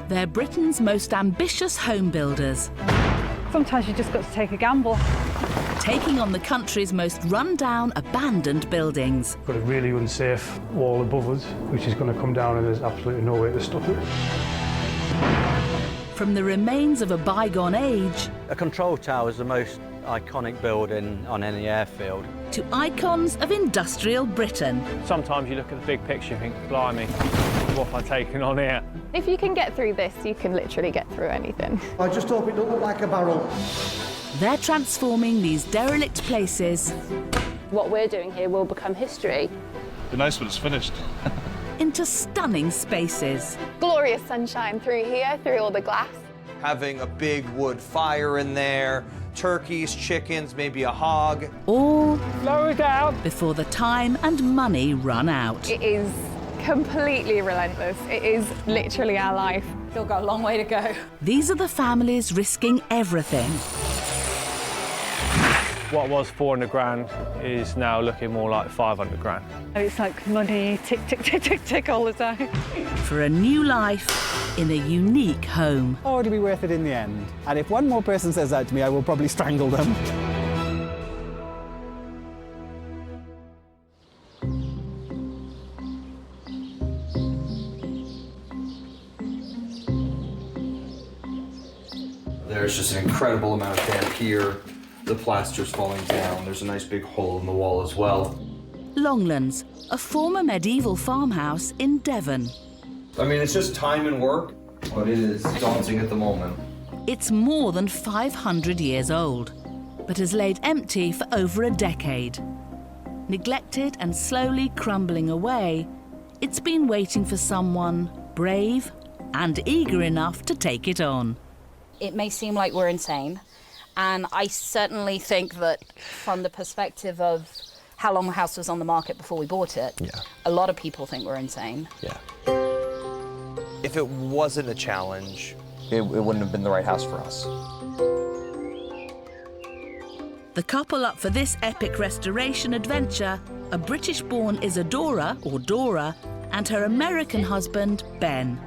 They're Britain's most ambitious home builders. Sometimes you just got to take a gamble. Taking on the country's most run-down, abandoned buildings. Got a really unsafe wall above us, which is going to come down, and there's absolutely no way to stop it. From the remains of a bygone age... A control tower is the most iconic building on any airfield. ...to icons of industrial Britain. Sometimes you look at the big picture and think, blimey, what have I taken on here? If you can get through this, you can literally get through anything. I just hope it don't look like a barrel. They're transforming these derelict places... What we're doing here will become history. It'd be nice when it's finished. ...into stunning spaces. Glorious sunshine through here, through all the glass. Having a big wood fire in there, turkeys, chickens, maybe a hog. All Slow it down. before the time and money run out. It is completely relentless. It is literally our life. Still got a long way to go. These are the families risking everything. What was 400 grand is now looking more like 500 grand. It's like money, tick, tick, tick, tick, tick all the time. For a new life in a unique home. Or to be worth it in the end. And if one more person says that to me, I will probably strangle them. There's just an incredible amount of damp here. The plaster's falling down. There's a nice big hole in the wall as well. Longlands, a former medieval farmhouse in Devon. I mean, it's just time and work, but it is daunting at the moment. It's more than 500 years old, but has laid empty for over a decade. Neglected and slowly crumbling away, it's been waiting for someone brave and eager enough to take it on. It may seem like we're insane, and I certainly think that from the perspective of how long the house was on the market before we bought it, a lot of people think we're insane. Yeah. If it wasn't a challenge, It wouldn't have been the right house for us. The couple up for this epic restoration adventure are British-born Isadora, or Dora, and her American husband, Ben.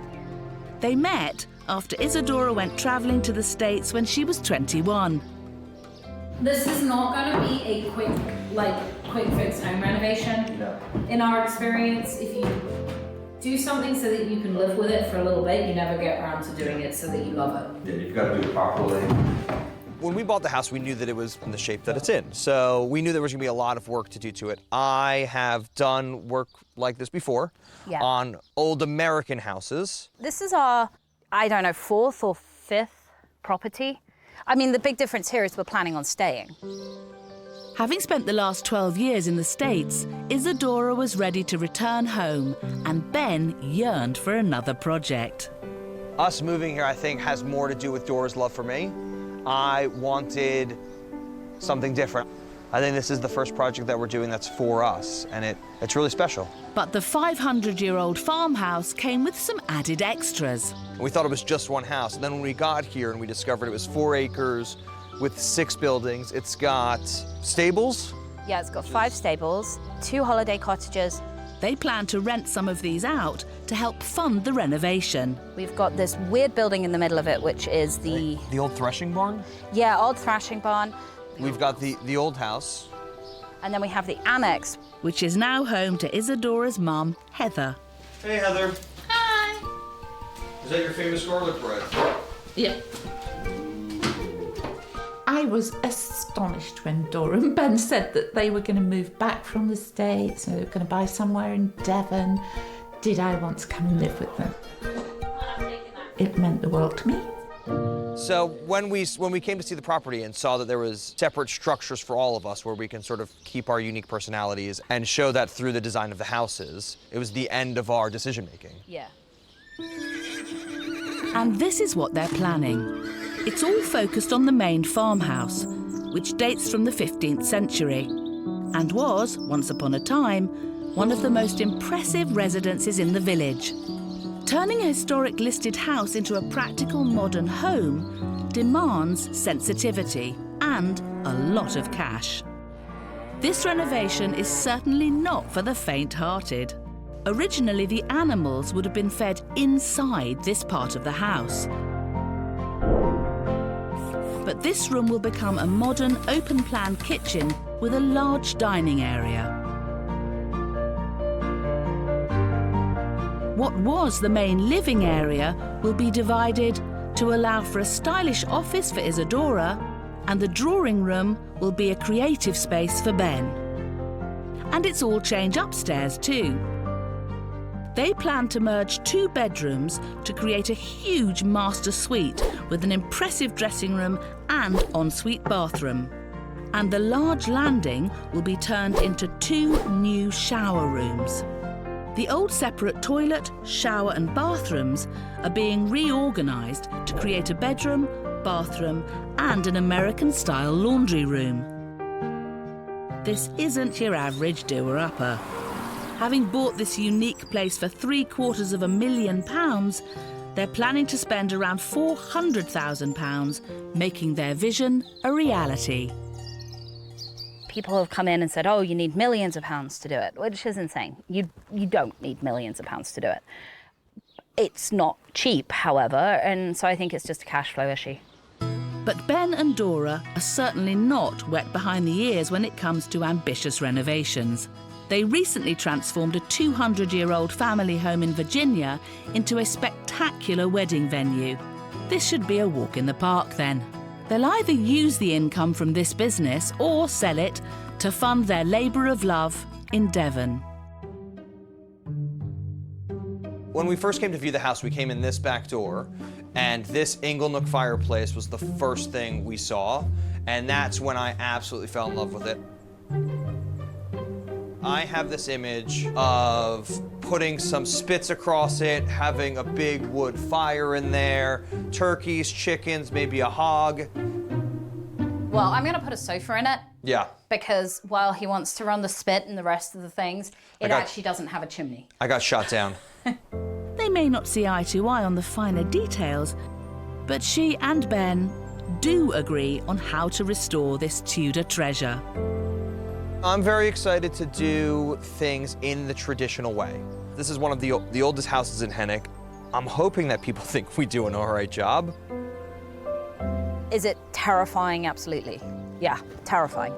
They met after Isadora went travelling to the States when she was 21. This is not going to be a quick fix home renovation. No. In our experience, if you do something so that you can live with it for a little bit, you never get around to doing it so that you love it. Yeah, you've got to do it properly. when we bought the house, we knew that it was in the shape that it's in. So we knew there was gonna be a lot of work to do to it. I have done work like this before on old American houses. This is our, I don't know, 4th or 5th property. I mean, the big difference here is we're planning on staying. Having spent the last 12 years in the States, Isadora was ready to return home, and Ben yearned for another project. Us moving here, I think, has more to do with Dora's love for me. I wanted something different. I think this is the first project that we're doing that's for us, and it's really special. But the 500-year-old farmhouse came with some added extras. We thought it was just one house, and then when we got here and we discovered it was 4 acres with 6 buildings, it's got stables. Yeah, it's got 5 stables, 2 holiday cottages. They plan to rent some of these out to help fund the renovation. We've got this weird building in the middle of it, which is the old thrashing barn? Yeah, old thrashing barn. We've got the old house. And then we have the annex, which is now home to Isadora's mum, Heather. Hey, Heather. Hi. Is that your famous garlic bread? Yep. I was astonished when Dora and Ben said that they were going to move back from the States and they were going to buy somewhere in Devon. Did I want to come and live with them? It meant the world to me. So when we came to see the property and saw that there was separate structures for all of us where we can sort of keep our unique personalities and show that through the design of the houses, it was the end of our decision making. Yeah. And this is what they're planning. It's all focused on the main farmhouse, which dates from the 15th century and was, once upon a time, one of the most impressive residences in the village. Turning a historic listed house into a practical modern home demands sensitivity and a lot of cash. This renovation is certainly not for the faint-hearted. Originally, the animals would have been fed inside this part of the house. But this room will become a modern, open-plan kitchen with a large dining area. What was the main living area will be divided to allow for a stylish office for Isadora, and the drawing room will be a creative space for Ben. And it's all change upstairs too. They plan to merge 2 bedrooms to create a huge master suite with an impressive dressing room and ensuite bathroom. And the large landing will be turned into 2 new shower rooms. The old separate toilet, shower and bathrooms are being reorganised to create a bedroom, bathroom and an American-style laundry room. This isn't your average doer-upper. Having bought this unique place for £750,000, they're planning to spend around £400,000 making their vision a reality. People have come in and said, oh, you need millions of pounds to do it, which is insane. You don't need millions of pounds to do it. It's not cheap, however, and so I think it's just a cash flow issue. But Ben and Dora are certainly not wet behind the ears when it comes to ambitious renovations. They recently transformed a 200-year-old family home in Virginia into a spectacular wedding venue. This should be a walk in the park then. They'll either use the income from this business or sell it to fund their labour of love in Devon. When we first came to view the house, we came in this back door, and this Inglenook fireplace was the first thing we saw, and that's when I absolutely fell in love with it. I have this image of putting some spits across it, having a big wood fire in there, turkeys, chickens, maybe a hog. Well, I'm going to put a sofa in it. Yeah. Because while he wants to run the spit and the rest of the things, it actually doesn't have a chimney. I got shot down. They may not see eye to eye on the finer details, but she and Ben do agree on how to restore this Tudor treasure. I'm very excited to do things in the traditional way. This is one of the oldest houses in Hennick. I'm hoping that people think we do an all right job. Is it terrifying? Absolutely. Yeah, terrifying.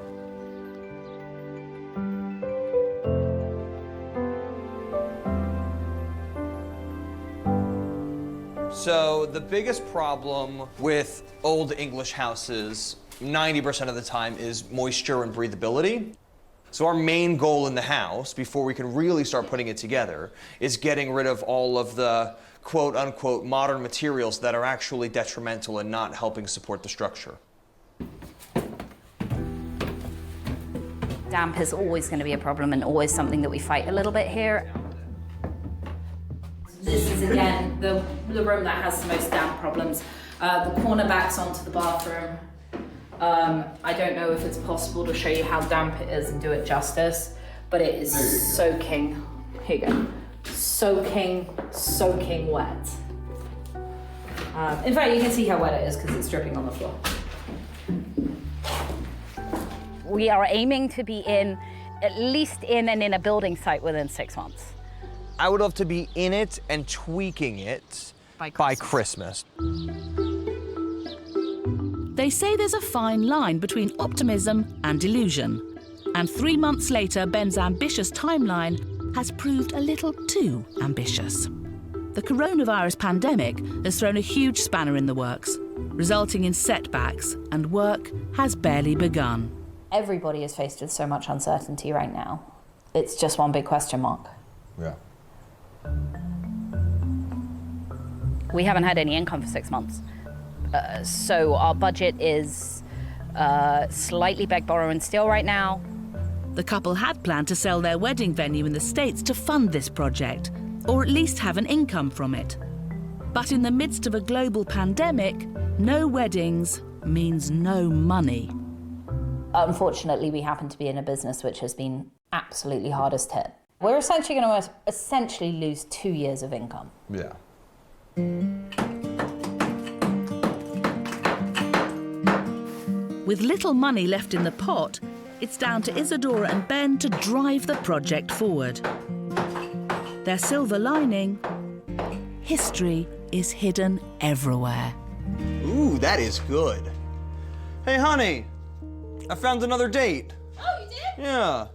So the biggest problem with old English houses, 90% of the time, is moisture and breathability. So our main goal in the house, before we can really start putting it together, is getting rid of all of the quote-unquote modern materials that are actually detrimental and not helping support the structure. Damp is always going to be a problem and always something that we fight a little bit here. This is, again, the room that has the most damp problems. The corner backs onto the bathroom. I don't know if it's possible to show you how damp it is and do it justice, but it is soaking. Here you go. Soaking wet. In fact, you can see how wet it is because it's dripping on the floor. We are aiming to be at least in a building site within 6 months. I would love to be in it and tweaking it by Christmas. They say there's a fine line between optimism and delusion. And 3 months later, Ben's ambitious timeline has proved a little too ambitious. The coronavirus pandemic has thrown a huge spanner in the works, resulting in setbacks, and work has barely begun. Everybody is faced with so much uncertainty right now. It's just one big question mark. Yeah. We haven't had any income for 6 months. So our budget is slightly beg, borrow and steal right now. The couple had planned to sell their wedding venue in the States to fund this project, or at least have an income from it. But in the midst of a global pandemic, no weddings means no money. Unfortunately, we happen to be in a business which has been absolutely hardest hit. We're essentially going to lose 2 years of income. Yeah. With little money left in the pot, it's down to Isadora and Ben to drive the project forward. their silver lining, history is hidden everywhere. Ooh, that is good. Hey, honey, I found another date. Oh, you did? Yeah.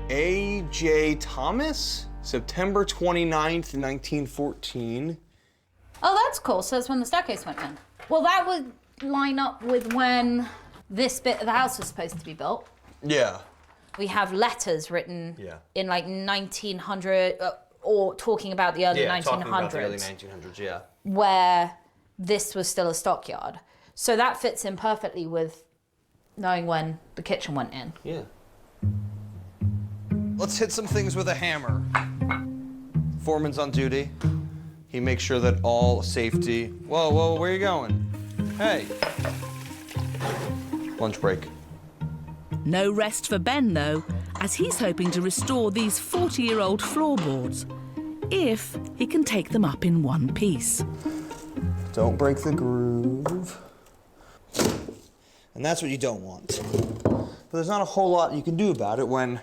A.J. Thomas, September 29th, 1914. Oh, that's cool. So that's when the staircase went in. Well, that would line up with when this bit of the house was supposed to be built. Yeah. We have letters written in like 1900, or talking about the early 1900s. Talking about the early 1900s, yeah. Where this was still a stockyard. So that fits in perfectly with knowing when the kitchen went in. Yeah. Let's hit some things with a hammer. Foreman's on duty. He makes sure that all safety... Whoa, whoa, where are you going? Hey. Lunch break. No rest for Ben, though, as he's hoping to restore these 40-year-old floorboards, if he can take them up in one piece. Don't break the groove. And that's what you don't want. But there's not a whole lot you can do about it when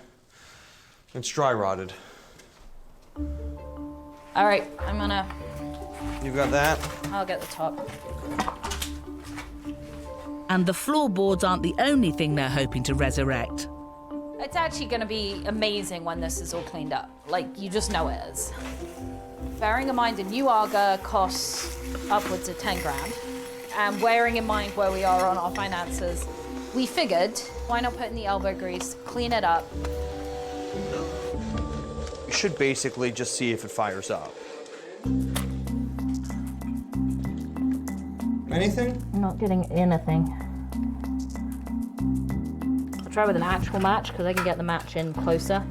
it's dry rotted. All right, I'm gonna... You've got that? I'll get the top. And the floorboards aren't the only thing they're hoping to resurrect. It's actually gonna be amazing when this is all cleaned up. Like, you just know it is. Bearing in mind a new Aga costs upwards of 10 grand, and bearing in mind where we are on our finances, we figured, why not put in the elbow grease, clean it up. You should basically just see if it fires up. Anything? I'm not getting anything. I'll try with an actual match, because I can get the match in closer.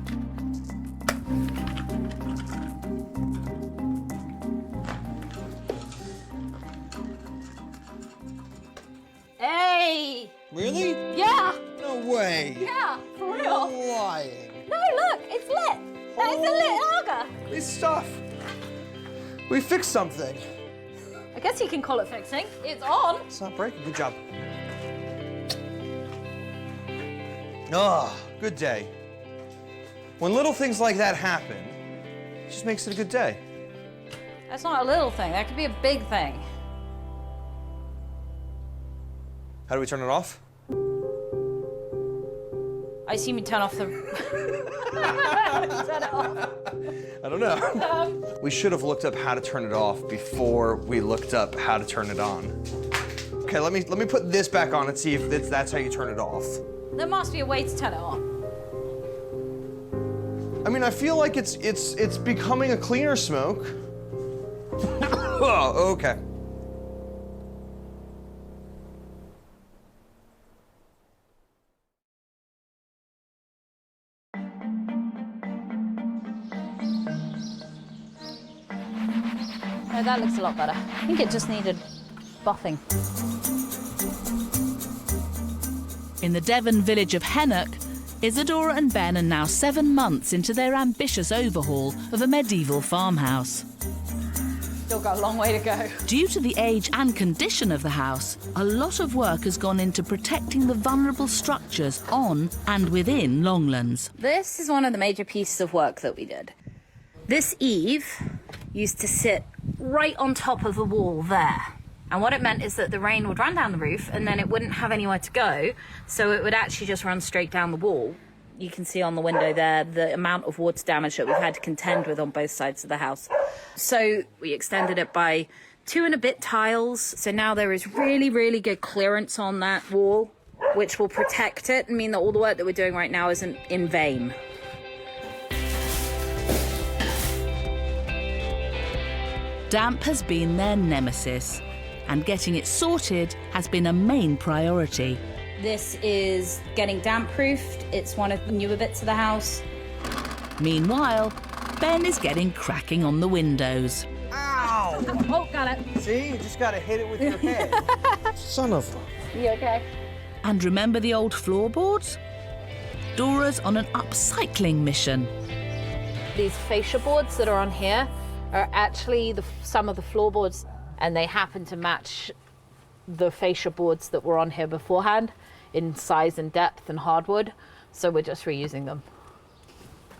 Hey! Really? Yeah! No way. Yeah, for real. You're lying. No, look, it's lit. That is a lit Aga. This stuff. We fixed something. I guess you can call it fixing. It's on. It's not breaking. Good job. Ah, good day. When little things like that happen, it just makes it a good day. That's not a little thing. That could be a big thing. How do we turn it off? I assume you turn off the... turn it off. I don't know. We should have looked up how to turn it off before we looked up how to turn it on. Okay, let me put this back on and see if that's how you turn it off. There must be a way to turn it on. I mean, I feel like it's becoming a cleaner smoke. Oh, okay. No, that looks a lot better. I think it just needed buffing. In the Devon village of Hennock, Isadora and Ben are now 7 months into their ambitious overhaul of a medieval farmhouse. Still got a long way to go. Due to the age and condition of the house, a lot of work has gone into protecting the vulnerable structures on and within Longlands. This is one of the major pieces of work that we did. This eave used to sit right on top of the wall there. And what it meant is that the rain would run down the roof and then it wouldn't have anywhere to go, so it would actually just run straight down the wall. You can see on the window there the amount of water damage that we've had to contend with on both sides of the house. So we extended it by 2 and a bit tiles. So now there is really, really good clearance on that wall, which will protect it and mean that all the work that we're doing right now isn't in vain. Damp has been their nemesis, and getting it sorted has been a main priority. This is getting damp-proofed. It's one of the newer bits of the house. Meanwhile, Ben is getting cracking on the windows. Ow! Oh, got it. See, you just gotta hit it with your head. Son of a... You okay? And remember the old floorboards? Dora's on an upcycling mission. These fascia boards that are on here are actually some of the floorboards, and they happen to match the fascia boards that were on here beforehand in size and depth and hardwood, so we're just reusing them.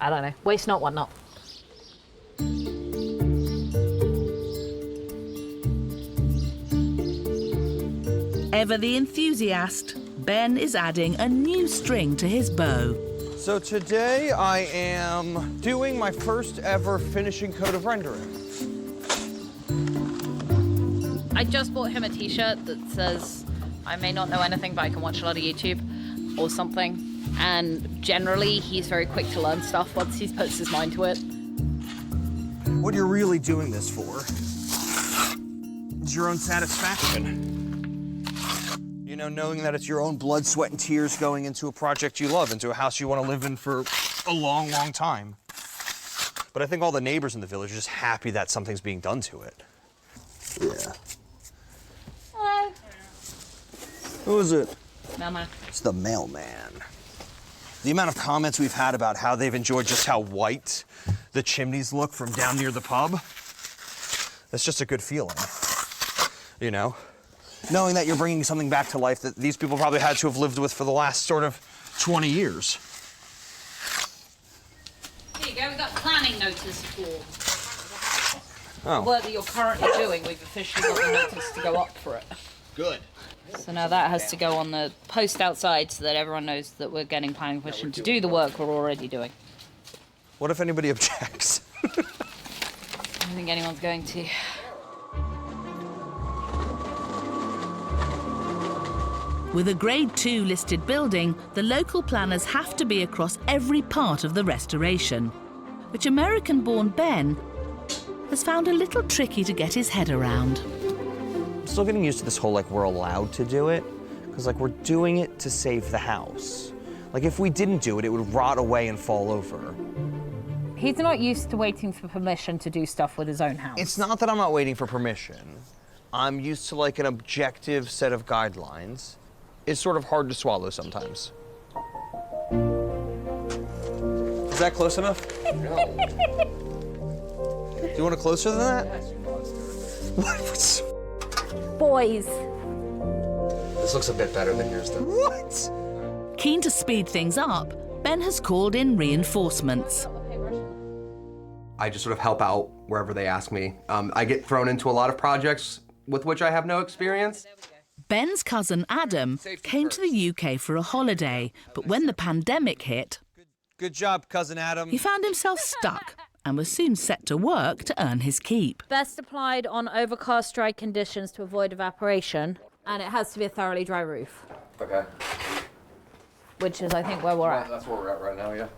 I don't know, waste not, want not. Ever the enthusiast, Ben is adding a new string to his bow. So today I am doing my first ever finishing coat of rendering. I just bought him a t-shirt that says, I may not know anything, but I can watch a lot of YouTube or something. And generally, he's very quick to learn stuff once he puts his mind to it. What you're really doing this for is your own satisfaction. You know, knowing that it's your own blood, sweat, and tears going into a project you love, into a house you want to live in for a long, long time. But I think all the neighbors in the village are just happy that something's being done to it. Yeah. Hello. Who is it? Mailman. It's the mailman. The amount of comments we've had about how they've enjoyed just how white the chimneys look from down near the pub, that's just a good feeling, you know? Knowing that you're bringing something back to life that these people probably had to have lived with for the last sort of 20 years. Here you go, we've got planning notice for Oh. the work that you're currently doing. We've officially got the notice to go up for it. Good. So now that has to go on the post outside so that everyone knows that we're getting planning permission to do the work we're already doing. What if anybody objects? I don't think anyone's going to. With a Grade 2 listed building, the local planners have to be across every part of the restoration, which American-born Ben has found a little tricky to get his head around. I'm still getting used to this whole, like, we're allowed to do it, because, like, we're doing it to save the house. Like, if we didn't do it, it would rot away and fall over. He's not used to waiting for permission to do stuff with his own house. It's not that I'm not waiting for permission. I'm used to, like, an objective set of guidelines. It's sort of hard to swallow sometimes. Is that close enough? No. Do you want it closer than that? What? Boys. This looks a bit better than yours, though. What? Keen to speed things up, Ben has called in reinforcements. I just sort of help out wherever they ask me. I get thrown into a lot of projects with which I have no experience. Ben's cousin Adam came to the UK for a holiday, but when the pandemic hit, Good job, cousin Adam. he found himself stuck and was soon set to work to earn his keep. Best applied on overcast, dry conditions to avoid evaporation, and it has to be a thoroughly dry roof, Okay. which is, I think, where we're at. That's where we're at right now, yeah.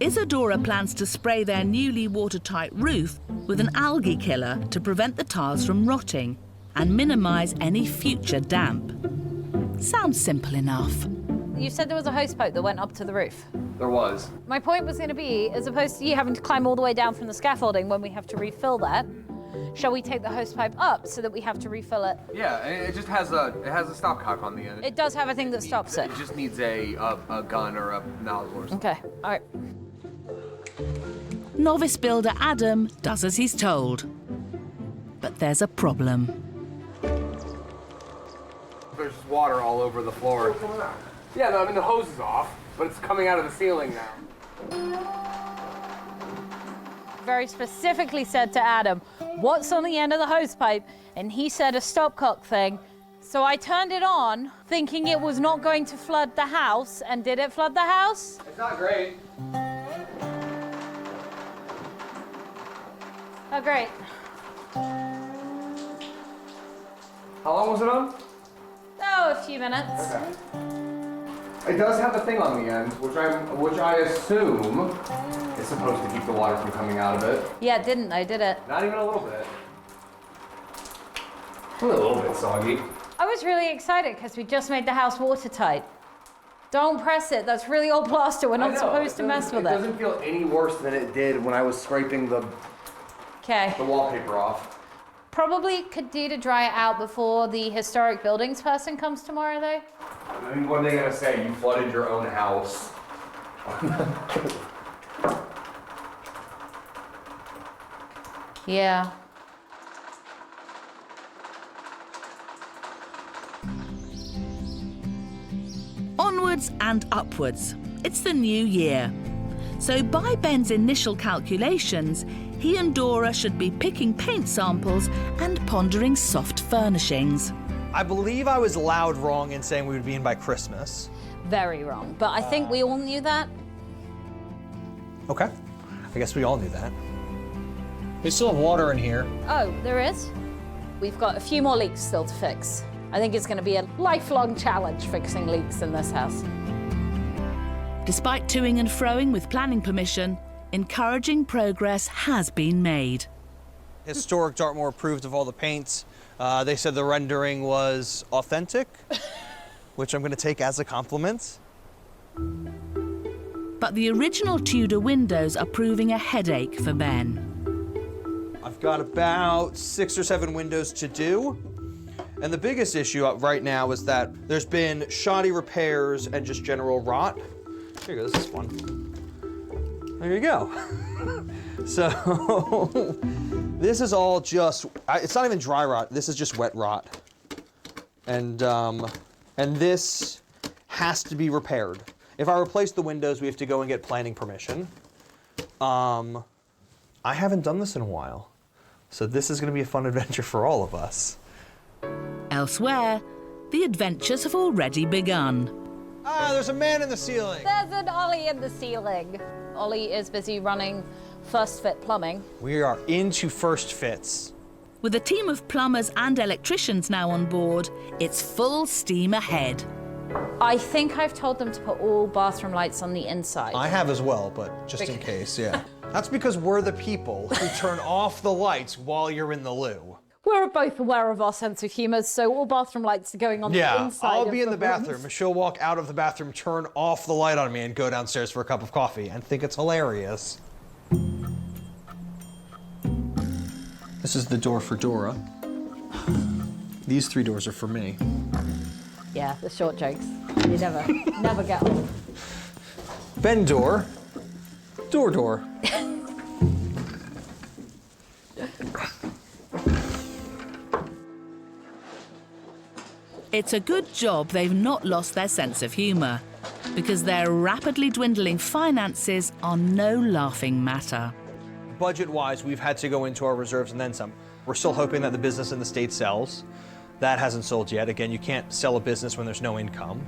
Isadora plans to spray their newly watertight roof with an algae killer to prevent the tiles from rotting and minimise any future damp. Sounds simple enough. You said there was a hose pipe that went up to the roof. There was. My point was going to be, as opposed to you having to climb all the way down from the scaffolding when we have to refill that, shall we take the hose pipe up so that we have to refill it? Yeah, it just has a stopcock on the end. It does have a thing that stops it. It just needs a gun or a nozzle or something. Okay, all right. Novice builder Adam does as he's told. But there's a problem. There's water all over the floor. Yeah, no, I mean the hose is off, but it's coming out of the ceiling now. Very specifically said to Adam, what's on the end of the hose pipe? And he said a stopcock thing. So I turned it on, thinking it was not going to flood the house, and did it flood the house? It's not great. Oh, great. How long was it on? Oh, a few minutes. Okay. It does have a thing on the end, which I assume is supposed to keep the water from coming out of it. Yeah, it didn't though, did it? Not even a little bit. Only a little bit soggy. I was really excited because we just made the house watertight. Don't press it, that's really old plaster. We're not supposed to mess with it. It doesn't feel any worse than it did when I was scraping the wallpaper off. Probably could do to dry it out before the historic buildings person comes tomorrow though. I mean, what are they gonna say? You flooded your own house. Yeah. Onwards and upwards. It's the new year. So by Ben's initial calculations, he and Dora should be picking paint samples and pondering soft furnishings. I believe I was loud wrong in saying we would be in by Christmas. Very wrong, but I think we all knew that. Okay, I guess we all knew that. We still have water in here. Oh, there is? We've got a few more leaks still to fix. I think it's going to be a lifelong challenge fixing leaks in this house. Despite toing and froing with planning permission, encouraging progress has been made. Historic Dartmoor approved of all the paints. They said the rendering was authentic, which I'm going to take as a compliment. But the original Tudor windows are proving a headache for Ben. I've got about 6 or 7 windows to do. And the biggest issue right now is that there's been shoddy repairs and just general rot. Here you go, this is one. There you go. So this is all just, it's not even dry rot, this is just wet rot. And this has to be repaired. If I replace the windows, we have to go and get planning permission. I haven't done this in a while. So this is gonna be a fun adventure for all of us. Elsewhere, the adventures have already begun. Ah, there's a man in the ceiling. There's an Ollie in the ceiling. Ollie is busy running First Fit Plumbing. We are into first fits. With a team of plumbers and electricians now on board, it's full steam ahead. I think I've told them to put all bathroom lights on the inside. I have as well, but just in case, yeah. That's because we're the people who turn off the lights while you're in the loo. We're both aware of our sense of humour, so all bathroom lights are going on the inside. I'll be in the rooms. bathroom. She'll walk out of the bathroom, turn off the light on me, and go downstairs for a cup of coffee and think it's hilarious. This is the door for Dora. These 3 doors are for me. Yeah, the short jokes. You never get old. Ben door. Door. It's a good job they've not lost their sense of humour, because their rapidly dwindling finances are no laughing matter. Budget-wise, we've had to go into our reserves and then some. We're still hoping that the business in the state sells. That hasn't sold yet. Again, you can't sell a business when there's no income.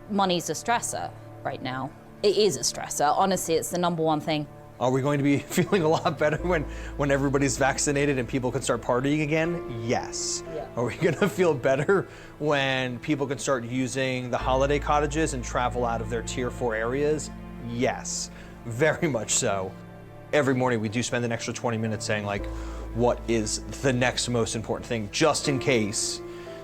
Money's a stressor right now. It is a stressor. Honestly, it's the #1 thing. Are we going to be feeling a lot better when everybody's vaccinated and people can start partying again? Yes. Yeah. Are we gonna feel better when people can start using the holiday cottages and travel out of their tier 4 areas? Yes, very much so. Every morning we do spend an extra 20 minutes saying like, what is the next most important thing, just in case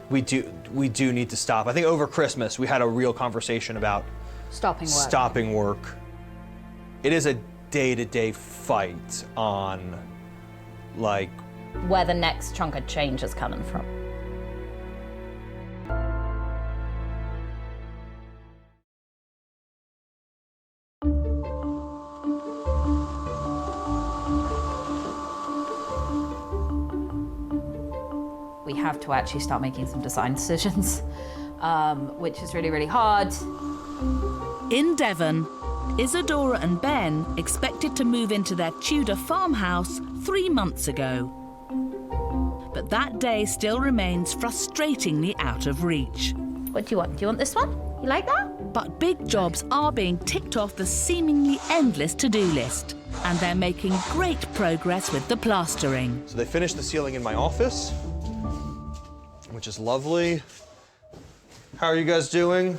we do need to stop. I think over Christmas we had a real conversation about stopping work. It is a day-to-day fight on like where the next chunk of change is coming from. We have to actually start making some design decisions, which is really, really hard. In Devon, Isadora and Ben expected to move into their Tudor farmhouse 3 months ago. But that day still remains frustratingly out of reach. What do you want? Do you want this one? You like that? But big jobs are being ticked off the seemingly endless to-do list, and they're making great progress with the plastering. So they finished the ceiling in my office, which is lovely. How are you guys doing?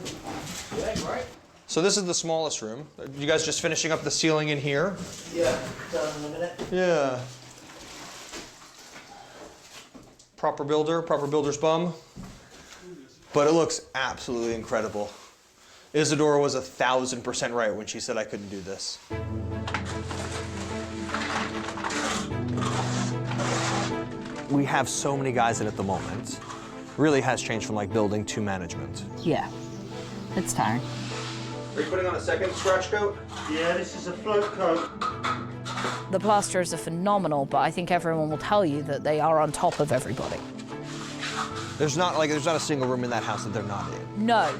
Yeah, great. So this is the smallest room. You guys just finishing up the ceiling in here? Yeah, done in a minute. Yeah. Proper builder's bum. But it looks absolutely incredible. Isadora was 1000% right when she said I couldn't do this. We have so many guys in at the moment. Really has changed from like building to management. Yeah, it's tiring. Are you putting on a second scratch coat? Yeah, this is a float coat. The plasterers are phenomenal, but I think everyone will tell you that they are on top of everybody. There's not a single room in that house that they're not in. No,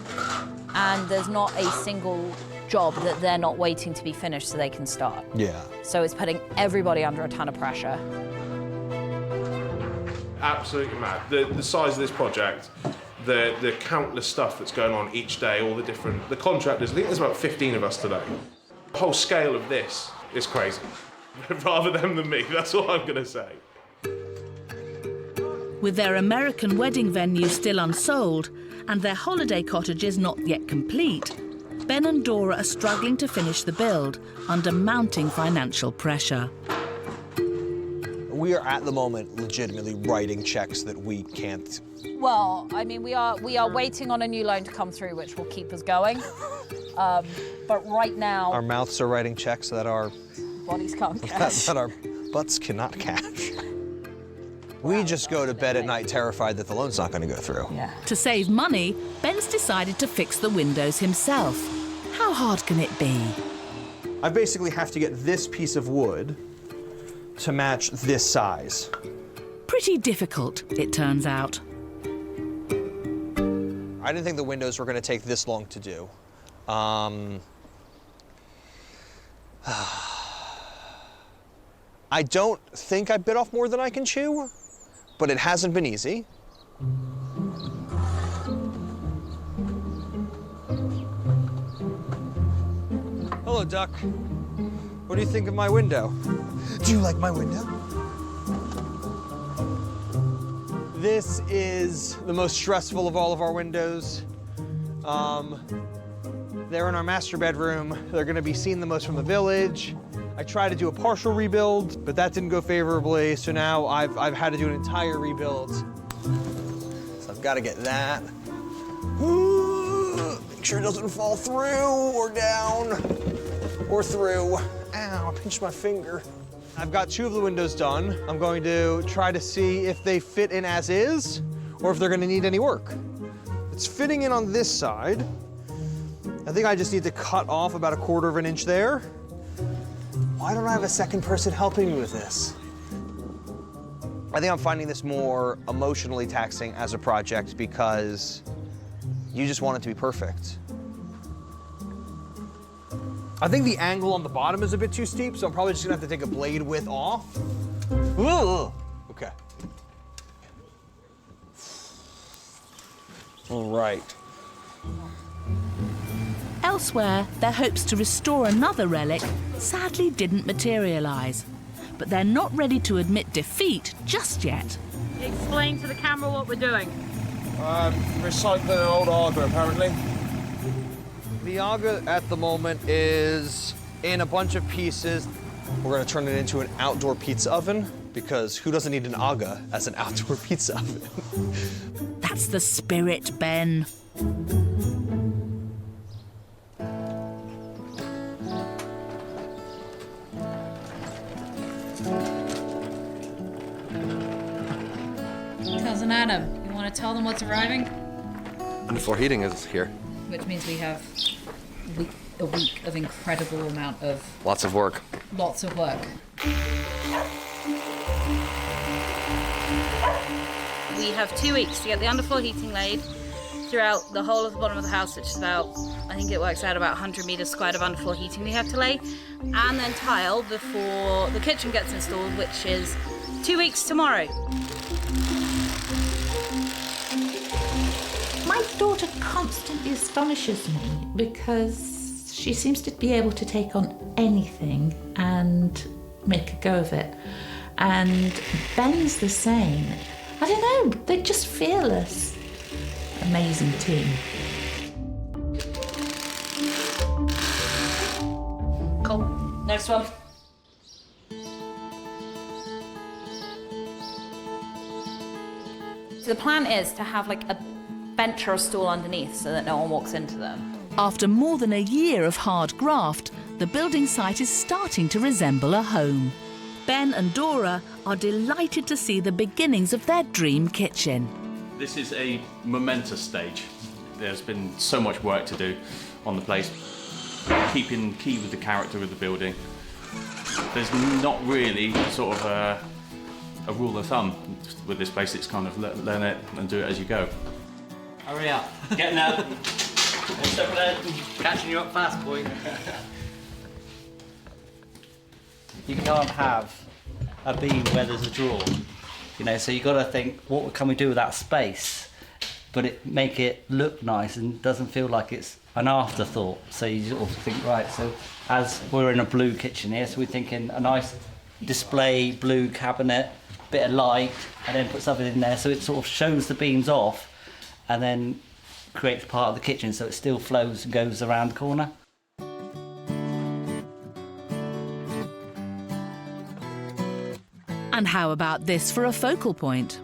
and there's not a single job that they're not waiting to be finished so they can start. Yeah. So it's putting everybody under a ton of pressure. Absolutely mad. The size of this project, the countless stuff that's going on each day, all the contractors, I think there's about 15 of us today. The whole scale of this is crazy. Rather them than me, that's all I'm gonna say. With their American wedding venue still unsold and their holiday cottages not yet complete, Ben and Dora are struggling to finish the build under mounting financial pressure. We are at the moment legitimately writing checks that we can't. Well, I mean, we are waiting on a new loan to come through, which will keep us going. But right now, Our mouths are writing checks that our bodies can't cash. that our butts cannot cash. We just go to bed at night terrified that the loan's not going to go through. Yeah. To save money, Ben's decided to fix the windows himself. How hard can it be? I basically have to get this piece of wood to match this size. Pretty difficult, it turns out. I didn't think the windows were going to take this long to do. I don't think I bit off more than I can chew, but it hasn't been easy. Hello, Duck. What do you think of my window? Do you like my window? This is the most stressful of all of our windows. They're in our master bedroom. They're gonna be seen the most from the village. I tried to do a partial rebuild, but that didn't go favorably, so now I've had to do an entire rebuild. So I've gotta get that. Make sure it doesn't fall through or down or through. Ow, I pinched my finger. I've got 2 of the windows done. I'm going to try to see if they fit in as is or if they're gonna need any work. It's fitting in on this side. I think I just need to cut off about 1/4 of an inch there. Why don't I have a second person helping me with this? I think I'm finding this more emotionally taxing as a project because you just want it to be perfect. I think the angle on the bottom is a bit too steep, so I'm probably just gonna have to take a blade width off. Ooh, okay. All right. Elsewhere, their hopes to restore another relic sadly didn't materialise. But they're not ready to admit defeat just yet. Explain to the camera what we're doing. Recycling an old Arga, apparently. The Aga at the moment is in a bunch of pieces. We're gonna turn it into an outdoor pizza oven because who doesn't need an Aga as an outdoor pizza oven? That's the spirit, Ben. Cousin Adam, you want to tell them what's arriving? Underfloor heating is here. Which means we have a week of incredible amount of... Lots of work. Lots of work. We have 2 weeks to get the underfloor heating laid throughout the whole of the bottom of the house, which is about, I think it works out about 100 meters squared of underfloor heating we have to lay, and then tile before the kitchen gets installed, which is 2 weeks tomorrow. My daughter constantly astonishes me because she seems to be able to take on anything and make a go of it. And Ben's the same. I don't know, they're just fearless. Amazing team. Cool. Next one. So the plan is to have like a bench or a stool underneath so that no one walks into them. After more than a year of hard graft, the building site is starting to resemble a home. Ben and Dora are delighted to see the beginnings of their dream kitchen. This is a momentous stage. There's been so much work to do on the place, keeping key with the character of the building. There's not really sort of a rule of thumb with this place. It's kind of learn it and do it as you go. Hurry up. Getting out. Catching you up fast, boy. You can't have a beam where there's a drawer, you know, so you've got to think, what can we do with that space, but make it look nice and doesn't feel like it's an afterthought. So you sort of think, right, so as we're in a blue kitchen here, so we're thinking a nice display blue cabinet, bit of light, and then put something in there so it sort of shows the beams off and then creates part of the kitchen so it still flows and goes around the corner. And how about this for a focal point?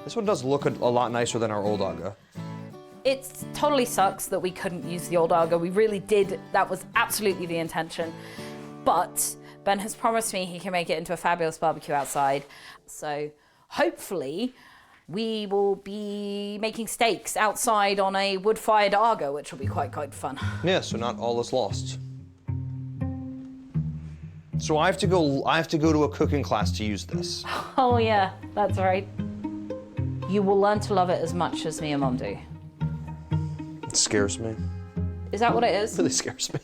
This one does look a lot nicer than our old Aga. It totally sucks that we couldn't use the old Aga. We really did. That was absolutely the intention. But Ben has promised me he can make it into a fabulous barbecue outside. So hopefully we will be making steaks outside on a wood-fired Aga, which will be quite fun. Yeah, so not all is lost. So I have to go to a cooking class to use this. Oh yeah, that's right. You will learn to love it as much as me and Mum do. It scares me. Is that what it is? It really scares me.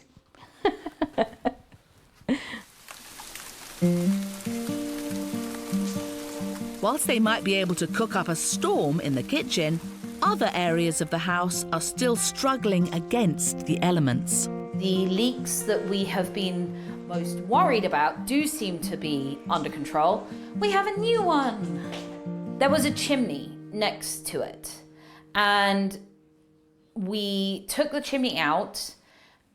Whilst they might be able to cook up a storm in the kitchen, other areas of the house are still struggling against the elements. The leaks that we have been most worried about do seem to be under control. We have a new one. There was a chimney next to it, and we took the chimney out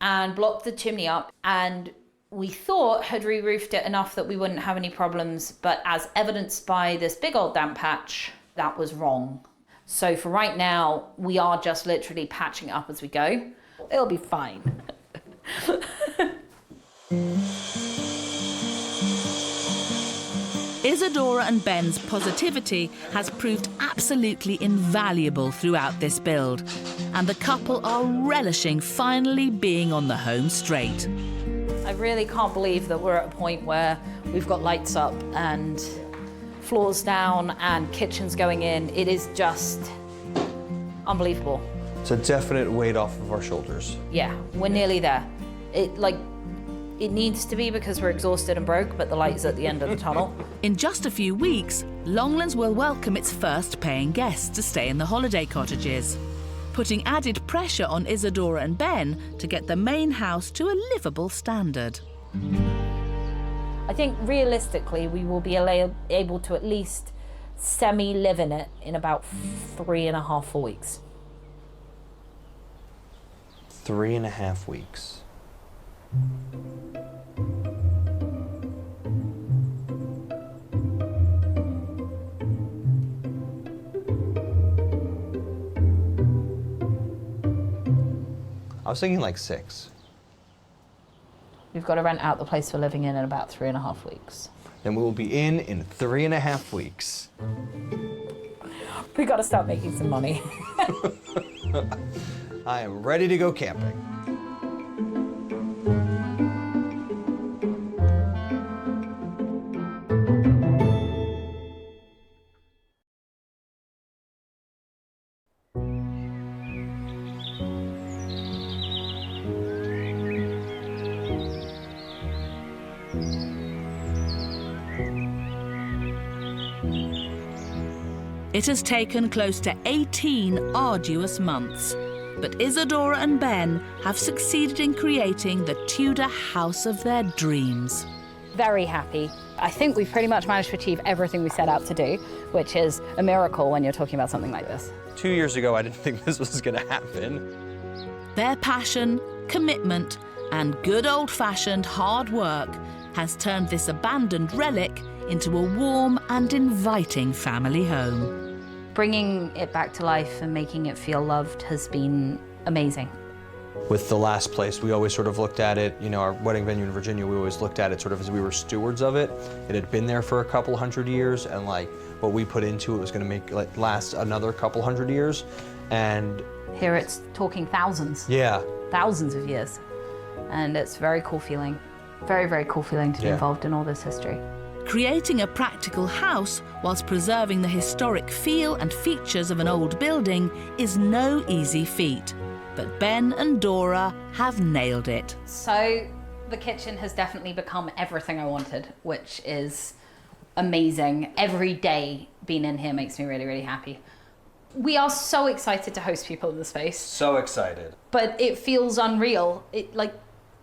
and blocked the chimney up, and we thought had re-roofed it enough that we wouldn't have any problems, but as evidenced by this big old damp patch, that was wrong. So for right now, we are just literally patching it up as we go. It'll be fine. Isadora and Ben's positivity has proved absolutely invaluable throughout this build, and the couple are relishing finally being on the home straight. I really can't believe that we're at a point where we've got lights up and floors down and kitchens going in. It is just unbelievable. It's a definite weight off of our shoulders. Yeah, we're nearly there. It needs to be because we're exhausted and broke, but the light is at the end of the tunnel. In just a few weeks, Longlands will welcome its first paying guests to stay in the holiday cottages, putting added pressure on Isadora and Ben to get the main house to a livable standard. I think realistically we will be able to at least semi-live in it in about 3.5, 4 weeks. 3.5 weeks. I was thinking like 6. We've got to rent out the place we're living in about 3.5 weeks. Then we will be in 3.5 weeks. We got to start making some money. I am ready to go camping. It has taken close to 18 arduous months, but Isadora and Ben have succeeded in creating the Tudor house of their dreams. Very happy. I think we've pretty much managed to achieve everything we set out to do, which is a miracle when you're talking about something like this. 2 years ago, I didn't think this was going to happen. Their passion, commitment, and good old-fashioned hard work has turned this abandoned relic into a warm and inviting family home. Bringing it back to life and making it feel loved has been amazing. With the last place, we always sort of looked at it, you know, our wedding venue in Virginia, we always looked at it sort of as we were stewards of it. It had been there for a couple hundred years, and like what we put into it was going to make like last another couple hundred years. And here it's talking thousands. Yeah. Thousands of years. And it's a very cool feeling. Very, very cool feeling to be involved in all this history. Creating a practical house whilst preserving the historic feel and features of an old building is no easy feat. but Ben and Dora have nailed it. So the kitchen has definitely become everything I wanted, which is amazing. Every day being in here makes me really, really happy. We are so excited to host people in the space. So excited. But it feels unreal. It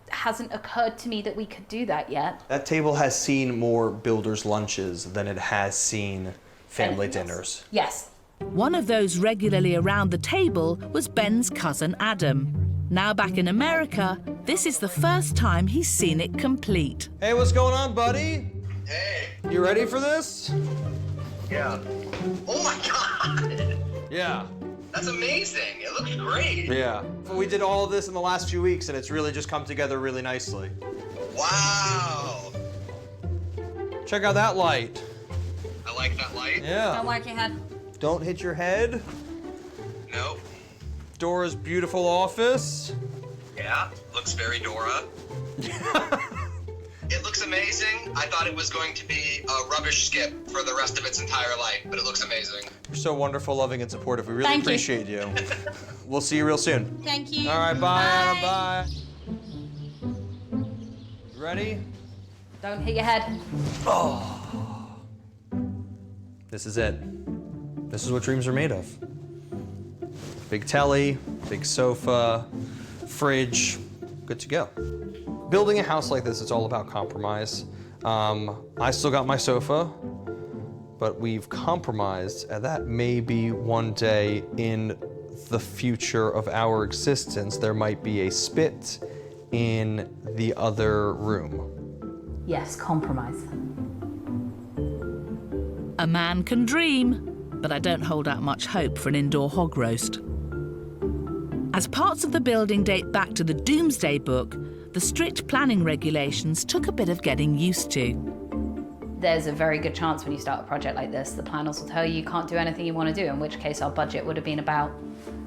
hasn't occurred to me that we could do that yet. That table has seen more builders' lunches than it has seen family dinners. Yes. One of those regularly around the table was Ben's cousin Adam. Now back in America, this is the first time he's seen it complete. Hey, what's going on, buddy? Hey. You ready for this? Yeah. Oh my God! Yeah. That's amazing. It looks great. Yeah. We did all of this in the last few weeks, and it's really just come together really nicely. Wow. Check out that light. I like that light. Yeah. Don't whack your head. Don't hit your head. Nope. Dora's beautiful office. Yeah. Looks very Dora. It looks amazing. I thought it was going to be a rubbish skip for the rest of its entire life, but it looks amazing. You're so wonderful, loving, and supportive. We really Thank you. appreciate you. We'll see you real soon. Thank you. All right, bye, Anna, bye. You ready? Don't hit your head. Oh. This is it. This is what dreams are made of. Big telly, big sofa, fridge, good to go. Building a house like this, it's all about compromise. I still got my sofa, but we've compromised, and that may be one day in the future of our existence, there might be a spit in the other room. Yes, compromise. A man can dream, but I don't hold out much hope for an indoor hog roast. As parts of the building date back to the Doomsday Book, the strict planning regulations took a bit of getting used to. There's a very good chance when you start a project like this, the planners will tell you you can't do anything you want to do, in which case our budget would have been about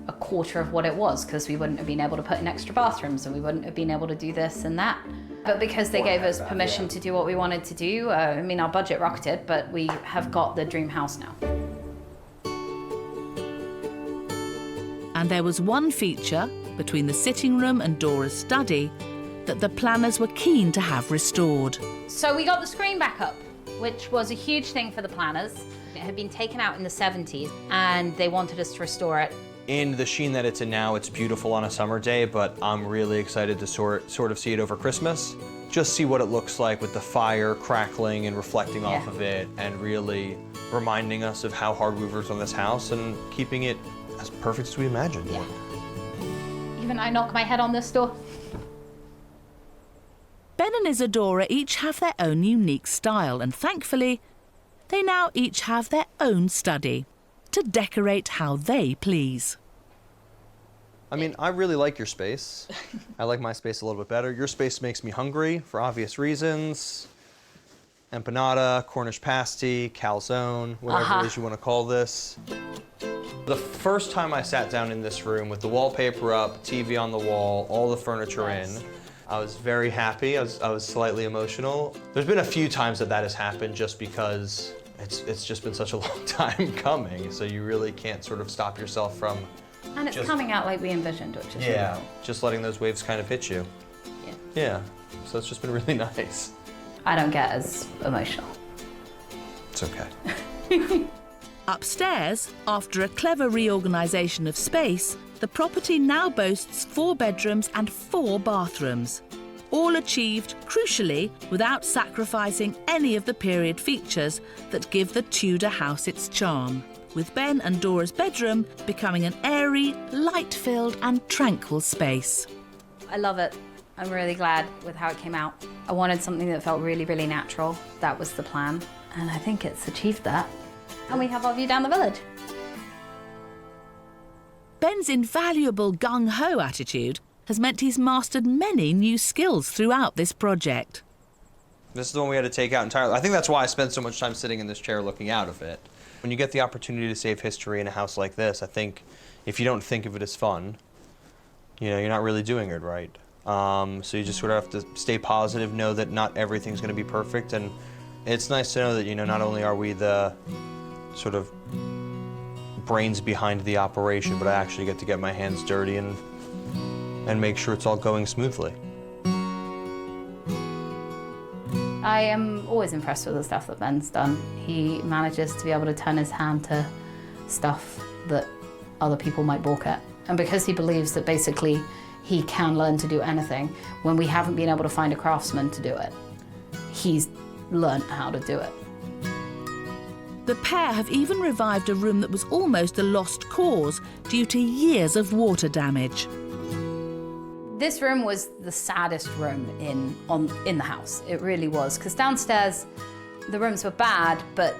a quarter of what it was, because we wouldn't have been able to put in extra bathrooms and we wouldn't have been able to do this and that. But because they gave us permission to do what we wanted to do, I mean, our budget rocketed, but we have got the dream house now. And there was one feature between the sitting room and Dora's study that the planners were keen to have restored. So we got the screen back up, which was a huge thing for the planners. It had been taken out in the 70s and they wanted us to restore it. In the sheen that it's in now, it's beautiful on a summer day, but I'm really excited to sort of see it over Christmas. Just see what it looks like with the fire crackling and reflecting off of it, and really reminding us of how hard we've worked on this house and keeping it as perfect as we imagined. Yeah. Even I knock my head on this door. Ben and Isadora each have their own unique style, and thankfully, they now each have their own study to decorate how they please. I mean, I really like your space. I like my space a little bit better. Your space makes me hungry for obvious reasons. Empanada, Cornish pasty, calzone, whatever it is you want to call this. The first time I sat down in this room with the wallpaper up, TV on the wall, all the furniture in, I was very happy. I was slightly emotional. There's been a few times that has happened just because it's just been such a long time coming, so you really can't sort of stop yourself from... And it's coming out like we envisioned, which is really cool. Just letting those waves kind of hit you. Yeah. Yeah, so it's just been really nice. I don't get as emotional. It's okay. Upstairs, after a clever reorganisation of space, the property now boasts 4 bedrooms and 4 bathrooms, all achieved, crucially, without sacrificing any of the period features that give the Tudor house its charm, with Ben and Dora's bedroom becoming an airy, light-filled and tranquil space. I love it. I'm really glad with how it came out. I wanted something that felt really, really natural. That was the plan, and I think it's achieved that. And we have our view down the village. Ben's invaluable gung-ho attitude has meant he's mastered many new skills throughout this project. This is the one we had to take out entirely. I think that's why I spent so much time sitting in this chair looking out of it. When you get the opportunity to save history in a house like this, I think if you don't think of it as fun, you know, you're not really doing it right. So you just sort of have to stay positive, know that not everything's going to be perfect, and it's nice to know that, you know, not only are we the sort of brains behind the operation, but I actually get to get my hands dirty and and make sure it's all going smoothly. I am always impressed with the stuff that Ben's done. He manages to be able to turn his hand to stuff that other people might balk at. And because he believes that basically he can learn to do anything, when we haven't been able to find a craftsman to do it, he's learnt how to do it. The pair have even revived a room that was almost a lost cause due to years of water damage. This room was the saddest room in the house. It really was, because downstairs the rooms were bad, but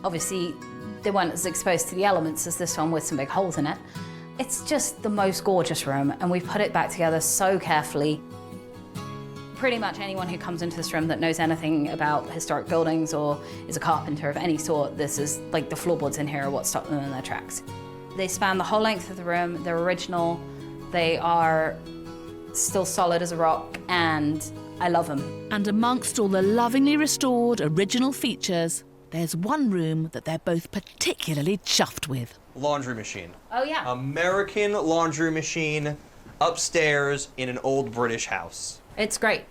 obviously they weren't as exposed to the elements as this one with some big holes in it. It's just the most gorgeous room, and we've put it back together so carefully. Pretty much anyone who comes into this room that knows anything about historic buildings or is a carpenter of any sort, this is like the floorboards in here are what stopped them in their tracks. They span the whole length of the room, they're original, they are still solid as a rock, and I love them. And amongst all the lovingly restored original features, there's one room that they're both particularly chuffed with. Laundry machine. Oh yeah. American laundry machine upstairs in an old British house. It's great.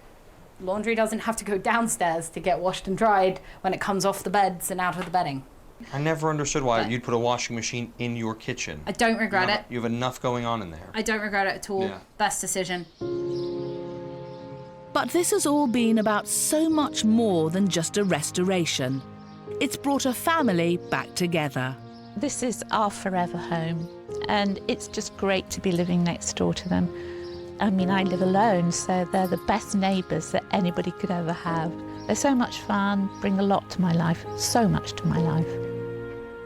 Laundry doesn't have to go downstairs to get washed and dried when it comes off the beds and out of the bedding. I never understood why you'd put a washing machine in your kitchen. I don't regret it. You have enough going on in there. I don't regret it at all. Yeah. Best decision. But this has all been about so much more than just a restoration. It's brought a family back together. This is our forever home, and it's just great to be living next door to them. I mean, I live alone, so they're the best neighbours that anybody could ever have. They're so much fun, bring a lot to my life, so much to my life.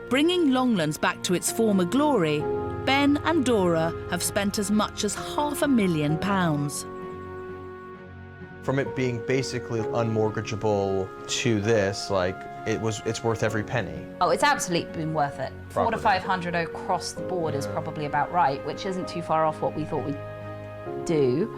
Bringing Longlands back to its former glory, Ben and Dora have spent as much as £500,000. From it being basically unmortgageable to this, like, it's worth every penny. Oh, it's absolutely been worth it. Properly. 400 to 500 across the board is probably about right, which isn't too far off what we thought we'd do.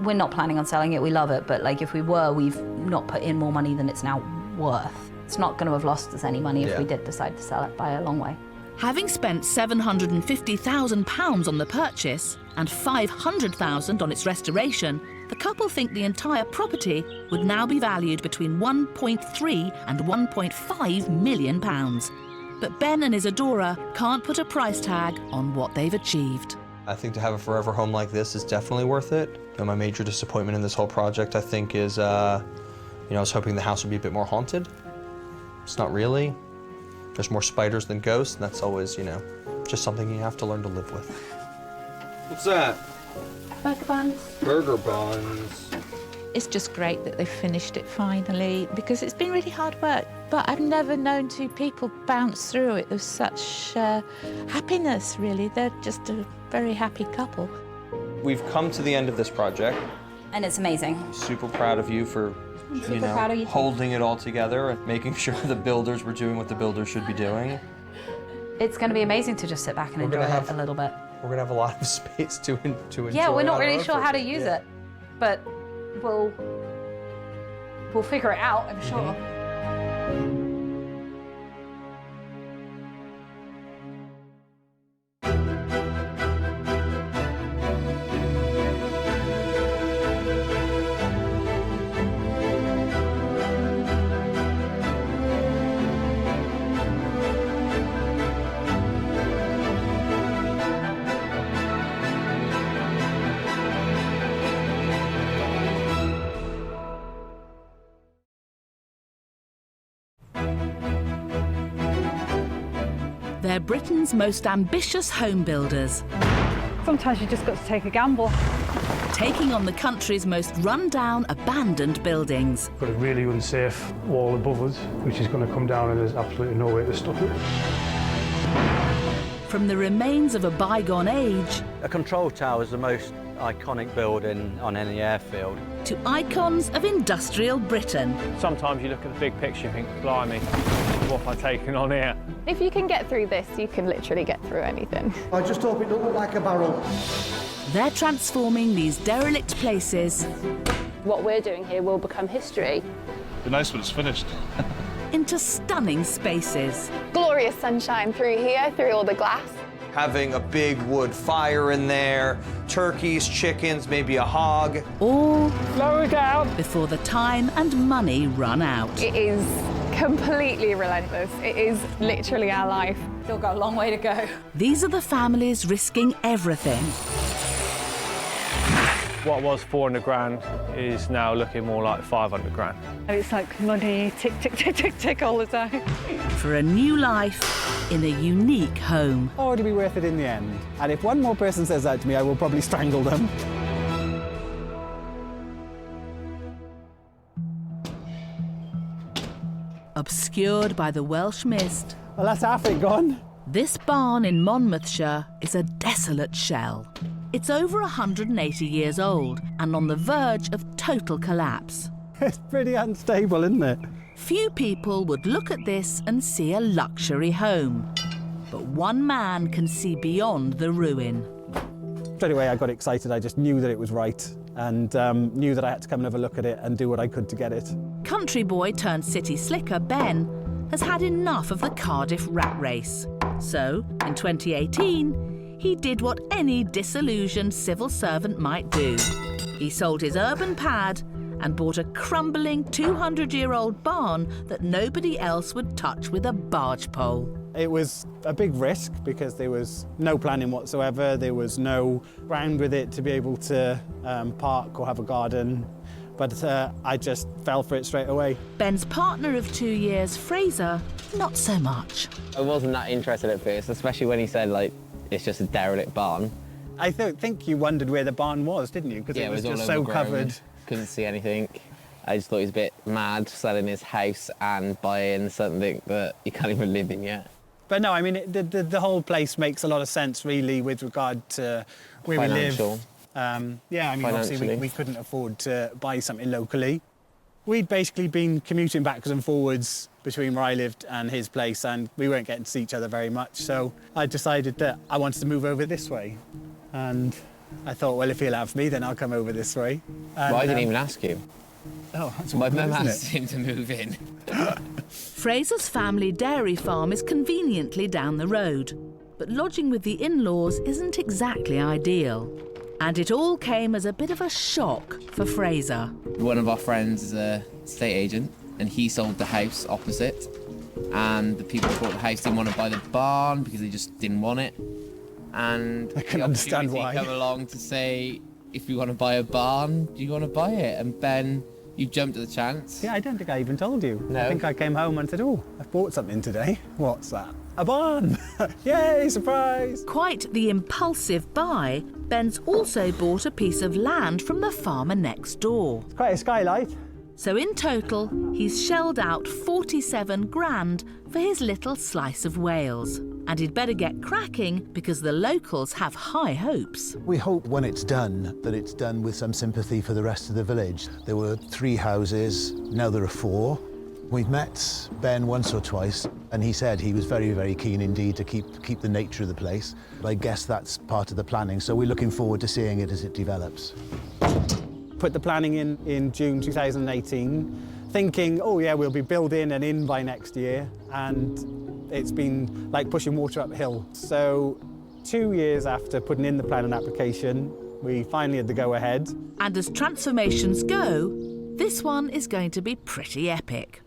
We're not planning on selling it, we love it, but like if we were, we've not put in more money than it's now worth. It's not going to have lost us any money if we did decide to sell it by a long way. Having spent £750,000 on the purchase and £500,000 on its restoration, the couple think the entire property would now be valued between £1.3 and £1.5 million. But Ben and Isadora can't put a price tag on what they've achieved. I think to have a forever home like this is definitely worth it. And my major disappointment in this whole project, I think, is, I was hoping the house would be a bit more haunted. It's not really. There's more spiders than ghosts, and that's always, just something you have to learn to live with. What's that? Burger buns. Burger buns. It's just great that they finished it finally, because it's been really hard work. But I've never known two people bounce through it with such happiness, really. They're just a very happy couple. We've come to the end of this project. And it's amazing. Super proud of you for, proud of you. holding it all together and making sure the builders were doing what the builders should be doing. It's going to be amazing to just sit back and enjoy it a little bit. We're going to have a lot of space to enjoy. Yeah, we're not really sure how to use it, but we'll figure it out, I'm sure. They're Britain's most ambitious home builders. Sometimes you just got to take a gamble. Taking on the country's most run-down, abandoned buildings. Got a really unsafe wall above us, which is going to come down and there's absolutely no way to stop it. From the remains of a bygone age... A control tower is the most iconic building on any airfield. ...to icons of industrial Britain. Sometimes you look at the big picture and think, blimey, what have I taken on here? If you can get through this, you can literally get through anything. I just hope it don't look like a barrel. They're transforming these derelict places... What we're doing here will become history. It'd be nice when it's finished. ...into stunning spaces. Glorious sunshine through here, through all the glass. having a big wood fire in there, turkeys, chickens, maybe a hog. All Slow it down. before the time and money run out. It is completely relentless. It is literally our life. Still got a long way to go. These are the families risking everything. What was 400 grand is now looking more like 500 grand. And it's like money, tick, tick, tick, tick, tick all the time. For a new life in a unique home. Or to be worth it in the end. And if one more person says that to me, I will probably strangle them. Obscured by the Welsh mist. Well, that's half it gone. This barn in Monmouthshire is a desolate shell. It's over 180 years old and on the verge of total collapse. It's pretty unstable, isn't it? Few people would look at this and see a luxury home. But one man can see beyond the ruin. Straight away I got excited. I just knew that it was right and knew that I had to come and have a look at it and do what I could to get it. Country boy turned city slicker Ben has had enough of the Cardiff rat race. So, in 2018, he did what any disillusioned civil servant might do. He sold his urban pad and bought a crumbling 200-year-old barn that nobody else would touch with a barge pole. It was a big risk because there was no planning whatsoever. There was no ground with it to be able to park or have a garden. But I just fell for it straight away. Ben's partner of 2 years, Fraser, not so much. I wasn't that interested at first, especially when he said, like, it's just a derelict barn. I think you wondered where the barn was, didn't you? Because Yeah, it was all just so overgrown. covered. Couldn't see anything. I just thought he was a bit mad selling his house and buying something that you can't even live in yet. But no, I mean, the whole place makes a lot of sense, really, with regard to where Financial. we live. Yeah, I mean, obviously Financially. we couldn't afford to buy something locally. We'd basically been commuting backwards and forwards between where I lived and his place, and we weren't getting to see each other very much. So I decided that I wanted to move over this way. And I thought, well, if he'll have me, then I'll come over this way. And, Well, I didn't even ask you. Oh, that's My awkward, mum isn't asked it? him to move in. Fraser's family dairy farm is conveniently down the road, but lodging with the in-laws isn't exactly ideal. And it all came as a bit of a shock for Fraser. One of our friends is a estate agent, and he sold the house opposite. And the people who bought the house didn't want to buy the barn because they just didn't want it. And I can understand why. come along to say, if you want to buy a barn, do you want to buy it? And Ben, you jumped at the chance. Yeah, I don't think I even told you. No. I think I came home and said, oh, I've bought something today. What's that? A barn! Yay, surprise! Quite the impulsive buy, Ben's also bought a piece of land from the farmer next door. It's quite a skylight. So in total, he's shelled out 47 grand for his little slice of Wales. And he'd better get cracking because the locals have high hopes. We hope when it's done, that it's done with some sympathy for the rest of the village. There were 3 houses, now there are 4. We've met Ben once or twice, and he said he was very, very keen indeed to keep the nature of the place. But I guess that's part of the planning, so we're looking forward to seeing it as it develops. Put the planning in June 2018, thinking, oh yeah, we'll be building and in by next year, and it's been like pushing water uphill. So 2 years after putting in the planning application, we finally had the go-ahead. And as transformations go, this one is going to be pretty epic.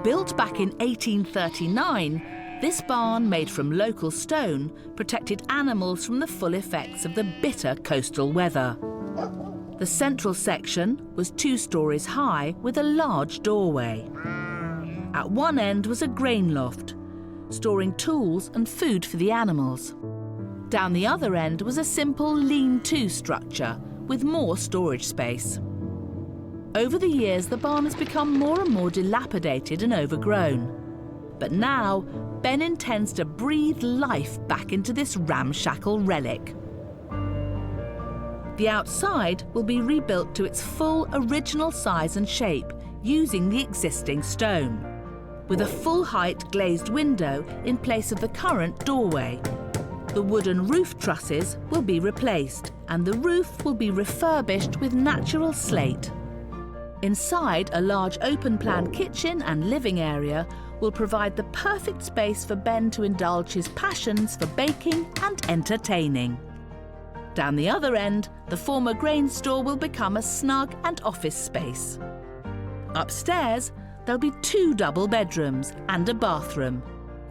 Built back in 1839, this barn, made from local stone, protected animals from the full effects of the bitter coastal weather. The central section was 2 stories high with a large doorway. At one end was a grain loft, storing tools and food for the animals. Down the other end was a simple lean-to structure with more storage space. Over the years, the barn has become more and more dilapidated and overgrown. But now, Ben intends to breathe life back into this ramshackle relic. The outside will be rebuilt to its full original size and shape, using the existing stone, with a full-height glazed window in place of the current doorway. The wooden roof trusses will be replaced, and the roof will be refurbished with natural slate. Inside, a large open-plan kitchen and living area will provide the perfect space for Ben to indulge his passions for baking and entertaining. Down the other end, the former grain store will become a snug and office space. Upstairs, there'll be 2 double bedrooms and a bathroom.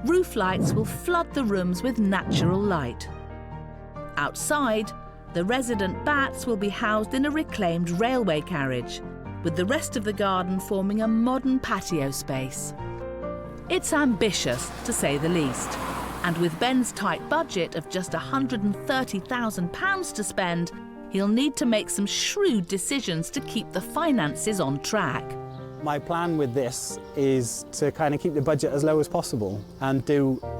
Roof lights will flood the rooms with natural light. Outside, the resident bats will be housed in a reclaimed railway carriage, with the rest of the garden forming a modern patio space. It's ambitious, to say the least, and with Ben's tight budget of just £130,000 to spend, he'll need to make some shrewd decisions to keep the finances on track. My plan with this is to kind of keep the budget as low as possible and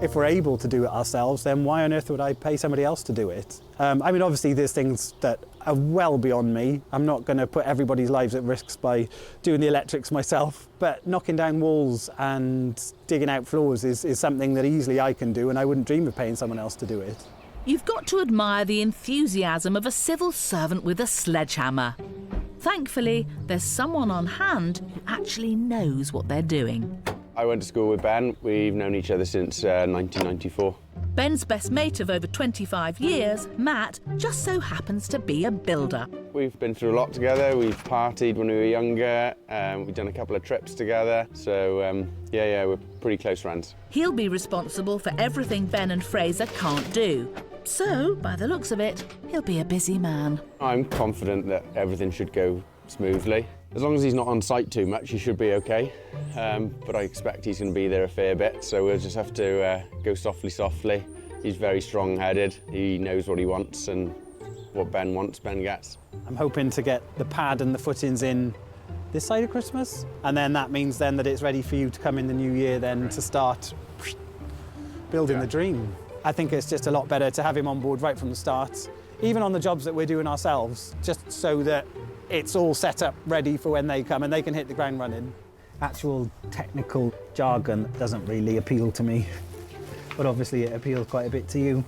if we're able to do it ourselves, then why on earth would I pay somebody else to do it? I mean, obviously there's things that are well beyond me. I'm not going to put everybody's lives at risk by doing the electrics myself, but knocking down walls and digging out floors is something that easily I can do, and I wouldn't dream of paying someone else to do it. You've got to admire the enthusiasm of a civil servant with a sledgehammer. Thankfully, there's someone on hand who actually knows what they're doing. I went to school with Ben. We've known each other since 1994. Ben's best mate of over 25 years, Matt, just so happens to be a builder. We've been through a lot together. We've partied when we were younger. We've done a couple of trips together. So, yeah, we're pretty close friends. He'll be responsible for everything Ben and Fraser can't do. So, by the looks of it, he'll be a busy man. I'm confident that everything should go smoothly. As long as he's not on site too much, he should be okay. But I expect he's going to be there a fair bit, so we'll just have to go softly. He's very strong-headed. He knows what he wants, and what Ben wants, Ben gets. I'm hoping to get the pad and the footings in this side of Christmas, and then that means then that it's ready for you to come in the new year then to start building the dream. I think it's just a lot better to have him on board right from the start, even on the jobs that we're doing ourselves, just so that it's all set up ready for when they come and they can hit the ground running. Actual technical jargon doesn't really appeal to me, but obviously it appeals quite a bit to you.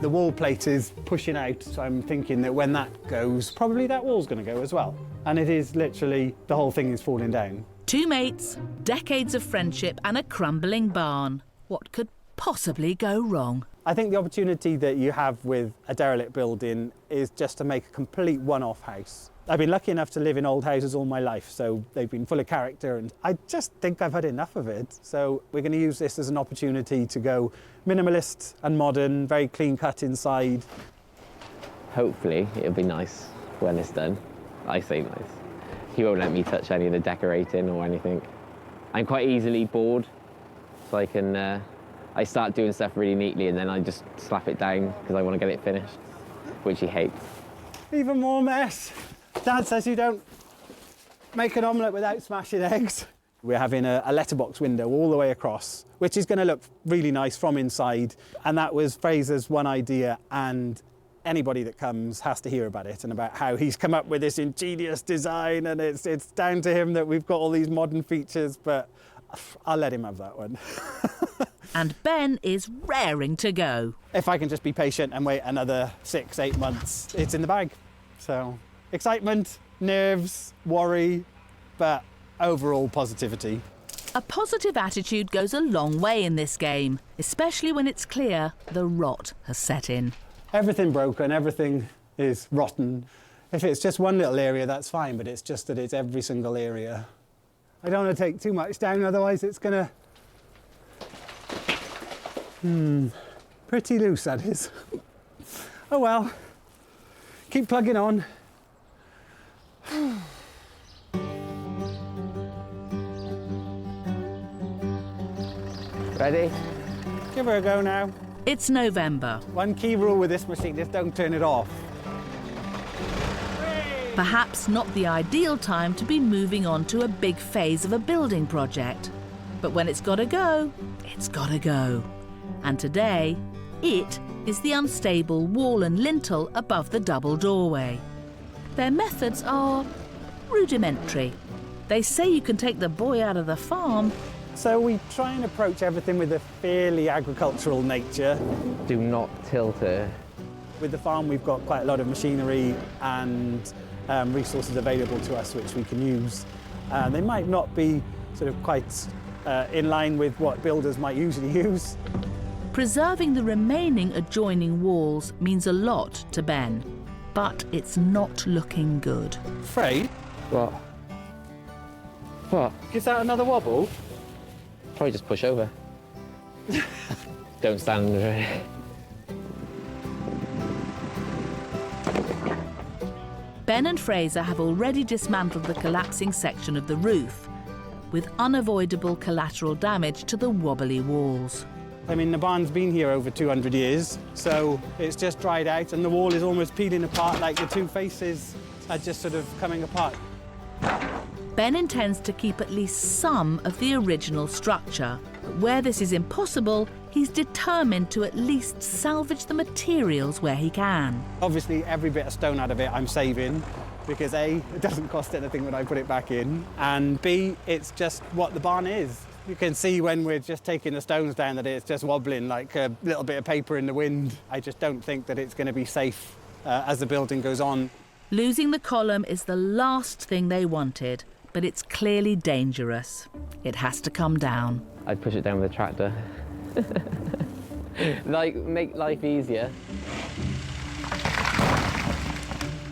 The wall plate is pushing out, so I'm thinking that when that goes, probably that wall's going to go as well. And it is literally, the whole thing is falling down. 2 mates, decades of friendship and a crumbling barn. What could possibly go wrong? I think the opportunity that you have with a derelict building is just to make a complete one-off house. I've been lucky enough to live in old houses all my life, so they've been full of character, and I just think I've had enough of it. So we're going to use this as an opportunity to go minimalist and modern, very clean-cut inside. Hopefully it'll be nice when it's done. I say nice. He won't let me touch any of the decorating or anything. I'm quite easily bored, so I start doing stuff really neatly and then I just slap it down because I want to get it finished, which he hates. Even more mess. Dad says you don't make an omelette without smashing eggs. We're having a letterbox window all the way across, which is going to look really nice from inside. And that was Fraser's one idea, and anybody that comes has to hear about it and about how he's come up with this ingenious design, and it's down to him that we've got all these modern features, but I'll let him have that one. And Ben is raring to go. If I can just be patient and wait another 6-8 months, it's in the bag. So excitement, nerves, worry, but overall positivity. A positive attitude goes a long way in this game, especially when it's clear the rot has set in. Everything broken, everything is rotten. If it's just one little area, that's fine, but it's just that it's every single area. I don't want to take too much down, otherwise it's gonna... pretty loose, that is. Oh well, keep plugging on. Ready? Give her a go now. It's November. One key rule with this machine, just don't turn it off. Perhaps not the ideal time to be moving on to a big phase of a building project. But when it's gotta go, it's gotta go. And today, it is the unstable wall and lintel above the double doorway. Their methods are rudimentary. They say you can take the boy out of the farm. So we try and approach everything with a fairly agricultural nature. Do not tilt her. With the farm, we've got quite a lot of machinery and resources available to us which we can use. They might not be sort of quite in line with what builders might usually use. Preserving the remaining adjoining walls means a lot to Ben, but it's not looking good. Frey? What? What? Is that another wobble? Probably just push over. Don't stand under it. Ben and Fraser have already dismantled the collapsing section of the roof, with unavoidable collateral damage to the wobbly walls. I mean, the barn's been here over 200 years, so it's just dried out and the wall is almost peeling apart, like the two faces are just sort of coming apart. Ben intends to keep at least some of the original structure, but where this is impossible, he's determined to at least salvage the materials where he can. Obviously, every bit of stone out of it I'm saving, because A, it doesn't cost anything when I put it back in, and B, it's just what the barn is. You can see when we're just taking the stones down that it's just wobbling like a little bit of paper in the wind. I just don't think that it's going to be safe as the building goes on. Losing the column is the last thing they wanted, but it's clearly dangerous. It has to come down. I'd push it down with a tractor. Like, make life easier.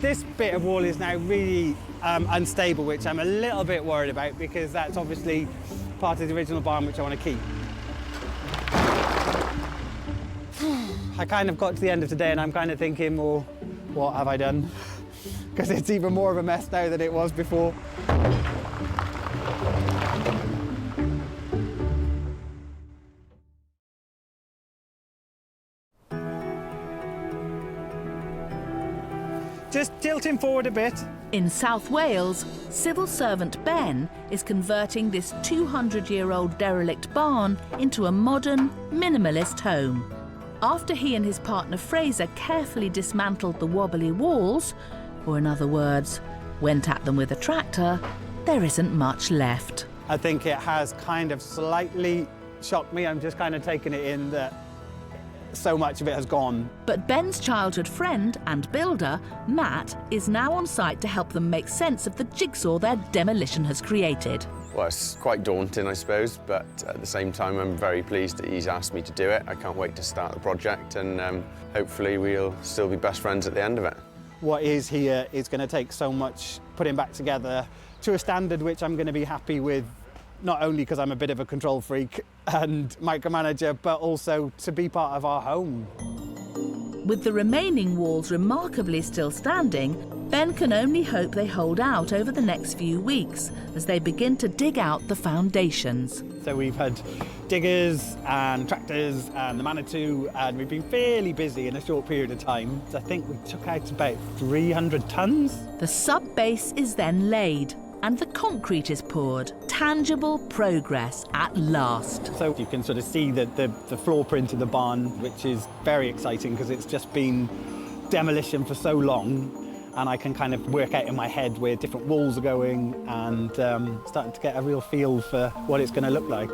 This bit of wall is now really unstable, which I'm a little bit worried about because that's obviously part of the original barn which I want to keep. I kind of got to the end of today and I'm kind of thinking, well, what have I done? Because it's even more of a mess now than it was before. Just tilting forward a bit. In South Wales, civil servant Ben is converting this 200-year-old derelict barn into a modern, minimalist home. After he and his partner Fraser carefully dismantled the wobbly walls, or in other words, went at them with a tractor, there isn't much left. I think it has kind of slightly shocked me. I'm just kind of taking it in that so much of it has gone. But Ben's childhood friend and builder, Matt, is now on site to help them make sense of the jigsaw their demolition has created. Well, it's quite daunting, I suppose, but at the same time, I'm very pleased that he's asked me to do it. I can't wait to start the project, and hopefully we'll still be best friends at the end of it. What is here is going to take so much putting back together to a standard which I'm going to be happy with, not only because I'm a bit of a control freak and micromanager, but also to be part of our home. With the remaining walls remarkably still standing, Ben can only hope they hold out over the next few weeks as they begin to dig out the foundations. So we've had diggers and tractors and the Manitou, and we've been fairly busy in a short period of time. I think we took out about 300 tons. The sub-base is then laid and the concrete is poured. Tangible progress at last. So you can sort of see the floor print of the barn, which is very exciting because it's just been demolition for so long, and I can kind of work out in my head where different walls are going and starting to get a real feel for what it's going to look like.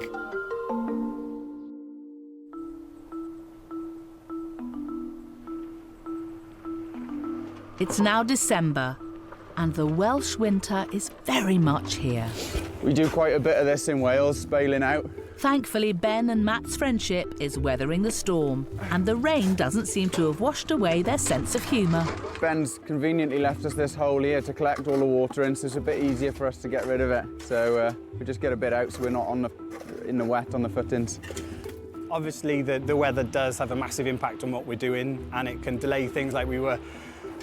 It's now December, and the Welsh winter is very much here. We do quite a bit of this in Wales, bailing out. Thankfully, Ben and Matt's friendship is weathering the storm, and the rain doesn't seem to have washed away their sense of humour. Ben's conveniently left us this hole here to collect all the water in, so it's a bit easier for us to get rid of it. So we just get a bit out so we're not in the wet on the footings. Obviously, the weather does have a massive impact on what we're doing, and it can delay things like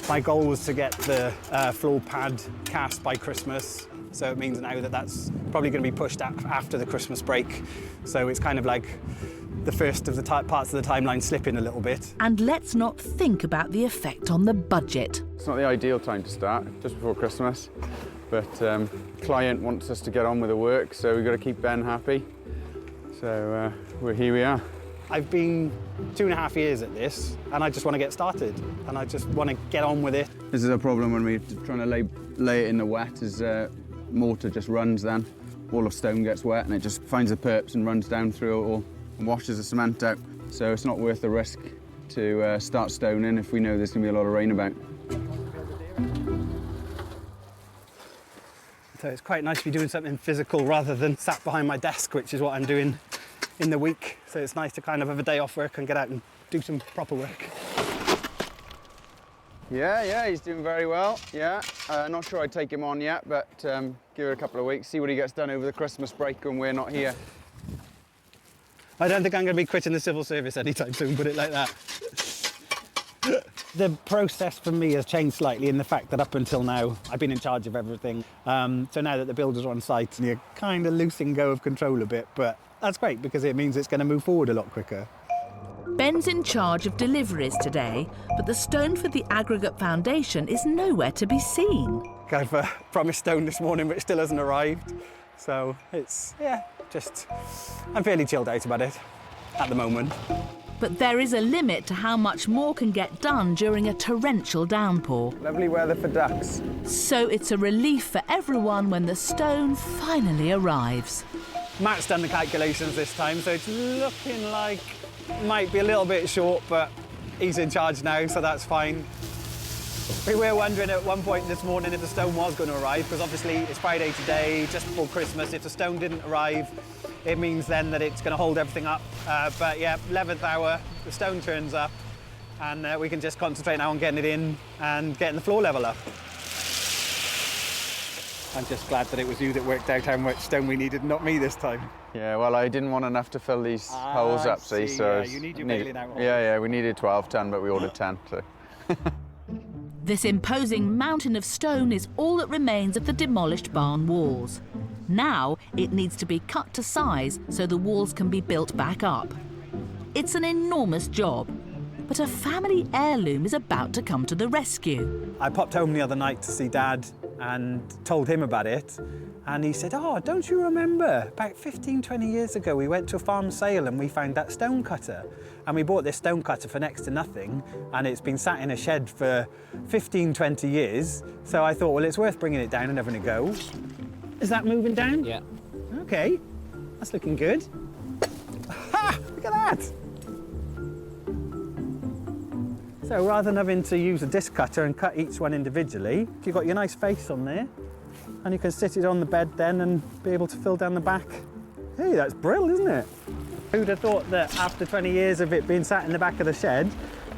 my goal was to get the floor pad cast by Christmas, so it means now that that's probably going to be pushed after the Christmas break. So it's kind of like the first of the parts of the timeline slipping a little bit. And let's not think about the effect on the budget. It's not the ideal time to start, just before Christmas, but client wants us to get on with the work, so we've got to keep Ben happy. So here we are. I've been 2.5 years at this, and I just want to get started, and I just want to get on with it. This is a problem when we're trying to lay it in the wet, is mortar just runs then. All of stone gets wet, and it just finds the perps and runs down through it all and washes the cement out. So it's not worth the risk to start stoning if we know there's going to be a lot of rain about. So it's quite nice to be doing something physical rather than sat behind my desk, which is what I'm doing in the week. So it's nice to kind of have a day off work and get out and do some proper work. Yeah, he's doing very well. Yeah, not sure I'd take him on yet, but give it a couple of weeks, see what he gets done over the Christmas break when we're not here. I don't think I'm going to be quitting the civil service anytime soon, put it like that. The process for me has changed slightly in the fact that up until now, I've been in charge of everything. So now that the builders are on site, you're kind of losing go of control a bit, but that's great because it means it's going to move forward a lot quicker. Ben's in charge of deliveries today, but the stone for the aggregate foundation is nowhere to be seen. I've promised stone this morning, but it still hasn't arrived. So it's, I'm fairly chilled out about it at the moment. But there is a limit to how much more can get done during a torrential downpour. Lovely weather for ducks. So it's a relief for everyone when the stone finally arrives. Matt's done the calculations this time, so it's looking like it might be a little bit short, but he's in charge now, so that's fine. We were wondering at one point this morning if the stone was going to arrive, because obviously it's Friday today, just before Christmas. If the stone didn't arrive, it means then that it's going to hold everything up. But yeah, 11th hour, the stone turns up, and we can just concentrate now on getting it in and getting the floor level up. I'm just glad that it was you that worked out how much stone we needed, not me this time. Yeah, well, I didn't want enough to fill these holes up, see, so... Yeah, you need your bailing out. Yeah, we needed 12 ton, but we ordered 10, so... This imposing mountain of stone is all that remains of the demolished barn walls. Now it needs to be cut to size so the walls can be built back up. It's an enormous job, but a family heirloom is about to come to the rescue. I popped home the other night to see Dad and told him about it. And he said, oh, don't you remember? About 15, 20 years ago, we went to a farm sale and we found that stone cutter. And we bought this stone cutter for next to nothing. And it's been sat in a shed for 15, 20 years. So I thought, well, it's worth bringing it down and having a go. Is that moving down? Yeah. OK, that's looking good. Ha! Look at that! So rather than having to use a disc cutter and cut each one individually, you've got your nice face on there. And you can sit it on the bed then and be able to fill down the back. Hey, that's brilliant, isn't it? Who'd have thought that after 20 years of it being sat in the back of the shed,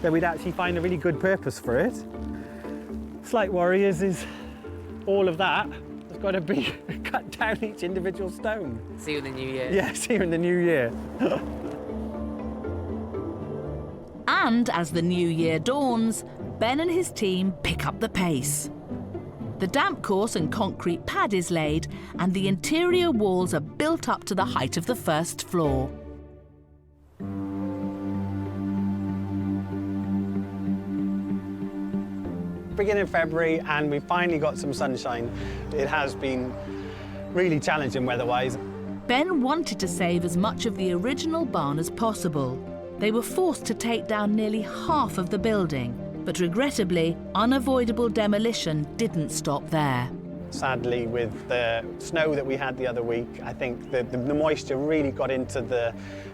that we'd actually find a really good purpose for it. Slight Warriors is all of that. It's got to be cut down each individual stone. See you in the new year. Yeah, see you in the new year. And as the new year dawns, Ben and his team pick up the pace. The damp course and concrete pad is laid, and the interior walls are built up to the height of the first floor. Beginning of February, and we finally got some sunshine. It has been really challenging weather-wise. Ben wanted to save as much of the original barn as possible. They were forced to take down nearly half of the building. But regrettably, unavoidable demolition didn't stop there. Sadly, with the snow that we had the other week, I think the moisture really got into the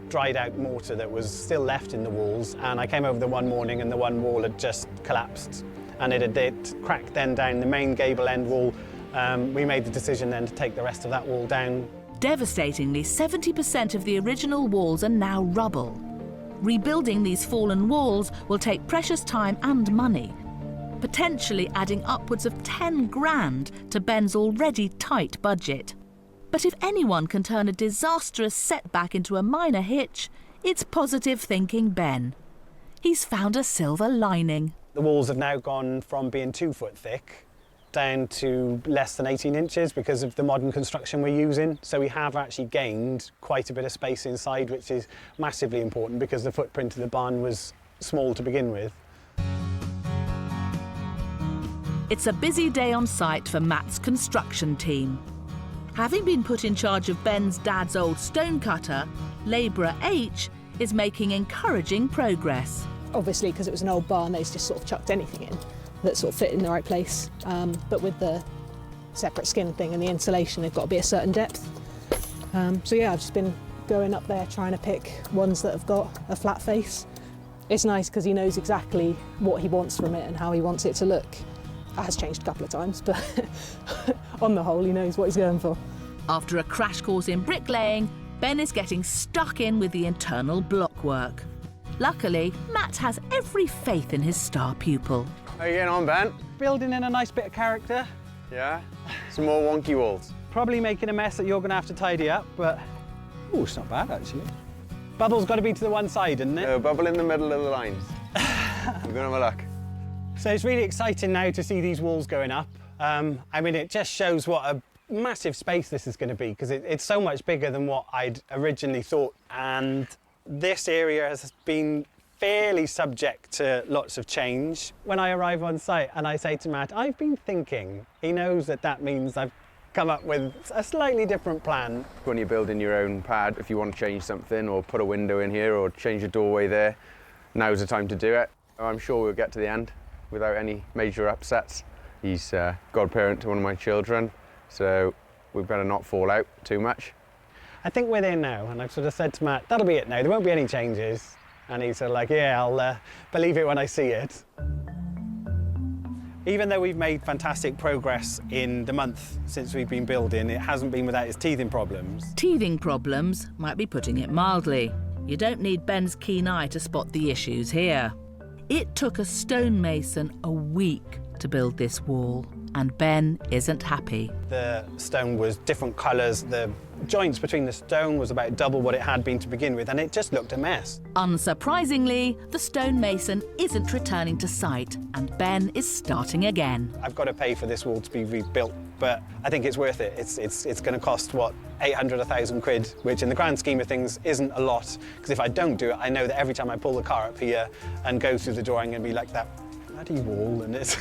dried out mortar that was still left in the walls. And I came over the one morning and the one wall had just collapsed. And it had cracked then down the main gable end wall. We made the decision then to take the rest of that wall down. Devastatingly, 70% of the original walls are now rubble. Rebuilding these fallen walls will take precious time and money, potentially adding upwards of 10 grand to Ben's already tight budget. But if anyone can turn a disastrous setback into a minor hitch, it's positive thinking Ben. He's found a silver lining. The walls have now gone from being 2 foot thick down to less than 18 inches because of the modern construction we're using. So we have actually gained quite a bit of space inside, which is massively important because the footprint of the barn was small to begin with. It's a busy day on site for Matt's construction team. Having been put in charge of Ben's dad's old stone cutter, labourer H is making encouraging progress. Obviously, because it was an old barn, they just sort of chucked anything in that sort of fit in the right place. But with the separate skin thing and the insulation, they've got to be a certain depth. So yeah, I've just been going up there trying to pick ones that have got a flat face. It's nice because he knows exactly what he wants from it and how he wants it to look. has changed a couple of times, but on the whole, he knows what he's going for. After a crash course in bricklaying, Ben is getting stuck in with the internal block work. Luckily, Matt has every faith in his star pupil. How are you getting on, Ben? Building in a nice bit of character. Yeah? Some more wonky walls. Probably making a mess that you're going to have to tidy up, but... Oh, it's not bad, actually. Bubble's got to be to the one side, isn't it? No, bubble in the middle of the lines. We're going to have a look. So it's really exciting now to see these walls going up. I mean, it just shows what a massive space this is going to be, because it's so much bigger than what I'd originally thought. And this area has been fairly subject to lots of change. When I arrive on site and I say to Matt, I've been thinking, he knows that that means I've come up with a slightly different plan. When you're building your own pad, if you want to change something or put a window in here or change a doorway there, now's the time to do it. I'm sure we'll get to the end without any major upsets. He's godparent to one of my children, so we better not fall out too much. I think we're there now, and I've sort of said to Matt, that'll be it now, there won't be any changes. And he's sort of like, yeah, I'll believe it when I see it. Even though we've made fantastic progress in the month since we've been building, it hasn't been without its teething problems. Teething problems might be putting it mildly. You don't need Ben's keen eye to spot the issues here. It took a stonemason a week to build this wall, and Ben isn't happy. The stone was different colours, the joints between the stone was about double what it had been to begin with, and it just looked a mess. Unsurprisingly, the stonemason isn't returning to site, and Ben is starting again. I've got to pay for this wall to be rebuilt, but I think it's worth it. It's going to cost, what, 800, 1,000 quid, which in the grand scheme of things isn't a lot, because if I don't do it, I know that every time I pull the car up here and go through the door, I'm going to be like that bloody wall, and it's...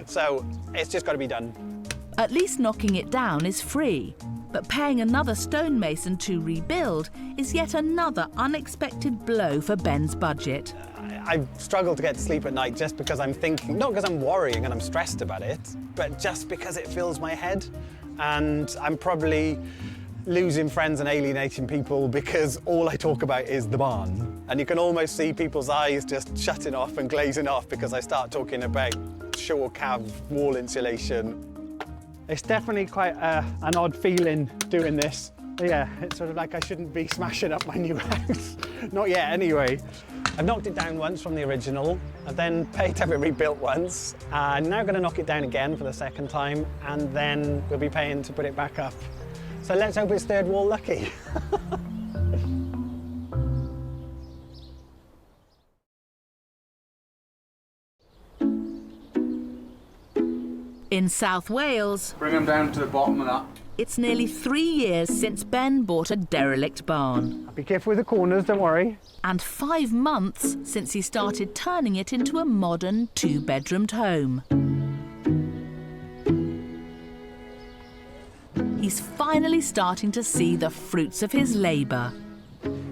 So it's just got to be done. At least knocking it down is free, but paying another stonemason to rebuild is yet another unexpected blow for Ben's budget. I struggle to get to sleep at night just because I'm thinking, not because I'm worrying and I'm stressed about it, but just because it fills my head. And I'm probably losing friends and alienating people because all I talk about is the barn. And you can almost see people's eyes just shutting off and glazing off because I start talking about shore cab wall insulation. It's definitely quite an odd feeling doing this. Yeah, it's sort of like I shouldn't be smashing up my new house. Not yet, anyway. I've knocked it down once from the original. I've then paid to have it rebuilt once. I'm now going to knock it down again for the second time, and then we'll be paying to put it back up. So let's hope it's third wall lucky. In South Wales, Bring them down to the bottom of that. it's nearly 3 years since Ben bought a derelict barn. Be careful with the corners, don't worry. And 5 months since he started turning it into a modern 2-bedroomed home. He's finally starting to see the fruits of his labour.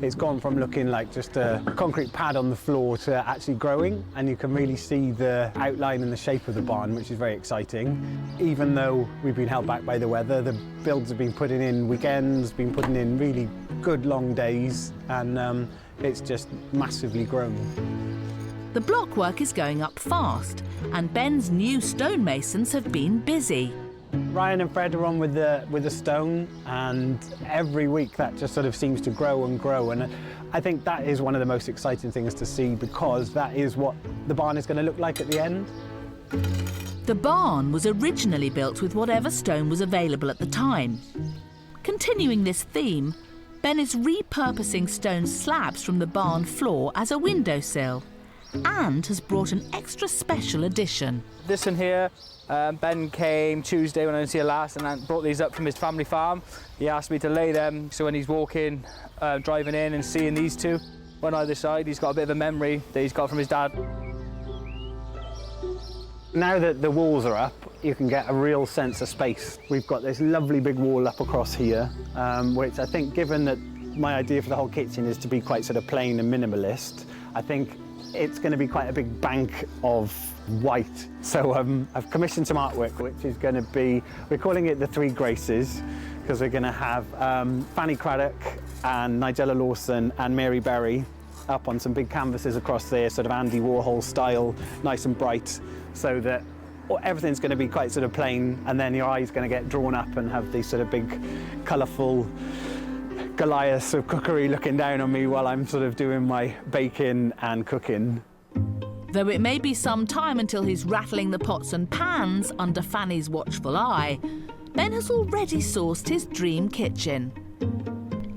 It's gone from looking like just a concrete pad on the floor to actually growing, and you can really see the outline and the shape of the barn, which is very exciting. Even though we've been held back by the weather, the builds have been putting in weekends, been putting in really good long days, and it's just massively grown. The block work is going up fast, and Ben's new stonemasons have been busy. Ryan and Fred are on with the stone, and every week that just sort of seems to grow and grow, and I think that is one of the most exciting things to see, because that is what the barn is going to look like at the end. The barn was originally built with whatever stone was available at the time. Continuing this theme, Ben is repurposing stone slabs from the barn floor as a windowsill, and has brought an extra special addition. This one here, Ben came Tuesday when I was here last and brought these up from his family farm. He asked me to lay them, so when he's walking, driving in and seeing these two on either side, he's got a bit of a memory that he's got from his dad. Now that the walls are up, you can get a real sense of space. We've got this lovely big wall up across here, which I think, given that my idea for the whole kitchen is to be quite sort of plain and minimalist, I think it's going to be quite a big bank of white. So I've commissioned some artwork, which is going to be, we're calling it the Three Graces, because we're going to have Fanny Craddock and Nigella Lawson and Mary Berry up on some big canvases across there, sort of Andy Warhol style, nice and bright, so that everything's going to be quite sort of plain, and then your eye's going to get drawn up and have these sort of big, colourful Goliaths of cookery looking down on me while I'm sort of doing my baking and cooking. Though it may be some time until he's rattling the pots and pans under Fanny's watchful eye, Ben has already sourced his dream kitchen,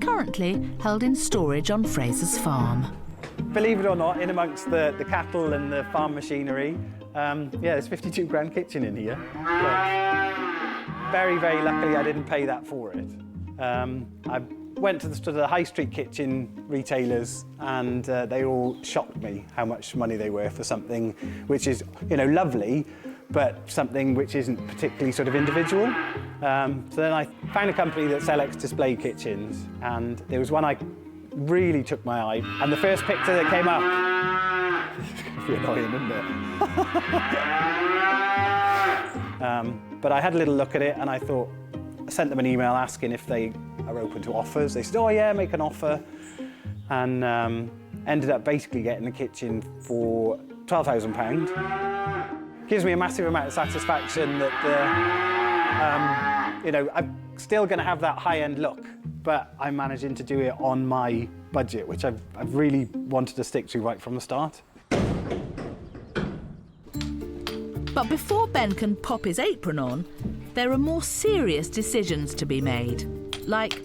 currently held in storage on Fraser's farm. Believe it or not, in amongst the cattle and the farm machinery, yeah, there's 52 grand kitchen in here. But very, very luckily I didn't pay that for it. I went to the high street kitchen retailers, and they all shocked me how much money they were for something which is, you know, lovely, but something which isn't particularly sort of individual. So then I found a company that sells display kitchens, and there was one I really took my eye, and the first picture that came up, it's going to be annoying, isn't it? But I had a little look at it, and I thought, I sent them an email asking if they are open to offers. They said, oh yeah, make an offer, and ended up basically getting the kitchen for £12,000. Gives me a massive amount of satisfaction that you know, I'm still going to have that high-end look, but I'm managing to do it on my budget, which I've really wanted to stick to right from the start. But before Ben can pop his apron on, there are more serious decisions to be made. Like,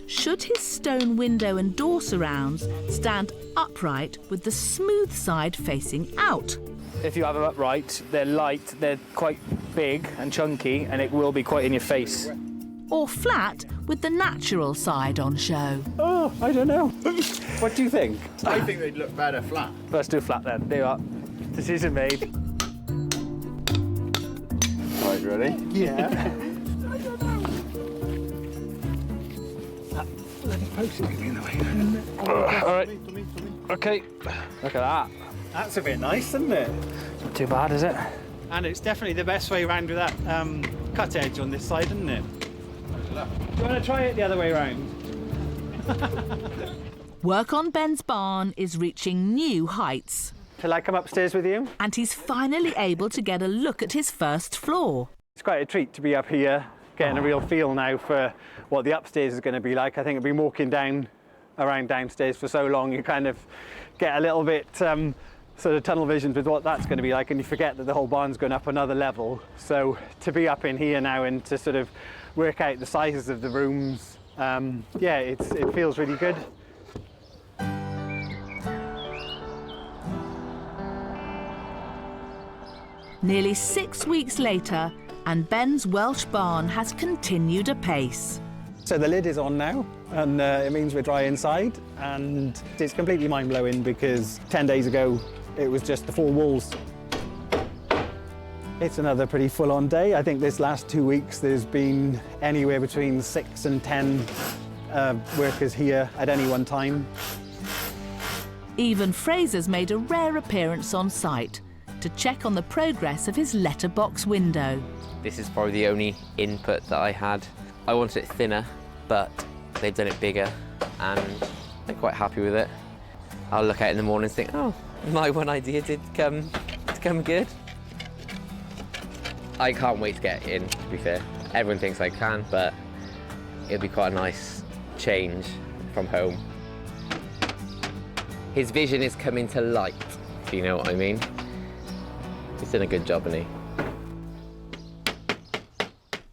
should his stone window and door surrounds stand upright with the smooth side facing out? If you have them upright, they're light, they're quite big and chunky, and it will be quite in your face. Or flat with the natural side on show? Oh, I don't know. What do you think? I think they'd look better flat. Let's do flat then. There you are. Decision made. Right, ready? Yeah. That bloody post is going to be in the way. All right. Okay. Look at that. That's a bit nice, isn't it? Not too bad, is it? And it's definitely the best way around with that cut edge on this side, isn't it? Do you want to try it the other way around? Work on Ben's barn is reaching new heights. Shall I come upstairs with you? And he's finally able to get a look at his first floor. It's quite a treat to be up here, getting a real feel now for what the upstairs is going to be like. I think I've been walking around downstairs for so long, you kind of get a little bit sort of tunnel visions with what that's going to be like, and you forget that the whole barn's going up another level. So to be up in here now and to sort of work out the sizes of the rooms, yeah, it feels really good. Nearly 6 weeks later, and Ben's Welsh barn has continued apace. So the lid is on now, and it means we're dry inside, and it's completely mind-blowing because 10 days ago it was just the 4 walls. It's another pretty full-on day. I think this last 2 weeks there's been anywhere between 6 and 10 workers here at any one time. Even Fraser's made a rare appearance on site to check on the progress of his letterbox window. This is probably the only input that I had. I wanted it thinner, but they've done it bigger, and I'm quite happy with it. I'll look at it in the morning and think, oh, my one idea did come good. I can't wait to get in, to be fair. Everyone thinks I can, but it'll be quite a nice change from home. His vision is coming to light, if you know what I mean. He's done a good job, hasn't he?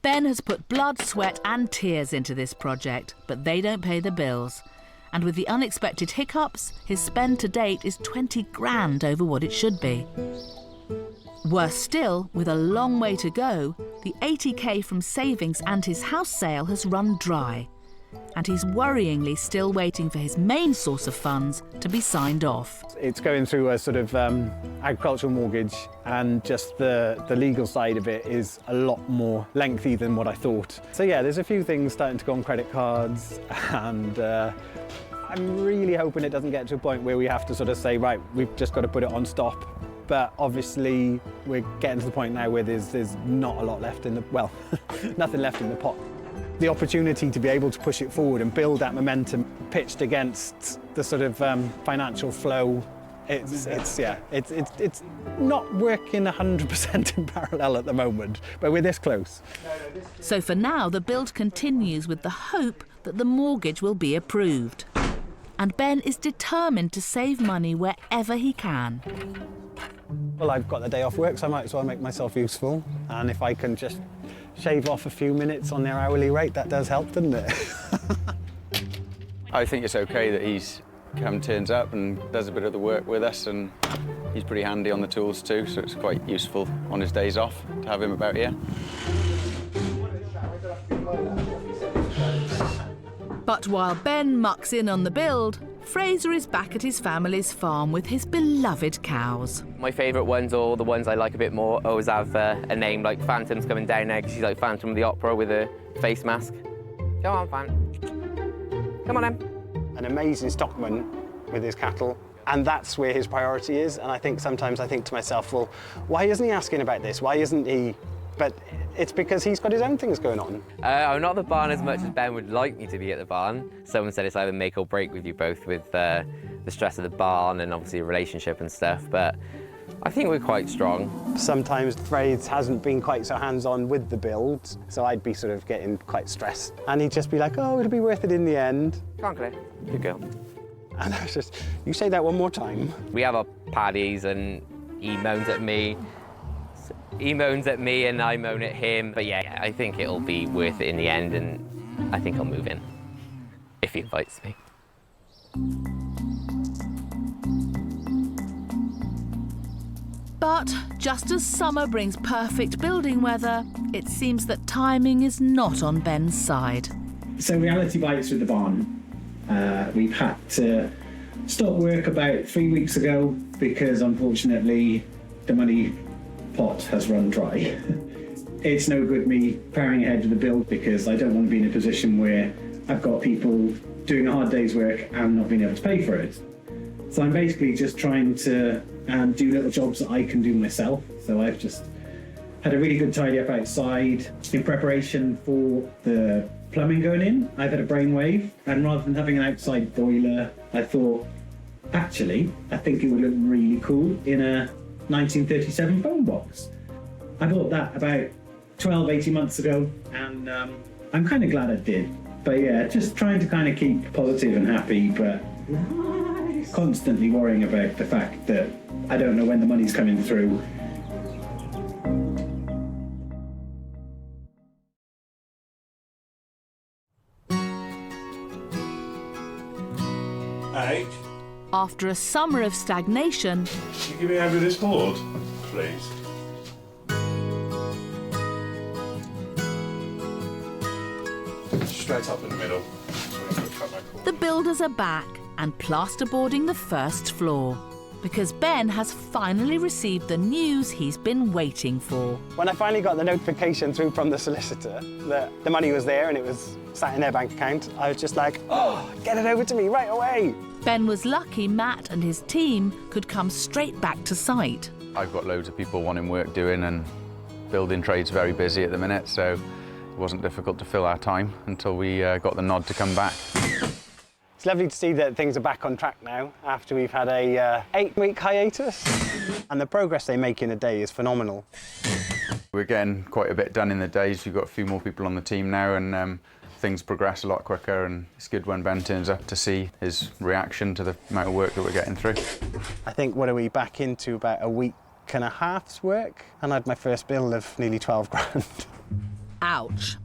Ben has put blood, sweat and tears into this project, but they don't pay the bills. And with the unexpected hiccups, his spend to date is 20 grand over what it should be. Worse still, with a long way to go, the 80k from savings and his house sale has run dry. And he's worryingly still waiting for his main source of funds to be signed off. It's going through a sort of agricultural mortgage, and just the legal side of it is a lot more lengthy than what I thought. So yeah, there's a few things starting to go on credit cards, and I'm really hoping it doesn't get to a point where we have to sort of say, right, we've just got to put it on stop. But obviously we're getting to the point now where there's not a lot left in the, well, nothing left in the pot. The opportunity to be able to push it forward and build that momentum pitched against the sort of financial flow It's not working 100% in parallel at the moment, but we're this close. So for now, the build continues with the hope that the mortgage will be approved. And Ben is determined to save money wherever he can. Well, I've got the day off work, so I might as well make myself useful. And if I can just shave off a few minutes on their hourly rate, that does help, doesn't it? I think it's okay that he's turns up and does a bit of the work with us, and he's pretty handy on the tools too, so it's quite useful on his days off to have him about here. But while Ben mucks in on the build, Fraser is back at his family's farm with his beloved cows. My favourite ones, or the ones I like a bit more, always have a name, like Phantom's coming down there because she's like Phantom of the Opera with a face mask. Go on, Phantom. Come on, Em. An amazing stockman with his cattle, and that's where his priority is. And I think sometimes I think to myself, well, why isn't he asking about this? Why isn't he? But it's because he's got his own things going on. I'm not at the barn as much as Ben would like me to be at the barn. Someone said it's either make or break with you both, with the stress of the barn and obviously a relationship and stuff, but I think we're quite strong. Sometimes Fraser hasn't been quite so hands-on with the build, so I'd be sort of getting quite stressed. And he'd just be like, oh, it'll be worth it in the end. Come on, Claire, good girl. And I was just, you say that one more time. We have our paddies and he moans at me. He moans at me and I moan at him. But yeah, I think it'll be worth it in the end, and I think I'll move in, if he invites me. But just as summer brings perfect building weather, it seems that timing is not on Ben's side. So reality bites with the barn. We've had to stop work about 3 weeks ago because unfortunately the money pot has run dry. It's no good me powering ahead with the build because I don't want to be in a position where I've got people doing a hard day's work and not being able to pay for it. So I'm basically just trying to do little jobs that I can do myself. So I've just had a really good tidy up outside in preparation for the plumbing going in. I've had a brainwave, and rather than having an outside boiler, I thought, actually, I think it would look really cool in a 1937 phone box. I bought that about 12, 18 months ago, and I'm kind of glad I did. But yeah, just trying to kind of keep positive and happy, but constantly worrying about the fact that I don't know when the money's coming through. Hey, After a summer of stagnation, can you give me a hand with this board, please? Straight up in the middle. the builders are back and plasterboarding the first floor, because Ben has finally received the news he's been waiting for. When I finally got the notification through from the solicitor that the money was there and it was sat in their bank account, I was just like, oh, get it over to me right away. Ben was lucky Matt and his team could come straight back to site. I've got loads of people wanting work doing, and building trade's very busy at the minute, so it wasn't difficult to fill our time until we got the nod to come back. It's lovely to see that things are back on track now after we've had a 8-week hiatus. And the progress they make in a day is phenomenal. We're getting quite a bit done in the days. We've got a few more people on the team now, and things progress a lot quicker, and it's good when Ben turns up to see his reaction to the amount of work that we're getting through. I think, what are we back into, about a week and a half's work, and I had my first bill of nearly 12 grand. Ouch.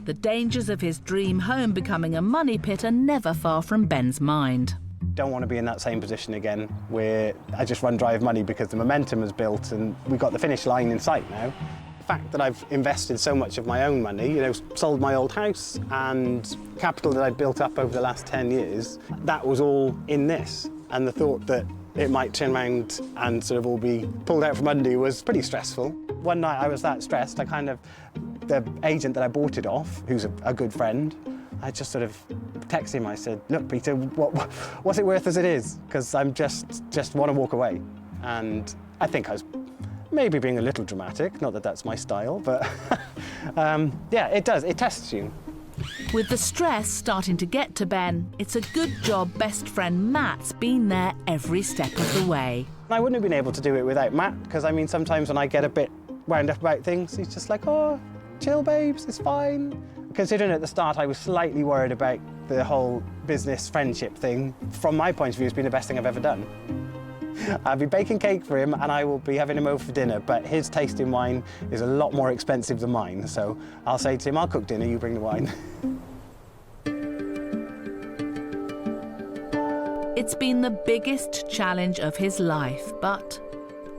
The dangers of his dream home becoming a money pit are never far from Ben's mind. Don't want to be in that same position again, where I just run dry of money because the momentum is built and we've got the finish line in sight now. The fact that I've invested so much of my own money, you know, sold my old house and capital that I'd built up over the last 10 years, that was all in this. And the thought that it might turn around and sort of all be pulled out from under you was pretty stressful. One night I was that stressed, the agent that I bought it off, who's a good friend, I just sort of texted him. I said, look, Peter, what's it worth as it is? Because I'm just want to walk away. And I think I was maybe being a little dramatic, not that that's my style, but yeah, it does. It tests you. With the stress starting to get to Ben, it's a good job best friend Matt's been there every step of the way. I wouldn't have been able to do it without Matt, because I mean, sometimes when I get a bit wound up about things, he's just like, oh, chill babes, it's fine. Considering at the start I was slightly worried about the whole business friendship thing, from my point of view, it's been the best thing I've ever done. I'll be baking cake for him and I will be having him over for dinner, but his tasting wine is a lot more expensive than mine, so I'll say to him, I'll cook dinner, you bring the wine. It's been the biggest challenge of his life, but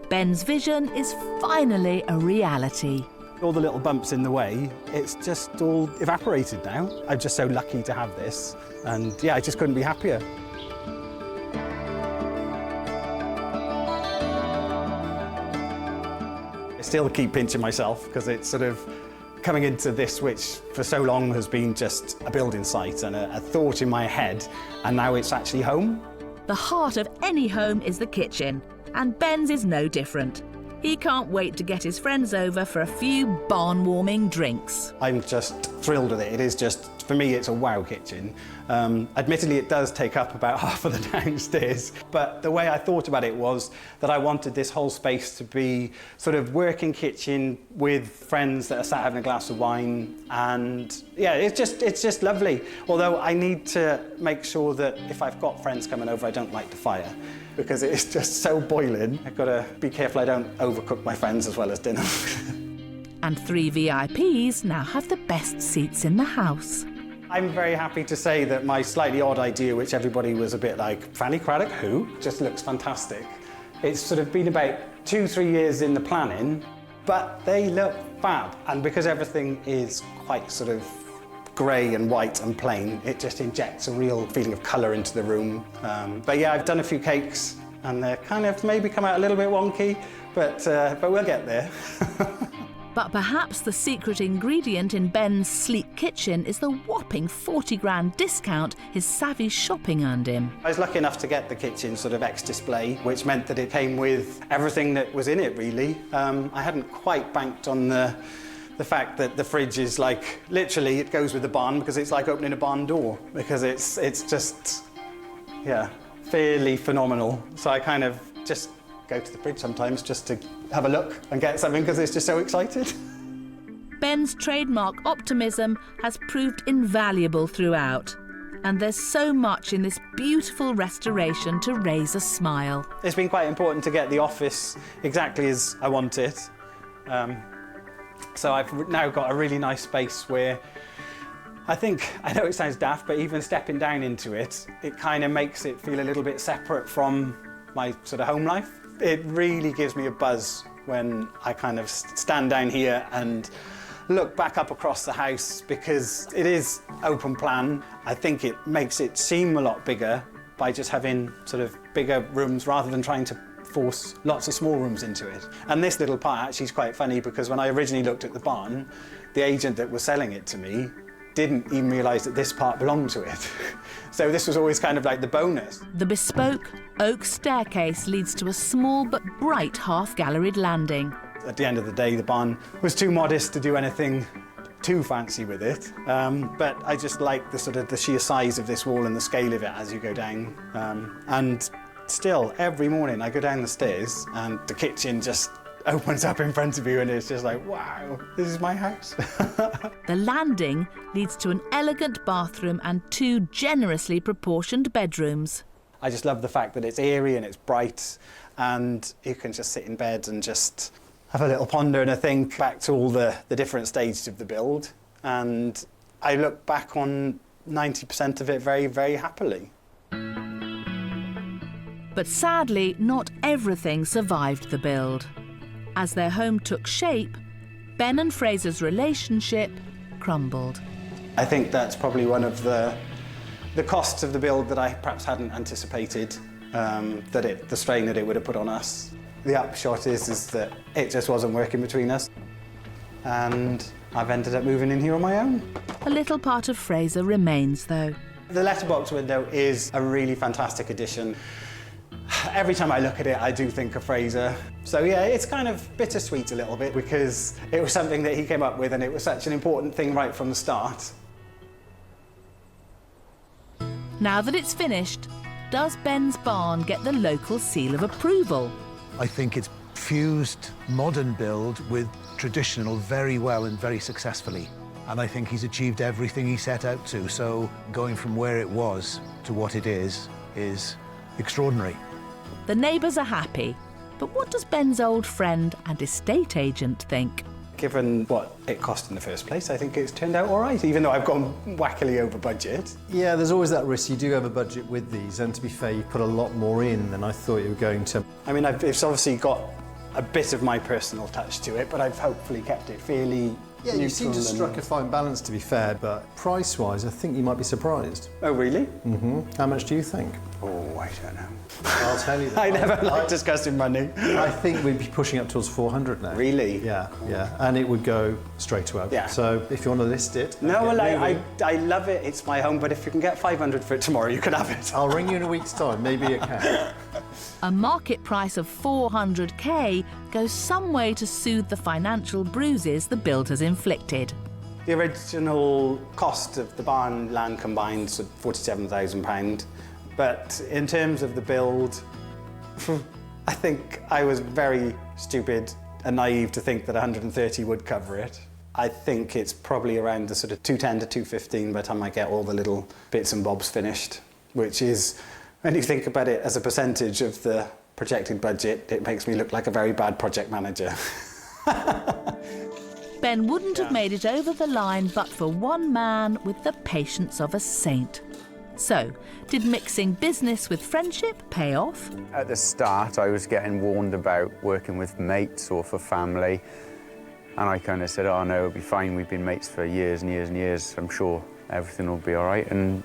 Ben's vision is finally a reality. All the little bumps in the way, it's just all evaporated now. I'm just so lucky to have this, and yeah, I just couldn't be happier. I still keep pinching myself because it's sort of coming into this, which for so long has been just a building site and a thought in my head, and now it's actually home. The heart of any home is the kitchen, and Ben's is no different. He can't wait to get his friends over for a few barn-warming drinks. I'm just thrilled with it. It is just, for me, it's a wow kitchen. Admittedly, it does take up about half of the downstairs, but the way I thought about it was that I wanted this whole space to be sort of working kitchen with friends that are sat having a glass of wine, and yeah, it's just lovely. Although I need to make sure that if I've got friends coming over, I don't light the fire, because it is just so boiling. I've got to be careful I don't overcook my friends as well as dinner. And 3 VIPs now have the best seats in the house. I'm very happy to say that my slightly odd idea, which everybody was a bit like, Fanny Craddock, who? Just looks fantastic. It's sort of been about 2-3 years in the planning, but they look fab. And because everything is quite sort of grey and white and plain, it just injects a real feeling of colour into the room. But yeah, I've done a few cakes and they're kind of maybe come out a little bit wonky, but we'll get there. But perhaps the secret ingredient in Ben's sleek kitchen is the whopping 40 grand discount his savvy shopping earned him. I was lucky enough to get the kitchen sort of ex-display, which meant that it came with everything that was in it, really. I hadn't quite banked on the fact that the fridge is like, literally, it goes with the barn, because it's like opening a barn door, because it's just, yeah, fairly phenomenal. So I kind of just go to the fridge sometimes just to have a look and get something, because it's just so excited. Ben's trademark optimism has proved invaluable throughout, and there's so much in this beautiful restoration to raise a smile. It's been quite important to get the office exactly as I want it. So I've now got a really nice space where I know it sounds daft, but even stepping down into it, it kind of makes it feel a little bit separate from my sort of home life. It really gives me a buzz when I kind of stand down here and look back up across the house, because it is open plan. I think it makes it seem a lot bigger by just having sort of bigger rooms rather than trying to force lots of small rooms into it. And this little part actually is quite funny, because when I originally looked at the barn, the agent that was selling it to me didn't even realise that this part belonged to it. So this was always kind of like the bonus. The bespoke oak staircase leads to a small but bright half-galleried landing. At the end of the day, the barn was too modest to do anything too fancy with it, but I just like the sheer size of this wall and the scale of it as you go down. And still, every morning I go down the stairs and the kitchen just opens up in front of you, and it's just like, wow, this is my house. The landing leads to an elegant bathroom and 2 generously proportioned bedrooms. I just love the fact that it's airy and it's bright, and you can just sit in bed and just have a little ponder and a think back to all the different stages of the build. And I look back on 90% of it very, very happily. But sadly, not everything survived the build. As their home took shape, Ben and Fraser's relationship crumbled. I think that's probably one of the costs of the build that I perhaps hadn't anticipated, the strain that it would have put on us. The upshot is that it just wasn't working between us, and I've ended up moving in here on my own. A little part of Fraser remains, though. The letterbox window is a really fantastic addition. Every time I look at it, I do think of Fraser. So yeah, it's kind of bittersweet a little bit, because it was something that he came up with and it was such an important thing right from the start. Now that it's finished, does Ben's barn get the local seal of approval? I think it's fused modern build with traditional very well and very successfully. And I think he's achieved everything he set out to. So going from where it was to what it is extraordinary. The neighbours are happy, but what does Ben's old friend and estate agent think? Given what it cost in the first place, I think it's turned out all right, even though I've gone wackily over budget. Yeah, there's always that risk. You do have a budget with these, and to be fair, you put a lot more in than I thought you were going to. I mean, it's obviously got a bit of my personal touch to it, but I've hopefully kept it fairly Yeah, you seem to have struck a fine balance, to be fair, but price-wise, I think you might be surprised. Oh, really? Mm-hmm. How much do you think? Oh, I don't know. I'll tell you that. I never like discussing money. I think we'd be pushing up towards 400 now. Really? Yeah, yeah. And it would go straight to up. Yeah. So if you want to list it... No, well, I love it. It's my home, but if you can get 500 for it tomorrow, you can have it. I'll ring you in a week's time. Maybe you can. A market price of 400k goes some way to soothe the financial bruises the build has inflicted. The original cost of the barn land combined was £47,000. But in terms of the build, I think I was very stupid and naive to think that 130 would cover it. I think it's probably around the sort of 210 to 215 by the time I get all the little bits and bobs finished, which is, when you think about it as a percentage of the projected budget, it makes me look like a very bad project manager. Ben wouldn't have made it over the line but for one man with the patience of a saint. So, did mixing business with friendship pay off? At the start, I was getting warned about working with mates or for family. And I kind of said, oh no, it'll be fine. We've been mates for years and years and years. I'm sure everything will be all right. And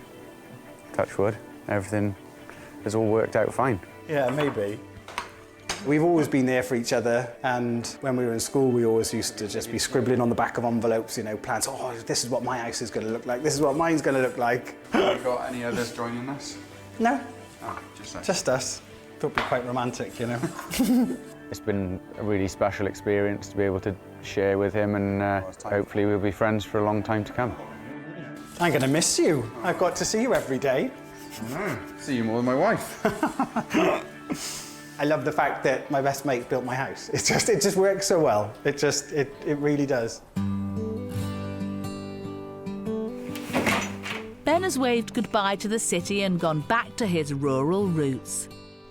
touch wood, everything has all worked out fine. Yeah, maybe. We've always been there for each other, and when we were in school, we always used to just be scribbling on the back of envelopes, you know, plans. Oh, this is what my house is going to look like. This is what mine's going to look like. Have you got any others joining us? No. Oh, just us. Thought it'd be quite romantic, you know. It's been a really special experience to be able to share with him, and hopefully we'll be friends for a long time to come. I'm going to miss you. I've got to see you every day. I know. See you more than my wife. I love the fact that my best mate built my house. It just works so well. It really does. Ben has waved goodbye to the city and gone back to his rural roots.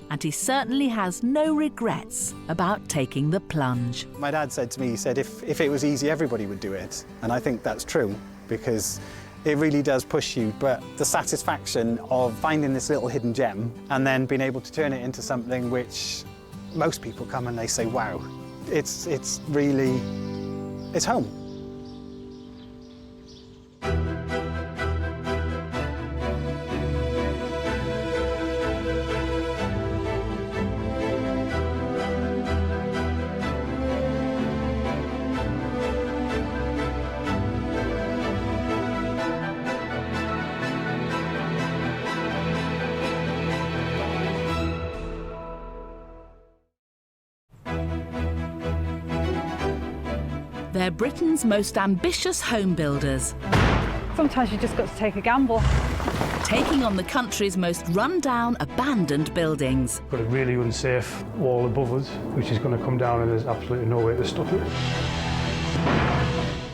And he certainly has no regrets about taking the plunge. My dad said to me, he said, if it was easy, everybody would do it. And I think that's true, because it really does push you, but the satisfaction of finding this little hidden gem and then being able to turn it into something which most people come and they say, wow, it's really, it's home. They're Britain's most ambitious home builders. Sometimes you just got to take a gamble. Taking on the country's most run-down, abandoned buildings. Got a really unsafe wall above us, which is going to come down and there's absolutely no way to stop it.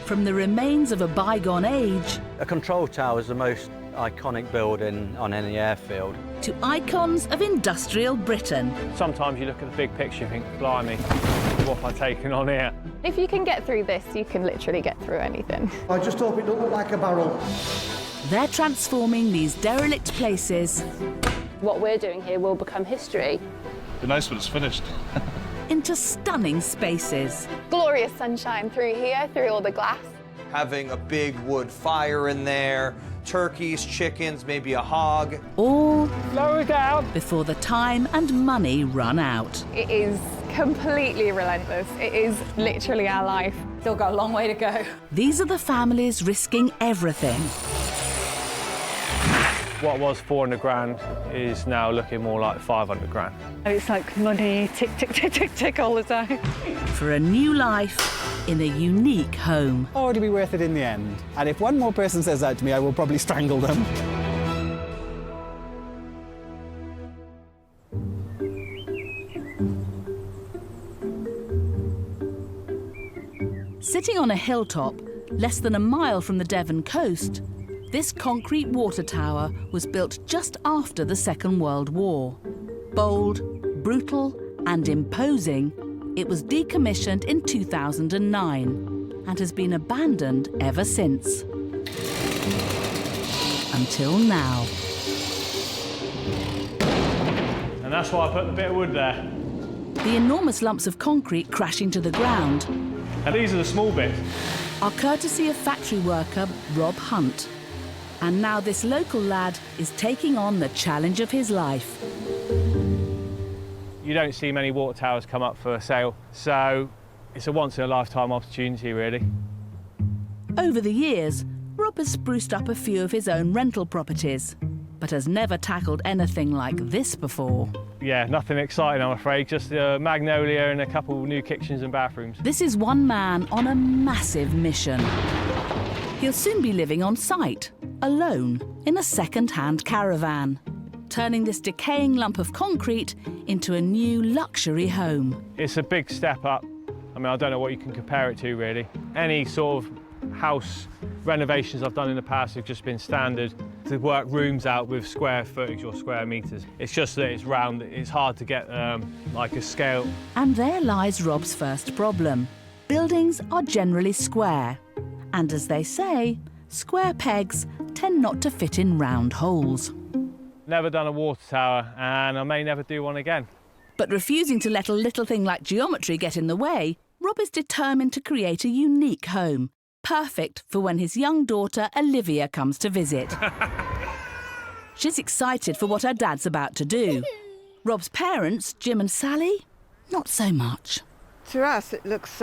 From the remains of a bygone age... A control tower is the most iconic building on any airfield. ...to icons of industrial Britain. Sometimes you look at the big picture and think, blimey, what have I taken on here? If you can get through this, you can literally get through anything. I just hope it don't look like a barrel. They're transforming these derelict places... What we're doing here will become history. It'd be nice when it's finished. ...into stunning spaces. Glorious sunshine through here, through all the glass. Having a big wood fire in there, turkeys, chickens, maybe a hog. All slow down before the time and money run out. It is completely relentless. It is literally our life. Still got a long way to go. These are the families risking everything. What was 400 grand is now looking more like 500 grand. It's like money, tick, tick, tick, tick, tick all the time. For a new life in a unique home. Oh, it'll be worth it in the end. And if one more person says that to me, I will probably strangle them. Sitting on a hilltop, less than a mile from the Devon coast, this concrete water tower was built just after the Second World War. Bold, brutal and imposing, it was decommissioned in 2009 and has been abandoned ever since. Until now. And that's why I put the bit of wood there. The enormous lumps of concrete crashing to the ground And these are the small bits. are courtesy of factory worker Rob Hunt. And now this local lad is taking on the challenge of his life. You don't see many water towers come up for sale, so it's a once-in-a-lifetime opportunity, really. Over the years, Rob has spruced up a few of his own rental properties, but has never tackled anything like this before. Yeah, nothing exciting, I'm afraid, just a magnolia and a couple new kitchens and bathrooms. This is one man on a massive mission. He'll soon be living on site, alone, in a second-hand caravan, turning this decaying lump of concrete into a new luxury home. It's a big step up. I mean, I don't know what you can compare it to, really. Any sort of house renovations I've done in the past have just been standard to work rooms out with square footage or square metres. It's just that it's round, it's hard to get like a scale. And there lies Rob's first problem. Buildings are generally square. And as they say, square pegs tend not to fit in round holes. Never done a water tower, and I may never do one again. But refusing to let a little thing like geometry get in the way, Rob is determined to create a unique home, perfect for when his young daughter Olivia comes to visit. She's excited for what her dad's about to do. Rob's parents, Jim and Sally, not so much. To us, it looks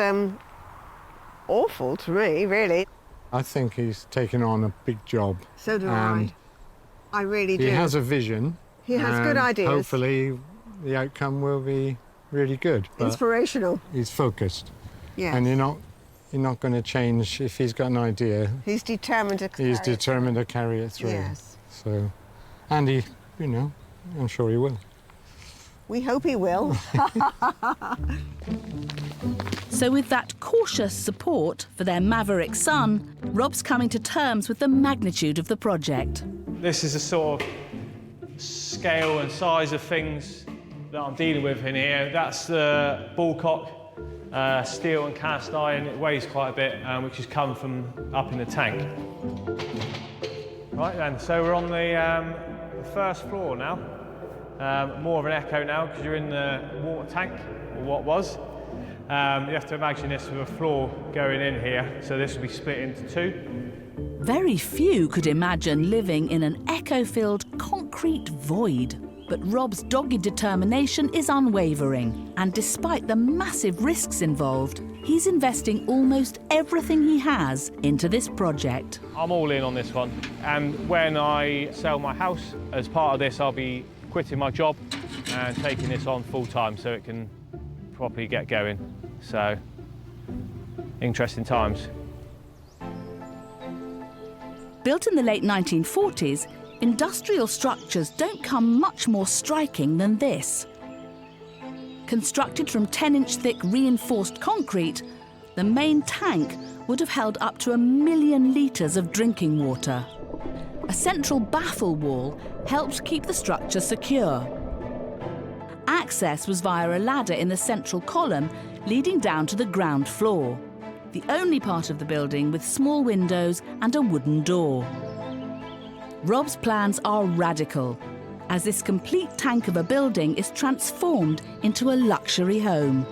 awful to me, really. I think he's taken on a big job. So do and I really do. He has a vision. He has good ideas. Hopefully the outcome will be really good. But inspirational. He's focused. Yes. And you're not going to change if he's got an idea. He's determined to carry He's determined to carry it through. Yes. So, and he, you know, I'm sure he will. We hope he will. So with that cautious support for their maverick son, Rob's coming to terms with the magnitude of the project. This is the sort of scale and size of things that I'm dealing with in here. That's the bullcock, steel and cast iron. It weighs quite a bit, which has come from up in the tank. Right then, so we're on the first floor now. More of an echo now because you're in the water tank, or what was. You have to imagine this with a floor going in here, so this will be split into two. Very few could imagine living in an echo-filled concrete void. But Rob's dogged determination is unwavering, and despite the massive risks involved, he's investing almost everything he has into this project. I'm all in on this one, and when I sell my house, as part of this, I'll be quitting my job and taking this on full-time so it can properly get going. So, interesting times. Built in the late 1940s, industrial structures don't come much more striking than this. Constructed from 10-inch thick reinforced concrete, the main tank would have held up to 1 million litres of drinking water. A central baffle wall helped keep the structure secure. Access was via a ladder in the central column leading down to the ground floor, the only part of the building with small windows and a wooden door. Rob's plans are radical, as this complete tank of a building is transformed into a luxury home.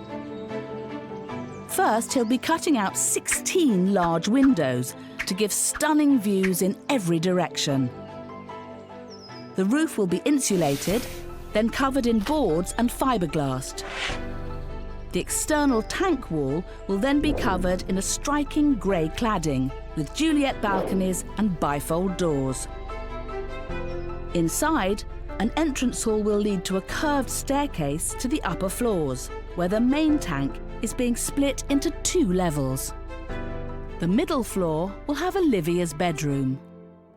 First, he'll be cutting out 16 large windows to give stunning views in every direction. The roof will be insulated, then covered in boards and fiberglass. The external tank wall will then be covered in a striking grey cladding with Juliet balconies and bifold doors. Inside, an entrance hall will lead to a curved staircase to the upper floors, where the main tank is being split into 2 levels. The middle floor will have Olivia's bedroom,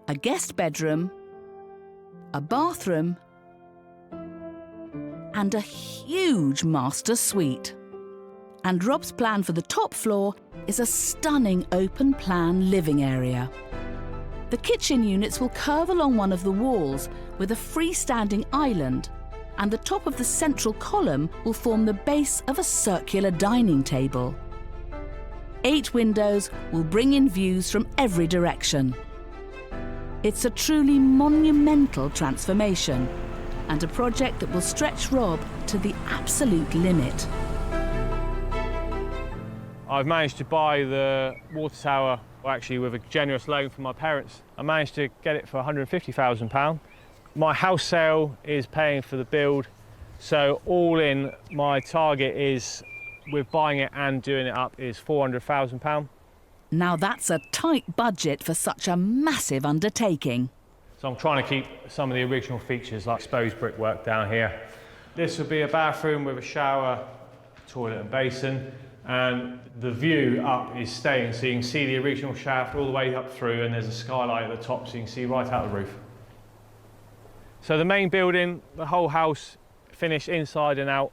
a guest bedroom, a bathroom, and a huge master suite. And Rob's plan for the top floor is a stunning open-plan living area. The kitchen units will curve along one of the walls with a freestanding island, and the top of the central column will form the base of a circular dining table. 8 windows will bring in views from every direction. It's a truly monumental transformation, and a project that will stretch Rob to the absolute limit. I've managed to buy the water tower, actually with a generous loan from my parents. I managed to get it for £150,000. My house sale is paying for the build, so all in, my target is, with buying it and doing it up, is £400,000. Now that's a tight budget for such a massive undertaking. So I'm trying to keep some of the original features like exposed brickwork down here. This would be a bathroom with a shower, toilet and basin, and the view up is staying, so you can see the original shaft all the way up through, and there's a skylight at the top so you can see right out the roof. So the main building, the whole house, finished inside and out,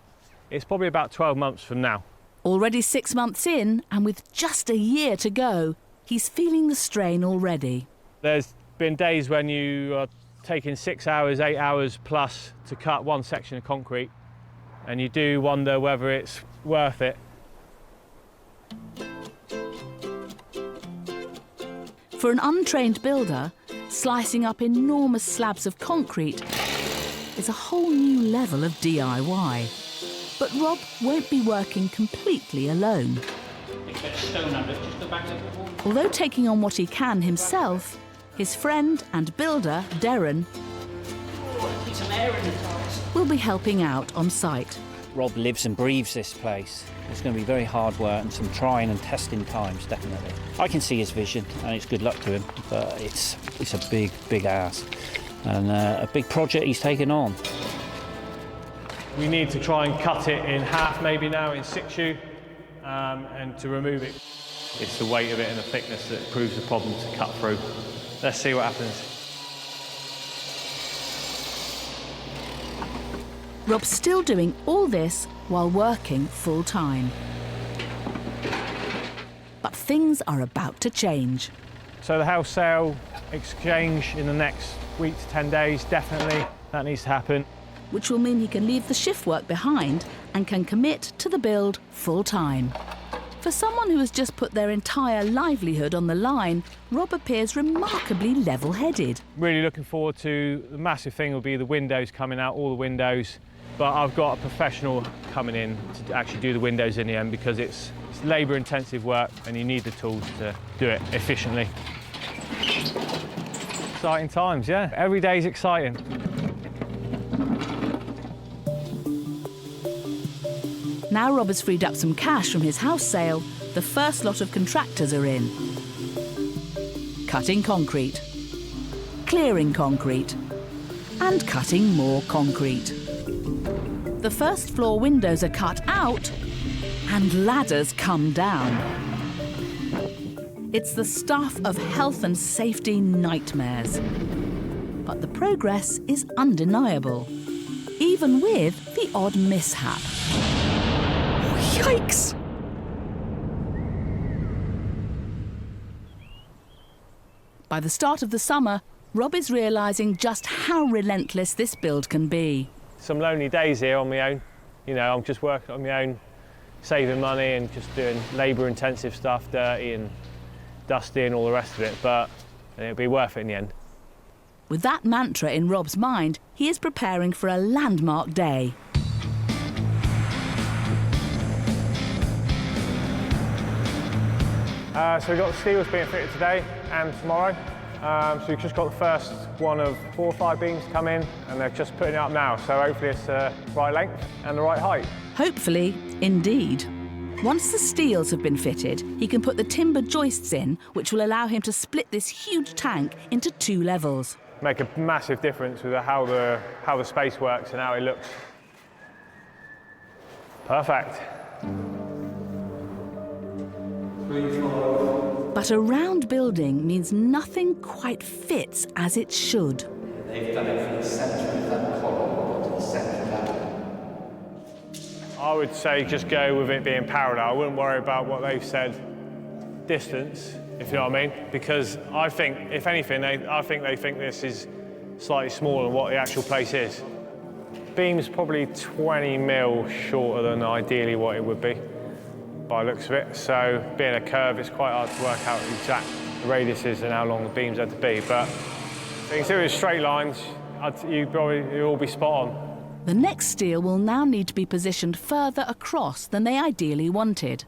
it's probably about 12 months from now. Already 6 months in, and with just a year to go, he's feeling the strain already. There's been days when you are taking 6 hours, 8 hours plus to cut one section of concrete, and you do wonder whether it's worth it. For an untrained builder, slicing up enormous slabs of concrete is a whole new level of DIY. But Rob won't be working completely alone. Although taking on what he can himself, his friend and builder, Darren, will be helping out on site. Rob lives and breathes this place. It's going to be very hard work and some trying and testing times, definitely. I can see his vision and it's good luck to him, but it's a big ask and a big project he's taken on. We need to try and cut it in half maybe now in situ, and to remove it. It's the weight of it and the thickness that proves the problem to cut through. Let's see what happens. Rob's still doing all this while working full-time. But things are about to change. So the house sale exchange in the next week to 10 days, definitely. That needs to happen. Which will mean he can leave the shift work behind and can commit to the build full-time. For someone who has just put their entire livelihood on the line, Rob appears remarkably level-headed. Really looking forward to, the massive thing will be the windows coming out, all the windows. But I've got a professional coming in to actually do the windows in the end, because it's labour-intensive work and you need the tools to do it efficiently. Exciting times, yeah. Every day's exciting. Now Rob has freed up some cash from his house sale, the first lot of contractors are in. Cutting concrete, clearing concrete, and cutting more concrete. The first floor windows are cut out and ladders come down. It's the stuff of health and safety nightmares. But the progress is undeniable, even with the odd mishap. Yikes! By the start of the summer, Rob is realising just how relentless this build can be. Some lonely days here on my own. You know, I'm just working on my own, saving money and just doing labour-intensive stuff, dirty and dusty and all the rest of it, but it'll be worth it in the end. With that mantra in Rob's mind, he is preparing for a landmark day. So we've got the steels being fitted today and tomorrow. So we've just got the first one of 4 or 5 beams to come in, and they're just putting it up now. So hopefully it's the right length and the right height. Hopefully, indeed. Once the steels have been fitted, he can put the timber joists in, which will allow him to split this huge tank into 2 levels. Make a massive difference with how the space works and how it looks. Perfect. But a round building means nothing quite fits as it should. They've done it from the centre of that column to the centre of that. I would say just go with it being parallel. I wouldn't worry about what they've said distance, if you know what I mean, because I think, if anything, I think they think this is slightly smaller than what the actual place is. Beam's probably 20 mil shorter than ideally what it would be, by the looks of it. So being a curve, it's quite hard to work out the exact radiuses and how long the beams had to be. But if you do straight lines, you'll all be spot on. The next steel will now need to be positioned further across than they ideally wanted.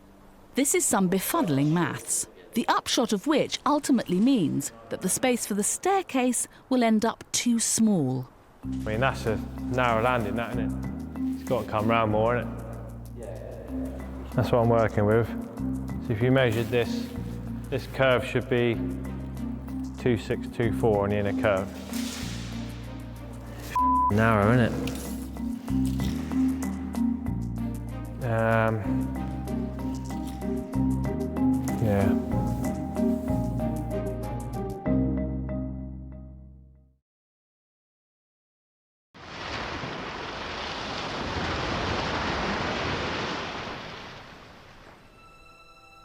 This is some befuddling maths, the upshot of which ultimately means that the space for the staircase will end up too small. I mean, that's a narrow landing, that, isn't it? It's got to come round more, isn't it? That's what I'm working with. So if you measured this curve should be 2624 on the inner curve. Narrow, isn't it? Yeah.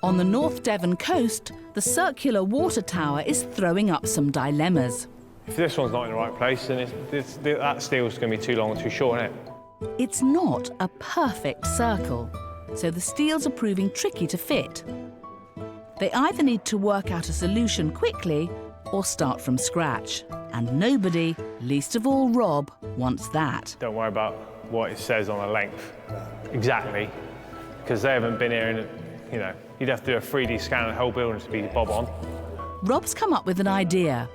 On the North Devon coast, the circular water tower is throwing up some dilemmas. If this one's not in the right place, then that steel's going to be too long or too short, isn't it? It's not a perfect circle, so the steels are proving tricky to fit. They either need to work out a solution quickly or start from scratch. And nobody, least of all Rob, wants that. Don't worry about what it says on the length exactly, because they haven't been here in, you know, you'd have to do a 3D scan of the whole building to be bob on. Rob's come up with an idea.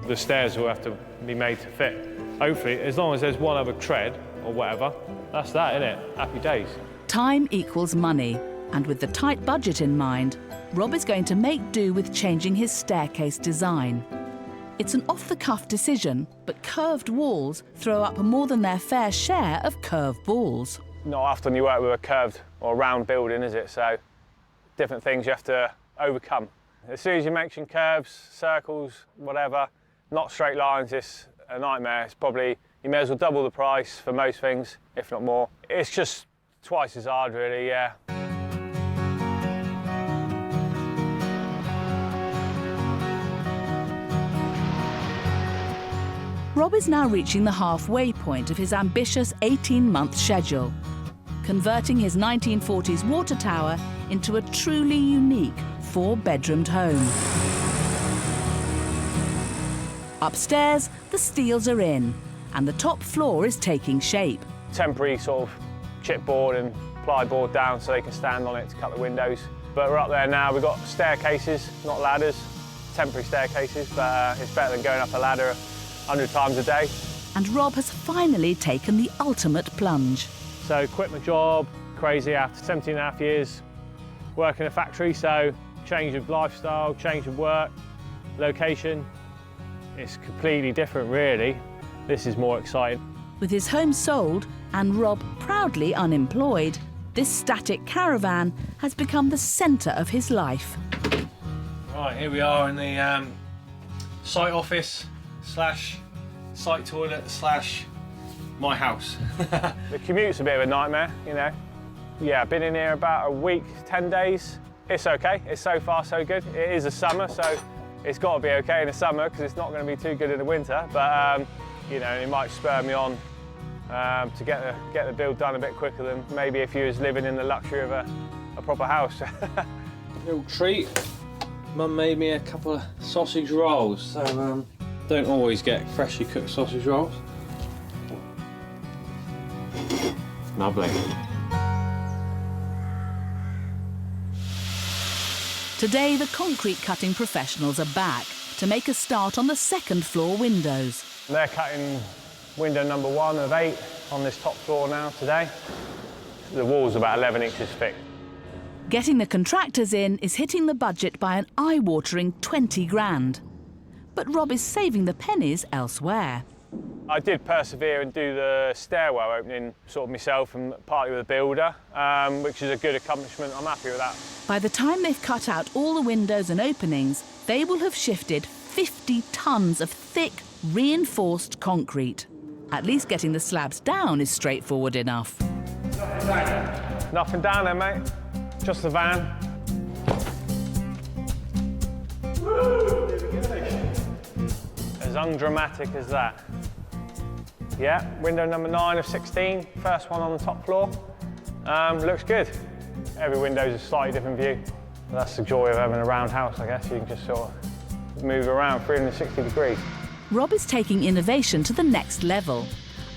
The stairs will have to be made to fit. Hopefully, as long as there's one other tread or whatever, that's that, isn't it? Happy days. Time equals money, and with the tight budget in mind, Rob is going to make do with changing his staircase design. It's an off-the-cuff decision, but curved walls throw up more than their fair share of curved balls. Not often you work with a curved or round building, is it? So different things you have to overcome. As soon as you mention curves, circles, whatever, not straight lines, it's a nightmare. It's probably, you may as well double the price for most things, if not more. It's just twice as hard, really, yeah. Rob is now reaching the halfway point of his ambitious 18-month schedule, converting his 1940s water tower into a truly unique 4-bedroomed home. Upstairs, the steels are in, and the top floor is taking shape. Temporary sort of chipboard and plyboard down so they can stand on it to cut the windows. But we're up there now, we've got staircases, not ladders, temporary staircases, but it's better than going up a ladder 100 times a day. And Rob has finally taken the ultimate plunge. So quit my job, crazy, after 17 and a half years working in a factory, so change of lifestyle, change of work, location. It's completely different, really. This is more exciting. With his home sold and Rob proudly unemployed, this static caravan has become the centre of his life. Right, here we are in the site office slash site toilet slash my house. The commute's a bit of a nightmare, you know. Yeah, I've been in here about a week, 10 days. It's okay, it's so far so good. It is a summer, so it's got to be okay in the summer because it's not going to be too good in the winter. But you know, it might spur me on to get the build done a bit quicker than maybe if you was living in the luxury of a proper house. Little treat. Mum made me a couple of sausage rolls, so don't always get freshly cooked sausage rolls. Lovely. Today, the concrete cutting professionals are back to make a start on the second floor windows. They're cutting window number 1 of 8 on this top floor now today. The wall's about 11 inches thick. Getting the contractors in is hitting the budget by an eye-watering 20 grand. But Rob is saving the pennies elsewhere. I did persevere and do the stairwell opening sort of myself and partly with a builder, which is a good accomplishment. I'm happy with that. By the time they've cut out all the windows and openings, they will have shifted 50 tons of thick, reinforced concrete. At least getting the slabs down is straightforward enough. Nothing down there, mate. Just the van. As undramatic as that. Yeah, window number 9 of 16, first one on the top floor. Looks good. Every window's a slightly different view. That's the joy of having a round house, I guess. You can just sort of move around 360 degrees. Rob is taking innovation to the next level.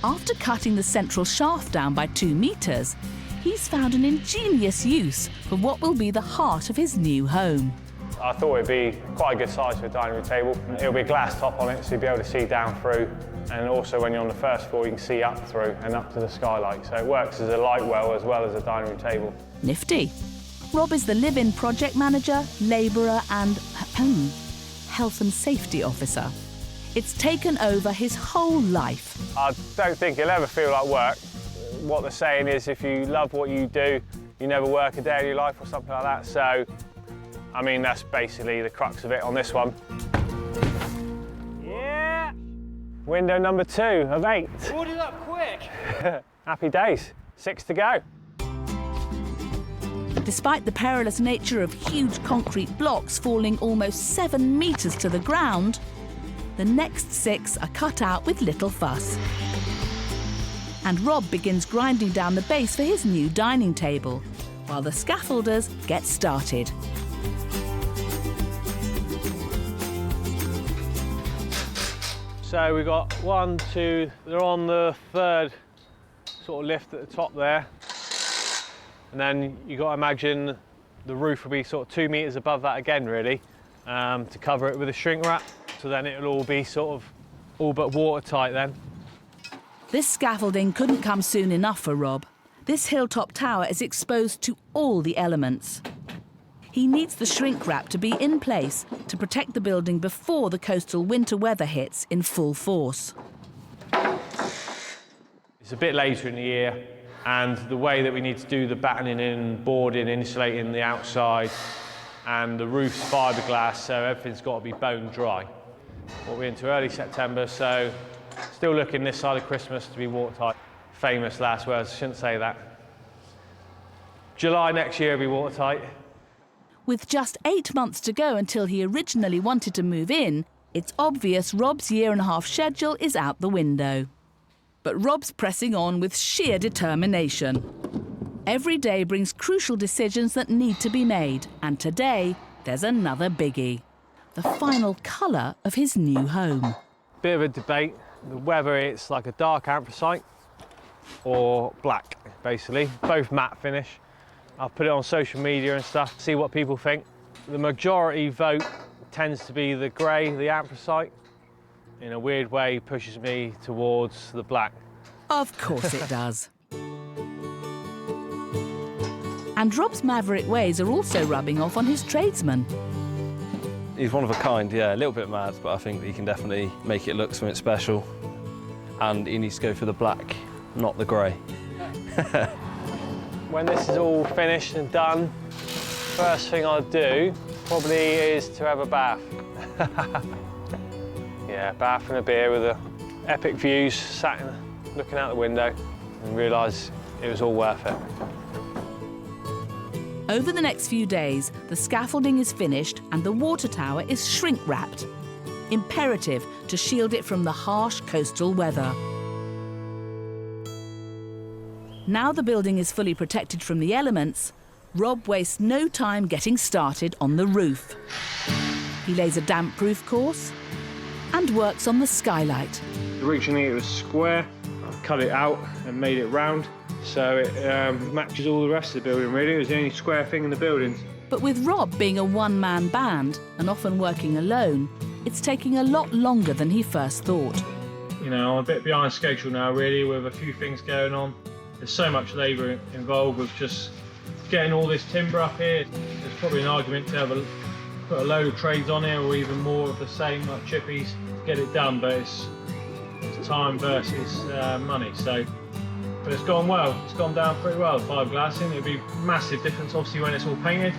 After cutting the central shaft down by 2 metres, he's found an ingenious use for what will be the heart of his new home. I thought it'd be quite a good size for a dining room table. It'll be a glass top on it, so you'll be able to see down through. And also when you're on the first floor, you can see up through and up to the skylight. So it works as a light well as a dining room table. Nifty. Rob is the live-in project manager, labourer and health and safety officer. It's taken over his whole life. I don't think it'll ever feel like work. What they're saying is if you love what you do, you never work a day in your life or something like that. So, I mean, that's basically the crux of it on this one. Yeah! Window number 2 of 8. Ordered up quick. Happy days. 6 to go. Despite the perilous nature of huge concrete blocks falling almost 7 metres to the ground, the next 6 are cut out with little fuss. And Rob begins grinding down the base for his new dining table, while the scaffolders get started. So we've got 1, 2, they're on the 3rd sort of lift at the top there. And then you've got to imagine the roof will be sort of 2 metres above that again, really, to cover it with a shrink wrap. So then it'll all be sort of all but watertight then. This scaffolding couldn't come soon enough for Rob. This hilltop tower is exposed to all the elements. He needs the shrink wrap to be in place to protect the building before the coastal winter weather hits in full force. It's a bit later in the year, and the way that we need to do the battening in, boarding, insulating the outside, and the roof's fiberglass, so everything's got to be bone dry. What we're into early September, so still looking this side of Christmas to be watertight. Famous last words, I shouldn't say that. July next year will be watertight. With just 8 months to go until he originally wanted to move in, it's obvious Rob's 1.5-year schedule is out the window. But Rob's pressing on with sheer determination. Every day brings crucial decisions that need to be made, and today there's another biggie. The final colour of his new home. Bit of a debate, whether it's like a dark anthracite or black, basically. Both matte finish. I'll put it on social media and stuff, see what people think. The majority vote tends to be the grey, the anthracite. In a weird way, pushes me towards the black. Of course it does. And Rob's maverick ways are also rubbing off on his tradesmen. He's one of a kind, yeah, a little bit mad, but I think he can definitely make it look something special. And he needs to go for the black, not the grey. When this is all finished and done, first thing I'll do probably is to have a bath. Yeah, bath and a beer with the epic views, sat looking out the window, and realise it was all worth it. Over the next few days, the scaffolding is finished and the water tower is shrink-wrapped. Imperative to shield it from the harsh coastal weather. Now the building is fully protected from the elements, Rob wastes no time getting started on the roof. He lays a damp-proof course and works on the skylight. Originally it was square, I've cut it out and made it round, so it matches all the rest of the building really. It was the only square thing in the building. But with Rob being a one-man band and often working alone, it's taking a lot longer than he first thought. You know, I'm a bit behind schedule now really, with a few things going on. There's so much labour involved with just getting all this timber up here. There's probably an argument to put a load of trades on here or even more of the same, like chippies, to get it done, but it's time versus money. So, but it's gone well. It's gone down pretty well, the fiberglassing. It'll be a massive difference obviously when it's all painted.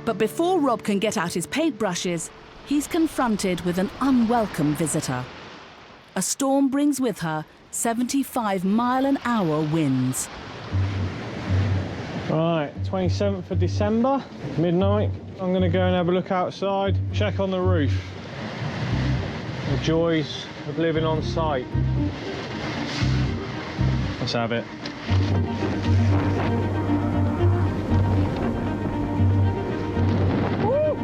But before Rob can get out his paintbrushes, he's confronted with an unwelcome visitor. A storm brings with her 75-mile-an-hour winds. Right, 27th of December, midnight. I'm going to go and have a look outside, check on the roof. The joys of living on site. Let's have it. Woo!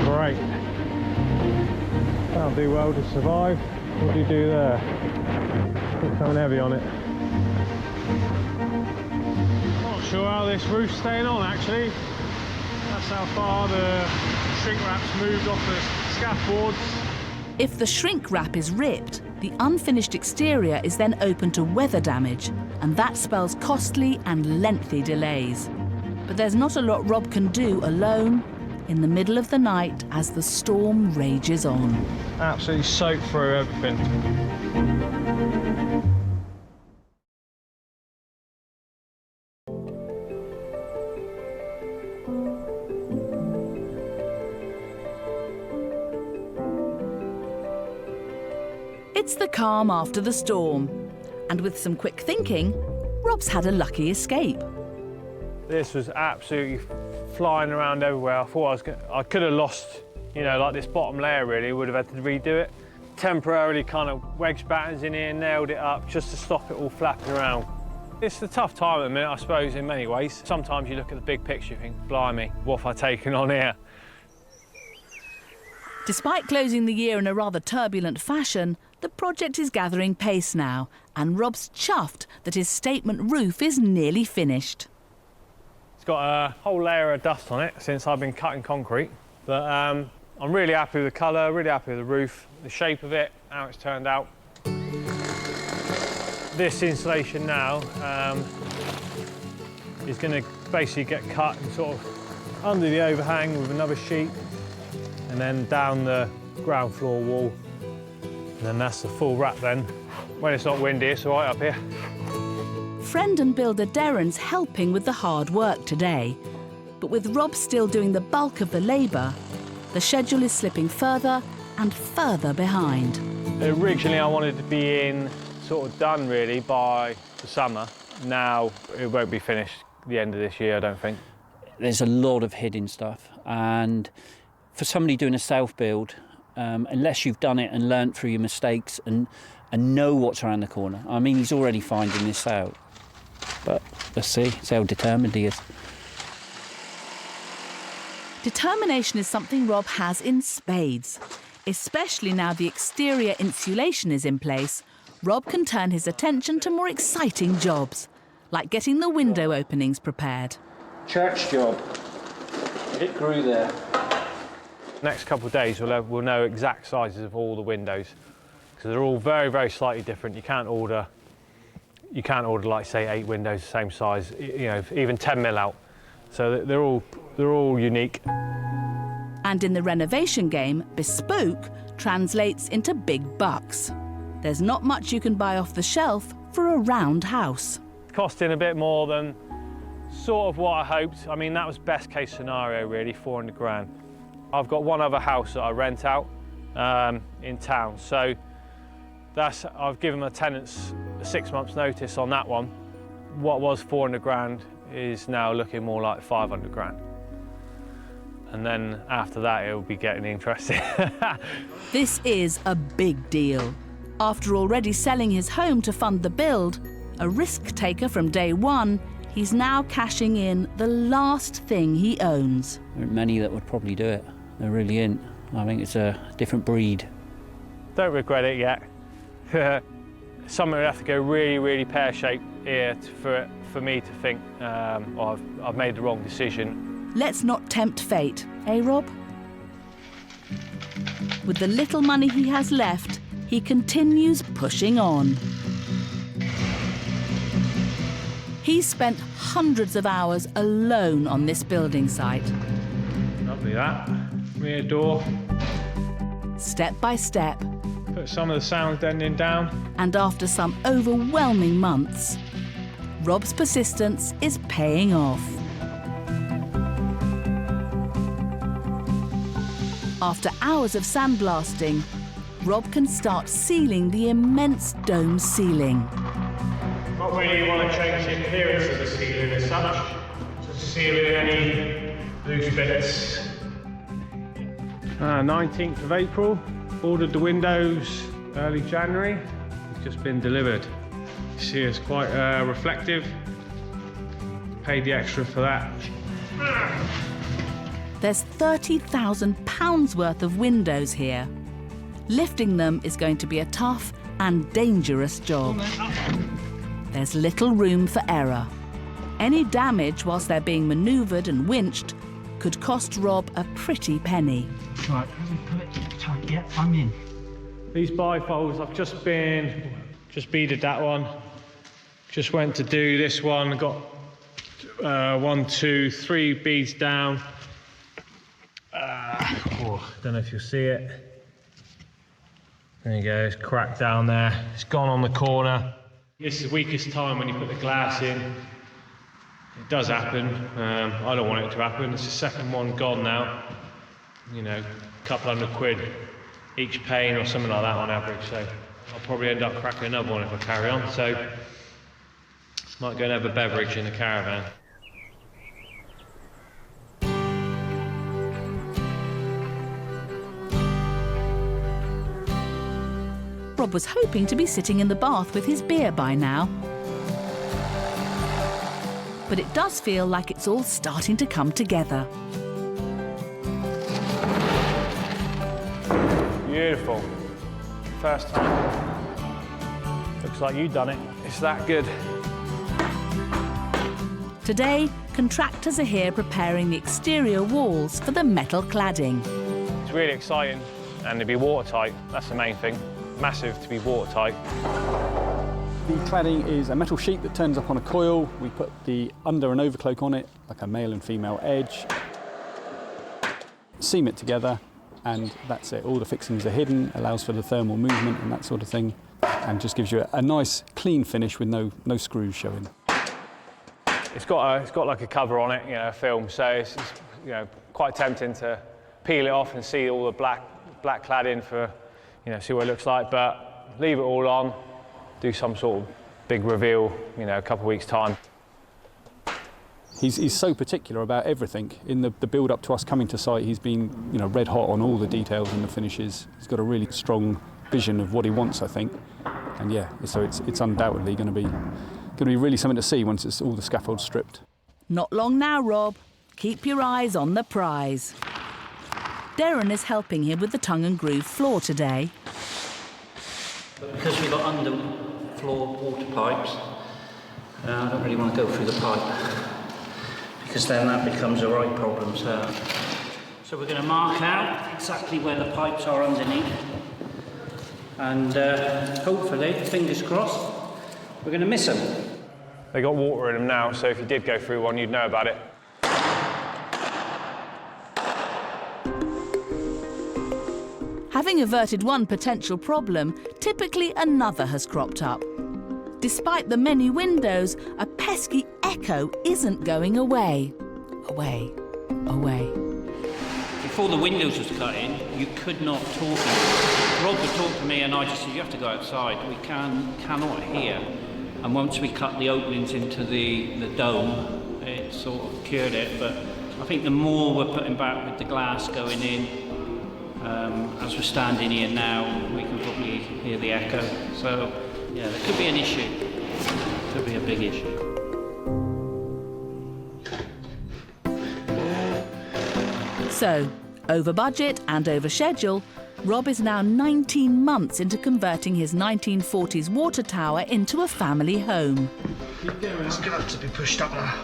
Great. That'll do well to survive. What do you do there? It's coming heavy on it. Not sure how this roof's staying on actually. That's how far the shrink wrap's moved off the scaffolds. If the shrink wrap is ripped, the unfinished exterior is then open to weather damage, and that spells costly and lengthy delays. But there's not a lot Rob can do alone in the middle of the night as the storm rages on. Absolutely soaked through everything. It's the calm after the storm, and with some quick thinking, Rob's had a lucky escape. This was absolutely flying around everywhere. I thought I could have lost, you know, like this bottom layer really, would have had to redo it. Temporarily kind of wedged battens in here, nailed it up just to stop it all flapping around. It's a tough time at the minute, I suppose, in many ways. Sometimes you look at the big picture and think, blimey, what have I taken on here? Despite closing the year in a rather turbulent fashion, the project is gathering pace now, and Rob's chuffed that his statement roof is nearly finished. It's got a whole layer of dust on it since I've been cutting concrete, but I'm really happy with the colour, really happy with the roof, the shape of it, how it's turned out. This insulation now is going to basically get cut and sort of under the overhang with another sheet, and then down the ground floor wall, and then that's the full wrap then. When it's not windy, it's all right up here. Friend and builder Darren's helping with the hard work today, but with Rob still doing the bulk of the labour, the schedule is slipping further and further behind. Originally I wanted to be in, sort of done really by the summer. Now it won't be finished the end of this year, I don't think. There's a lot of hidden stuff, and for somebody doing a self-build, unless you've done it and learnt through your mistakes and know what's around the corner. I mean, he's already finding this out, but let's see how determined he is. Determination is something Rob has in spades. Especially now the exterior insulation is in place, Rob can turn his attention to more exciting jobs, like getting the window openings prepared. Church job. It grew there. Next couple of days we'll know exact sizes of all the windows, because they're all very, very slightly different. You can't order like say 8 windows the same size, you know, even 10 mil out. So they're all unique. And in the renovation game, bespoke translates into big bucks. There's not much you can buy off the shelf for a round house. Costing a bit more than sort of what I hoped. I mean, that was best case scenario really, 400 grand. I've got one other house that I rent out in town, so I've given my tenants a 6 months notice on that one. What was 400 grand is now looking more like 500 grand. And then after that, it'll be getting interesting. This is a big deal. After already selling his home to fund the build, a risk taker from day one, he's now cashing in the last thing he owns. There aren't many that would probably do it. There really isn't. I think it's a different breed. Don't regret it yet. Something would have to go really, really pear-shaped here for me to think I've made the wrong decision. Let's not tempt fate, eh, Rob? With the little money he has left, he continues pushing on. He's spent hundreds of hours alone on this building site. Lovely that. Rear door. Step by step. Put some of the sound deadening down. And after some overwhelming months, Rob's persistence is paying off. After hours of sandblasting, Rob can start sealing the immense dome ceiling. Not really want to change the appearance of the ceiling as such, just sealing any loose bits. 19th of April, ordered the windows early January, it's just been delivered. You see it's quite reflective, paid the extra for that. There's £30,000 worth of windows here. Lifting them is going to be a tough and dangerous job. There's little room for error. Any damage whilst they're being manoeuvred and winched could cost Rob a pretty penny. Right, let me pull it tight. Yeah, I'm in. These bifolds, I've just beaded that one. Just went to do this one, got 1, 2, 3 beads down. Don't know if you'll see it. There you go, it's cracked down there. It's gone on the corner. This is the weakest time when you put the glass in. It does happen. I don't want it to happen. It's the second one gone now. You know, a couple £100 each pane or something like that on average. So I'll probably end up cracking another one if I carry on. So might go and have a beverage in the caravan. Rob was hoping to be sitting in the bath with his beer by now. But it does feel like it's all starting to come together. Beautiful. First time. Looks like you've done it. It's that good. Today, contractors are here preparing the exterior walls for the metal cladding. It's really exciting, and to be watertight, that's the main thing. Massive to be watertight. The cladding is a metal sheet that turns up on a coil. We put the under and overcloak on it, like a male and female edge. Seam it together, and that's it. All the fixings are hidden, allows for the thermal movement and that sort of thing, and just gives you a nice, clean finish with no screws showing. It's got like a cover on it, you know, a film, so it's you know, quite tempting to peel it off and see all the black cladding for, you know, see what it looks like, but leave it all on, do some sort of big reveal, you know, a couple of weeks' time. He's so particular about everything. In the build up to us coming to site, he's been, you know, red hot on all the details and the finishes. He's got a really strong vision of what he wants, I think. And yeah, so it's undoubtedly going to be really something to see once it's all the scaffold stripped. Not long now, Rob. Keep your eyes on the prize. Darren is helping him with the tongue and groove floor today. But because we've got underfloor water pipes, I don't really want to go through the pipe, because then that becomes a right problem. So we're going to mark out exactly where the pipes are underneath, and hopefully, fingers crossed, we're going to miss them. They got water in them now, so if you did go through one, you'd know about it. Having averted one potential problem, typically another has cropped up. Despite the many windows, a pesky echo isn't going away. Away. Before the windows was cut in, you could not talk. Rob would talk to me and I just said, you have to go outside. We cannot hear. And once we cut the openings into the dome, it sort of cured it. But I think the more we're putting back with the glass going in, as we're standing here now, we can probably hear the echo. So, yeah, there could be an issue. Could be a big issue. So, over budget and over schedule, Rob is now 19 months into converting his 1940s water tower into a family home. It's got to be pushed up now.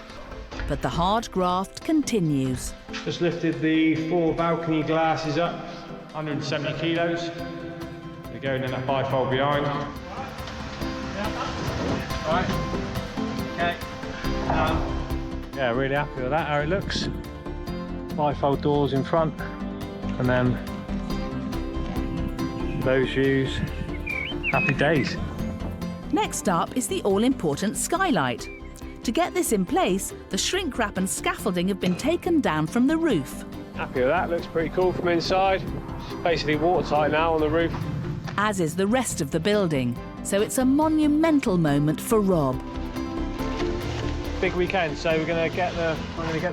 But the hard graft continues. Just lifted the 4 balcony glasses up, 170 kilos. They're going in that bifold behind. Right. Okay. Yeah, really happy with that, how it looks. Bifold doors in front, and then those views. Happy days. Next up is the all-important skylight. To get this in place, the shrink wrap and scaffolding have been taken down from the roof. Happy with that, looks pretty cool from inside. It's basically watertight now on the roof. as is the rest of the building, so it's a monumental moment for Rob. Big weekend, so I'm going to get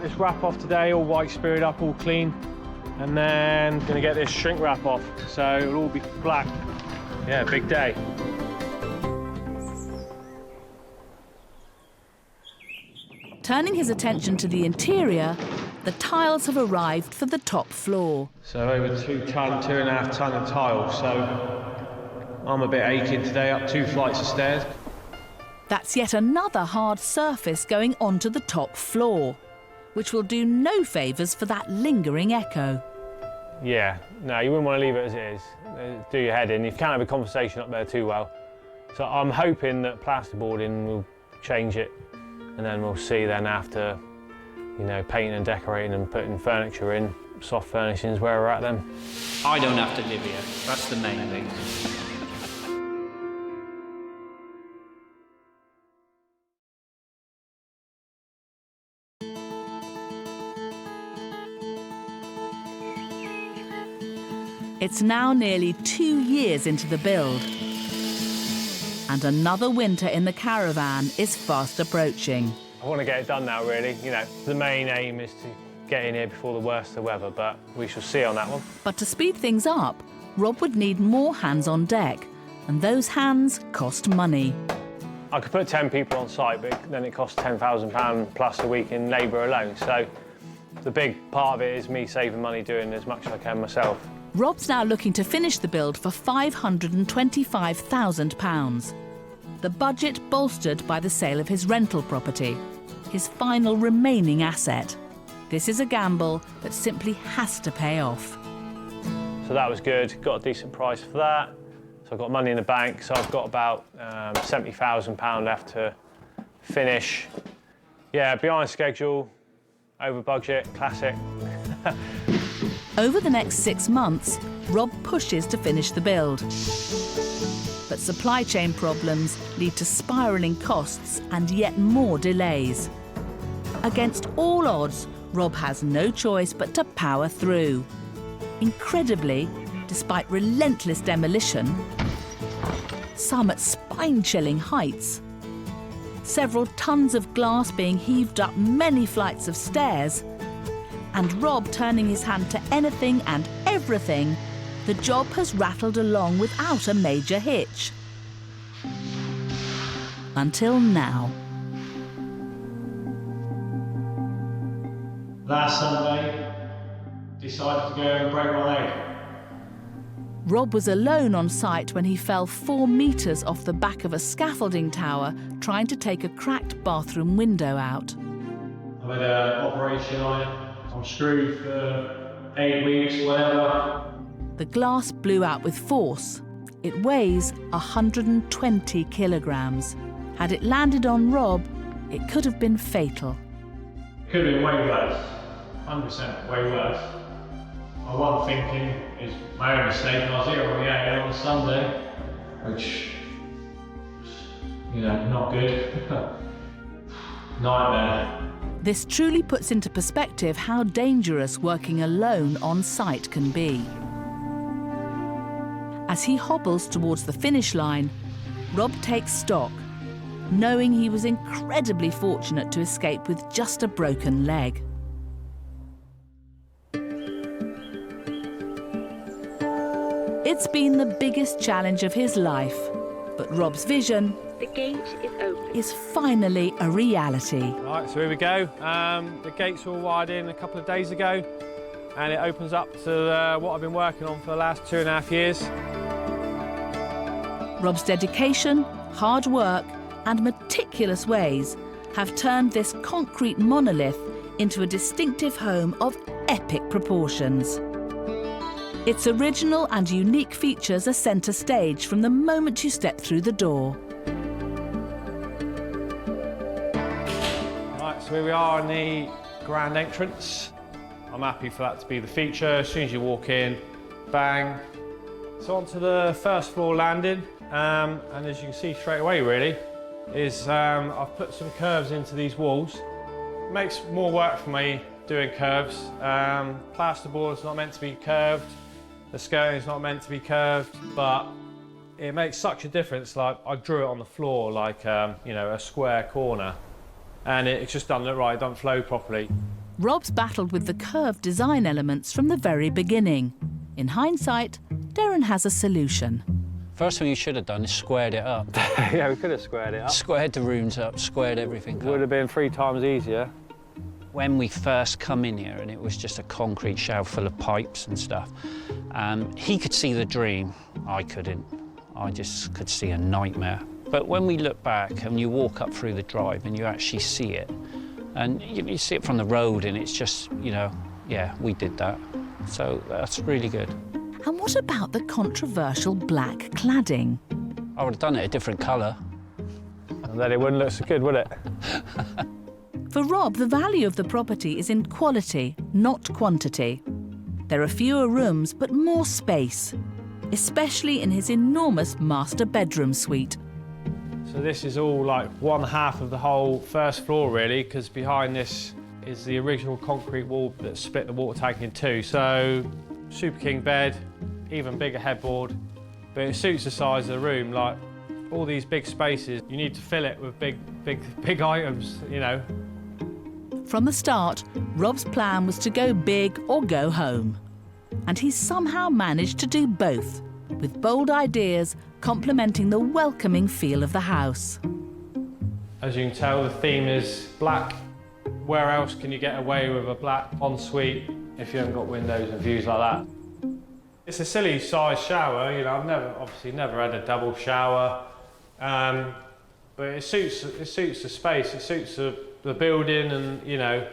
this wrap off today, all white spirited up, all clean, and then going to get this shrink wrap off, so it'll all be black. Yeah, big day. Turning his attention to the interior, the tiles have arrived for the top floor. So over 2 ton, 2.5 ton of tiles, so I'm a bit aching today, up 2 flights of stairs. That's yet another hard surface going onto the top floor, which will do no favours for that lingering echo. Yeah, no, you wouldn't want to leave it as it is. Do your head in. You can't have a conversation up there too well. So I'm hoping that plasterboarding will change it, and then we'll see then after, you know, painting and decorating and putting furniture in, soft furnishings, where we're at then. I don't have to live here. That's the main thing. It's now nearly 2 years into the build, and another winter in the caravan is fast approaching. I want to get it done now, really. You know, the main aim is to get in here before the worst of the weather, but we shall see on that one. But to speed things up, Rob would need more hands on deck, and those hands cost money. I could put 10 people on site, but then it costs £10,000 plus a week in labour alone. So the big part of it is me saving money doing as much as I can myself. Rob's now looking to finish the build for £525,000. The budget bolstered by the sale of his rental property, his final remaining asset. This is a gamble that simply has to pay off. So that was good, got a decent price for that. So I've got money in the bank, so I've got about £70,000 left to finish. Yeah, behind schedule, over budget, classic. Over the next 6 months, Rob pushes to finish the build. But supply chain problems lead to spiralling costs and yet more delays. Against all odds, Rob has no choice but to power through. Incredibly, despite relentless demolition, some at spine-chilling heights, several tons of glass being heaved up many flights of stairs, and Rob turning his hand to anything and everything, the job has rattled along without a major hitch. Until now. Last Sunday, decided to go and break my leg. Rob was alone on site when he fell 4 metres off the back of a scaffolding tower trying to take a cracked bathroom window out. I've had an operation on it. I'm screwed for 8 weeks, whatever. The glass blew out with force. It weighs 120 kilograms. Had it landed on Rob, it could have been fatal. It could have been way worse, 100% way worse. My one thinking is my own mistake. I was here on the 8 on Sunday, which, you know, not good. Nightmare. This truly puts into perspective how dangerous working alone on site can be. As he hobbles towards the finish line, Rob takes stock, knowing he was incredibly fortunate to escape with just a broken leg. It's been the biggest challenge of his life, but Rob's vision is finally a reality. Right, so here we go. The gates were all wired in a couple of days ago, and it opens up to what I've been working on for the last 2.5 years. Rob's dedication, hard work, and meticulous ways have turned this concrete monolith into a distinctive home of epic proportions. Its original and unique features are centre stage from the moment you step through the door. Right, so here we are in the grand entrance. I'm happy for that to be the feature. As soon as you walk in, bang. So onto the first floor landing, and as you can see straight away really, is I've put some curves into these walls. It makes more work for me doing curves. Plasterboard's not meant to be curved, the skirting is not meant to be curved, but it makes such a difference. Like, I drew it on the floor like, you know, a square corner, and it just doesn't look right, it doesn't flow properly. Rob's battled with the curved design elements from the very beginning. In hindsight, Darren has a solution. First thing you should have done is squared it up. Yeah, we could have squared it up. Squared the rooms up, squared everything up. Would have been 3 times easier. When we first come in here and it was just a concrete shell full of pipes and stuff, he could see the dream, I couldn't. I just could see a nightmare. But when we look back and you walk up through the drive and you actually see it, and you see it from the road and it's just, you know, yeah, we did that. So that's really good. And what about the controversial black cladding? I would have done it a different colour. And then it wouldn't look so good, would it? For Rob, the value of the property is in quality, not quantity. There are fewer rooms, but more space, especially in his enormous master bedroom suite. So this is all like 1/2 of the whole first floor, really, because behind this is the original concrete wall that split the water tank in 2. So, super king bed, even bigger headboard, but it suits the size of the room. Like, all these big spaces, you need to fill it with big items, you know. From the start, Rob's plan was to go big or go home. And he's somehow managed to do both, with bold ideas complementing the welcoming feel of the house. As you can tell, the theme is black. Where else can you get away with a black ensuite if you haven't got windows and views like that? It's a silly size shower, you know, I've obviously never had a double shower, but it suits the space, it suits the building, and, you know,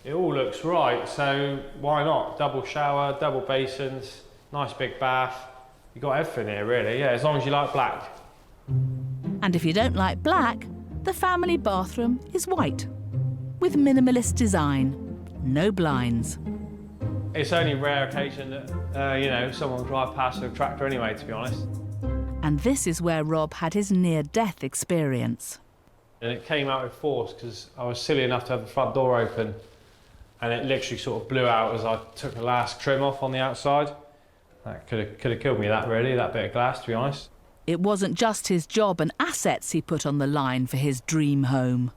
it all looks right, so why not? Double shower, double basins, nice big bath. You've got everything here, really, yeah, as long as you like black. And if you don't like black, the family bathroom is white, with minimalist design, no blinds. It's only a rare occasion that, you know, someone will drive past with a tractor anyway, to be honest. And this is where Rob had his near-death experience. And it came out with force because I was silly enough to have the front door open, and it literally sort of blew out as I took the last trim off on the outside. That could have killed me, that really, that bit of glass, to be honest. It wasn't just his job and assets he put on the line for his dream home.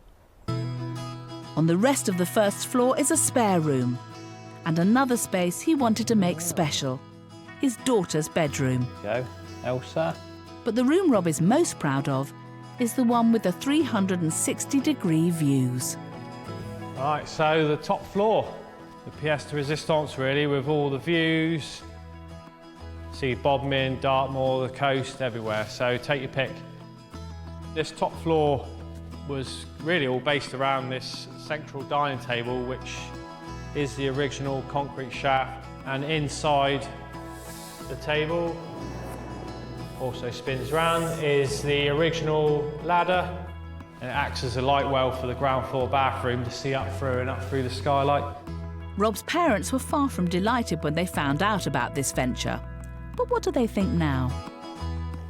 On the rest of the first floor is a spare room, and another space he wanted to make special, his daughter's bedroom. Go, Elsa. But the room Rob is most proud of is the one with the 360-degree views. Right, so the top floor, the pièce de résistance, really, with all the views. See Bodmin, Dartmoor, the coast, everywhere, so take your pick. This top floor was really all based around this central dining table, which is the original concrete shaft, and inside the table, also spins round, is the original ladder, and it acts as a light well for the ground floor bathroom to see up through and up through the skylight. Rob's parents were far from delighted when they found out about this venture. But what do they think now?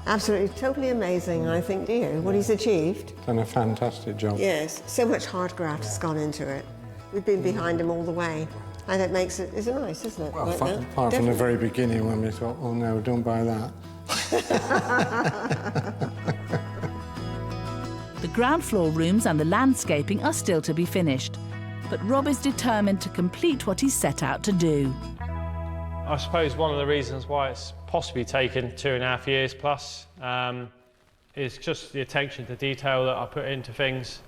Absolutely, totally amazing, I think, do you? What he's achieved. Done a fantastic job. Yes, so much hard graft has gone into it. We've been behind him all the way. And it makes it, it's nice, isn't it? Well, Like apart from the very beginning when we thought, oh no, don't buy that. The ground floor rooms and the landscaping are still to be finished, but Rob is determined to complete what he set out to do. I suppose one of the reasons why it's possibly taken 2.5 years plus is just the attention to detail that I put into things.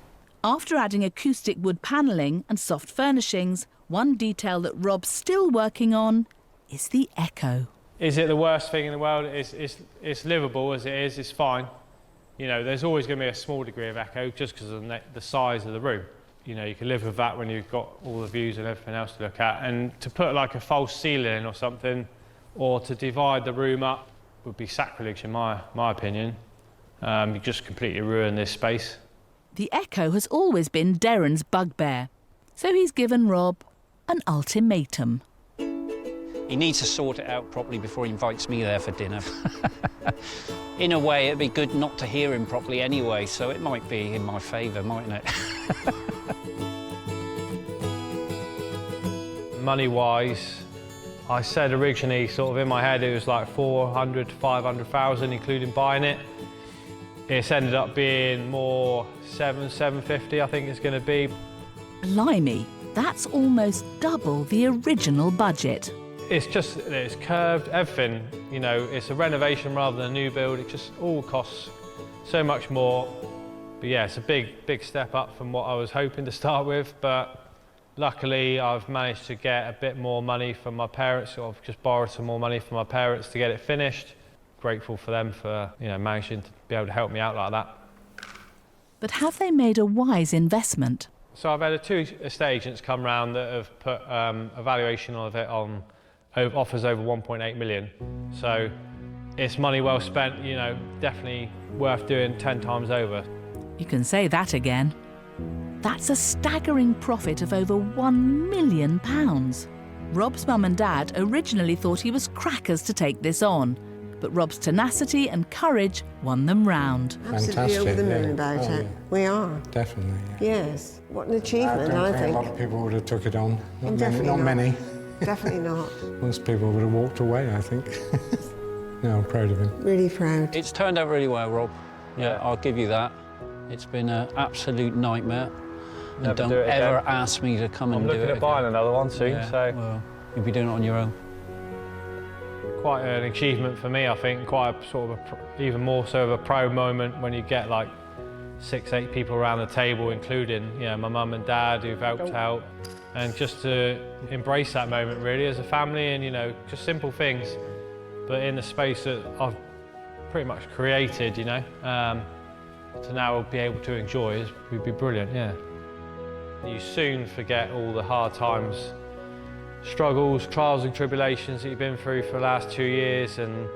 After adding acoustic wood panelling and soft furnishings, one detail that Rob's still working on is the echo. Is it the worst thing in the world? It's livable as it is, it's fine. You know, there's always going to be a small degree of echo just because of the size of the room. You know, you can live with that when you've got all the views and everything else to look at. And to put like a false ceiling in or something, or to divide the room up, would be sacrilege in my opinion. You just completely ruin this space. The echo has always been Darren's bugbear, so he's given Rob an ultimatum. He needs to sort it out properly before he invites me there for dinner. In a way, it'd be good not to hear him properly anyway, so it might be in my favour, mightn't it? Money-wise, I said originally, sort of in my head, it was like 400 to 500,000, including buying it. It's ended up being more 750, I think it's going to be. Blimey, that's almost double the original budget. It's curved, everything, you know, it's a renovation rather than a new build. It just all costs so much more. But yeah, it's a big step up from what I was hoping to start with, but luckily I've managed to get a bit more money from my parents, or I've just borrowed some more money from my parents to get it finished. Grateful for them for, you know, managing to be able to help me out like that. But have they made a wise investment? So I've had two estate agents come round that have put a valuation of it on offers over 1.8 million. So it's money well spent, you know, definitely worth doing 10 times over. You can say that again. That's a staggering profit of over £1 million. Rob's mum and dad originally thought he was crackers to take this on, but Rob's tenacity and courage won them round. Absolutely over the moon about it. Yeah. We are. Definitely. Yeah. Yes. What an achievement, I I don't think think. a lot of people would have took it on. Definitely Not many. Definitely not. Most people would have walked away, I think. No, I'm proud of him. Really proud. It's turned out really well, Rob. Yeah, I'll give you that. It's been an absolute nightmare. And Never don't do it again. ever ask me to come and do it. I'm looking at buying another one soon, Yeah, so. Well, you'll be doing it on your own. Quite an achievement for me, I think. Quite a sort of even more so of a proud moment when you get like 6-8 people around the table, including, you know, my mum and dad who've helped out, and just to embrace that moment really as a family, and, you know, just simple things, but in the space that I've pretty much created, you know, to now be able to enjoy would be brilliant, yeah. You soon forget all the hard times, struggles, trials and tribulations that you've been through for the last 2 years, and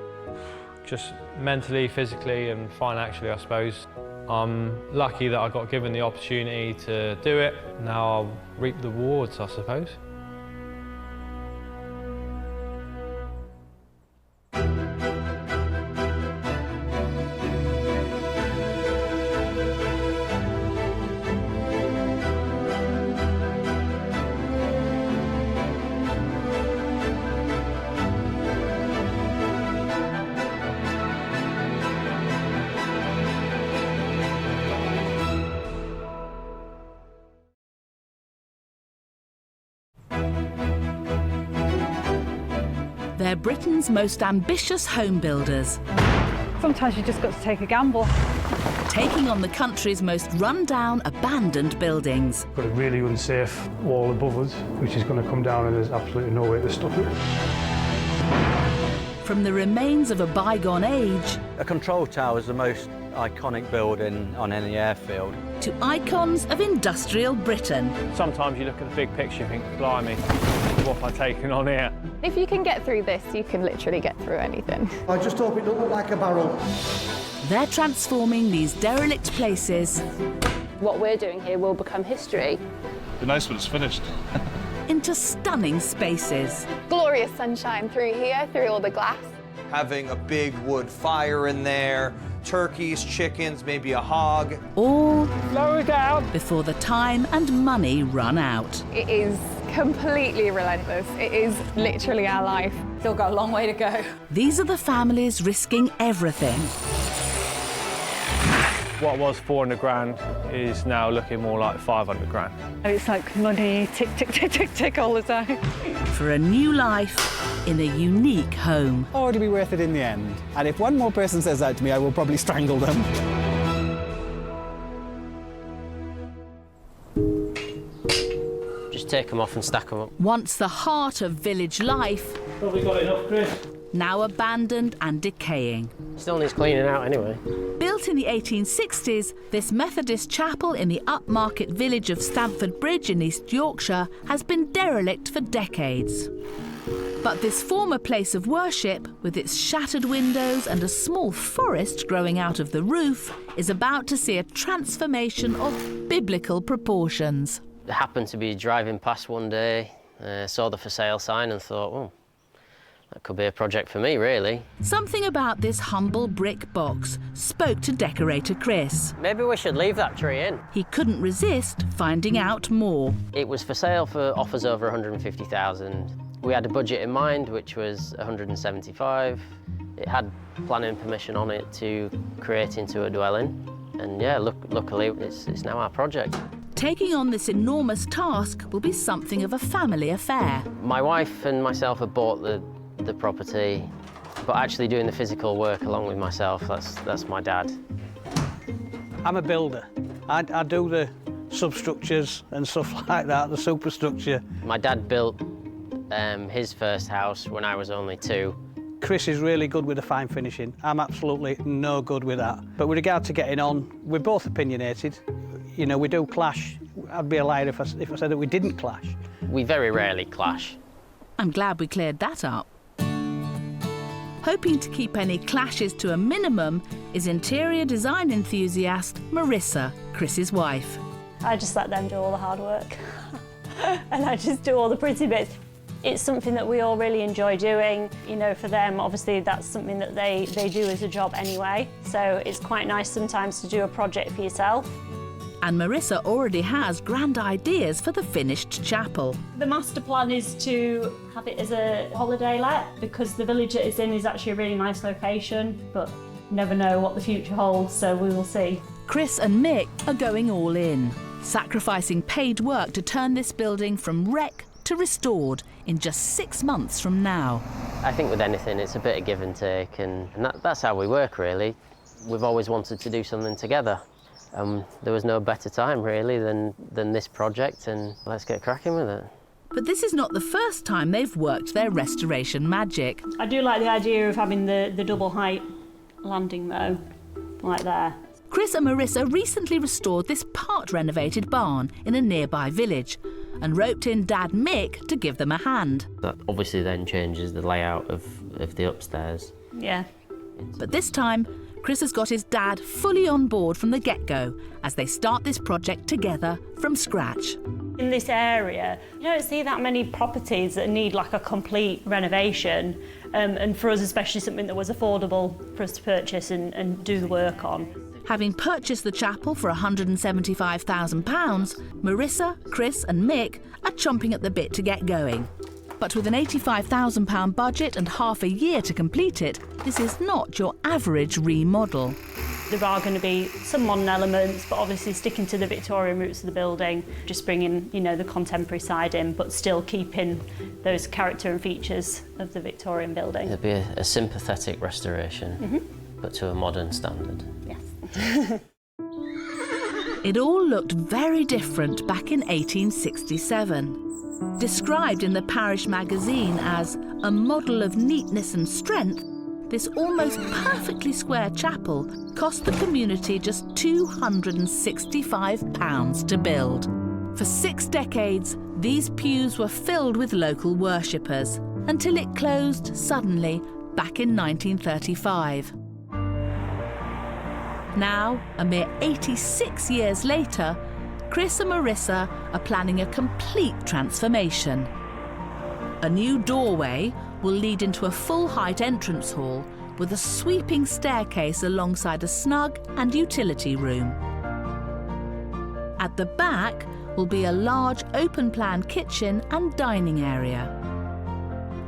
just mentally, physically and financially, I suppose. I'm lucky that I got given the opportunity to do it. Now I'll reap the rewards, I suppose. They're Britain's most ambitious home builders, Sometimes you just got to take a gamble. taking on the country's most run-down, abandoned buildings. Got a really unsafe wall above us, which is going to come down, and there's absolutely no way to stop it. From the remains of a bygone age A control tower is the most iconic building on any airfield. to icons of industrial Britain. Sometimes you look at the big picture and think, blimey, what have I taken on here? If you can get through this, you can literally get through anything. I just hope it don't look like a barrel. They're transforming these derelict places What we're doing here will become history. It'd be nice when it's finished. into stunning spaces. Glorious sunshine through here, through all the glass. Having a big wood fire in there, turkeys, chickens, maybe a hog. All Slow it down. before the time and money run out. It is completely relentless. It is literally our life. Still got a long way to go. These are the families risking everything. What was 400 grand is now looking more like 500 grand. And it's like money, tick, tick, tick, tick, tick all the time. For a new life in a unique home. Or it'll be worth it in the end. And if one more person says that to me, I will probably strangle them. Just take them off and stack them up. Once the heart of village life, Probably got enough, Chris. now abandoned and decaying. Still needs cleaning out anyway. Built in the 1860s, this Methodist chapel in the upmarket village of Stamford Bridge in East Yorkshire has been derelict for decades. But this former place of worship, with its shattered windows and a small forest growing out of the roof, is about to see a transformation of biblical proportions. I happened to be driving past one day, saw the for sale sign and thought, oh, that could be a project for me, really. Something about this humble brick box spoke to decorator Chris. Maybe we should leave that tree in. He couldn't resist finding out more. It was for sale for offers over 150,000. We had a budget in mind, which was 175. It had planning permission on it to create into a dwelling. And yeah, luckily it's now our project. Taking on this enormous task will be something of a family affair. My wife and myself have bought the property, but actually doing the physical work along with myself, that's my dad. I'm a builder. I do the substructures and stuff like that, the superstructure. My dad built his first house when I was only 2. Chris is really good with the fine finishing. I'm absolutely no good with that. But with regard to getting on, we're both opinionated. You know, we do clash. I'd be a liar if I said that we didn't clash. We very rarely clash. I'm glad we cleared that up. Hoping to keep any clashes to a minimum is interior design enthusiast Marissa, Chris's wife. I just let them do all the hard work and I just do all the pretty bits. It's something that we all really enjoy doing. You know, for them, obviously, that's something that they do as a job anyway. So it's quite nice sometimes to do a project for yourself. And Marissa already has grand ideas for the finished chapel. The master plan is to have it as a holiday let, because the village it is in is actually a really nice location, but you never know what the future holds, so we will see. Chris and Mick are going all in, sacrificing paid work to turn this building from wreck to restored in just 6 months from now. I think with anything, it's a bit of give and take, and that's how we work, really. We've always wanted to do something together. There was no better time, really, than this project, and let's get cracking with it. But this is not the first time they've worked their restoration magic. I do like the idea of having the double height landing though, like there. Chris and Marissa recently restored this part-renovated barn in a nearby village and roped in Dad Mick to give them a hand. That obviously then changes the layout of the upstairs. Yeah. But this time, Chris has got his dad fully on board from the get-go as they start this project together from scratch. In this area, you don't see that many properties that need like a complete renovation, and for us especially something that was affordable for us to purchase and do the work on. Having purchased the chapel for £175,000, Marissa, Chris and Mick are chomping at the bit to get going. But with an £85,000 budget and half a year to complete it, this is not your average remodel. There are going to be some modern elements, but obviously sticking to the Victorian roots of the building, just bringing, you know, the contemporary side in, but still keeping those character and features of the Victorian building. It'll be a sympathetic restoration, but to a modern standard. Yes. It all looked very different back in 1867. Described in the parish magazine as a model of neatness and strength, this almost perfectly square chapel cost the community just £265 to build. For 6 decades, these pews were filled with local worshippers until it closed suddenly back in 1935. Now, a mere 86 years later, Chris and Marissa are planning a complete transformation. A new doorway will lead into a full-height entrance hall with a sweeping staircase alongside a snug and utility room. At the back will be a large open-plan kitchen and dining area.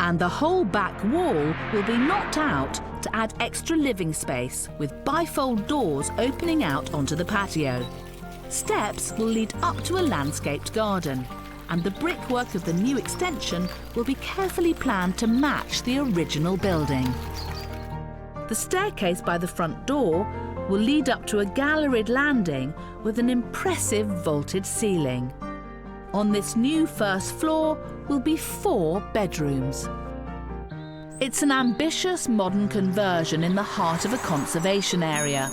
And the whole back wall will be knocked out to add extra living space with bifold doors opening out onto the patio. Steps will lead up to a landscaped garden, and the brickwork of the new extension will be carefully planned to match the original building. The staircase by the front door will lead up to a galleried landing with an impressive vaulted ceiling. On this new first floor will be 4 bedrooms. It's an ambitious modern conversion in the heart of a conservation area.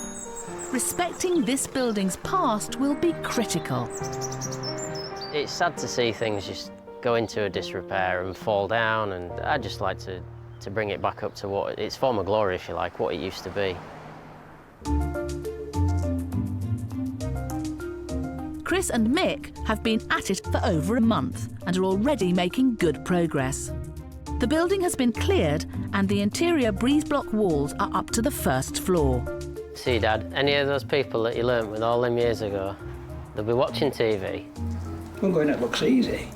Respecting this building's past will be critical. It's sad to see things just go into a disrepair and fall down, and I'd just like to bring it back up to what its former glory, if you like, what it used to be. Chris and Mick have been at it for over a month and are already making good progress. The building has been cleared and the interior breeze block walls are up to the first floor. See, Dad, any of those people that you learnt with all them years ago, they'll be watching TV. I'm going, it looks easy.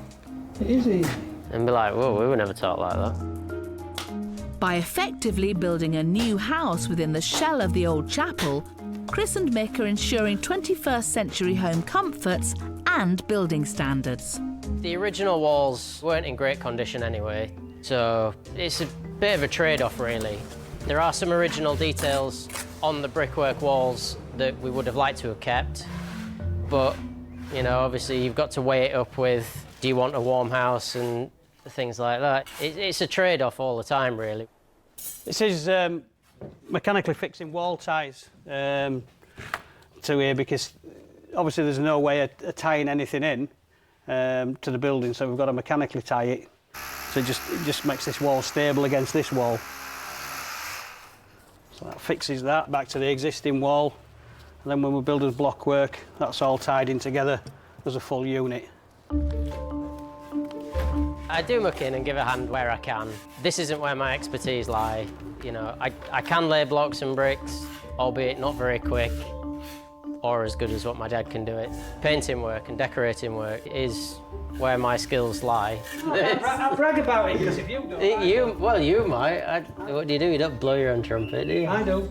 It is easy. and be like, whoa, we were never taught like that. By effectively building a new house within the shell of the old chapel, Chris and Mick are ensuring 21st century home comforts and building standards. The original walls weren't in great condition anyway, so it's a bit of a trade-off really. There are some original details on the brickwork walls that we would have liked to have kept, but you know, obviously you've got to weigh it up with, do you want a warm house and things like that. It's a trade-off all the time really. This is mechanically fixing wall ties to here, because obviously there's no way of tying anything in to the building, so we've got to mechanically tie it. So it just makes this wall stable against this wall. So that fixes that back to the existing wall, and then when we build as block work, that's all tied in together as a full unit. I do muck in and give a hand where I can. This isn't where my expertise lie. You know, I can lay blocks and bricks, albeit not very quick or as good as what my dad can do it. Painting work and decorating work is where my skills lie. I'll brag about it, because if you don't... Well, you might. What do? You don't blow your own trumpet, do you? I do.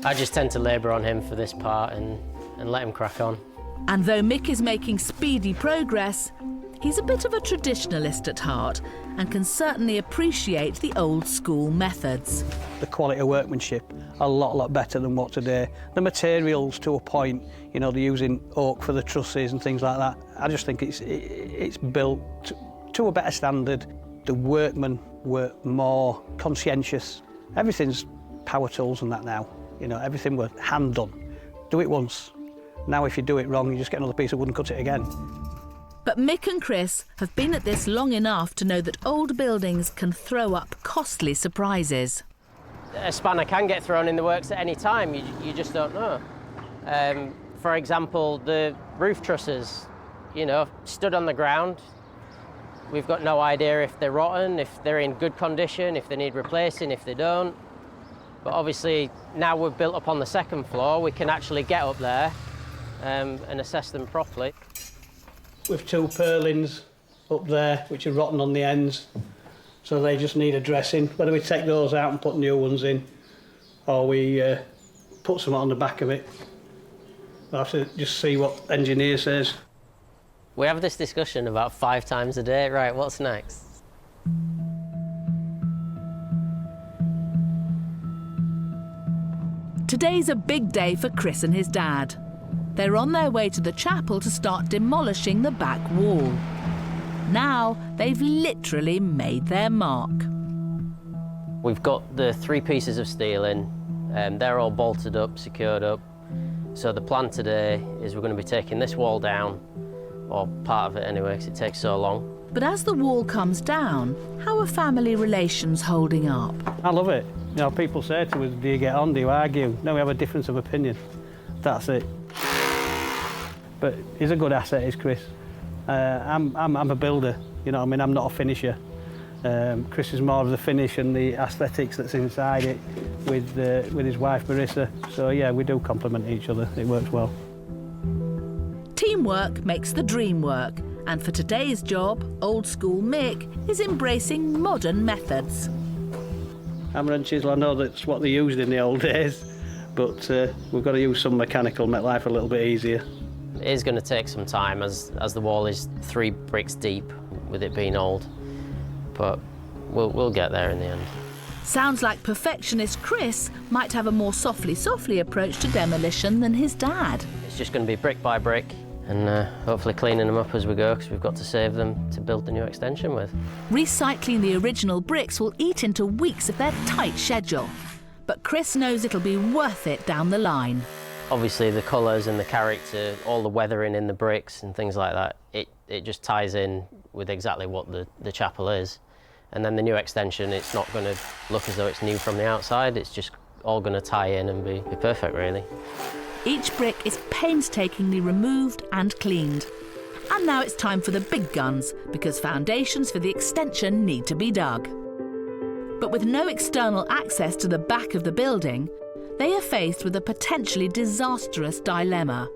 I just tend to labour on him for this part and let him crack on. And though Mick is making speedy progress, he's a bit of a traditionalist at heart and can certainly appreciate the old school methods. The quality of workmanship a lot better than what today. The materials to a point, you know, they're using oak for the trusses and things like that. I just think it's built to a better standard. The workmen were more conscientious. Everything's power tools and that now. You know, everything was hand done. Do it once. Now if you do it wrong, you just get another piece of wood and cut it again. But Mick and Chris have been at this long enough to know that old buildings can throw up costly surprises. A spanner can get thrown in the works at any time, you just don't know. For example, the roof trusses, you know, stood on the ground. We've got no idea if they're rotten, if they're in good condition, if they need replacing, if they don't. But obviously, now we've built up on the second floor, we can actually get up there and assess them properly. With two purlins up there, which are rotten on the ends, so they just need addressing. Whether we take those out and put new ones in, or we put some on the back of it, we'll have to just see what the engineer says. We have this discussion about 5 times a day. Right, what's next? Today's a big day for Chris and his dad. They're on their way to the chapel to start demolishing the back wall. Now they've literally made their mark. We've got the 3 pieces of steel in, and they're all bolted up, secured up. So the plan today is we're going to be taking this wall down, or part of it anyway, because it takes so long. But as the wall comes down, how are family relations holding up? I love it. You know, people say to us, do you get on, do you argue? No, we have a difference of opinion. That's it. But he's a good asset, is Chris. I'm a builder, you know what I mean? I'm not a finisher. Chris is more of the finish and the aesthetics that's inside it with his wife, Marissa. So, yeah, we do complement each other. It works well. Teamwork makes the dream work. And for today's job, old school Mick is embracing modern methods. Hammer and chisel, I know that's what they used in the old days, but we've got to use some mechanical, make life a little bit easier. It is going to take some time as the wall is 3 bricks deep with it being old, but we'll get there in the end. Sounds like perfectionist Chris might have a more softly approach to demolition than his dad. It's just going to be brick by brick and hopefully cleaning them up as we go, because we've got to save them to build the new extension with. Recycling the original bricks will eat into weeks of their tight schedule, but Chris knows it'll be worth it down the line. Obviously the colours and the character, all the weathering in the bricks and things like that, it just ties in with exactly what the chapel is. And then the new extension, it's not going to look as though it's new from the outside, it's just all going to tie in and be perfect, really. Each brick is painstakingly removed and cleaned. And now it's time for the big guns, because foundations for the extension need to be dug. But with no external access to the back of the building, they are faced with a potentially disastrous dilemma: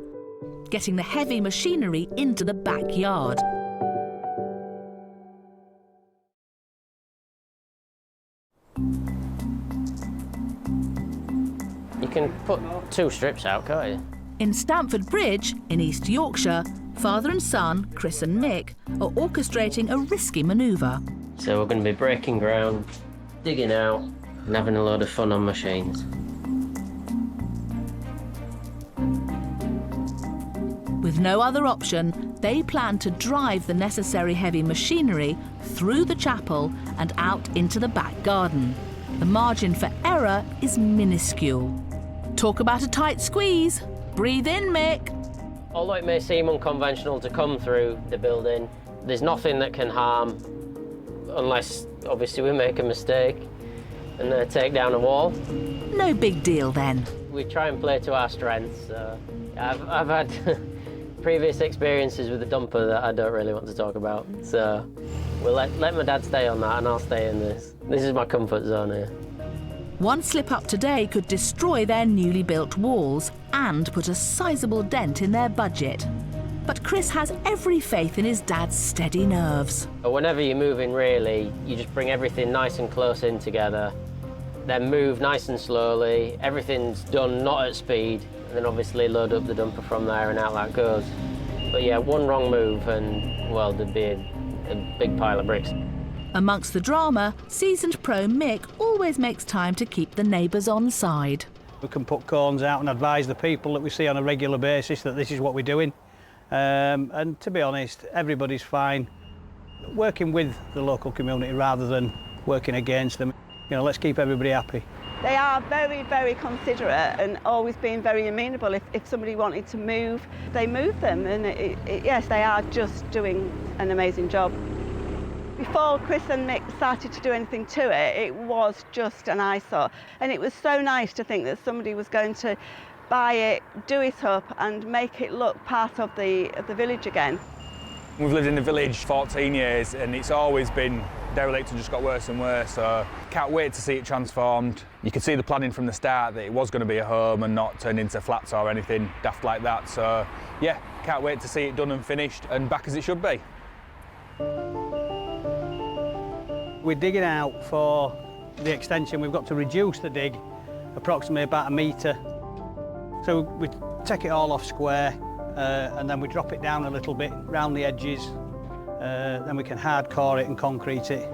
getting the heavy machinery into the backyard. You can put 2 strips out, can't you? In Stamford Bridge, in East Yorkshire, father and son, Chris and Mick, are orchestrating a risky manoeuvre. So we're going to be breaking ground, digging out, and having a load of fun on machines. With no other option, they plan to drive the necessary heavy machinery through the chapel and out into the back garden. The margin for error is minuscule. Talk about a tight squeeze. Breathe in, Mick. Although it may seem unconventional to come through the building, there's nothing that can harm, unless obviously we make a mistake and take down a wall. No big deal then. We try and play to our strengths. I've had previous experiences with the dumper that I don't really want to talk about, so we'll let my dad stay on that and I'll stay in this. This is my comfort zone here. One slip-up today could destroy their newly built walls and put a sizable dent in their budget. But Chris has every faith in his dad's steady nerves. Whenever you're moving, really, you just bring everything nice and close in together, then move nice and slowly. Everything's done not at speed, and then obviously load up the dumper from there and out that goes. But yeah, one wrong move and, well, there'd be a big pile of bricks. Amongst the drama, seasoned pro Mick always makes time to keep the neighbours on side. We can put cones out and advise the people that we see on a regular basis that this is what we're doing. And to be honest, everybody's fine working with the local community rather than working against them. You know, let's keep everybody happy. They are very, very considerate and always being very amenable. If somebody wanted to move, they move them. And yes, they are just doing an amazing job. Before Chris and Mick started to do anything to it, it was just an eyesore. And it was so nice to think that somebody was going to buy it, do it up and make it look part of the village again. We've lived in the village 14 years and it's always been derelict and just got worse and worse, so can't wait to see it transformed. You could see the planning from the start that it was going to be a home and not turned into flats or anything daft like that, so yeah, can't wait to see it done and finished and back as it should be. We're digging out for the extension. We've got to reduce the dig approximately about 1 metre. So we take it all off square and then we drop it down a little bit round the edges. Then we can hardcore it and concrete it.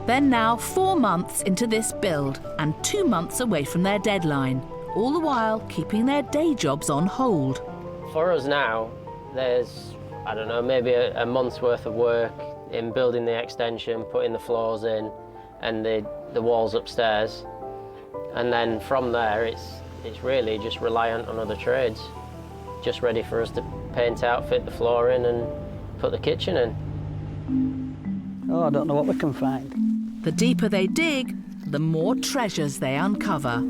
They're now 4 months into this build and 2 months away from their deadline, all the while keeping their day jobs on hold. For us now, there's, I don't know, maybe a month's worth of work in building the extension, putting the floors in and the walls upstairs. And then from there, it's really just reliant on other trades, just ready for us to paint out, fit the floor in and put the kitchen in. Oh, I don't know what we can find. The deeper they dig, the more treasures they uncover.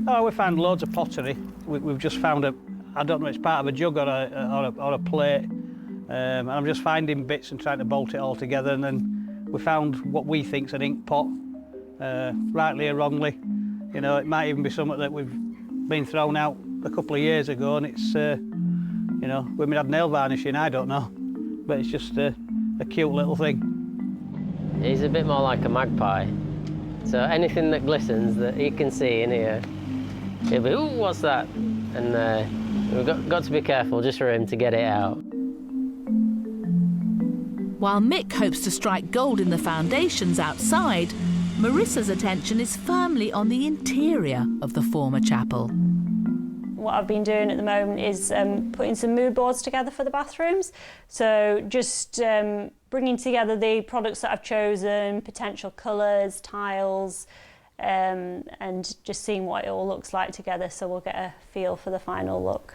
Oh, we found loads of pottery. We've just found I don't know, it's part of a jug or a plate. And I'm just finding bits and trying to bolt it all together, and then we found what we think's an ink pot, rightly or wrongly. You know, it might even be something that we've been thrown out a couple of years ago, and it's, you know, we had nail varnish in, I don't know, but it's just a cute little thing. He's a bit more like a magpie, so anything that glistens that he can see in here, he'll be, ooh, what's that? And we've got to be careful just for him to get it out. While Mick hopes to strike gold in the foundations outside, Marissa's attention is firmly on the interior of the former chapel. What I've been doing at the moment is putting some mood boards together for the bathrooms. So just bringing together the products that I've chosen, potential colours, tiles, and just seeing what it all looks like together, so we'll get a feel for the final look.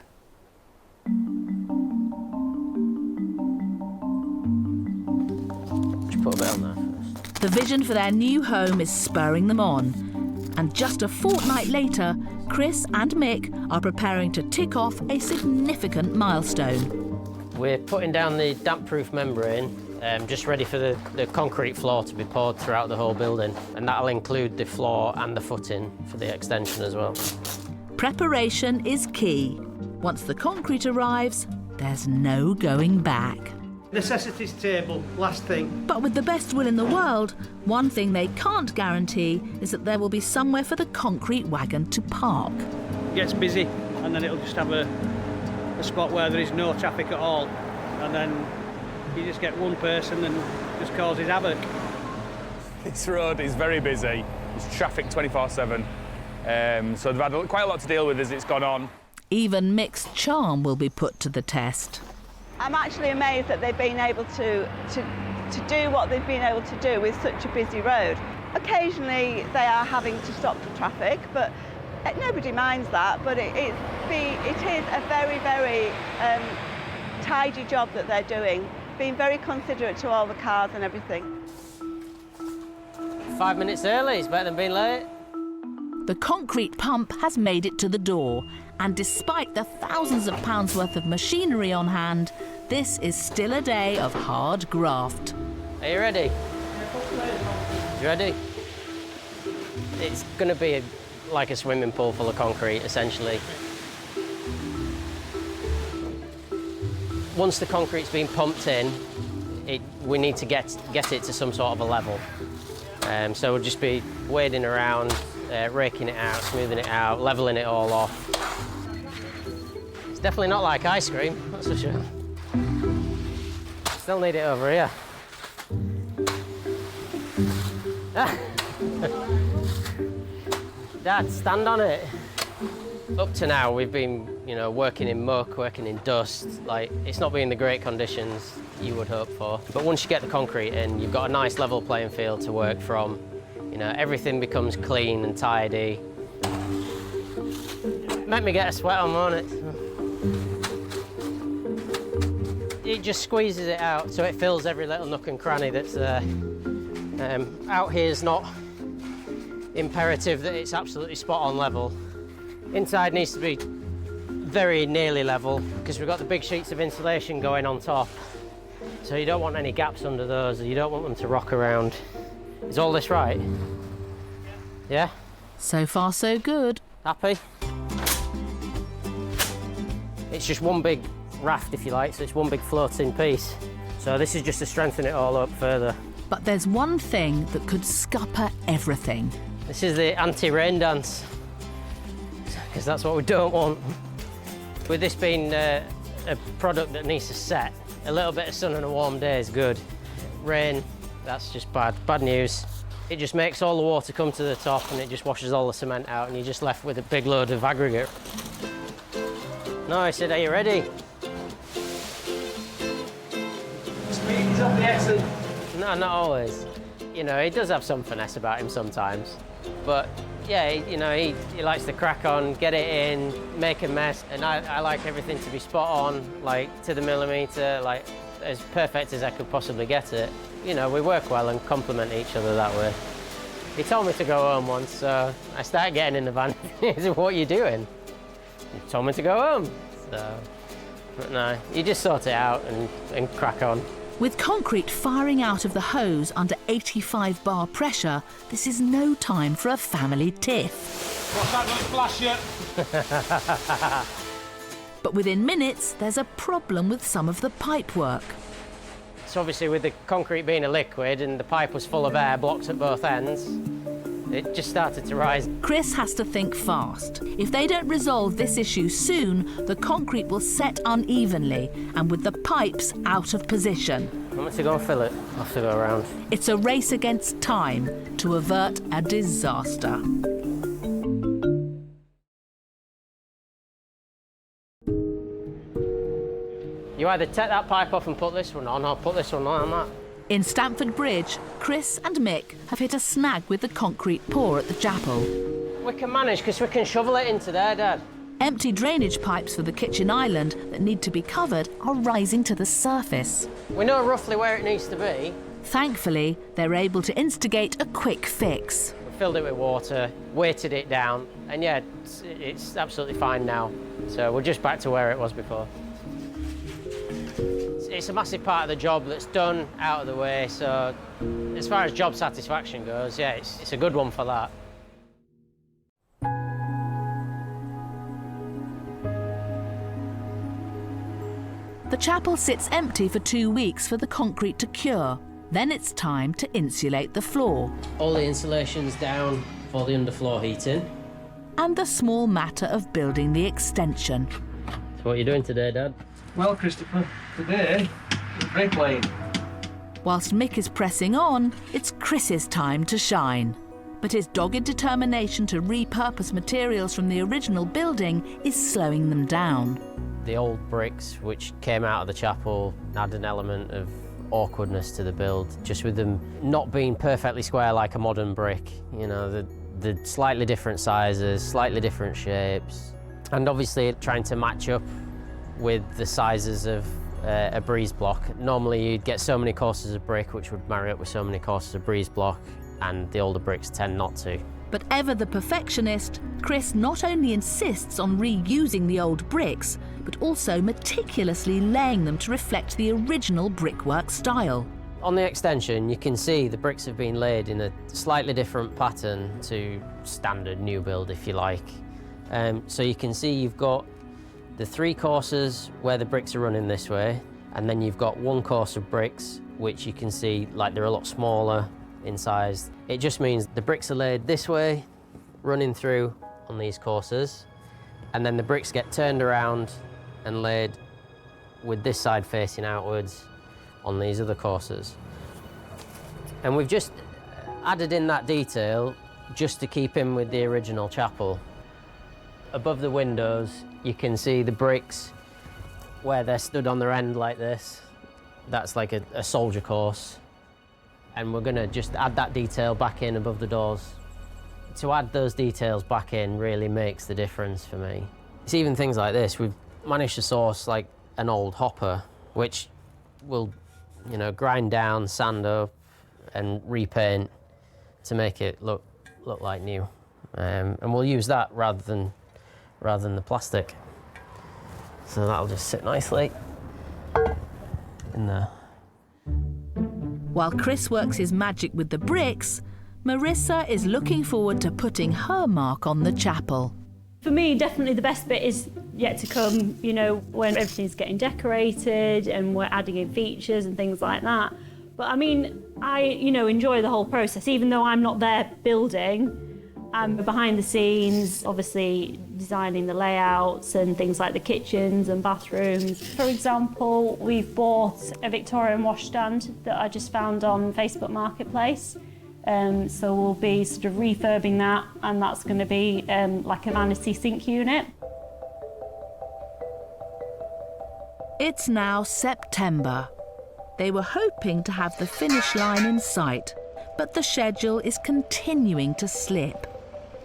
Put a bit on there first. The vision for their new home is spurring them on. And just a fortnight later, Chris and Mick are preparing to tick off a significant milestone. We're putting down the damp-proof membrane, just ready for the concrete floor to be poured throughout the whole building. And that'll include the floor and the footing for the extension as well. Preparation is key. Once the concrete arrives, there's no going back. Necessities table, last thing. But with the best will in the world, one thing they can't guarantee is that there will be somewhere for the concrete wagon to park. It gets busy and then it'll just have a spot where there is no traffic at all, and then you just get one person and just causes havoc. This road is very busy. There's traffic 24/7. So they've had quite a lot to deal with as it's gone on. Even Mick's charm will be put to the test. I'm actually amazed that they've been able to do what they've been able to do with such a busy road. Occasionally they are having to stop the traffic, but nobody minds that. But it is a very, very tidy job that they're doing, being very considerate to all the cars and everything. 5 minutes early, it's better than being late. The concrete pump has made it to the door, and despite the thousands of pounds worth of machinery on hand, this is still a day of hard graft. Are you ready? You ready? It's going to be like a swimming pool full of concrete, essentially. Once the concrete's been pumped in, we need to get it to some sort of a level. So we'll just be wading around, raking it out, smoothing it out, levelling it all off. It's definitely not like ice cream, that's for sure. Still need it over here. Dad, stand on it. Up to now, we've been, working in muck, working in dust. Like, it's not been the great conditions you would hope for. But once you get the concrete in, you've got a nice level playing field to work from. Everything becomes clean and tidy. Make me get a sweat on, won't it? It just squeezes it out so it fills every little nook and cranny that's there. Out here is not imperative that it's absolutely spot on level. Inside needs to be very nearly level because we've got the big sheets of insulation going on top. So you don't want any gaps under those, you don't want them to rock around. Is all this right? Yeah? So far, so good. Happy? It's just one big raft, if you like, so it's one big floating piece. So this is just to strengthen it all up further. But there's one thing that could scupper everything. This is the anti-rain dance, because that's what we don't want. With this being a product that needs to set, a little bit of sun and a warm day is good. Rain, that's just bad news. It just makes all the water come to the top and it just washes all the cement out and you're just left with a big load of aggregate. No, I said, are you ready? Speed is of the essence. No, not always. He does have some finesse about him sometimes. But yeah, he likes to crack on, get it in, make a mess, and I like everything to be spot on, like to the millimetre, like as perfect as I could possibly get it. We work well and complement each other that way. He told me to go home once, so I started getting in the van. He said, what are you doing? He told me to go home. So, but no, you just sort it out and crack on. With concrete firing out of the hose under 85 bar pressure, this is no time for a family tiff. What's that, don't flash you? But within minutes, there's a problem with some of the pipe work. So obviously with the concrete being a liquid and the pipe was full of air blocked at both ends, it just started to rise. Chris has to think fast. If they don't resolve this issue soon, the concrete will set unevenly and with the pipes out of position. I'm going to go and fill it. I'll have to go around. It's a race against time to avert a disaster. You either take that pipe off and put this one on, or put this one on that. In Stamford Bridge, Chris and Mick have hit a snag with the concrete pour at the chapel. We can manage because we can shovel it into there, Dad. Empty drainage pipes for the kitchen island that need to be covered are rising to the surface. We know roughly where it needs to be. Thankfully, they're able to instigate a quick fix. We filled it with water, weighted it down, and yeah, it's absolutely fine now. So we're just back to where it was before. It's a massive part of the job that's done, out of the way, so as far as job satisfaction goes, yeah, it's a good one for that. The chapel sits empty for 2 weeks for the concrete to cure. Then it's time to insulate the floor. All the insulation's down for the underfloor heating. And the small matter of building the extension. So what are you doing today, Dad? Well, Christopher, today we're bricklaying. Whilst Mick is pressing on, it's Chris's time to shine. But his dogged determination to repurpose materials from the original building is slowing them down. The old bricks, which came out of the chapel, add an element of awkwardness to the build, just with them not being perfectly square like a modern brick. You know, the slightly different sizes, slightly different shapes, and obviously trying to match up with the sizes of a breeze block. Normally you'd get so many courses of brick which would marry up with so many courses of breeze block, and the older bricks tend not to. But ever the perfectionist, Chris not only insists on reusing the old bricks, but also meticulously laying them to reflect the original brickwork style. On the extension, you can see the bricks have been laid in a slightly different pattern to standard new build, if you like. So you can see you've got the 3 courses where the bricks are running this way, and then you've got 1 course of bricks, which you can see like they're a lot smaller in size. It just means the bricks are laid this way, running through on these courses, and then the bricks get turned around and laid with this side facing outwards on these other courses. And we've just added in that detail just to keep in with the original chapel. Above the windows, you can see the bricks where they're stood on their end like this. That's like a soldier course. And we're gonna just add that detail back in above the doors. To add those details back in really makes the difference for me. It's even things like this. We've managed to source like an old hopper, which will, you know, grind down, sand up, and repaint to make it look like new. And we'll use that rather than the plastic. So that'll just sit nicely in there. While Chris works his magic with the bricks, Marissa is looking forward to putting her mark on the chapel. For me, definitely the best bit is yet to come, you know, when everything's getting decorated and we're adding in features and things like that. But I mean, I, you know, enjoy the whole process, even though I'm not there building. I'm behind the scenes, obviously designing the layouts and things like the kitchens and bathrooms. For example, we've bought a Victorian washstand that I just found on Facebook Marketplace. So we'll be sort of refurbing that, and that's going to be like a vanity sink unit. It's now September. They were hoping to have the finish line in sight, but the schedule is continuing to slip.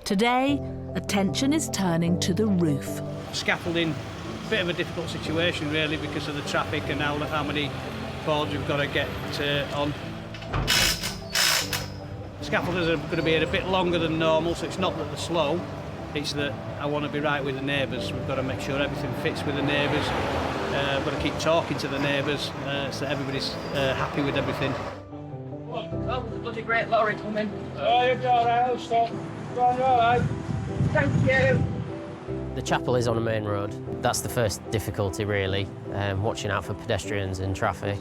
Today, attention is turning to the roof. Scaffolding, a bit of a difficult situation really because of the traffic and how many boards we've got to get on. Scaffolders are going to be a bit longer than normal, so it's not that they're slow, it's that I want to be right with the neighbours. We've got to make sure everything fits with the neighbours. We've got to keep talking to the neighbours so that everybody's happy with everything. Oh, there's a bloody great lorry coming. Oh, you'll be all right, I'll stop. Go on, you're all right. Thank you. The chapel is on a main road. That's the first difficulty, really, watching out for pedestrians and traffic.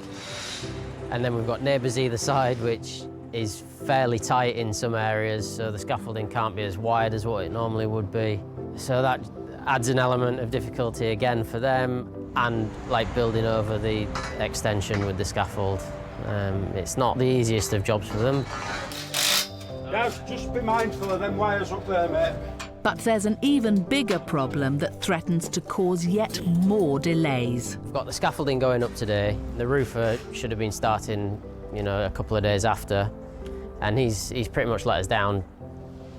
And then we've got neighbours either side, which is fairly tight in some areas, so the scaffolding can't be as wide as what it normally would be. So that adds an element of difficulty again for them, and like building over the extension with the scaffold. It's not the easiest of jobs for them. Just be mindful of them wires up there, mate. But there's an even bigger problem that threatens to cause yet more delays. We've got the scaffolding going up today. The roofer should have been starting, you know, a couple of days after, and he's pretty much let us down.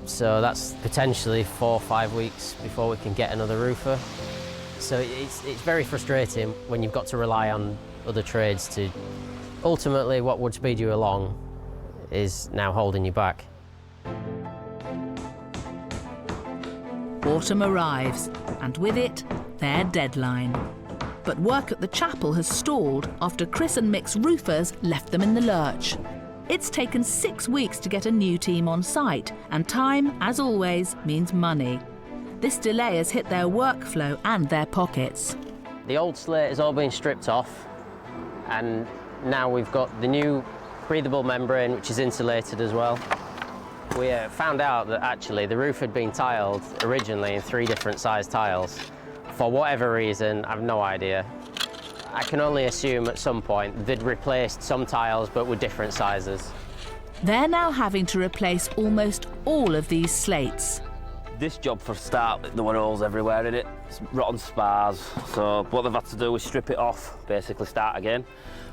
So that's potentially 4 or 5 weeks before we can get another roofer. So it's very frustrating when you've got to rely on other trades to... Ultimately, what would speed you along is now holding you back. Autumn arrives, and with it, their deadline. But work at the chapel has stalled after Chris and Mick's roofers left them in the lurch. It's taken 6 weeks to get a new team on site, and time, as always, means money. This delay has hit their workflow and their pockets. The old slate has all been stripped off, and now we've got the new breathable membrane, which is insulated as well. We found out that actually the roof had been tiled originally in 3 different size tiles. For whatever reason, I've no idea. I can only assume at some point they'd replaced some tiles but with different sizes. They're now having to replace almost all of these slates. This job for a start, there were holes everywhere in it. It's rotten spars, so what they've had to do is strip it off, basically start again.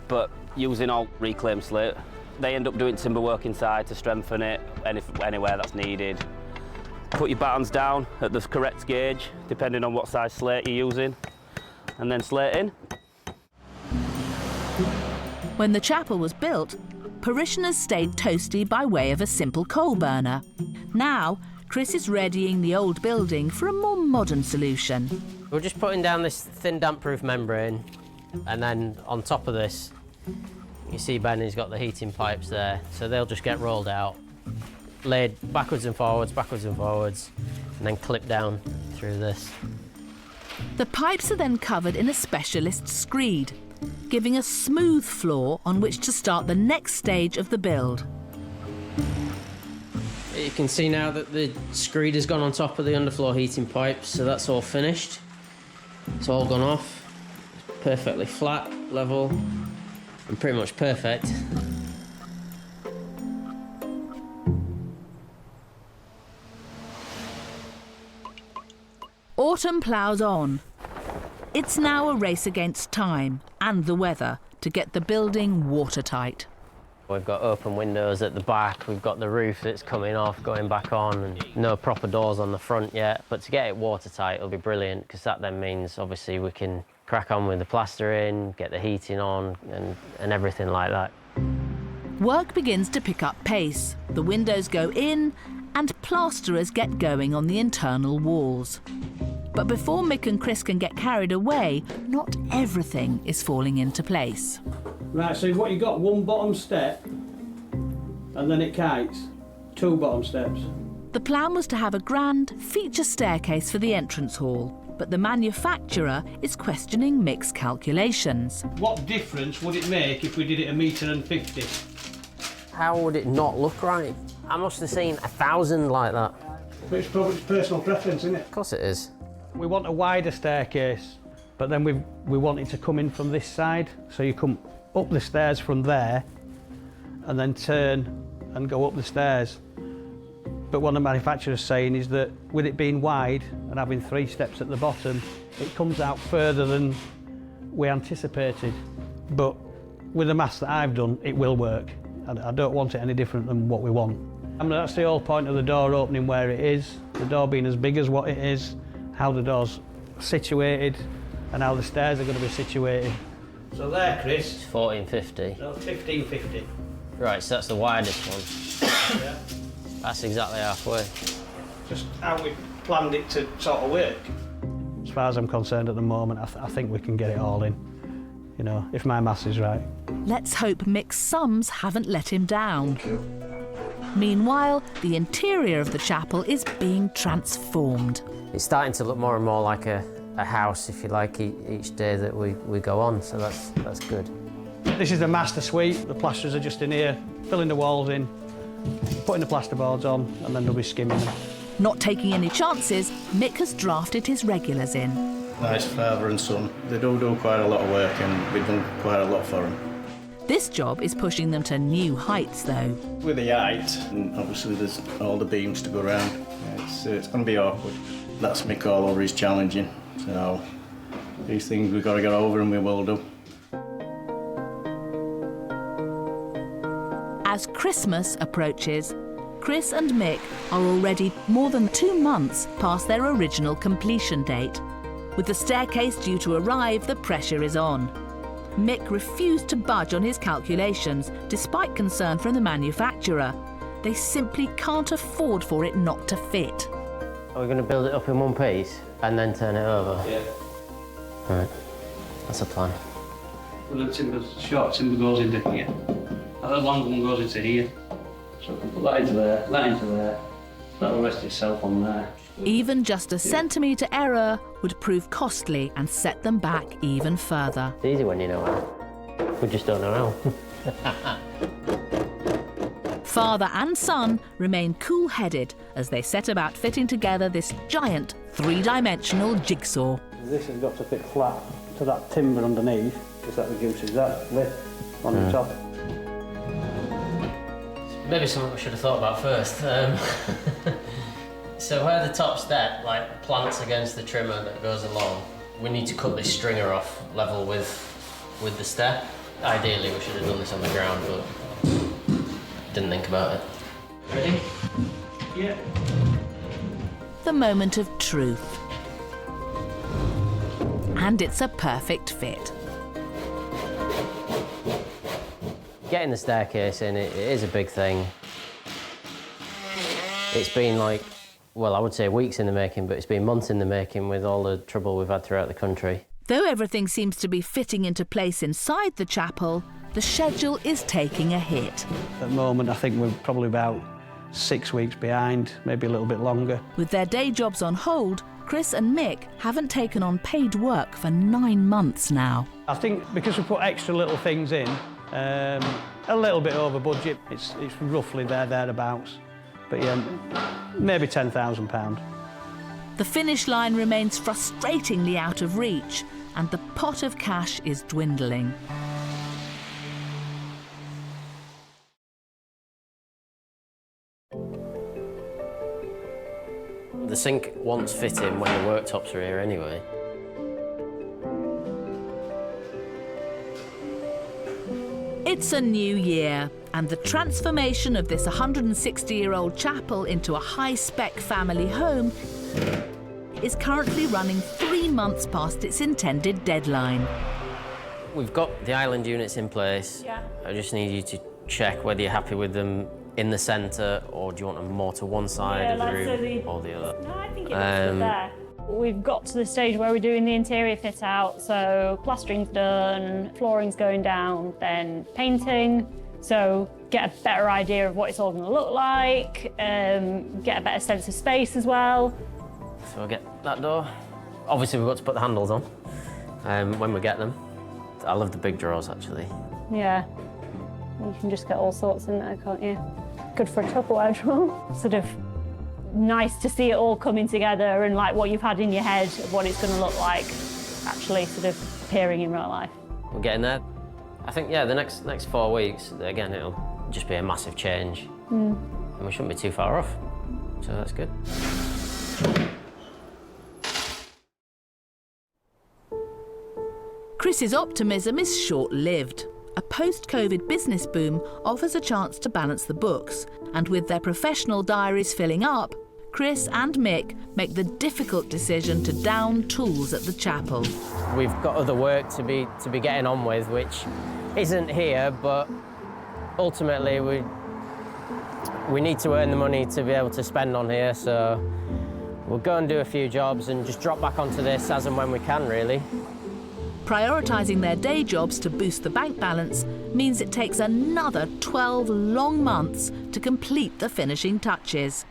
But using all reclaimed slate, they end up doing timber work inside to strengthen it anywhere that's needed. Put your battens down at the correct gauge, depending on what size slate you're using, and then slate in. When the chapel was built, parishioners stayed toasty by way of a simple coal burner. Now, Chris is readying the old building for a more modern solution. We're just putting down this thin damp-proof membrane, and then on top of this, you see Benny's got the heating pipes there, so they'll just get rolled out, laid backwards and forwards, and then clipped down through this. The pipes are then covered in a specialist screed, giving a smooth floor on which to start the next stage of the build. You can see now that the screed has gone on top of the underfloor heating pipes, so that's all finished. It's all gone off, perfectly flat, level, and pretty much perfect. Autumn ploughs on. It's now a race against time and the weather to get the building watertight. We've got open windows at the back, we've got the roof that's coming off, going back on, and no proper doors on the front yet. But to get it watertight, it'll be brilliant, because that then means, obviously, we can crack on with the plastering, get the heating on, and everything like that. Work begins to pick up pace. The windows go in, and plasterers get going on the internal walls. But before Mick and Chris can get carried away, not everything is falling into place. Right, so what you got, 1 bottom step, and then it kites, 2 bottom steps. The plan was to have a grand feature staircase for the entrance hall, but the manufacturer is questioning Mick's calculations. What difference would it make if we did it 1.50 m? How would it not look right? I must have seen 1,000 like that. But it's probably personal preference, isn't it? Of course it is. We want a wider staircase, but then we want it to come in from this side, so you come up the stairs from there and then turn and go up the stairs. But what the manufacturer's saying is that with it being wide and having 3 steps at the bottom, it comes out further than we anticipated. But with the maths that I've done, it will work. And I don't want it any different than what we want. I mean, that's the whole point of the door opening where it is, the door being as big as what it is, how the door's situated, and how the stairs are going to be situated. So there, Chris. It's 1450. No, 1550. Right, so that's the widest one. Yeah. That's exactly halfway. Just how we planned it to sort of work. As far as I'm concerned at the moment, I think we can get it all in. You know, if my maths is right. Let's hope Mick's sums haven't let him down. Meanwhile, the interior of the chapel is being transformed. It's starting to look more and more like a house, if you like, each day that we go on, so that's good. This is the master suite. The plasterers are just in here, filling the walls in, putting the plasterboards on, and then they'll be skimming them. Not taking any chances, Mick has drafted his regulars in. Nice father and son. They do quite a lot of work, and we've done quite a lot for them. This job is pushing them to new heights, though. With the height, and obviously there's all the beams to go around, it's going to be awkward. That's Mick all over, is challenging. So these things we've got to get over, and we will do. As Christmas approaches, Chris and Mick are already more than 2 months past their original completion date. With the staircase due to arrive, the pressure is on. Mick refused to budge on his calculations, despite concern from the manufacturer. They simply can't afford for it not to fit. Are we going to build it up in one piece and then turn it over? Yeah. Right, that's a plan. Well, the short timber goes into here, and the long one goes into here. So put that into there, that into there, that'll rest itself on there. Even just a centimetre error would prove costly and set them back even further. It's easy when you know how. We just don't know how. Father and son remain cool-headed as they set about fitting together this giant three-dimensional jigsaw. This has got to fit flat to that timber underneath, because that reduces that lift on the top. Maybe something we should have thought about first. So where the top step plants against the trimmer that goes along, we need to cut this stringer off level with the step. Ideally we should have done this on the ground, but didn't think about it. Ready? Yeah. The moment of truth. And it's a perfect fit. Getting the staircase in, it is a big thing. It's been well, I would say weeks in the making, but it's been months in the making with all the trouble we've had throughout the country. Though everything seems to be fitting into place inside the chapel, the schedule is taking a hit. At the moment, I think we're probably about 6 weeks behind, maybe a little bit longer. With their day jobs on hold, Chris and Mick haven't taken on paid work for 9 months now. I think because we put extra little things in, a little bit over budget, it's roughly thereabouts. But yeah, maybe £10,000. The finish line remains frustratingly out of reach, and the pot of cash is dwindling. The sink wants fitting when the worktops are here anyway. It's a new year, and the transformation of this 160-year-old chapel into a high-spec family home is currently running 3 months past its intended deadline. We've got the island units in place. Yeah. I just need you to check whether you're happy with them in the centre, or do you want them more to one side of the room or the other? No, I think it looks good there. We've got to the stage where we're doing the interior fit out, so plastering's done, flooring's going down, then painting. So get a better idea of what it's all going to look like, get a better sense of space as well. So we'll get that door. Obviously we've got to put the handles on when we get them. I love the big drawers actually. Yeah, you can just get all sorts in there, can't you? Good for a Tupperware drawer. Sort of nice to see it all coming together and what you've had in your head of what it's going to look like actually sort of appearing in real life. We're getting there. I think, yeah, the next 4 weeks, again, it'll just be a massive change. And we shouldn't be too far off, so that's good. Chris's optimism is short-lived. A post-COVID business boom offers a chance to balance the books, and with their professional diaries filling up, Chris and Mick make the difficult decision to down tools at the chapel. We've got other work to be getting on with, which isn't here, but ultimately we need to earn the money to be able to spend on here, so we'll go and do a few jobs and just drop back onto this as and when we can, really. Prioritising their day jobs to boost the bank balance means it takes another 12 long months to complete the finishing touches.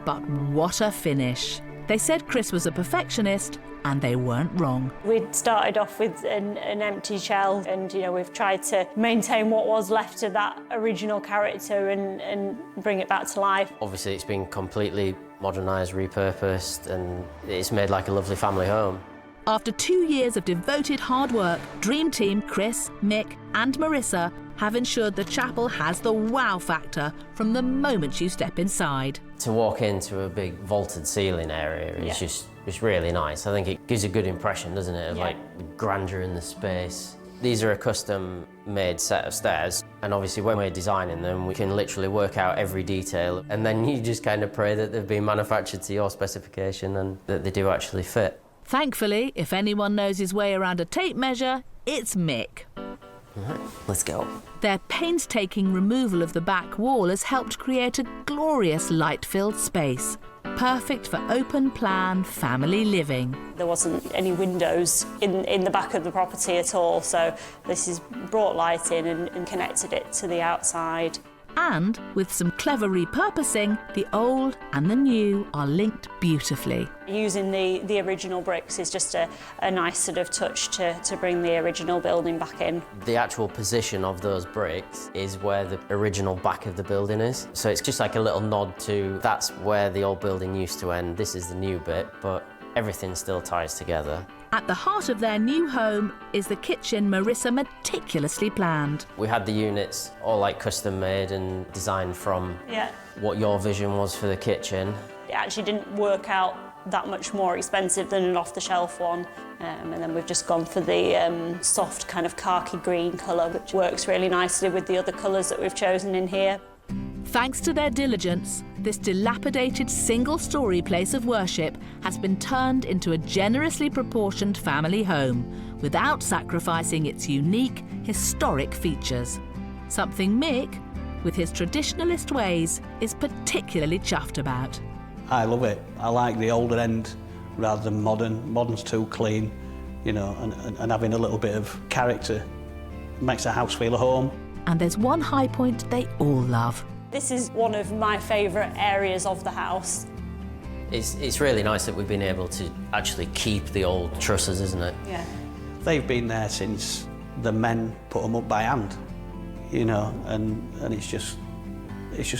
But what a finish. They said Chris was a perfectionist, and they weren't wrong. We'd started off with an empty shell, and we've tried to maintain what was left of that original character and bring it back to life. Obviously it's been completely modernised, repurposed, and it's made like a lovely family home. After 2 years of devoted hard work, Dream Team Chris, Mick and Marissa have ensured the chapel has the wow factor from the moment you step inside. To walk into a big vaulted ceiling area is just really nice. I think it gives a good impression, doesn't it, of the grandeur in the space. These are a custom-made set of stairs, and obviously when we're designing them, we can literally work out every detail, and then you just kind of pray that they've been manufactured to your specification and that they do actually fit. Thankfully, if anyone knows his way around a tape measure, it's Mick. All right, let's go. Their painstaking removal of the back wall has helped create a glorious light-filled space, perfect for open-plan family living. There wasn't any windows in the back of the property at all, so this has brought light in and connected it to the outside. And with some clever repurposing, the old and the new are linked beautifully. Using the original bricks is just a nice sort of touch to bring the original building back in. The actual position of those bricks is where the original back of the building is. So it's just like a little nod to that's where the old building used to end, this is the new bit, but everything still ties together. At the heart of their new home is the kitchen Marissa meticulously planned. We had the units all like custom made and designed from what your vision was for the kitchen. It actually didn't work out that much more expensive than an off-the-shelf one. And then we've just gone for the soft kind of khaki green colour, which works really nicely with the other colours that we've chosen in here. Thanks to their diligence, this dilapidated single-storey place of worship has been turned into a generously proportioned family home without sacrificing its unique, historic features. Something Mick, with his traditionalist ways, is particularly chuffed about. I love it. I like the older end rather than modern. Modern's too clean, you know, and having a little bit of character makes the house feel a home. And there's one high point they all love. This is one of my favourite areas of the house. It's really nice that we've been able to actually keep the old trusses, isn't it? Yeah. They've been there since the men put them up by hand, you know, and it's just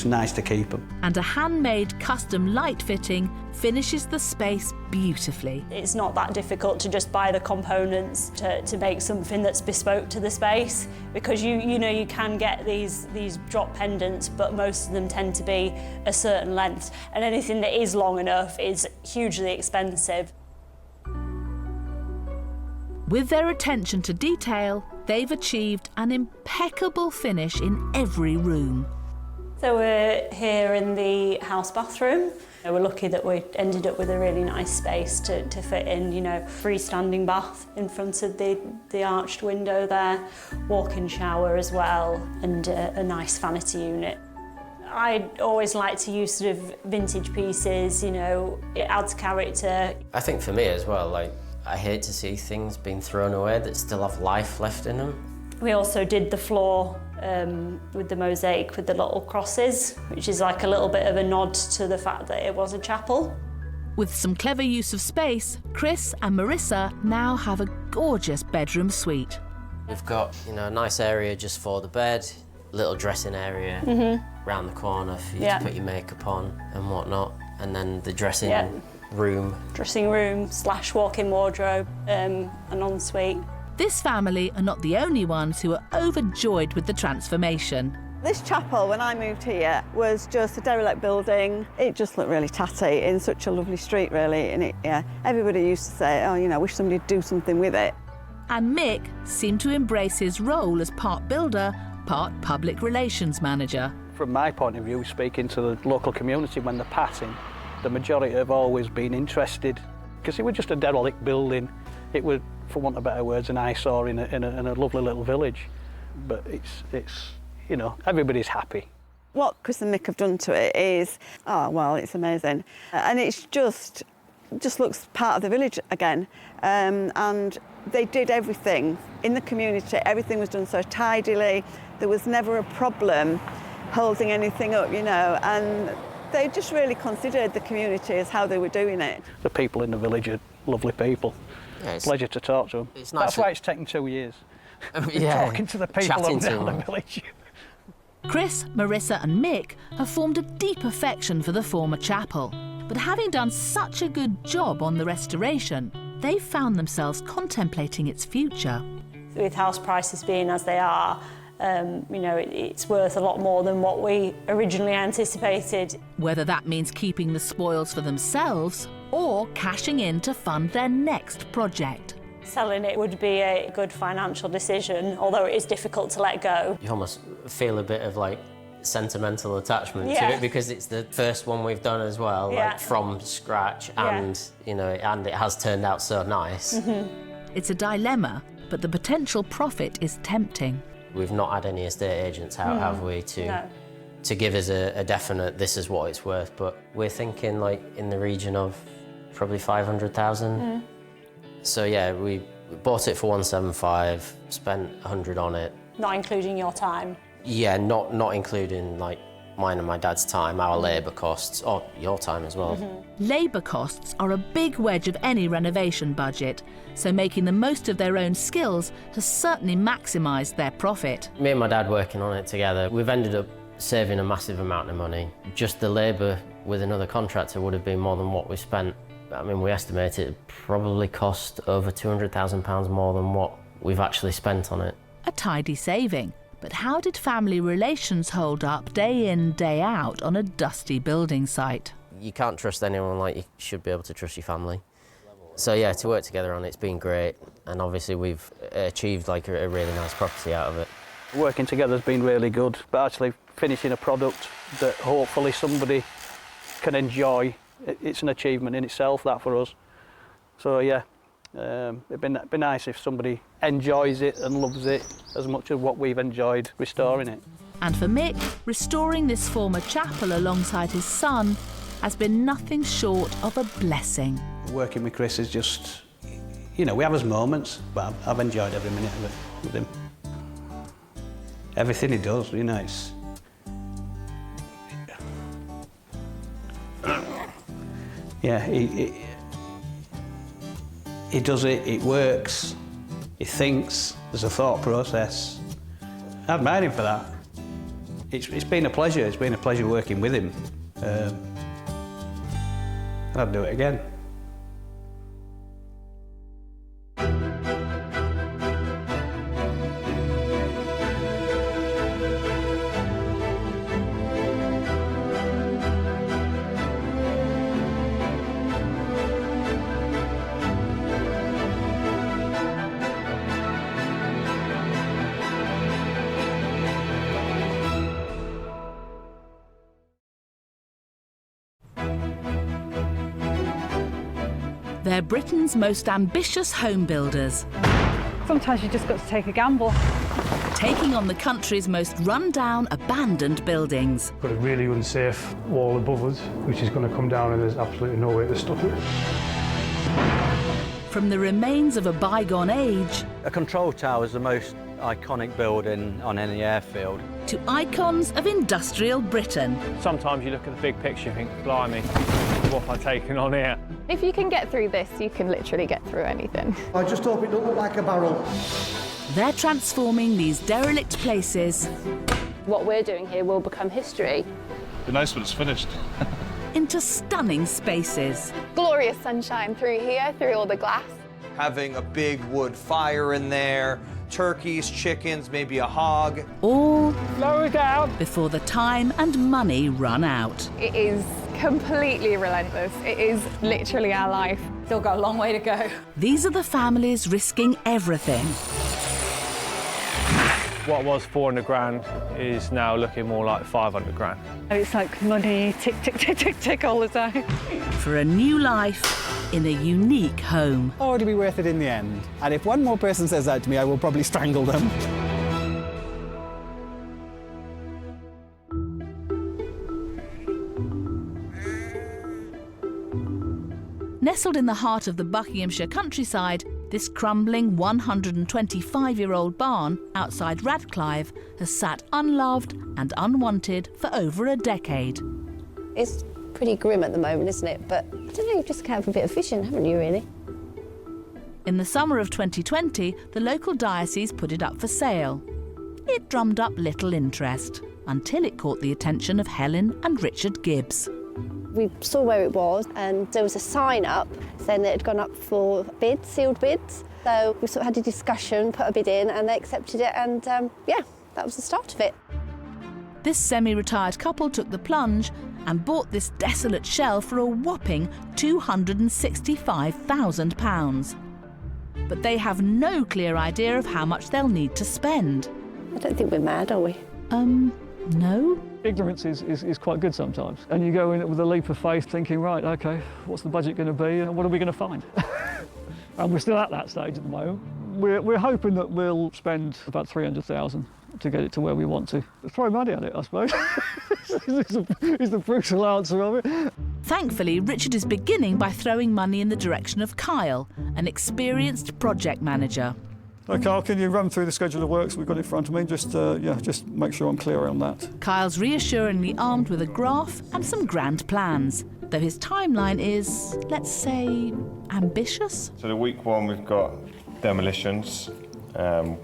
nice to keep them. And a handmade custom light fitting finishes the space beautifully. It's not that difficult to just buy the components to make something that's bespoke to the space, because you know you can get these drop pendants, but most of them tend to be a certain length, and anything that is long enough is hugely expensive. With their attention to detail, they've achieved an impeccable finish in every room. So we're here in the house bathroom. We're lucky that we ended up with a really nice space to fit in, you know, freestanding bath in front of the arched window there, walk-in shower as well, and a nice vanity unit. I always like to use sort of vintage pieces, you know, it adds character. I think for me as well, like, I hate to see things being thrown away that still have life left in them. We also did the floor with the mosaic with the little crosses, which is like a little bit of a nod to the fact that it was a chapel. With some clever use of space, Chris and Marissa now have a gorgeous bedroom suite. We've got, you know, a nice area just for the bed, little dressing area round the corner for you to put your makeup on and whatnot, and then the dressing room. Dressing room / walk-in wardrobe, an ensuite. This family are not the only ones who are overjoyed with the transformation. This chapel, when I moved here, was just a derelict building. It just looked really tatty in such a lovely street, really. And everybody used to say, oh, you know, I wish somebody would do something with it. And Mick seemed to embrace his role as part builder, part public relations manager. From my point of view, speaking to the local community when they're passing, the majority have always been interested, because it was just a derelict building. It was, for want of better words, an eyesore in a lovely little village. But it's you know, everybody's happy. What Chris and Mick have done to it is, oh, well, it's amazing. And it's just looks part of the village again. And they did everything in the community. Everything was done so tidily. There was never a problem holding anything up, you know, and they just really considered the community as how they were doing it. The people in the village are lovely people. Yeah, pleasure to talk to them. It's nice. That's why it's taken 2 years. Yeah, talking to the people up down the village. Chris, Marissa and Mick have formed a deep affection for the former chapel. But having done such a good job on the restoration, they've found themselves contemplating its future. With house prices being as they are, you know, it's worth a lot more than what we originally anticipated. Whether that means keeping the spoils for themselves or cashing in to fund their next project. Selling it would be a good financial decision, although it is difficult to let go. You almost feel a bit of like sentimental attachment to it because it's the first one we've done as well, like from scratch, and you know, and it has turned out so nice. It's a dilemma, but the potential profit is tempting. We've not had any estate agents out, have we, to give us a definite this is what it's worth, but we're thinking like in the region of probably 500,000. So yeah, we bought it for 175, spent 100 on it. Not including your time. Yeah, not including like mine and my dad's time, our labour costs, or your time as well. Labour costs are a big wedge of any renovation budget, so making the most of their own skills has certainly maximised their profit. Me and my dad working on it together, we've ended up saving a massive amount of money. Just the labour with another contractor would have been more than what we spent. I mean, we estimate it probably cost over £200,000 more than what we've actually spent on it. A tidy saving. But how did family relations hold up day in, day out on a dusty building site? You can't trust anyone like you should be able to trust your family. So yeah, to work together on it's been great, and obviously we've achieved like a really nice property out of it. Working together has been really good, but actually finishing a product that hopefully somebody can enjoy, it's an achievement in itself, that for us. So yeah, it'd be nice if somebody enjoys it and loves it as much as what we've enjoyed restoring it. And for Mick, restoring this former chapel alongside his son has been nothing short of a blessing. Working with Chris is just, you know, we have his moments, but I've enjoyed every minute of it with him. Everything he does, you know, it's... Yeah, he does it, it works, he thinks, there's a thought process. I admire him for that. It's been a pleasure working with him. I'd do it again. They're Britain's most ambitious home builders. Sometimes you just got to take a gamble. Taking on the country's most run-down, abandoned buildings. Got a really unsafe wall above us, which is going to come down and there's absolutely no way to stop it. From the remains of a bygone age... A control tower is the most iconic building on any airfield. ...to icons of industrial Britain. Sometimes you look at the big picture and think, blimey, what have I taken on here? If you can get through this, you can literally get through anything. I just hope it don't look like a barrel. They're transforming these derelict places... What we're doing here will become history. It'd be nice when it's finished. ...into stunning spaces. Glorious sunshine through here, through all the glass. Having a big wood fire in there, turkeys, chickens, maybe a hog. All slow it down before the time and money run out. It is completely relentless. It is literally our life. Still got a long way to go. These are the families risking everything. What was 400 grand is now looking more like 500 grand. It's like money, tick, tick, tick, tick, tick all the time. For a new life in a unique home. Or to be worth it in the end. And if one more person says that to me, I will probably strangle them. Nestled in the heart of the Buckinghamshire countryside, this crumbling 125-year-old barn outside Radcliffe has sat unloved and unwanted for over a decade. It's pretty grim at the moment, isn't it? But I don't know, you've just got to have a bit of vision, haven't you, really? In the summer of 2020, the local diocese put it up for sale. It drummed up little interest until it caught the attention of Helen and Richard Gibbs. We saw where it was, and there was a sign up saying that it had gone up for bids, sealed bids. So we sort of had a discussion, put a bid in, and they accepted it, and yeah, that was the start of it. This semi-retired couple took the plunge and bought this desolate shell for a whopping £265,000. But they have no clear idea of how much they'll need to spend. I don't think we're mad, are we? No. Ignorance is quite good sometimes. And you go in with a leap of faith thinking, right, OK, what's the budget going to be and what are we going to find? And we're still at that stage at the moment. We're hoping that we'll spend about 300,000 to get it to where we want to. Throw money at it, I suppose, is the brutal answer of it. Thankfully, Richard is beginning by throwing money in the direction of Kyle, an experienced project manager. Carl, can you run through the schedule of works we've got in front of me? Just make sure I'm clear on that. Kyle's reassuringly armed with a graph and some grand plans, though his timeline is, let's say, ambitious. So the week 1 we've got demolitions.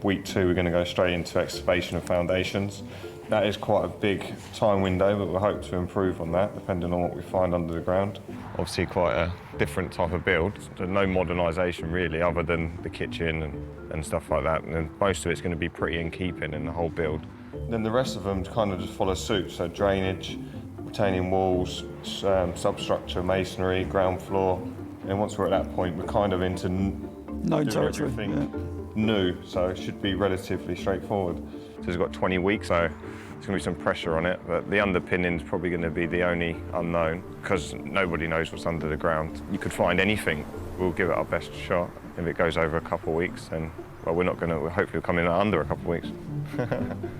Week 2 we're going to go straight into excavation of foundations. That is quite a big time window, but we'll hope to improve on that depending on what we find under the ground. Obviously quite a different type of build. There's no modernisation really other than the kitchen and stuff like that, and then most of it's going to be pretty in keeping in the whole build. Then the rest of them kind of just follow suit, so drainage, retaining walls, substructure, masonry, ground floor, and once we're at that point we're kind of into known territory. New, so it should be relatively straightforward. So it's got 20 weeks, so there's going to be some pressure on it, but the underpinning's probably going to be the only unknown because nobody knows what's under the ground. You could find anything. We'll give it our best shot. If it goes over a couple of weeks, then well, we're not going to. Hopefully, we'll come in under a couple of weeks.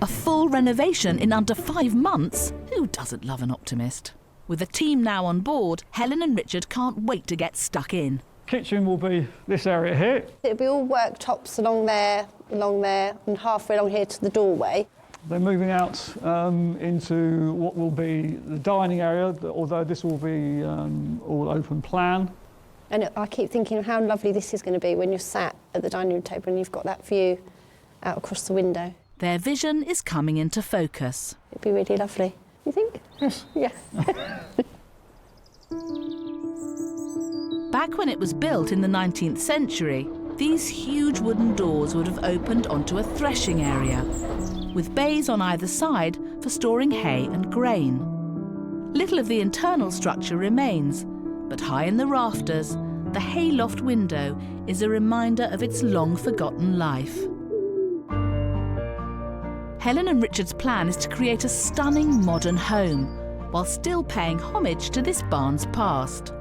A full renovation in under 5 months? Who doesn't love an optimist? With the team now on board, Helen and Richard can't wait to get stuck in. Kitchen will be this area here. It'll be all worktops along there, and halfway along here to the doorway. They're moving out into what will be the dining area, although this will be all open plan. And I keep thinking of how lovely this is going to be when you're sat at the dining room table and you've got that view out across the window. Their vision is coming into focus. It'd be really lovely. You think? Yes. Yes. Back when it was built in the 19th century, these huge wooden doors would have opened onto a threshing area, with bays on either side for storing hay and grain. Little of the internal structure remains, but high in the rafters, the hayloft window is a reminder of its long-forgotten life. Helen and Richard's plan is to create a stunning modern home, while still paying homage to this barn's past.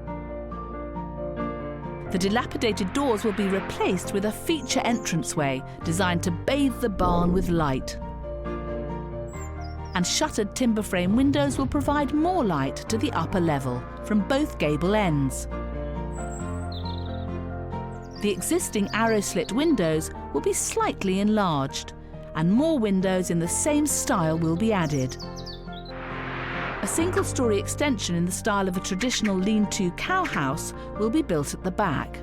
The dilapidated doors will be replaced with a feature entranceway designed to bathe the barn with light. And shuttered timber frame windows will provide more light to the upper level from both gable ends. The existing arrow-slit windows will be slightly enlarged, and more windows in the same style will be added. A single-storey extension in the style of a traditional lean-to cow house will be built at the back.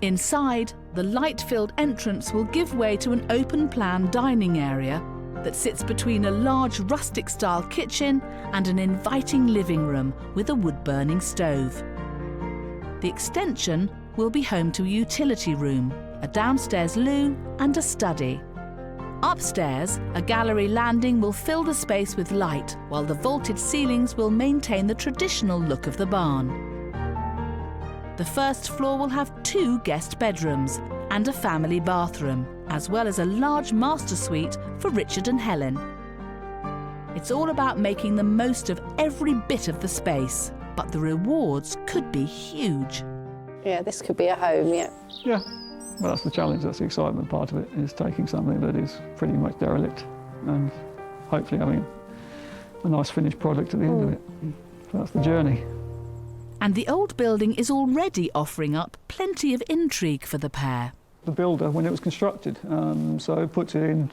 Inside, the light-filled entrance will give way to an open-plan dining area that sits between a large rustic-style kitchen and an inviting living room with a wood-burning stove. The extension will be home to a utility room, a downstairs loo and a study. Upstairs, a gallery landing will fill the space with light, while the vaulted ceilings will maintain the traditional look of the barn. The first floor will have 2 guest bedrooms and a family bathroom, as well as a large master suite for Richard and Helen. It's all about making the most of every bit of the space, but the rewards could be huge. Yeah, this could be a home, yeah. Yeah. Well, that's the challenge, that's the excitement part of it, is taking something that is pretty much derelict and hopefully having a nice finished product at the end of it. So that's the journey. And the old building is already offering up plenty of intrigue for the pair. The builder, when it was constructed, so puts it in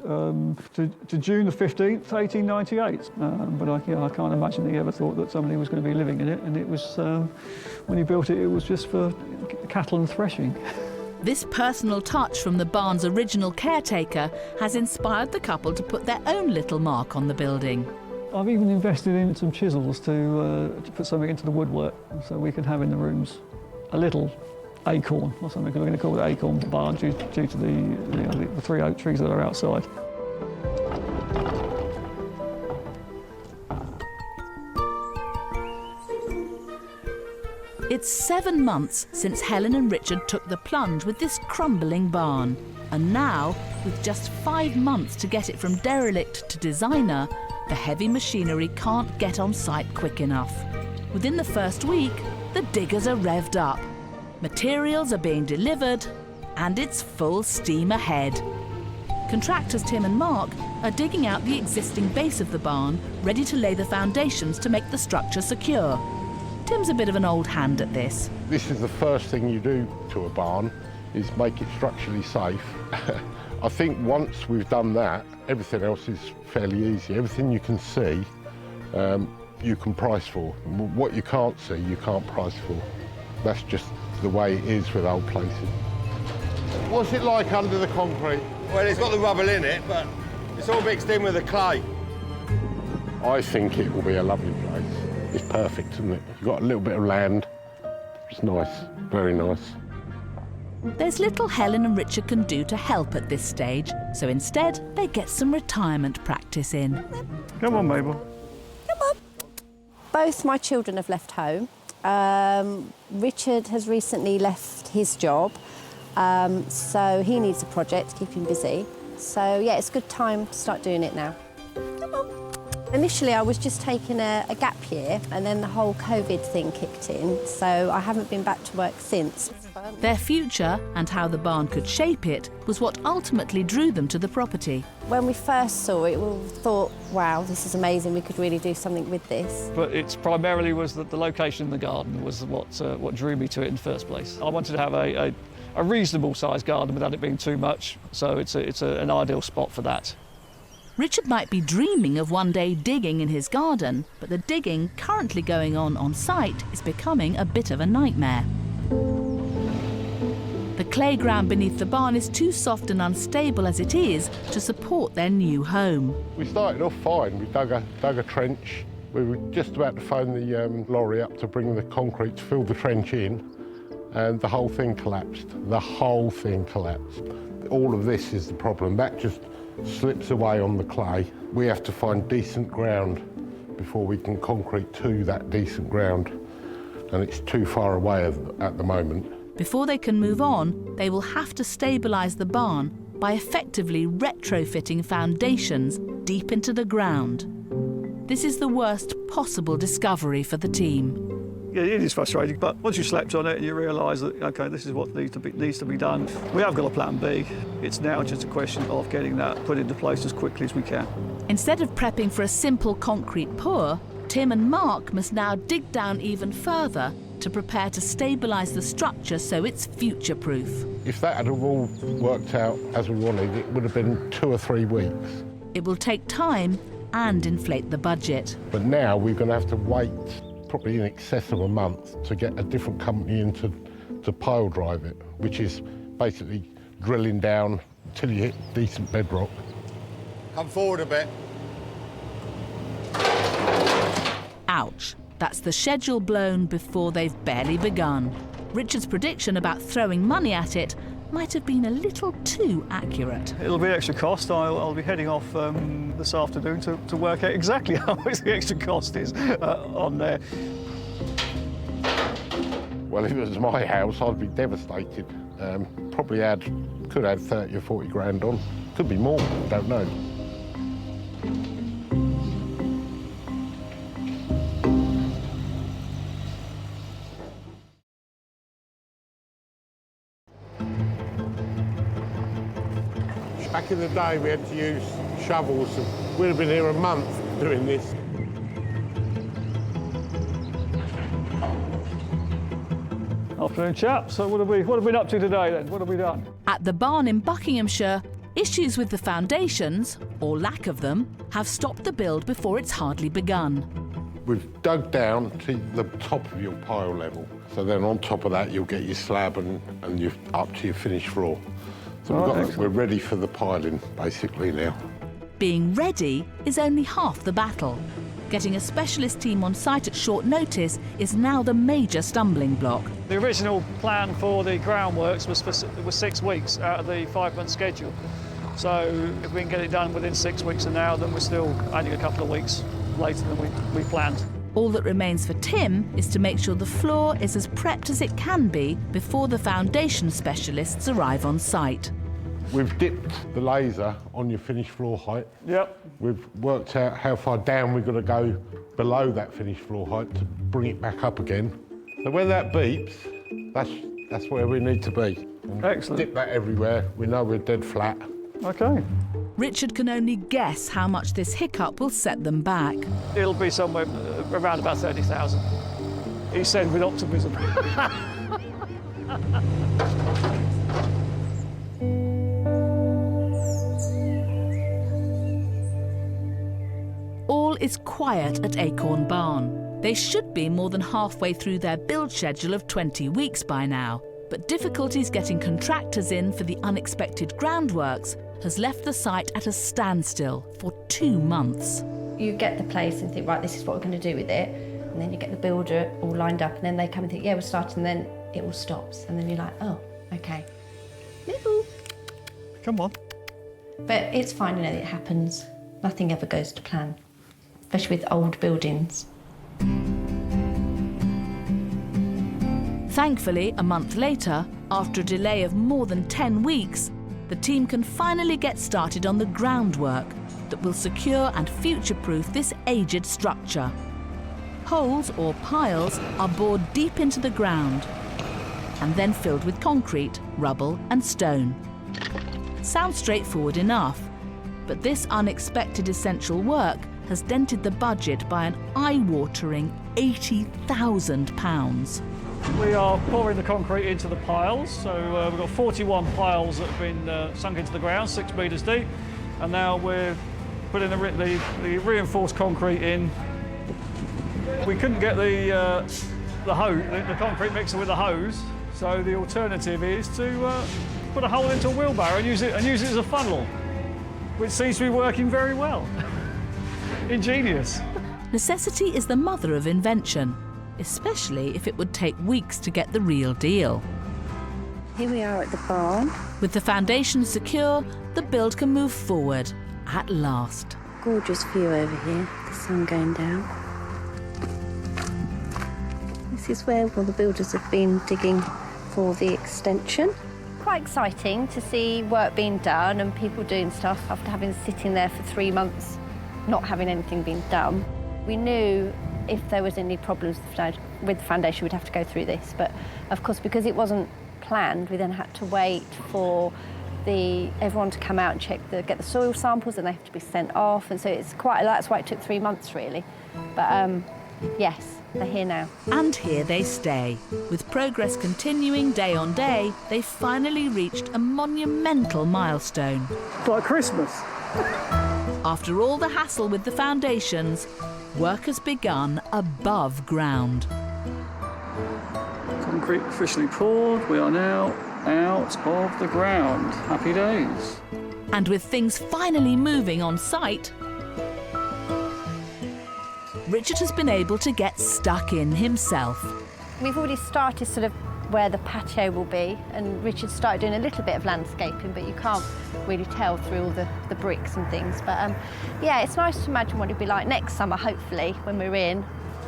to June the 15th, 1898. But I can't imagine that he ever thought that somebody was going to be living in it, and it was, when he built it, it was just for cattle and threshing. This personal touch from the barn's original caretaker has inspired the couple to put their own little mark on the building. I've even invested in some chisels to put something into the woodwork so we can have in the rooms a little acorn or something. We're going to call it acorn barn due to the 3 oak trees that are outside. It's 7 months since Helen and Richard took the plunge with this crumbling barn. And now, with just 5 months to get it from derelict to designer, the heavy machinery can't get on site quick enough. Within the first week, the diggers are revved up. Materials are being delivered, and it's full steam ahead. Contractors Tim and Mark are digging out the existing base of the barn, ready to lay the foundations to make the structure secure. Tim's a bit of an old hand at this. This is the first thing you do to a barn. is make it structurally safe. I think once we've done that, everything else is fairly easy. Everything you can see, you can price for. What you can't see, you can't price for. That's just the way it is with old places. What's it like under the concrete? Well, it's got the rubble in it, but it's all mixed in with the clay. I think it will be a lovely place. It's perfect, isn't it? You've got a little bit of land. It's nice, very nice. There's little Helen and Richard can do to help at this stage, so instead they get some retirement practice in. Come on, Mabel. Come on. Both my children have left home. Richard has recently left his job, so he needs a project to keep him busy. So yeah, it's a good time to start doing it now. Come on. Initially, I was just taking a gap year, and then the whole COVID thing kicked in, so I haven't been back to work since. Their future and how the barn could shape it was what ultimately drew them to the property. When we first saw it, we thought, wow, this is amazing, we could really do something with this. But it's primarily was that the location in the garden was what drew me to it in the first place. I wanted to have a reasonable sized garden without it being too much, so it's an ideal spot for that. Richard might be dreaming of one day digging in his garden, but the digging currently going on site is becoming a bit of a nightmare. The clay ground beneath the barn is too soft and unstable as it is to support their new home. We started off fine. We dug a trench. We were just about to phone the lorry up to bring the concrete to fill the trench in, and the whole thing collapsed. The whole thing collapsed. All of this is the problem. That just slips away on the clay. We have to find decent ground before we can concrete to that decent ground, and it's too far away at the moment. Before they can move on, they will have to stabilise the barn by effectively retrofitting foundations deep into the ground. This is the worst possible discovery for the team. It is frustrating, but once you slept on it and you realise that, OK, this is what needs to be done, we have got a plan B. It's now just a question of getting that put into place as quickly as we can. Instead of prepping for a simple concrete pour, Tim and Mark must now dig down even further to prepare to stabilise the structure so it's future-proof. If that had all worked out as we wanted, it would have been 2 or 3 weeks. It will take time and inflate the budget. But now we're going to have to wait probably in excess of a month to get a different company in to pile drive it, which is basically drilling down till you hit decent bedrock. Come forward a bit. Ouch. That's the schedule blown before they've barely begun. Richard's prediction about throwing money at it might have been a little too accurate. It'll be extra cost. I'll be heading off this afternoon to work out exactly how much the extra cost is on there. Well, if it was my house, I'd be devastated. Probably could add 30 or 40 grand on. Could be more, don't know. Back in the day, we had to use shovels. And we'd have been here a month doing this. Afternoon, chaps. So what have we been up to today then? What have we done? At the barn in Buckinghamshire, issues with the foundations, or lack of them, have stopped the build before it's hardly begun. We've dug down to the top of your pile level. So then on top of that, you'll get your slab and you're up to your finished floor. So we're ready for the piling, basically, now. Being ready is only half the battle. Getting a specialist team on site at short notice is now the major stumbling block. The original plan for the groundworks was 6 weeks out of the 5-month schedule. So if we can get it done within 6 weeks of now, then we're still only a couple of weeks later than we planned. All that remains for Tim is to make sure the floor is as prepped as it can be before the foundation specialists arrive on site. We've dipped the laser on your finished floor height. Yep. We've worked out how far down we've got to go below that finished floor height to bring it back up again. So when that beeps, that's where we need to be. Excellent. Dip that everywhere. We know we're dead flat. OK. Richard can only guess how much this hiccup will set them back. It'll be somewhere around about 30,000. He said with optimism. All is quiet at Acorn Barn. They should be more than halfway through their build schedule of 20 weeks by now, but difficulties getting contractors in for the unexpected groundworks has left the site at a standstill for 2 months. You get the place and think, right, this is what we're going to do with it, and then you get the builder all lined up, and then they come and think, yeah, we're starting, and then it all stops, and then you're like, oh, okay. Come on. But it's fine, you know, it happens. Nothing ever goes to plan, especially with old buildings. Thankfully, a month later, after a delay of more than 10 weeks, the team can finally get started on the groundwork that will secure and future-proof this aged structure. Holes, or piles, are bored deep into the ground and then filled with concrete, rubble and stone. Sounds straightforward enough, but this unexpected essential work has dented the budget by an eye-watering £80,000. We are pouring the concrete into the piles, so we've got 41 piles that have been sunk into the ground, 6 metres deep, and now we're putting the reinforced concrete in. We couldn't get the concrete mixer with the hose, so the alternative is to put a hole into a wheelbarrow and use it as a funnel, which seems to be working very well. Ingenious. Necessity is the mother of invention, especially if it would take weeks to get the real deal. Here we are at the barn. With the foundations secure, the build can move forward, at last. Gorgeous view over here, the sun going down. This is where all the builders have been digging for the extension. Quite exciting to see work being done and people doing stuff after having sitting there for 3 months, not having anything been done. We knew if there was any problems with the foundation, we'd have to go through this. But of course, because it wasn't planned, we then had to wait for everyone to come out and get the soil samples, and they have to be sent off. And so it's quite, that's why it took 3 months really. But yes, they're here now. And here they stay. With progress continuing day on day, they finally reached a monumental milestone. It's like Christmas. After all the hassle with the foundations, work has begun above ground. Concrete officially poured. We are now out of the ground. Happy days. And with things finally moving on site, Richard has been able to get stuck in himself. We've already started sort of where the patio will be, and Richard started doing a little bit of landscaping, but you can't really tell through all the bricks and things. But yeah, it's nice to imagine what it'd be like next summer, hopefully, when we're in,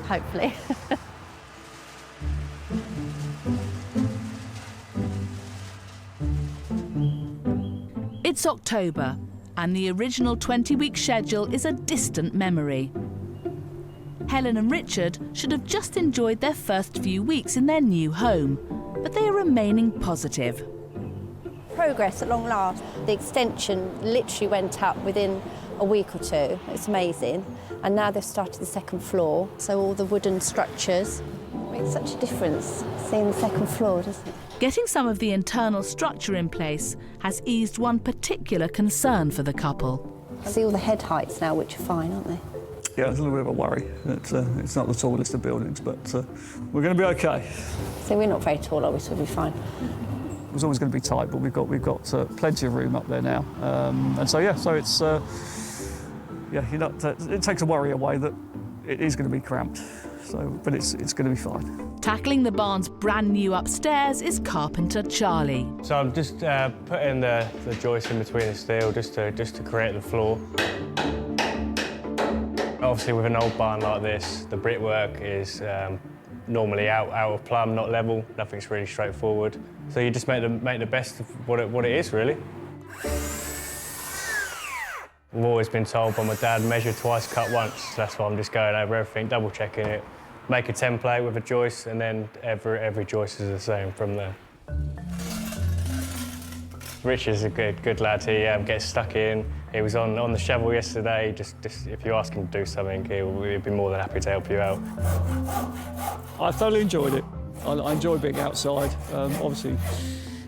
hopefully. It's October, and the original 20-week schedule is a distant memory. Helen and Richard should have just enjoyed their first few weeks in their new home, but they are remaining positive. Progress at long last. The extension literally went up within a week or two. It's amazing. And now they've started the second floor, so all the wooden structures. It makes such a difference seeing the second floor, doesn't it? Getting some of the internal structure in place has eased one particular concern for the couple. See all the head heights now, which are fine, aren't they? Yeah, it's a little bit of a worry. It's not the tallest of buildings, but we're going to be okay. So we're not very tall, are we? So we'll be fine. It was always going to be tight, but we've got plenty of room up there now, and so yeah, so it's it takes a worry away that it is going to be cramped. So, but it's going to be fine. Tackling the barn's brand new upstairs is carpenter Charlie. So I'm just putting the joist in between the steel just to create the floor. Obviously, with an old barn like this, the brickwork is normally out of plumb, not level. Nothing's really straightforward. So you just make the best of what it is, really. I've always been told by my dad, measure twice, cut once. That's why I'm just going over everything, double checking it. Make a template with a joist, and then every joist is the same from there. Richard's a good lad. He gets stuck in. He was on the shovel yesterday. Just if you ask him to do something, he'll be more than happy to help you out. I thoroughly enjoyed it. I enjoy being outside. Obviously,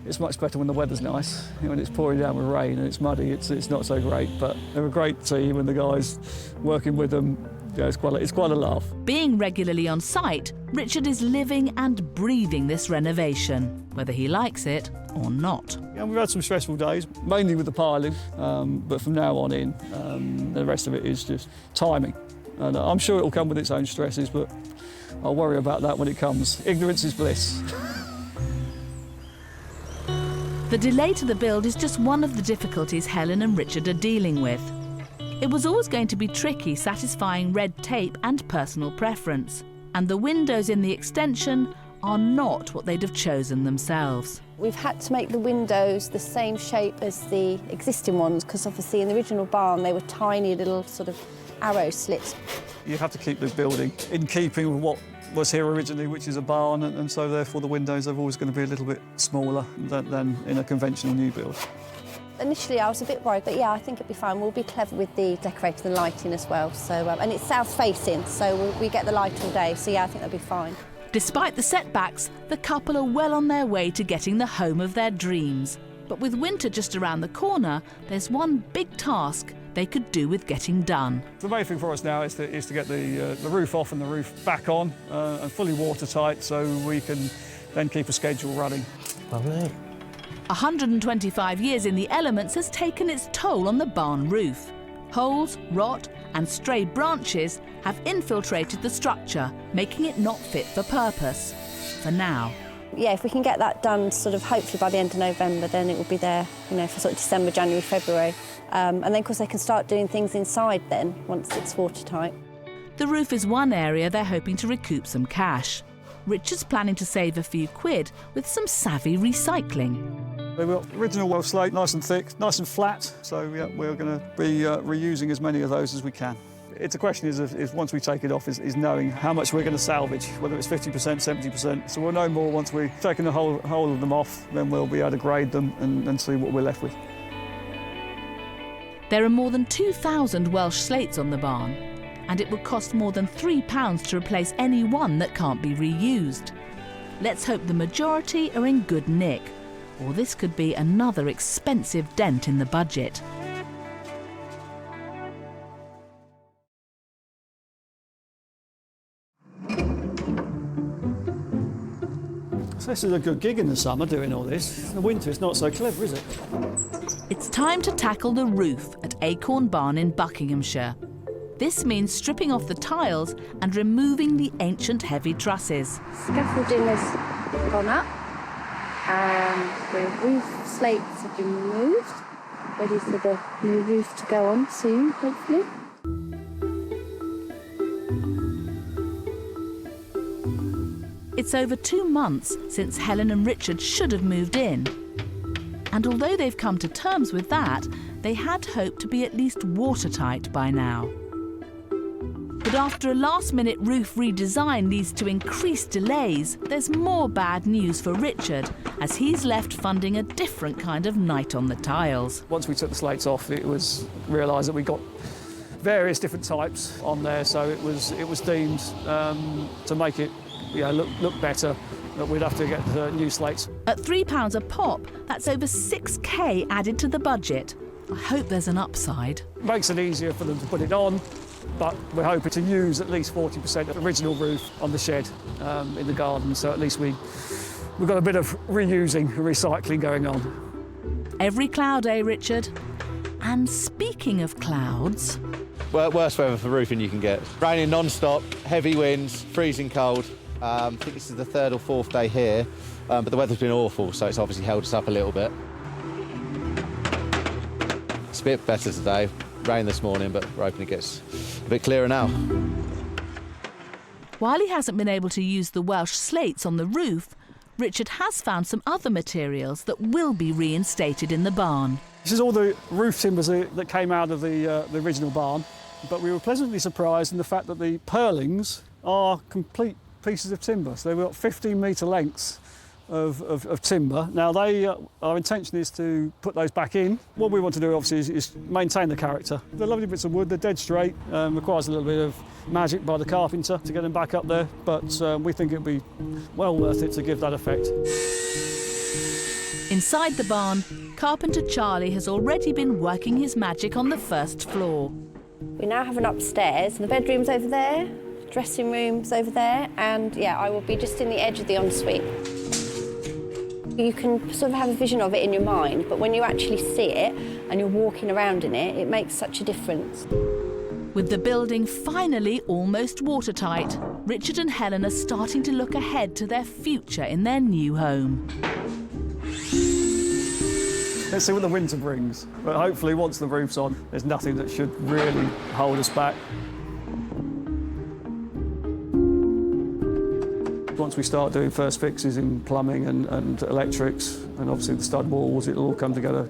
it's much better when the weather's nice. When it's pouring down with rain and it's muddy, it's not so great. But they're a great team, and the guys working with them, yeah, it's quite a laugh. Being regularly on site, Richard is living and breathing this renovation, whether he likes it or not. Yeah, we've had some stressful days, mainly with the piling, but from now on in, the rest of it is just timing. And I'm sure it'll come with its own stresses, but I'll worry about that when it comes. Ignorance is bliss. The delay to the build is just one of the difficulties Helen and Richard are dealing with. It was always going to be tricky satisfying red tape and personal preference, and the windows in the extension are not what they'd have chosen themselves. We've had to make the windows the same shape as the existing ones, because obviously in the original barn they were tiny little sort of arrow slits. You have to keep the building in keeping with what was here originally, which is a barn, and so therefore the windows are always going to be a little bit smaller than in a conventional new build. Initially I was a bit worried, but yeah, I think it'll be fine. We'll be clever with the decorating and lighting as well. So, and it's south-facing, so we get the light all day, so yeah, I think that'll be fine. Despite the setbacks, the couple are well on their way to getting the home of their dreams. But with winter just around the corner, there's one big task they could do with getting done. The main thing for us now is to get the roof off and the roof back on and fully watertight, so we can then keep a schedule running. Lovely. 125 years in the elements has taken its toll on the barn roof. Holes, rot and stray branches have infiltrated the structure, making it not fit for purpose. For now. Yeah, if we can get that done sort of hopefully by the end of November, then it will be there, you know, for sort of December, January, February. And then of course they can start doing things inside then, once it's watertight. The roof is one area they're hoping to recoup some cash. Richard's planning to save a few quid with some savvy recycling. They've got original Welsh slate, nice and thick, nice and flat, so yeah, we're going to be reusing as many of those as we can. It's a question is once we take it off is knowing how much we're going to salvage, whether it's 50%, 70%. So we'll know more once we've taken the whole of them off, then we'll be able to grade them and see what we're left with. There are more than 2,000 Welsh slates on the barn, and it would cost more than £3 to replace any one that can't be reused. Let's hope the majority are in good nick, or this could be another expensive dent in the budget. So this is a good gig in the summer, doing all this. In the winter, it's not so clever, is it? It's time to tackle the roof at Acorn Barn in Buckinghamshire. This means stripping off the tiles and removing the ancient heavy trusses. Scaffolding has gone up and the roof slates have been removed, ready for the new roof to go on soon, hopefully. It's over 2 months since Helen and Richard should have moved in. And although they've come to terms with that, they had hoped to be at least watertight by now. But after a last-minute roof redesign leads to increased delays, there's more bad news for Richard, as he's left funding a different kind of night on the tiles. Once we took the slates off, it was realised that we got various different types on there, so it was deemed to make it look better, that we'd have to get new slates. At £3 a pop, that's over 6k added to the budget. I hope there's an upside. It makes it easier for them to put it on, but we're hoping to use at least 40% of the original roof on the shed in the garden, so at least we've got a bit of reusing and recycling going on. Every cloud, eh, Richard? And speaking of clouds... Worst weather for roofing you can get. Raining non-stop, heavy winds, freezing cold. I think this is the 3rd or 4th day here, but the weather's been awful, so it's obviously held us up a little bit. It's a bit better today. Rain this morning, but we're hoping it gets a bit clearer now. While he hasn't been able to use the Welsh slates on the roof, Richard has found some other materials that will be reinstated in the barn. This is all the roof timbers that came out of the original barn, but we were pleasantly surprised in the fact that the purlings are complete pieces of timber. So they've got 15-metre lengths of timber. Now, our intention is to put those back in. What we want to do, obviously, is maintain the character. They're lovely bits of wood, they're dead straight, requires a little bit of magic by the carpenter to get them back up there, but we think it'd be well worth it to give that effect. Inside the barn, carpenter Charlie has already been working his magic on the first floor. We now have an upstairs, the bedroom's over there, dressing room's over there, and yeah, I will be just in the edge of the ensuite. You can sort of have a vision of it in your mind, but when you actually see it and you're walking around in it, it makes such a difference. With the building finally almost watertight, Richard and Helen are starting to look ahead to their future in their new home. Let's see what the winter brings, but hopefully once the roof's on, there's nothing that should really hold us back. Once we start doing first fixes in plumbing and electrics, and obviously the stud walls, it'll all come together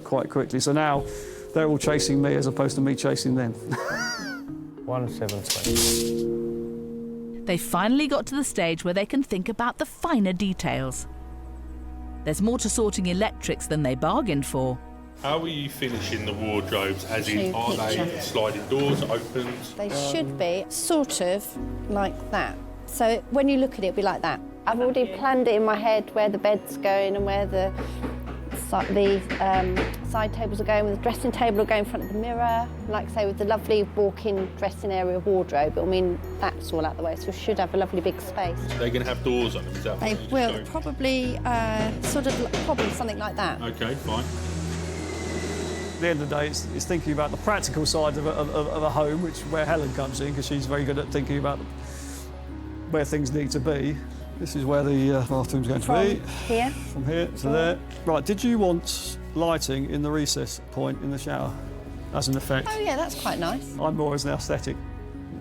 quite quickly. So now they're all chasing me as opposed to me chasing them. 1720. They finally got to the stage where they can think about the finer details. There's more to sorting electrics than they bargained for. How are you finishing the wardrobes? As in, are they sliding doors, opens? They should be sort of like that. So when you look at it, it'll be like that. I've already planned it in my head where the bed's going and where the side tables are going, where the dressing table will go in front of the mirror. Like I say, with the lovely walk-in dressing area wardrobe, it'll mean that's all out the way, so we should have a lovely big space. They're going to have doors on them, is that what They you're will, showing? probably probably something like that. Okay, fine. At the end of the day, it's thinking about the practical side of a home, where Helen comes in, because she's very good at thinking about where things need to be. This is where the bathroom's going to be. Here? From here to there. Right, did you want lighting in the recess point in the shower as an effect? Oh yeah, that's quite nice. I'm more as an aesthetic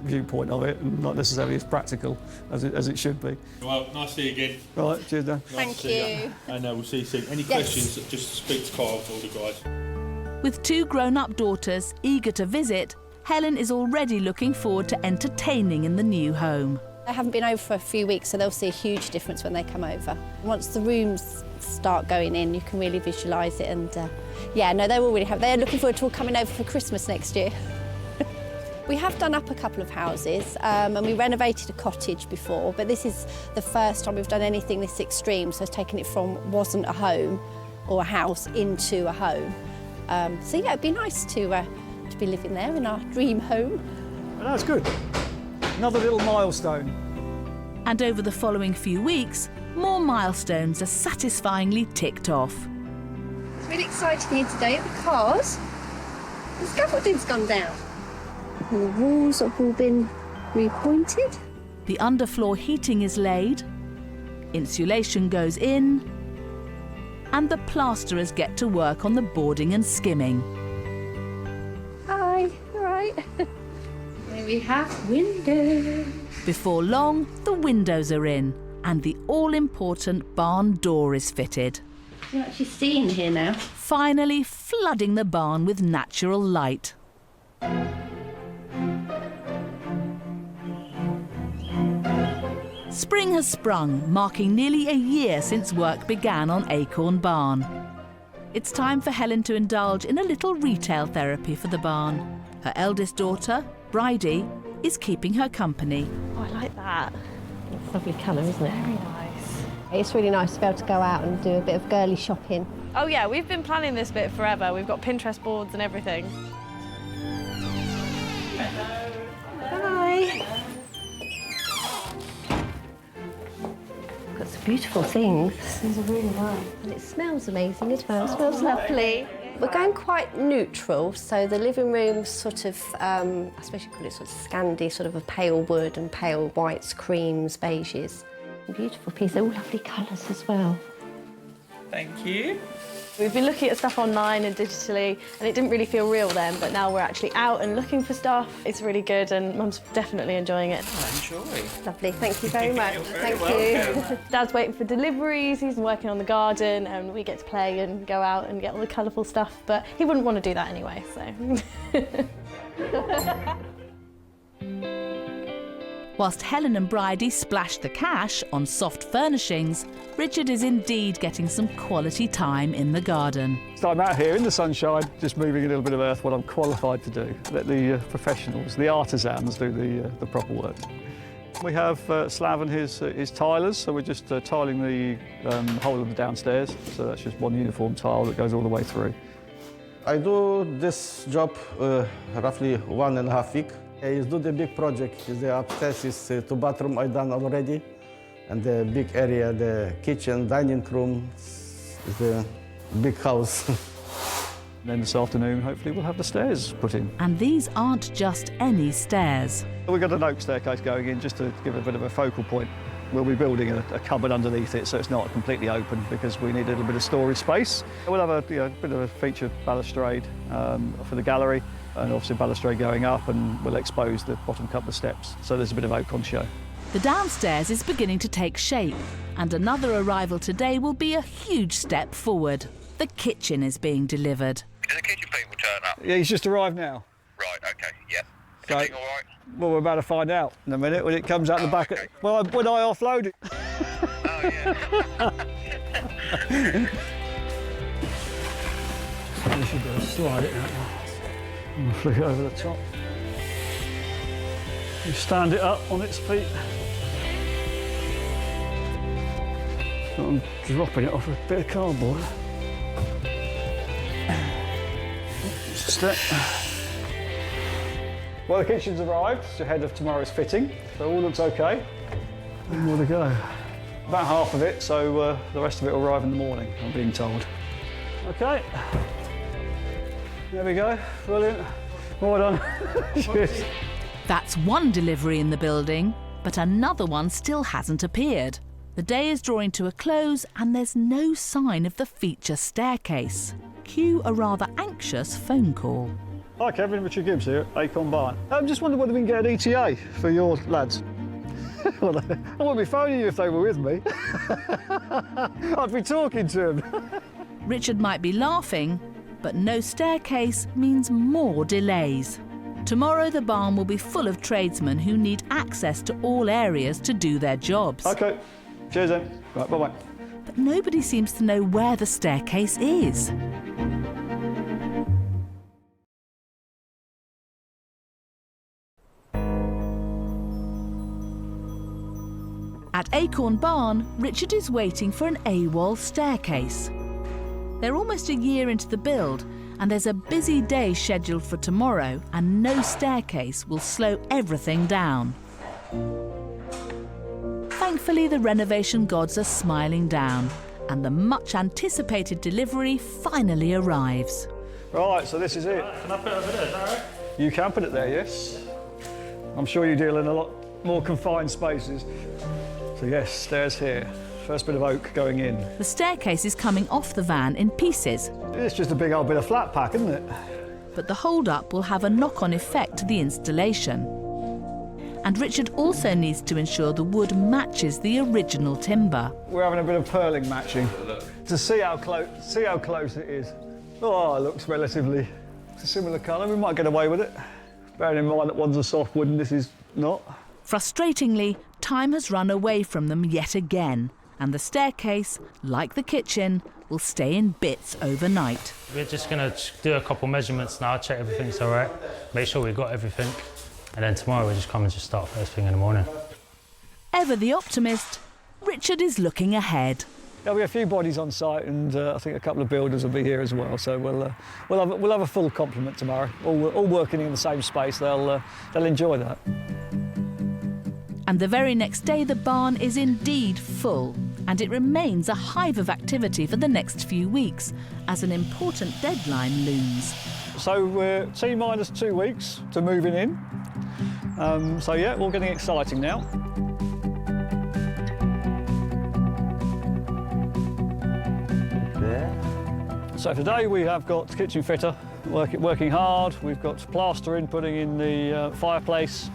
viewpoint of it, and not necessarily as practical as it should be. Well, nice to see you again. Right, cheers Dan. Thank you. And we'll see you soon. Any questions, just speak to Carl or the guys. With two grown-up daughters eager to visit, Helen is already looking forward to entertaining in the new home. They haven't been over for a few weeks, so they'll see a huge difference when they come over. Once the rooms start going in, you can really visualise it, and yeah, no, they're looking forward to all coming over for Christmas next year. We have done up a couple of houses, and we renovated a cottage before, but this is the first time we've done anything this extreme, so it's taken it from wasn't a home or a house into a home. So yeah, it'd be nice to be living there in our dream home. Well, that's good. Another little milestone. And over the following few weeks, more milestones are satisfyingly ticked off. It's really exciting here today because the scaffolding's gone down. And the walls have all been repointed. The underfloor heating is laid, insulation goes in, and the plasterers get to work on the boarding and skimming. Hi, all right. Here we have windows. Before long, the windows are in, and the all-important barn door is fitted. You're actually seeing here now. Finally flooding the barn with natural light. Spring has sprung, marking nearly a year since work began on Acorn Barn. It's time for Helen to indulge in a little retail therapy for the barn. Her eldest daughter, Bridie, is keeping her company. Oh, I like that. It's a lovely colour, isn't it? Very nice. It's really nice to be able to go out and do a bit of girly shopping. Oh yeah, we've been planning this bit forever. We've got Pinterest boards and everything. Hi. Got some beautiful things. These are really nice. And it smells amazing as well. It smells lovely. We're going quite neutral, so the living room's sort of, I suppose you call it sort of Scandi, sort of a pale wood and pale whites, creams, beiges. Beautiful piece, they're all lovely colours as well. Thank you. We've been looking at stuff online and digitally, and it didn't really feel real then, but now we're actually out and looking for stuff. It's really good, and Mum's definitely enjoying it. Enjoy. Lovely, thank you very much. Thank you. Dad's waiting for deliveries, he's working on the garden, and we get to play and go out and get all the colourful stuff, but he wouldn't want to do that anyway, so. Whilst Helen and Bridie splash the cash on soft furnishings, Richard is indeed getting some quality time in the garden. So I'm out here in the sunshine, just moving a little bit of earth, what I'm qualified to do. Let the professionals, the artisans, do the proper work. We have Slav and his tilers, so we're just tiling the whole of the downstairs. So that's just one uniform tile that goes all the way through. I do this job roughly 1.5 weeks. I do the big project. The upstairs is 2 bathrooms I done already, and the big area, the kitchen, dining room, is the big house. And then this afternoon, hopefully, we'll have the stairs put in. And these aren't just any stairs. We've got an oak staircase going in just to give a bit of a focal point. We'll be building a cupboard underneath it, so it's not completely open because we need a little bit of storage space. We'll have a bit of a featured balustrade for the gallery, and obviously balustrade going up, and we'll expose the bottom couple of steps, so there's a bit of oak on show. The downstairs is beginning to take shape, and another arrival today will be a huge step forward. The kitchen is being delivered. Did the kitchen people turn up? Yeah, he's just arrived now. Right, okay, yeah. So, Everything all right? well, we're about to find out in a minute when it comes out the back. Okay. When I offload it. Oh, yeah. You should be able to slide it out. And flick it over the top. You stand it up on its feet. I'm dropping it off a bit of cardboard. Just that. Well, the kitchen's arrived. It's ahead of tomorrow's fitting, so all looks okay. And more to go. About half of it, so the rest of it will arrive in the morning, I'm being told. Okay. There we go. Brilliant. Well done. Cheers. That's one delivery in the building, but another one still hasn't appeared. The day is drawing to a close and there's no sign of the feature staircase. Cue a rather anxious phone call. Hi Kevin, Richard Gibbs here at Acorn Barn. I just wondered whether we can get an ETA for your lads. Well, I wouldn't be phoning you if they were with me. I'd be talking to them. Richard might be laughing, but no staircase means more delays. Tomorrow the barn will be full of tradesmen who need access to all areas to do their jobs. OK, cheers then. Right, bye-bye. But nobody seems to know where the staircase is. At Acorn Barn, Richard is waiting for an AWOL staircase. They're almost a year into the build, and there's a busy day scheduled for tomorrow, and no staircase will slow everything down. Thankfully, the renovation gods are smiling down, and the much-anticipated delivery finally arrives. Right, so this is it. Can I put it over there, is that right? You can put it there, yes. I'm sure you deal in a lot more confined spaces. So yes, stairs here. First bit of oak going in. The staircase is coming off the van in pieces. It's just a big old bit of flat pack, isn't it? But the hold-up will have a knock-on effect to the installation. And Richard also needs to ensure the wood matches the original timber. We're having a bit of purling matching to see how close it is. Oh, it looks relatively, it's a similar colour. We might get away with it. Bearing in mind that one's a soft wood and this is not. Frustratingly, time has run away from them yet again, and the staircase, like the kitchen, will stay in bits overnight. We're just going to do a couple measurements now, check everything's all right, make sure we've got everything, and then tomorrow we'll just come and just start first thing in the morning. Ever the optimist, Richard is looking ahead. There'll be a few bodies on site, and I think a couple of builders will be here as well. So we'll have a full complement tomorrow. All working in the same space. They'll enjoy that. And the very next day, the barn is indeed full, and it remains a hive of activity for the next few weeks, as an important deadline looms. So we're T-minus 2 weeks to moving in. So yeah, all getting exciting now. So today we have got the kitchen fitter working hard. We've got plastering, putting in the fireplace.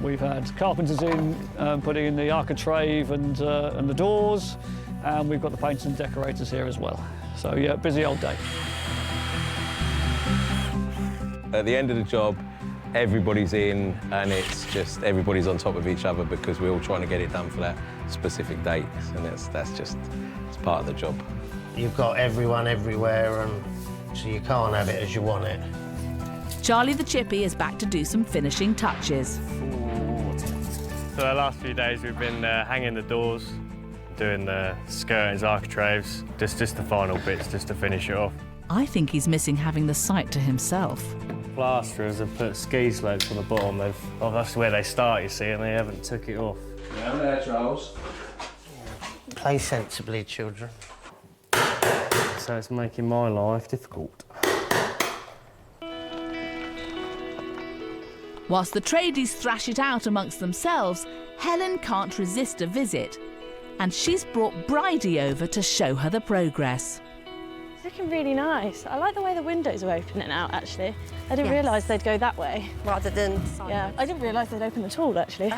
We've had carpenters in, putting in the architrave and the doors, and we've got the painters and decorators here as well. So yeah, busy old day. At the end of the job, everybody's in, and it's just everybody's on top of each other because we're all trying to get it done for that specific date, and that's just it's part of the job. You've got everyone everywhere, and so you can't have it as you want it. Charlie the Chippy is back to do some finishing touches. For the last few days we've been hanging the doors, doing the skirtings, architraves, just the final bits just to finish it off. I think he's missing having the site to himself. Plasterers have put ski slopes on the bottom. That's where they start, you see, and they haven't took it off. Down there, Charles. Play sensibly, children. So it's making my life difficult. Whilst the tradies thrash it out amongst themselves, Helen can't resist a visit, and she's brought Bridie over to show her the progress. It's looking really nice. I like the way the windows are opening out, actually. I didn't Yes. realise they'd go that way. Rather than Yeah, I didn't realise they'd open at all, actually.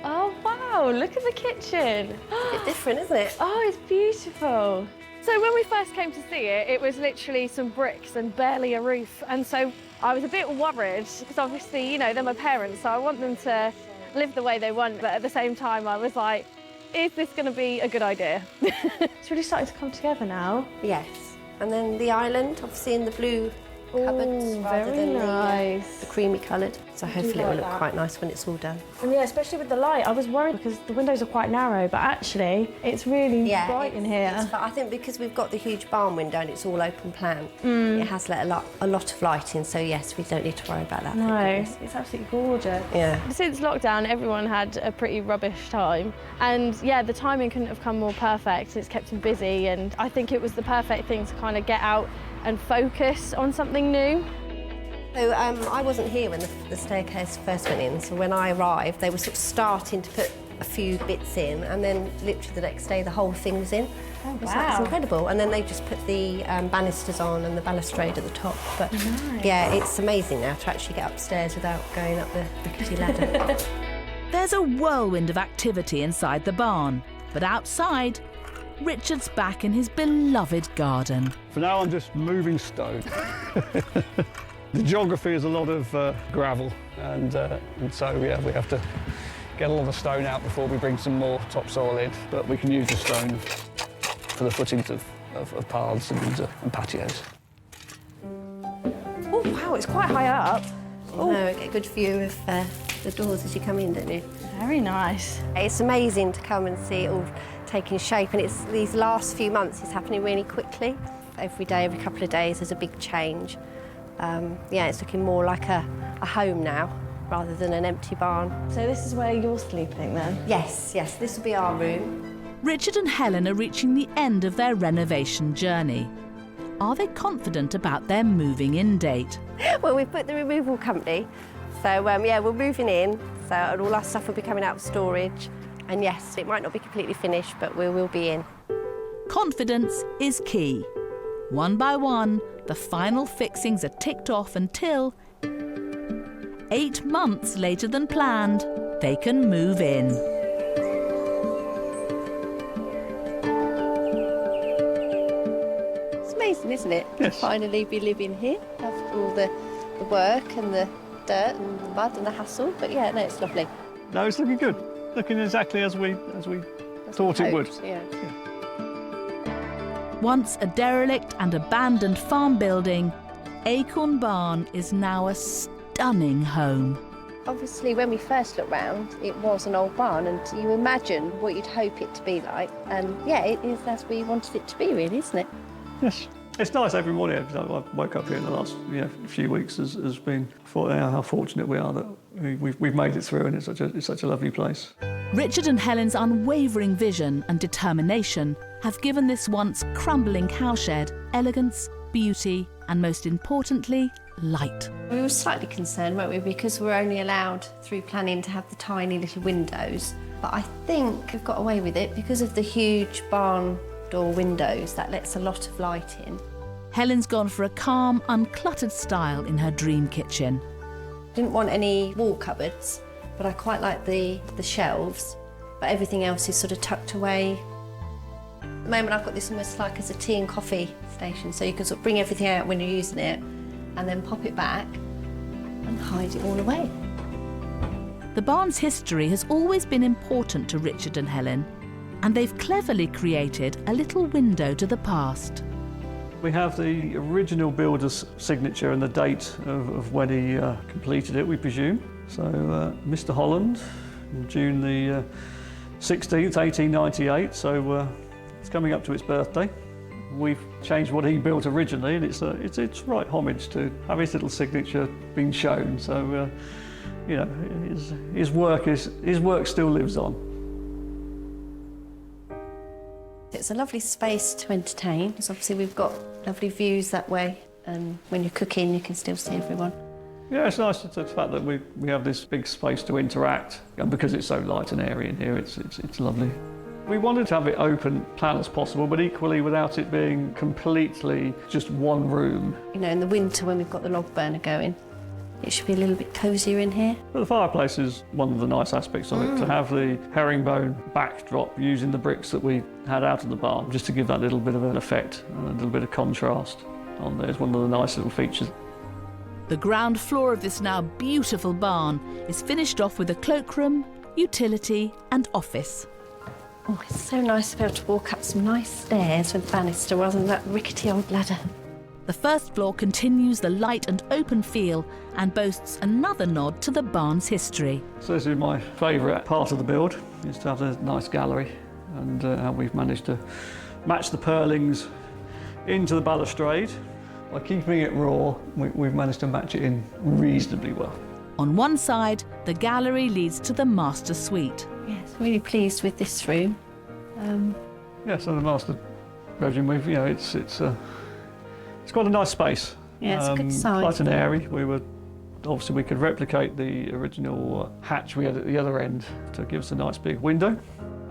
Oh, wow, look at the kitchen. A bit different, isn't it? Oh, it's beautiful. So when we first came to see it, it was literally some bricks and barely a roof. And so I was a bit worried because obviously, you know, they're my parents, so I want them to live the way they want. But at the same time, I was like, is this going to be a good idea? It's really starting to come together now. Yes. And then the island, obviously in the blue cupboards rather very than nice. the creamy coloured. So hopefully it will like look that. quite nice when it's all done. And yeah, especially with the light, I was worried because the windows are quite narrow, but actually it's really bright in here. I think because we've got the huge barn window and it's all open plan, Mm. it has let a lot of light in, so yes, we don't need to worry about that. thank No, goodness. it's absolutely gorgeous. Yeah. Since lockdown, everyone had a pretty rubbish time. And yeah, the timing couldn't have come more perfect. It's kept them busy, and I think it was the perfect thing to kind of get out and focus on something new. So I wasn't here when the staircase first went in, so when I arrived, they were sort of starting to put a few bits in, and then literally the next day the whole thing was in. Oh, It's wow. incredible. And then they just put the banisters on and the balustrade at the top. But Nice. yeah, it's amazing now to actually get upstairs without going up the rickety ladder. There's a whirlwind of activity inside the barn, but outside, Richard's back in his beloved garden. For now, I'm just moving stone. The geography is a lot of gravel, and so yeah, we have to get a lot of stone out before we bring some more topsoil in. But we can use the stone for the footings of paths and patios. Oh wow, it's quite high up. Oh, no, get a good view of the doors as you come in, don't you? Very nice. It's amazing to come and see it all taking shape, and it's these last few months it's happening really quickly. Every day, every couple of days, there's a big change. Yeah, it's looking more like a home now, rather than an empty barn. So this is where you're sleeping then? Yes, yes, this will be our room. Richard and Helen are reaching the end of their renovation journey. Are they confident about their moving in date? Well, we've put the removal company, so yeah, we're moving in, so and all our stuff will be coming out of storage. And yes, it might not be completely finished, but we will be in. Confidence is key. One by one, the final fixings are ticked off until 8 months later than planned, they can move in. It's amazing, isn't it? Yes. To finally be living here after all the work and the dirt and the mud and the hassle. But yeah, no, it's lovely. No, it's looking good. Looking exactly as we thought it would. Yeah. Once a derelict and abandoned farm building, Acorn Barn is now a stunning home. Obviously, when we first looked round, it was an old barn, and you imagine what you'd hope it to be like. And yeah, it is as we wanted it to be, really, isn't it? Yes. It's nice every morning. I woke up here in the last few weeks has been thought how fortunate we are that we've made it through, and it's such a lovely place. Richard and Helen's unwavering vision and determination have given this once crumbling cowshed elegance, beauty, and most importantly, light. We were slightly concerned, weren't we, because we're only allowed through planning to have the tiny little windows. But I think we've got away with it because of the huge barn door windows that lets a lot of light in. Helen's gone for a calm, uncluttered style in her dream kitchen. Didn't want any wall cupboards, but I quite like the shelves, but everything else is sort of tucked away. At the moment I've got this almost like as a tea and coffee station, so you can sort of bring everything out when you're using it and then pop it back. and hide it all away. The barn's history has always been important to Richard and Helen, and they've cleverly created a little window to the past. We have the original builder's signature and the date of when he completed it, we presume. So Mr. Holland, June the 16th, 1898, so it's coming up to its birthday. We've changed what he built originally, and it's right homage to have his little signature being shown. So you know, his work still lives on. It's a lovely space to entertain, because obviously we've got lovely views that way, and when you're cooking you can still see everyone. Yeah, it's nice. It's the fact that we have this big space to interact, and because it's so light and airy in here, it's lovely. We wanted to have it open plan as possible, but equally without it being completely just one room. You know, in the winter when we've got the log burner going, it should be a little bit cosier in here. But the fireplace is one of the nice aspects of it, to have the herringbone backdrop using the bricks that we had out of the barn, just to give that little bit of an effect and a little bit of contrast on there. It's one of the nice little features. The ground floor of this now beautiful barn is finished off with a cloakroom, utility and office. Oh, it's so nice to be able to walk up some nice stairs with a banister rather than that rickety old ladder. The first floor continues the light and open feel and boasts another nod to the barn's history. So this is my favourite part of the build, is to have a nice gallery, and how we've managed to match the purlings into the balustrade. By keeping it raw, we've managed to match it in reasonably well. On one side, the gallery leads to the master suite. Yes, really pleased with this room. Yeah, so the master bedroom, it's quite a nice space. Yeah, it's a good size. Quite an airy. Obviously we could replicate the original hatch we had at the other end to give us a nice big window.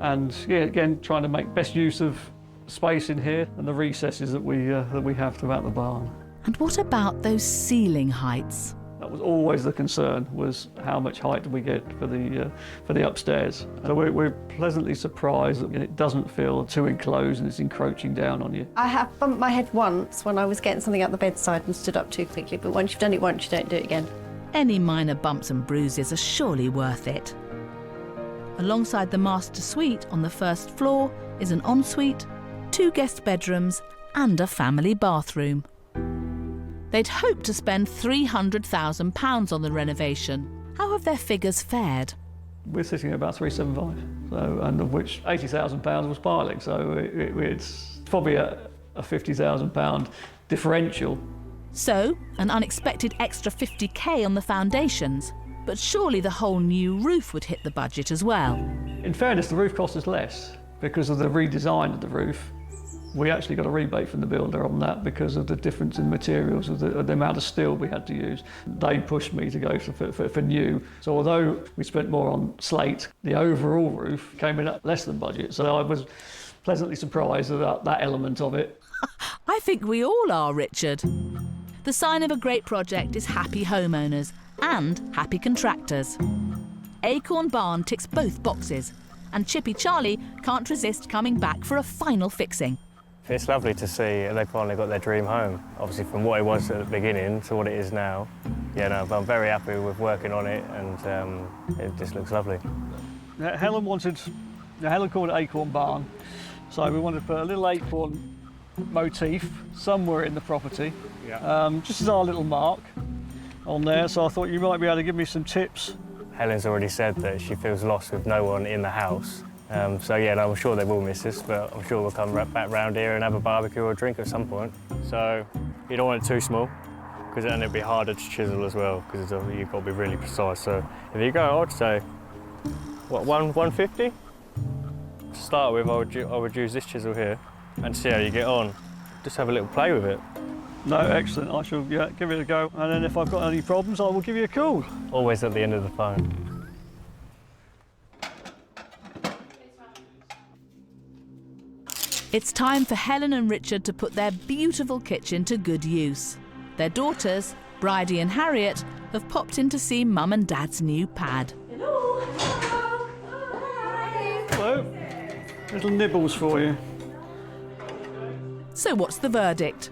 And yeah, again, trying to make best use of space in here and the recesses that we have throughout the barn. And what about those ceiling heights? That was always the concern, was how much height do we get for the upstairs. So we're pleasantly surprised that it doesn't feel too enclosed and it's encroaching down on you. I have bumped my head once when I was getting something out the bedside and stood up too quickly, but once you've done it once, you don't do it again. Any minor bumps and bruises are surely worth it. Alongside the master suite on the first floor is an ensuite, 2 guest bedrooms and a family bathroom. They'd hoped to spend £300,000 on the renovation. How have their figures fared? We're sitting at about 375, and of which £80,000 was piling, so it's probably a £50,000 differential. So, an unexpected extra 50k on the foundations, but surely the whole new roof would hit the budget as well. In fairness, the roof cost us less because of the redesign of the roof. We actually got a rebate from the builder on that because of the difference in materials, of the amount of steel we had to use. They pushed me to go for new. So although we spent more on slate, the overall roof came in at less than budget. So I was pleasantly surprised about that element of it. I think we all are, Richard. The sign of a great project is happy homeowners and happy contractors. Acorn Barn ticks both boxes, and Chippy Charlie can't resist coming back for a final fixing. It's lovely to see they finally got their dream home. Obviously from what it was at the beginning to what it is now. Yeah, no, I'm very happy with working on it, and it just looks lovely. Helen called it Acorn Barn, so we wanted to put a little acorn motif somewhere in the property, just as our little mark on there, so I thought you might be able to give me some tips. Helen's already said that she feels lost with no one in the house. So yeah, no, I'm sure they will miss us, but I'm sure we'll come back round here and have a barbecue or a drink at some point. So you don't want it too small, because then it'll be harder to chisel as well, because you've got to be really precise. So if you go, I'd say, what, 150? To start with, I would use this chisel here and see how you get on. Just have a little play with it. No, excellent. I shall give it a go, and then if I've got any problems, I will give you a call. Always at the end of the phone. It's time for Helen and Richard to put their beautiful kitchen to good use. Their daughters, Bridie and Harriet, have popped in to see Mum and Dad's new pad. Hello. Little nibbles for you. So what's the verdict?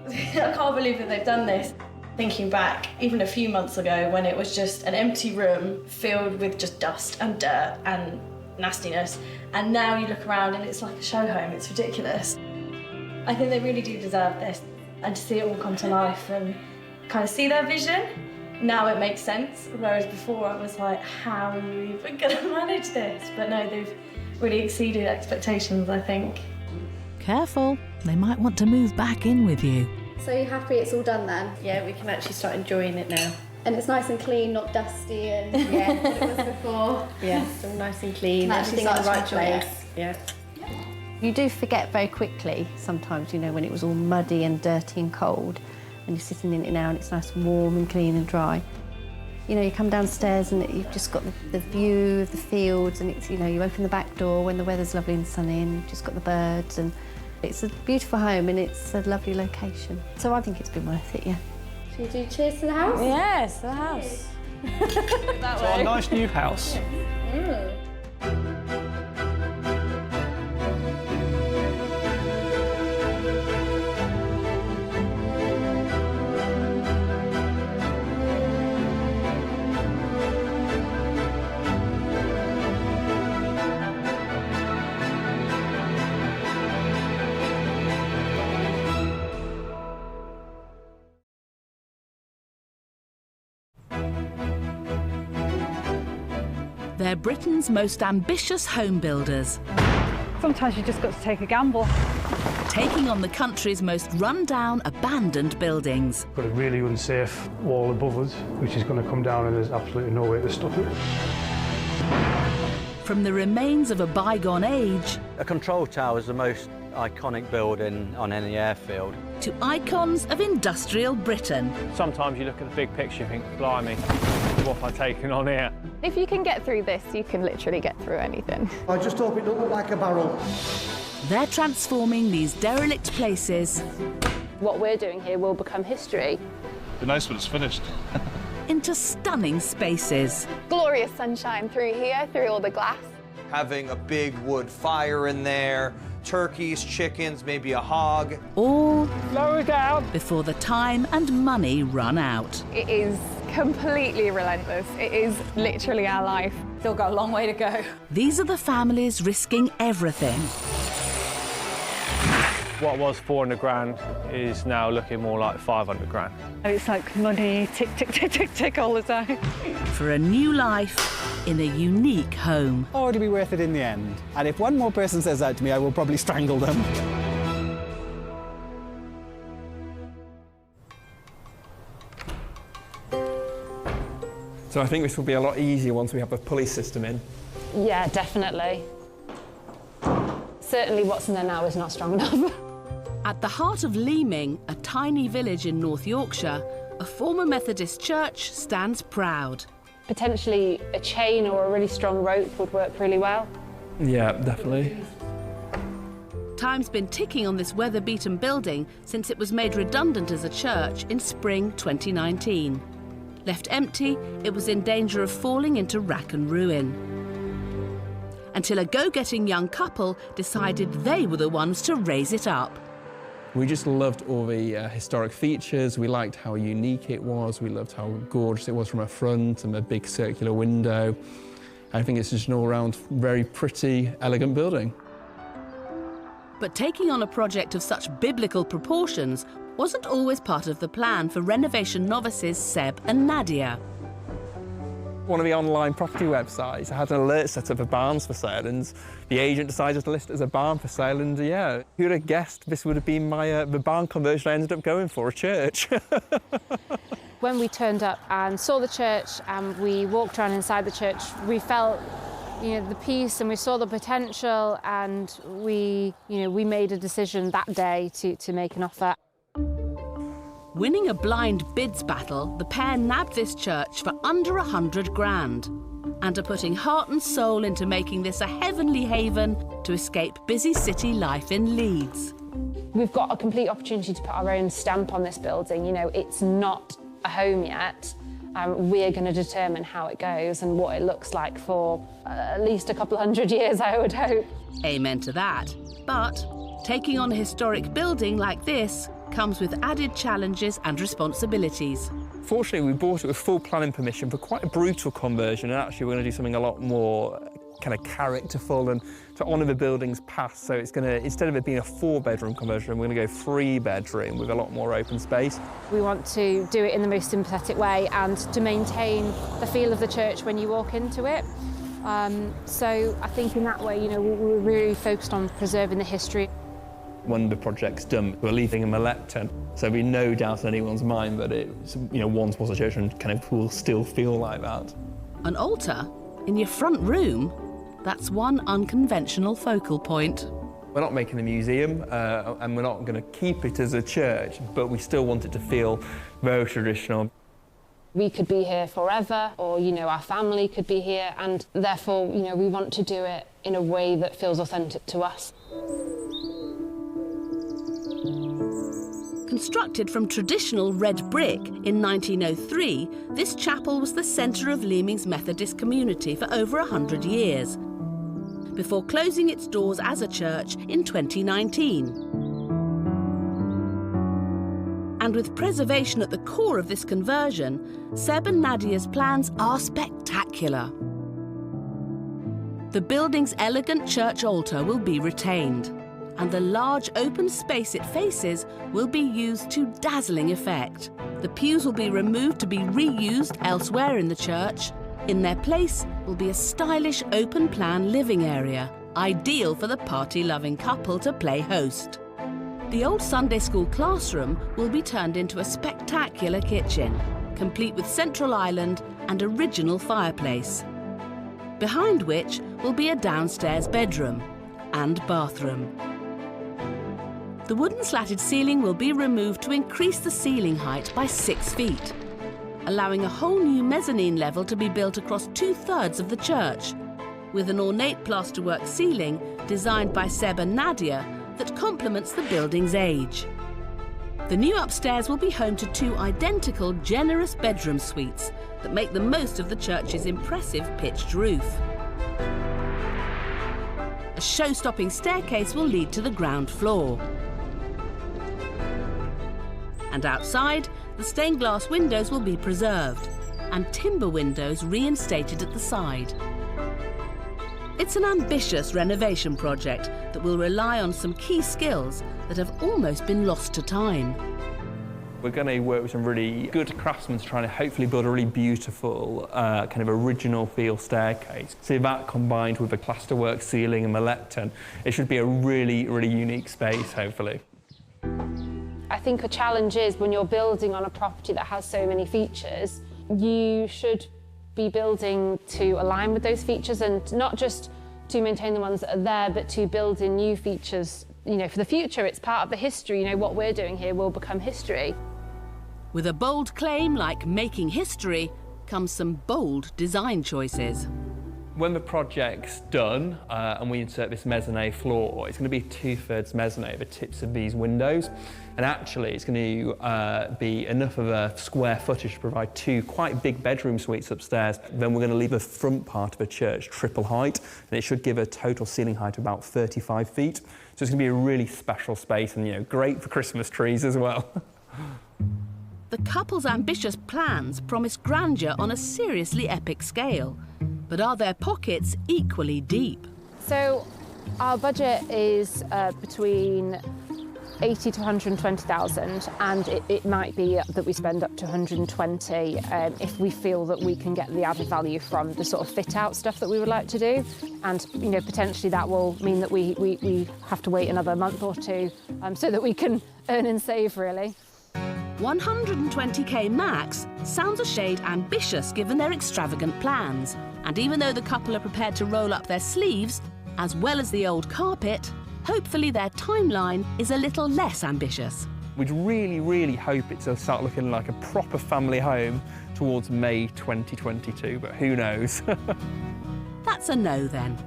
I can't believe that they've done this. Thinking back, even a few months ago when it was just an empty room filled with just dust and dirt and nastiness, and now you look around and it's like a show home, it's ridiculous. I think they really do deserve this, and to see it all come to life and kind of see their vision, now it makes sense, whereas before I was like, how are you even going to manage this? But no, they've really exceeded expectations, I think. Careful, they might want to move back in with you. So you're happy it's all done then? Yeah, we can actually start enjoying it now. And it's nice and clean, not dusty and yeah, what it was before. Yeah, it's all nice and clean, And everything in the right place. Yeah. You do forget very quickly sometimes, you know, when it was all muddy and dirty and cold, and you're sitting in it now and it's nice and warm and clean and dry. You know, you come downstairs and you've just got the view of the fields, and it's, you know, you open the back door when the weather's lovely and sunny and you've just got the birds, and it's a beautiful home and it's a lovely location. So I think it's been worth it, yeah. Should we do cheers to the house? Yes, the house. It's our nice new house. They're Britain's most ambitious home builders, Sometimes you just got to take a gamble. taking on the country's most run-down, abandoned buildings. Got a really unsafe wall above us, which is going to come down, and there's absolutely no way to stop it. From the remains of a bygone age A control tower is the most iconic building on any airfield. to icons of industrial Britain. Sometimes you look at the big picture and think, blimey, what have I taken on here? If you can get through this, you can literally get through anything. I just hope it don't look like a barrel. They're transforming these derelict places What we're doing here will become history. Be nice when it's finished. into stunning spaces. Glorious sunshine through here, through all the glass. Having a big wood fire in there, turkeys, chickens, maybe a hog. All lower down before the time and money run out. It is completely relentless. It is literally our life. Still got a long way to go. These are the families risking everything. What was 400 grand is now looking more like 500 grand. It's like money, tick, tick, tick, tick, tick all the time. For a new life in a unique home. Or it'll be worth it in the end. And if one more person says that to me, I will probably strangle them. So I think this will be a lot easier once we have a pulley system in. Yeah, definitely. Certainly what's in there now is not strong enough. At the heart of Leaming, a tiny village in North Yorkshire, a former Methodist church stands proud. Potentially a chain or a really strong rope would work really well. Yeah, definitely. Time's been ticking on this weather-beaten building since it was made redundant as a church in spring 2019. Left empty, it was in danger of falling into rack and ruin. Until a go-getting young couple decided they were the ones to raise it up. We just loved all the historic features. We liked how unique it was. We loved how gorgeous it was from a front and a big circular window. I think it's just an all-round very pretty, elegant building. But taking on a project of such biblical proportions wasn't always part of the plan for renovation novices Seb and Nadia. One of the online property websites had an alert set up for barns for sale, and the agent decided to list it as a barn for sale, and yeah, who'd have guessed this would have been my the barn conversion I ended up going for, a church. When we turned up and saw the church and we walked around inside the church, we felt, you know, the peace, and we saw the potential, and we made a decision that day to make an offer. Winning a blind bids battle, the pair nabbed this church for under 100 grand and are putting heart and soul into making this a heavenly haven to escape busy city life in Leeds. We've got a complete opportunity to put our own stamp on this building. You know, it's not a home yet. We're going to determine how it goes and what it looks like for at least a couple of 100 years, I would hope. Amen to that. But taking on a historic building like this comes with added challenges and responsibilities. Fortunately, we bought it with full planning permission for quite a brutal conversion, and actually we're going to do something a lot more kind of characterful and to honour the building's past. So it's going to, instead of it being a 4-bedroom conversion, we're going to go 3-bedroom with a lot more open space. We want to do it in the most sympathetic way and to maintain the feel of the church when you walk into it. So I think in that way, you know, we're really focused on preserving the history. When the project's done, we're leaving a lectern, so there'll be no doubt in anyone's mind that it's, you know, once was a church and kind of will still feel like that. An altar in your front room? That's one unconventional focal point. We're not making a museum, and we're not going to keep it as a church, but we still want it to feel very traditional. We could be here forever, or, you know, our family could be here, and therefore, you know, we want to do it in a way that feels authentic to us. Constructed from traditional red brick in 1903, this chapel was the centre of Leaming's Methodist community for over 100 years, before closing its doors as a church in 2019. And with preservation at the core of this conversion, Seb and Nadia's plans are spectacular. The building's elegant church altar will be retained, and the large open space it faces will be used to dazzling effect. The pews will be removed to be reused elsewhere in the church. In their place will be a stylish open-plan living area, ideal for the party-loving couple to play host. The old Sunday school classroom will be turned into a spectacular kitchen, complete with central island and original fireplace, behind which will be a downstairs bedroom and bathroom. The wooden slatted ceiling will be removed to increase the ceiling height by 6 feet, allowing a whole new mezzanine level to be built across 2/3 of the church, with an ornate plasterwork ceiling designed by Seb and Nadia that complements the building's age. The new upstairs will be home to 2 identical, generous bedroom suites that make the most of the church's impressive pitched roof. A show-stopping staircase will lead to the ground floor. And outside, the stained glass windows will be preserved and timber windows reinstated at the side. It's an ambitious renovation project that will rely on some key skills that have almost been lost to time. We're going to work with some really good craftsmen to try and hopefully build a really beautiful kind of original feel staircase. So that combined with a plasterwork ceiling and the lectern, it should be a really, really unique space, hopefully. I think a challenge is when you're building on a property that has so many features, you should be building to align with those features and not just to maintain the ones that are there, but to build in new features, you know, for the future. It's part of the history, you know, what we're doing here will become history. With a bold claim like making history comes some bold design choices. When the project's done and we insert this mezzanine floor, it's going to be 2/3 mezzanine, the tips of these windows. And actually, it's going to be enough of a square footage to provide 2 quite big bedroom suites upstairs. Then we're going to leave the front part of the church triple height, and it should give a total ceiling height of about 35 feet. So it's going to be a really special space and, you know, great for Christmas trees as well. The couple's ambitious plans promise grandeur on a seriously epic scale. But are their pockets equally deep? So our budget is between 80 to 120,000, and it might be that we spend up to 120 if we feel that we can get the added value from the sort of fit out stuff that we would like to do. And, you know, potentially that will mean that we have to wait another month or 2 so that we can earn and save, really. 120k max sounds a shade ambitious given their extravagant plans. And even though the couple are prepared to roll up their sleeves, as well as the old carpet, hopefully their timeline is a little less ambitious. We'd really, really hope it to start looking like a proper family home towards May 2022, but who knows? That's a no then.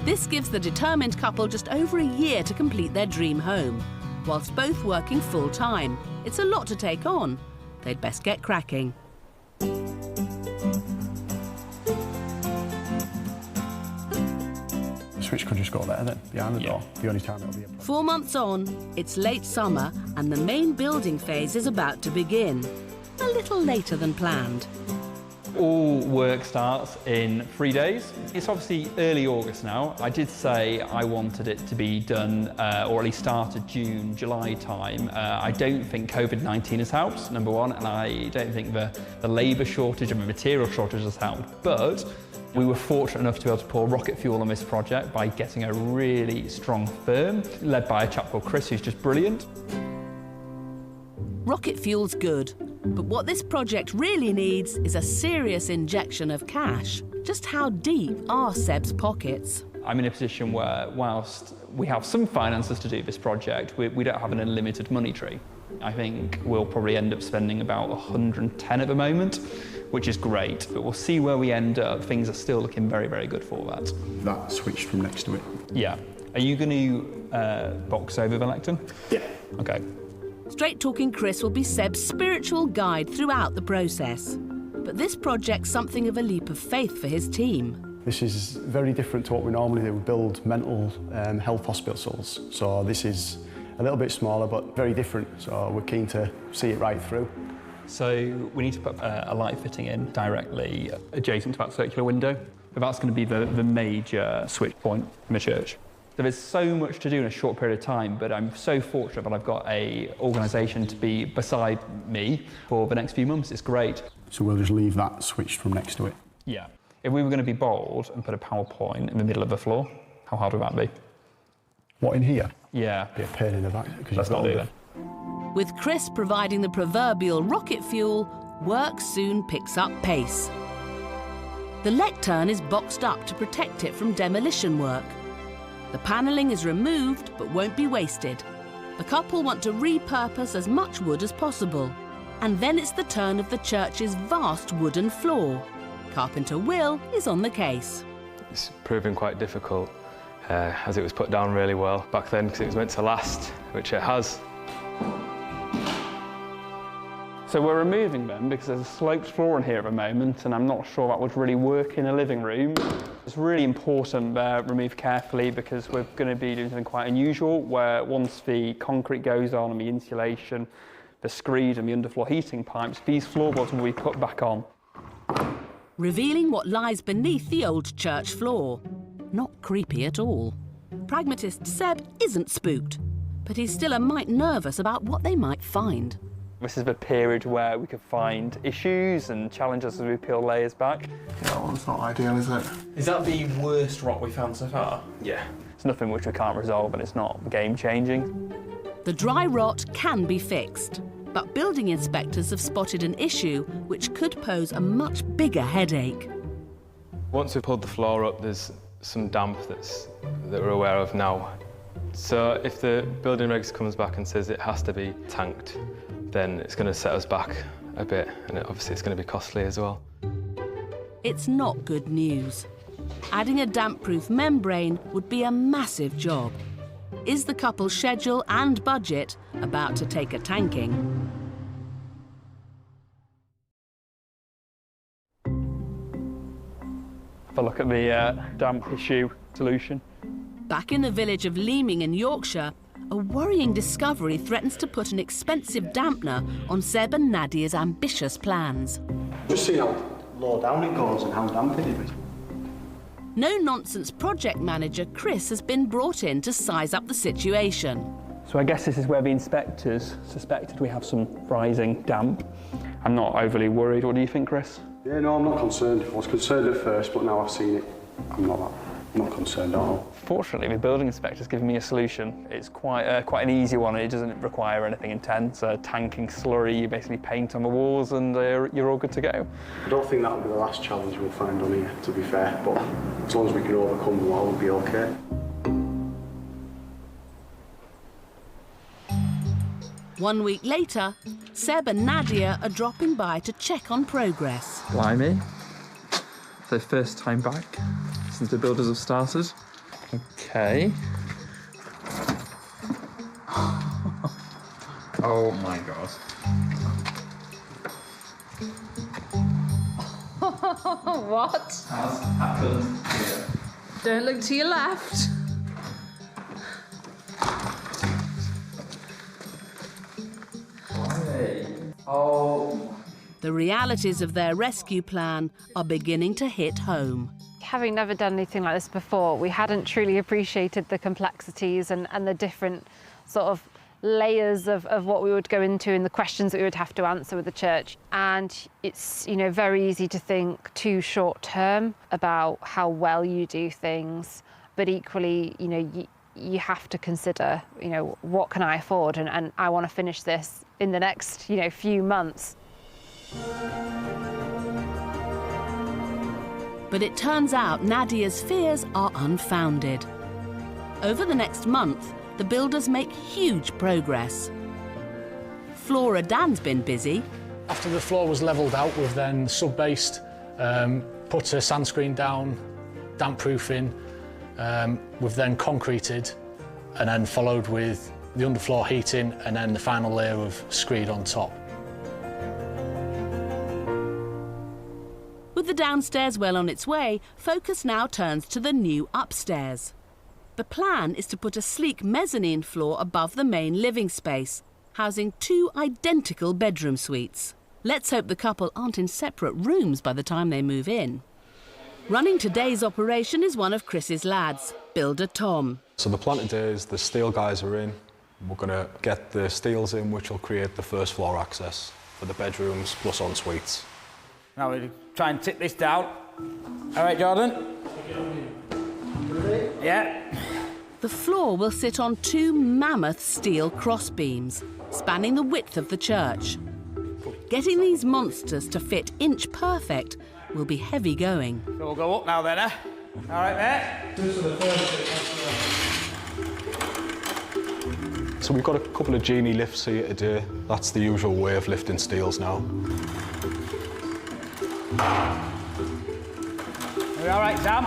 This gives the determined couple just over a year to complete their dream home, whilst both working full-time. It's a lot to take on. They'd best get cracking. It's switch could just go there then, behind the door. The only time it'll be a problem. 4 months on, it's late summer and the main building phase is about to begin. A little later than planned. All work starts in 3 days. It's obviously early August now. I did say I wanted it to be done, or at least started June, July time. I don't think COVID-19 has helped, number one, and I don't think the labour shortage and the material shortage has helped. But we were fortunate enough to be able to pour rocket fuel on this project by getting a really strong firm, led by a chap called Chris, who's just brilliant. Rocket fuel's good, but what this project really needs is a serious injection of cash. Just how deep are Seb's pockets? I'm in a position where, whilst we have some finances to do this project, we don't have an unlimited money tree. I think we'll probably end up spending about 110 at the moment, which is great, but we'll see where we end up. Things are still looking very, very good for that. That switched from next to it. Yeah. Are you going to box over the lectern? Yeah. Okay. Straight-talking Chris will be Seb's spiritual guide throughout the process. But this project's something of a leap of faith for his team. This is very different to what we normally do. We build mental health hospitals, so this is a little bit smaller but very different, so we're keen to see it right through. So we need to put a light fitting in directly adjacent to that circular window. But that's going to be the major switch point in the church. There is so much to do in a short period of time, but I'm so fortunate that I've got an organisation to be beside me for the next few months. It's great. So we'll just leave that switched from next to it? Yeah. If we were going to be bold and put a power point in the middle of the floor, how hard would that be? What, in here? Yeah. Be a pain in the back. Let's not do that. With Chris providing the proverbial rocket fuel, work soon picks up pace. The lectern is boxed up to protect it from demolition work. The panelling is removed but won't be wasted. The couple want to repurpose as much wood as possible. And then it's the turn of the church's vast wooden floor. Carpenter Will is on the case. It's proving quite difficult as it was put down really well back then because it was meant to last, which it has. So we're removing them because there's a sloped floor in here at the moment and I'm not sure that would really work in a living room. It's really important they're removed carefully because we're going to be doing something quite unusual where once the concrete goes on and the insulation, the screed and the underfloor heating pipes, these floorboards will be put back on. Revealing what lies beneath the old church floor. Not creepy at all. Pragmatist Seb isn't spooked, but he's still a mite nervous about what they might find. This is the period where we could find issues and challenges as we peel layers back. Yeah, well, it's not ideal, is it? Is that the worst rock we've found so far? Yeah. It's nothing which we can't resolve and it's not game-changing. The dry rot can be fixed, but building inspectors have spotted an issue which could pose a much bigger headache. Once we've pulled the floor up, there's some damp that we're aware of now. So if the building regs comes back and says it has to be tanked, then it's going to set us back a bit, and obviously it's going to be costly as well. It's not good news. Adding a damp-proof membrane would be a massive job. Is the couple's schedule and budget about to take a tanking? Have a look at the damp issue solution. Back in the village of Leaming in Yorkshire, a worrying discovery threatens to put an expensive dampener on Seb and Nadia's ambitious plans. Just see how low down it goes and how damp it is. No-nonsense project manager Chris has been brought in to size up the situation. So I guess this is where the inspectors suspected we have some rising damp. I'm not overly worried. What do you think, Chris? Yeah, no, I'm not concerned. I was concerned at first, but now I've seen it, I'm not concerned at all. Fortunately, the building inspector's given me a solution. It's quite an easy one. It doesn't require anything intense. Tanking slurry, you basically paint on the walls and you're all good to go. I don't think that'll be the last challenge we'll find on here, to be fair, but as long as we can overcome them all, we'll be okay. One week later, Seb and Nadia are dropping by to check on progress. Blimey. So first time back since the builders have started. Okay. Oh my god. What? Has happened here. Don't look to your left. Oh. The realities of their rescue plan are beginning to hit home. Having never done anything like this before, we hadn't truly appreciated the complexities and the different sort of layers of what we would go into and the questions that we would have to answer with the church. And it's, you know, very easy to think too short term about how well you do things, but equally, you know, you have to consider, you know, what can I afford, and I want to finish this in the next, you know, few months. But it turns out Nadia's fears are unfounded. Over the next month, the builders make huge progress. Flora Dan's been busy. After the floor was levelled out, we've then sub-based, put a sand screen down, damp proofing, we've then concreted and then followed with the underfloor heating and then the final layer of screed on top. With the downstairs well on its way, focus now turns to the new upstairs. The plan is to put a sleek mezzanine floor above the main living space, housing 2 identical bedroom suites. Let's hope the couple aren't in separate rooms by the time they move in. Running today's operation is one of Chris's lads, builder Tom. So the plan today is the steel guys are in. We're going to get the steels in, which will create the first floor access for the bedrooms plus en suites. Now we'll try and tip this down. All right, Jordan? Yeah. The floor will sit on 2 mammoth steel cross beams, spanning the width of the church. Getting these monsters to fit inch perfect will be heavy going. So we'll go up now then, eh? All right, mate? So we've got a couple of genie lifts here today. That's the usual way of lifting steels now. Are we all right, Sam?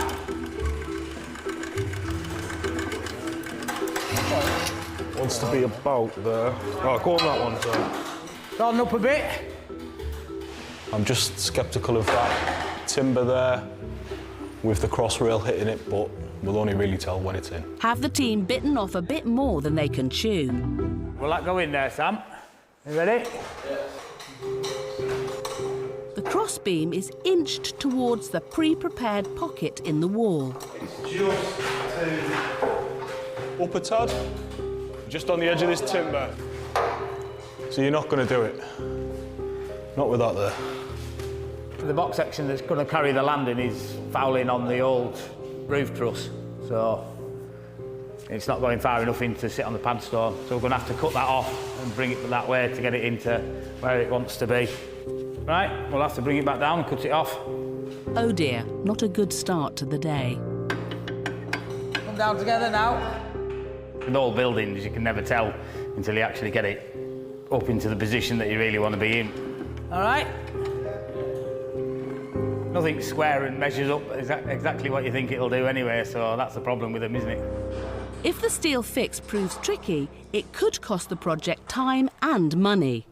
Wants to be about there. Oh, go on that one, sir. Starting up a bit. I'm just sceptical of that timber there with the cross rail hitting it, but we'll only really tell when it's in. Have the team bitten off a bit more than they can chew. Will that go in there, Sam? You ready? The crossbeam is inched towards the pre-prepared pocket in the wall. It's just up a tad, just on the edge of this timber. So you're not going to do it? Not with that there. The box section that's going to carry the landing is fouling on the old roof truss, so it's not going far enough in to sit on the pad store. So we're going to have to cut that off and bring it that way to get it into where it wants to be. Right, we'll have to bring it back down and cut it off. Oh dear, not a good start to the day. Come down together now. With all buildings, you can never tell until you actually get it up into the position that you really want to be in. All right? Nothing square and measures up exactly what you think it'll do anyway, so that's the problem with them, isn't it? If the steel fix proves tricky, it could cost the project time and money.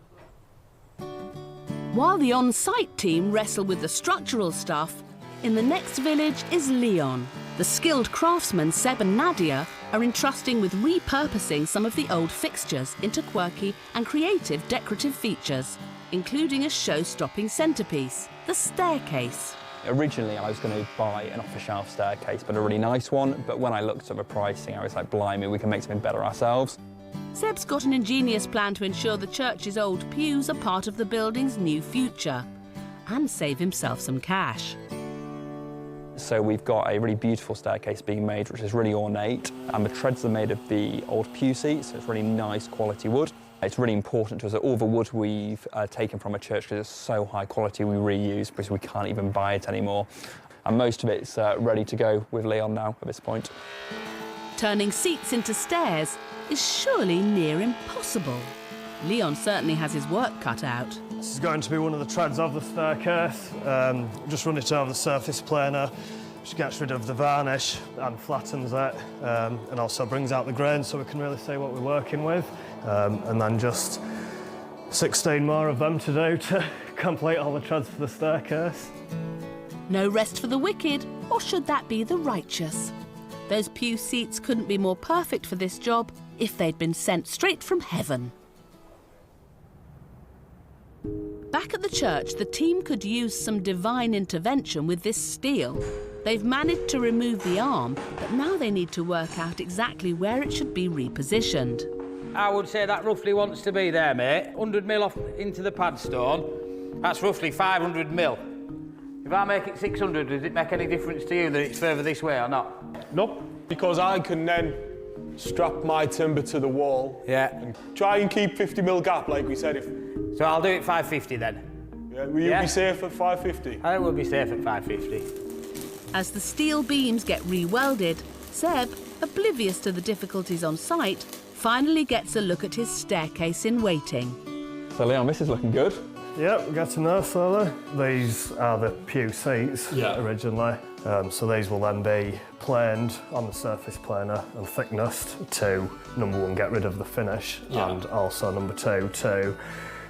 While the on-site team wrestle with the structural stuff, in the next village is Leon. The skilled craftsmen Seb and Nadia are entrusting with repurposing some of the old fixtures into quirky and creative decorative features, including a show-stopping centrepiece, the staircase. Originally, I was going to buy an off-the-shelf staircase, but a really nice one. But when I looked at the pricing, I was like, blimey, we can make something better ourselves. Seb's got an ingenious plan to ensure the church's old pews are part of the building's new future and save himself some cash. So we've got a really beautiful staircase being made, which is really ornate, and the treads are made of the old pew seats, so it's really nice quality wood. It's really important to us that all the wood we've taken from a church, because it's so high quality, we reuse because we can't even buy it anymore. And most of it's ready to go with Leon now at this point. Turning seats into stairs is surely near impossible. Leon certainly has his work cut out. This is going to be one of the treads of the staircase. Just run it over the surface planer, which gets rid of the varnish and flattens it, and also brings out the grain so we can really see what we're working with. And then just 16 more of them to do to complete all the treads for the staircase. No rest for the wicked. Or should that be the righteous? Those pew seats couldn't be more perfect for this job if they'd been sent straight from heaven. Back at the church, the team could use some divine intervention with this steel. They've managed to remove the arm, but now they need to work out exactly where it should be repositioned. I would say that roughly wants to be there, mate. 100 mil off into the padstone, that's roughly 500 mil. If I make it 600, does it make any difference to you that it's further this way or not? Nope, because I can then strap my timber to the wall. Yeah. And try and keep 50 mil gap, like we said. So I'll do it 550 then. Yeah, will you be safe at 550? I think we'll be safe at 550. As the steel beams get re-welded, Seb, oblivious to the difficulties on site, finally gets a look at his staircase in waiting. So Leon, this is looking good. Yep, we're getting there slowly. These are the pew seats originally. So these will then be planed on the surface planer and thicknessed to, number one, get rid of the finish, and also number two, to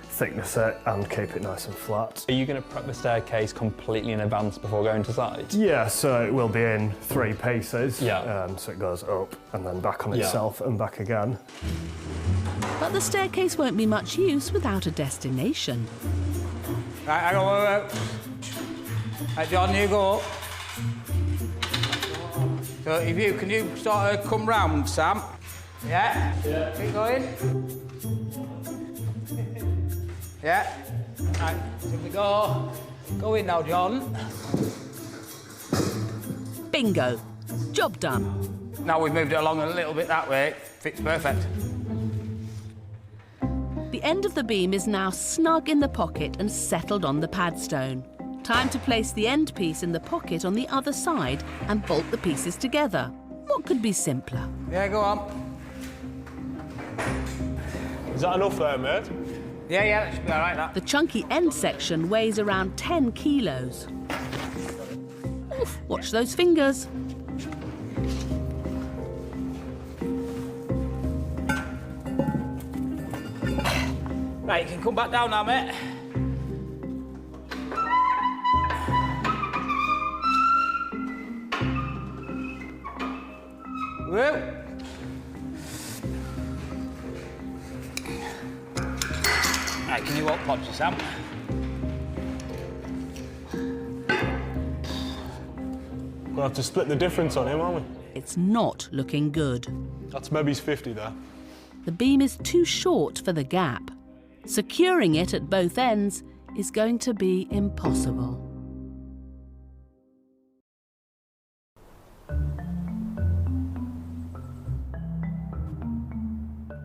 thickness it and keep it nice and flat. Are you going to prep the staircase completely in advance before going to site? Yeah, so it will be in 3 pieces. Yeah. So it goes up and then back on itself and back again. But the staircase won't be much use without a destination. Right, hang on. Right, John, you go up. So if you, can you sort of come round, Sam? Yeah? Yeah. Keep going. Yeah. Right, here we go. Go in now, John. Bingo. Job done. Now we've moved it along a little bit that way. Fits perfect. The end of the beam is now snug in the pocket and settled on the padstone. Time to place the end piece in the pocket on the other side and bolt the pieces together. What could be simpler? Yeah, go on. Is that enough there, mate? Yeah, that should be all right, that. The chunky end section weighs around 10 kilos. Oof, watch those fingers. Right, you can come back down now, mate. Whoa. Right, can you walk past you, Sam? We'll have to split the difference on him, aren't we? It's not looking good. That's maybe 50 there. The beam is too short for the gap. Securing it at both ends is going to be impossible.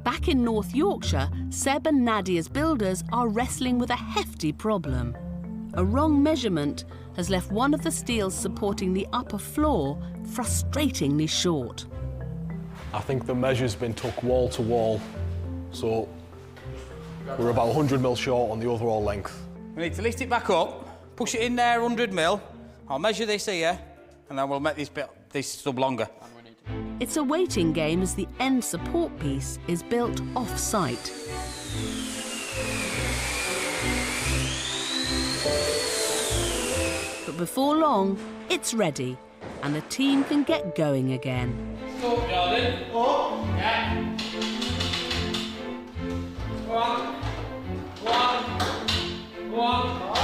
Back in North Yorkshire, Seb and Nadia's builders are wrestling with a hefty problem. A wrong measurement has left one of the steels supporting the upper floor frustratingly short. I think the measure's been took wall to wall, so we're about 100 mil short on the overall length. We need to lift it back up, push it in there 100 mil. I'll measure this here, and then we'll make this sub longer. It's a waiting game as the end support piece is built off-site. But before long, it's ready, and the team can get going again. Up, Jordan. Up. Yeah. Go on. Go on. Go on.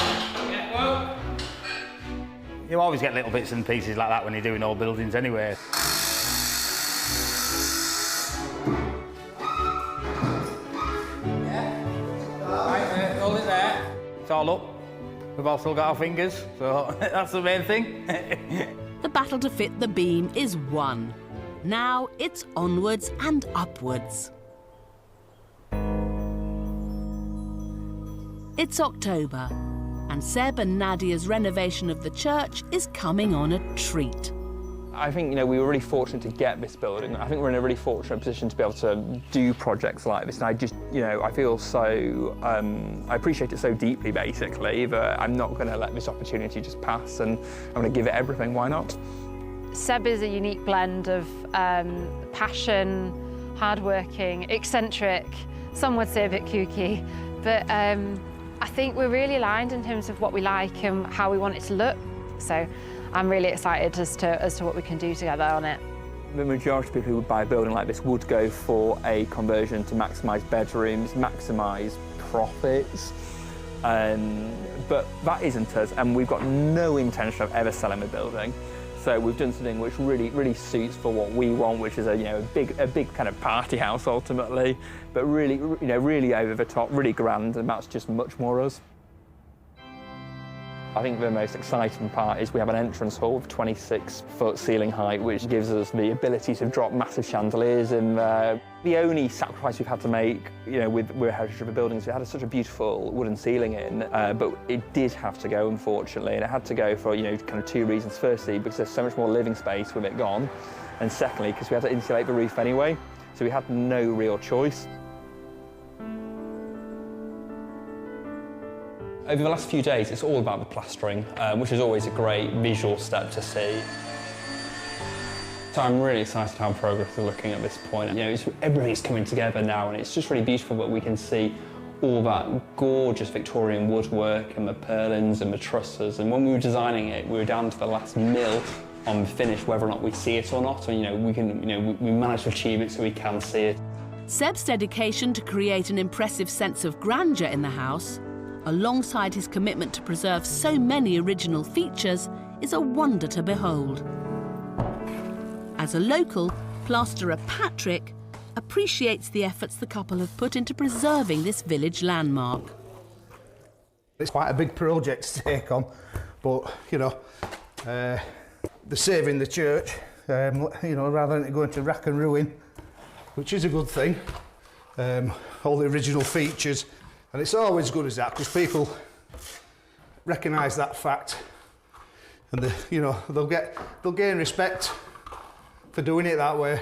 Yeah, go. You always get little bits and pieces like that when you're doing old buildings anyway. Hold it there. It's all up. We've all still got our fingers, so that's the main thing. The battle to fit the beam is won. Now it's onwards and upwards. It's October, and Seb and Nadia's renovation of the church is coming on a treat. I think, we were really fortunate to get this building. I think we're in a really fortunate position to be able to do projects like this. And I just, I feel so, I appreciate it so deeply, basically, that I'm not going to let this opportunity just pass, and I'm going to give it everything. Why not? Seb is a unique blend of passion, hardworking, eccentric, some would say a bit kooky, but I think we're really aligned in terms of what we like and how we want it to look. So I'm really excited as to what we can do together on it. The majority of people who would buy a building like this would go for a conversion to maximise bedrooms, maximise profits. But that isn't us, and we've got no intention of ever selling the building. So we've done something which really suits for what we want, which is a big kind of party house ultimately, but really really over the top, really grand, and that's just much more us. I think the most exciting part is we have an entrance hall with 26-foot ceiling height, which gives us the ability to drop massive chandeliers in there. The only sacrifice we've had to make, with heritage of the buildings, we had such a beautiful wooden ceiling in, but it did have to go, unfortunately, and it had to go for, kind of two reasons. Firstly, because there's so much more living space with it gone, and secondly, because we had to insulate the roof anyway, so we had no real choice. Over the last few days, it's all about the plastering, which is always a great visual step to see. So I'm really excited how progress is looking at this point. Everything's coming together now, and it's just really beautiful that we can see all that gorgeous Victorian woodwork and the purlins and the trusses. And when we were designing it, we were down to the last mil on the finish, whether or not we see it or not. And we managed to achieve it so we can see it. Seb's dedication to create an impressive sense of grandeur in the house, alongside his commitment to preserve so many original features, is a wonder to behold. As a local, plasterer Patrick appreciates the efforts the couple have put into preserving this village landmark. It's quite a big project to take on, but, they're saving the church, rather than it going to rack and ruin, which is a good thing. All the original features. And it's always good as that, because people recognise that fact, and they'll gain respect for doing it that way.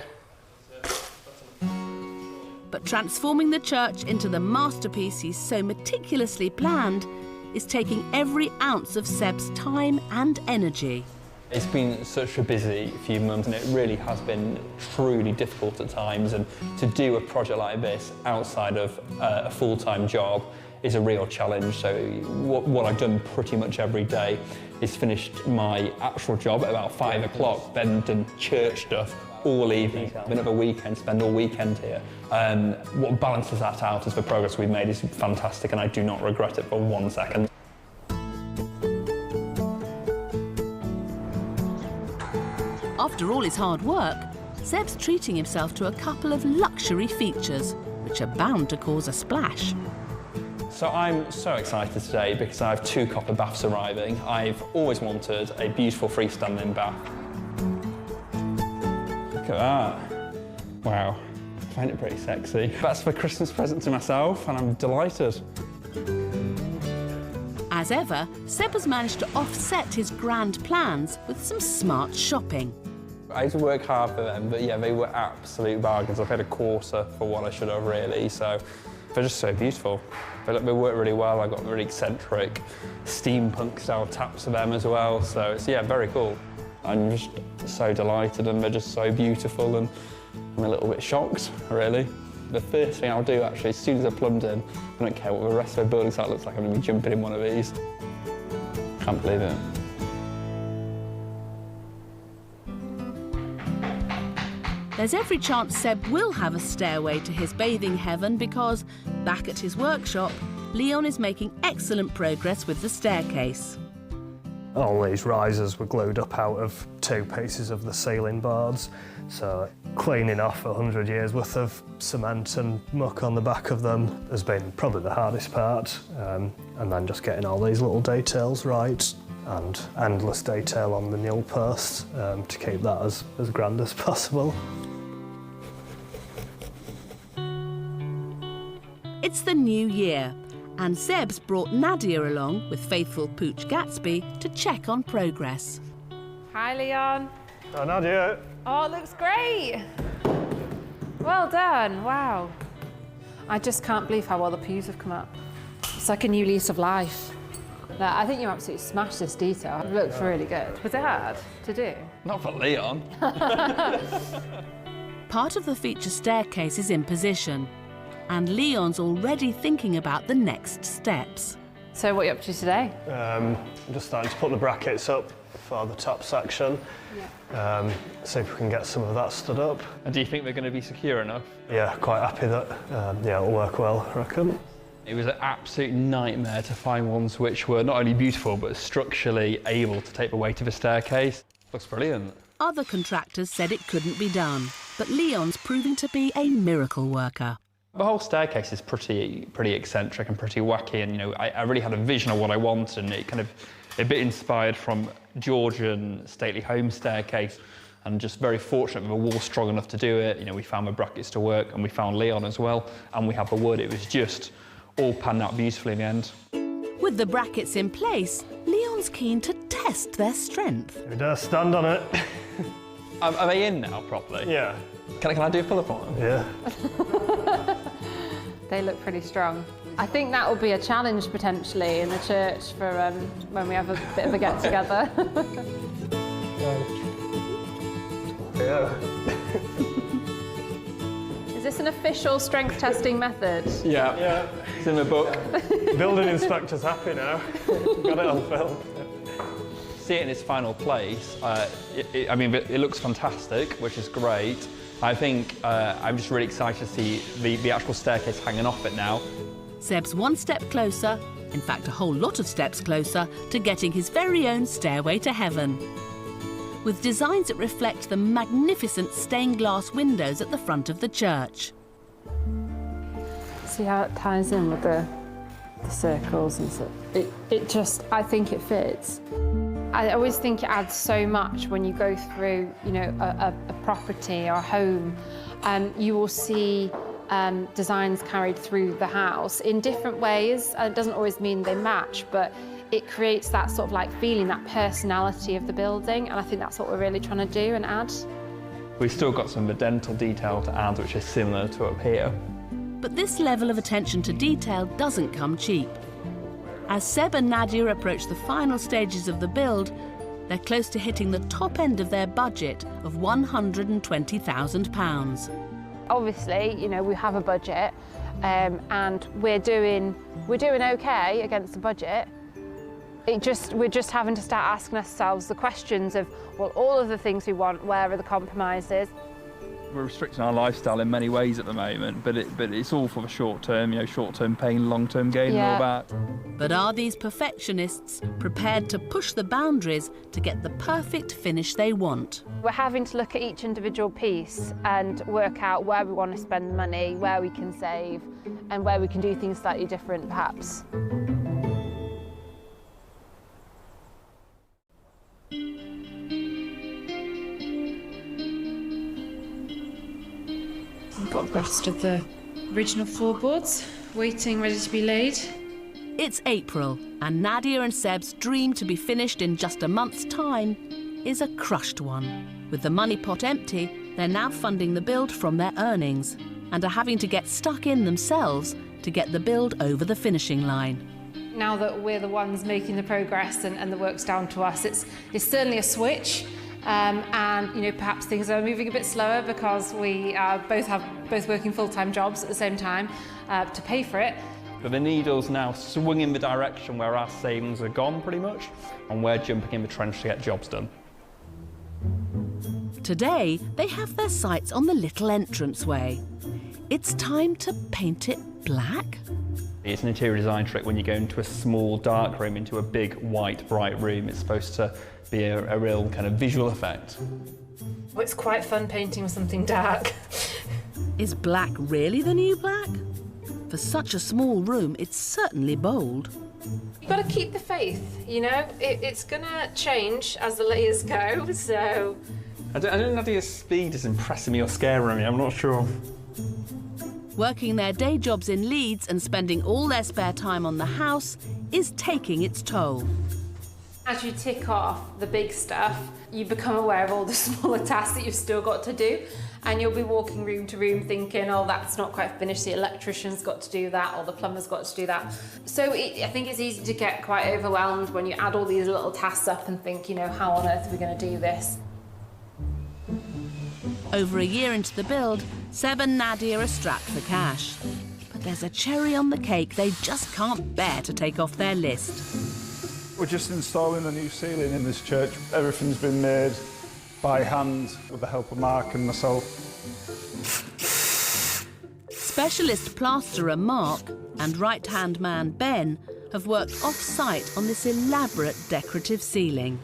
But transforming the church into the masterpiece he's so meticulously planned is taking every ounce of Seb's time and energy. It's been such a busy few months, and it really has been truly difficult at times, and to do a project like this outside of a full-time job is a real challenge. So what I've done pretty much every day is finished my actual job at about 5 o'clock, then done church stuff all evening, been at the weekend, spend all weekend here. What balances that out is the progress we've made is fantastic, and I do not regret it for 1 second. After all his hard work, Seb's treating himself to a couple of luxury features, which are bound to cause a splash. So I'm so excited today because I have 2 copper baths arriving. I've always wanted a beautiful freestanding bath. Look at that. Wow, I find it pretty sexy. That's the Christmas present to myself, and I'm delighted. As ever, Seb has managed to offset his grand plans with some smart shopping. I had to work hard for them, but yeah, they were absolute bargains. I've had a quarter for what I should have, really, so they're just so beautiful. They work really well. I got really eccentric steampunk style taps for them as well, so it's, yeah, very cool. I'm just so delighted, and they're just so beautiful, and I'm a little bit shocked, really. The first thing I'll do, actually, as soon as they're plumbed in, I don't care what the rest of the building site looks like, I'm going to be jumping in one of these. Can't believe it. There's every chance Seb will have a stairway to his bathing heaven because, back at his workshop, Leon is making excellent progress with the staircase. All these risers were glued up out of 2 pieces of the ceiling boards, so cleaning off 100 years worth of cement and muck on the back of them has been probably the hardest part, and then just getting all these little details right, and endless detail on the newel posts to keep that as grand as possible. It's the new year, and Seb's brought Nadia along with faithful Pooch Gatsby to check on progress. Hi, Leon. Hi, Nadia. Oh, it looks great. Well done, wow. I just can't believe how well the pews have come up. It's like a new lease of life. No, I think you absolutely smashed this detail. It looks really good. Was it hard to do? Not for Leon. Part of the feature staircase is in position, and Leon's already thinking about the next steps. So what are you up to today? I'm just starting to put the brackets up for the top section. See if we can get some of that stood up. And do you think they're going to be secure enough? Yeah, quite happy that yeah, it'll work well, I reckon. It was an absolute nightmare to find ones which were not only beautiful but structurally able to take the weight of a staircase. Looks brilliant. Other contractors said it couldn't be done, but Leon's proving to be a miracle worker. The whole staircase is pretty eccentric and pretty wacky, and I really had a vision of what I wanted, and it kind of a bit inspired from Georgian stately home staircase, and just very fortunate with a wall strong enough to do it. We found the brackets to work, and we found Leon as well, and we have the wood. It was just all panned out beautifully in the end. With the brackets in place, Leon's keen to test their strength. We dare stand on it. Are they in now properly? Yeah. Can I do a pull-up on them? Yeah. They look pretty strong. I think that will be a challenge potentially in the church for when we have a bit of a get-together. Yeah. Is this an official strength testing method? Yeah. It's in the book. Building inspector's happy now. Got it on film. See it in its final place. I mean, it looks fantastic, which is great. I think I'm just really excited to see the actual staircase hanging off it now. Seb's one step closer, in fact a whole lot of steps closer, to getting his very own stairway to heaven. With designs that reflect the magnificent stained glass windows at the front of the church. See how it ties in with the circles and stuff. It just, I think it fits. I always think it adds so much when you go through, a property or a home. You will see designs carried through the house in different ways. It doesn't always mean they match, but it creates that sort of like feeling, that personality of the building, and I think that's what we're really trying to do and add. We've still got some of the dental detail to add, which is similar to up here. But this level of attention to detail doesn't come cheap. As Seb and Nadia approach the final stages of the build, they're close to hitting the top end of their budget of £120,000. Obviously, we have a budget, and we're doing okay against the budget. We're just having to start asking ourselves the questions of, well, all of the things we want, where are the compromises? We're restricting our lifestyle in many ways at the moment, but it's all for the short term, short-term pain, long-term gain and all that. But are these perfectionists prepared to push the boundaries to get the perfect finish they want? We're having to look at each individual piece and work out where we want to spend the money, where we can save, and where we can do things slightly different, perhaps. We've got the rest of the original floorboards waiting, ready to be laid. It's April, and Nadia and Seb's dream to be finished in just a month's time is a crushed one. With the money pot empty, they're now funding the build from their earnings and are having to get stuck in themselves to get the build over the finishing line. Now that we're the ones making the progress and the work's down to us, it's certainly a switch. And perhaps things are moving a bit slower because we both working full-time jobs at the same time to pay for it. But the needle's now swung in the direction where our savings are gone, pretty much, and we're jumping in the trench to get jobs done. Today, they have their sights on the little entranceway. It's time to paint it black. It's an interior design trick. When you go into a small dark room into a big white bright room, it's supposed to be a real kind of visual effect. Well, it's quite fun painting with something dark. Is black really the new black? For such a small room, it's certainly bold. You've got to keep the faith, it's going to change as the layers go, so... I don't know if Nadia's speed is impressing me or scaring me, I'm not sure. Working their day jobs in Leeds and spending all their spare time on the house is taking its toll. As you tick off the big stuff, you become aware of all the smaller tasks that you've still got to do, and you'll be walking room to room thinking, oh, that's not quite finished, the electrician's got to do that, or the plumber's got to do that. So I think it's easy to get quite overwhelmed when you add all these little tasks up and think, how on earth are we going to do this? Over a year into the build, Seb and Nadia are strapped for cash. But there's a cherry on the cake they just can't bear to take off their list. We're just installing a new ceiling in this church. Everything's been made by hand with the help of Mark and myself. Specialist plasterer Mark and right-hand man Ben have worked off-site on this elaborate decorative ceiling.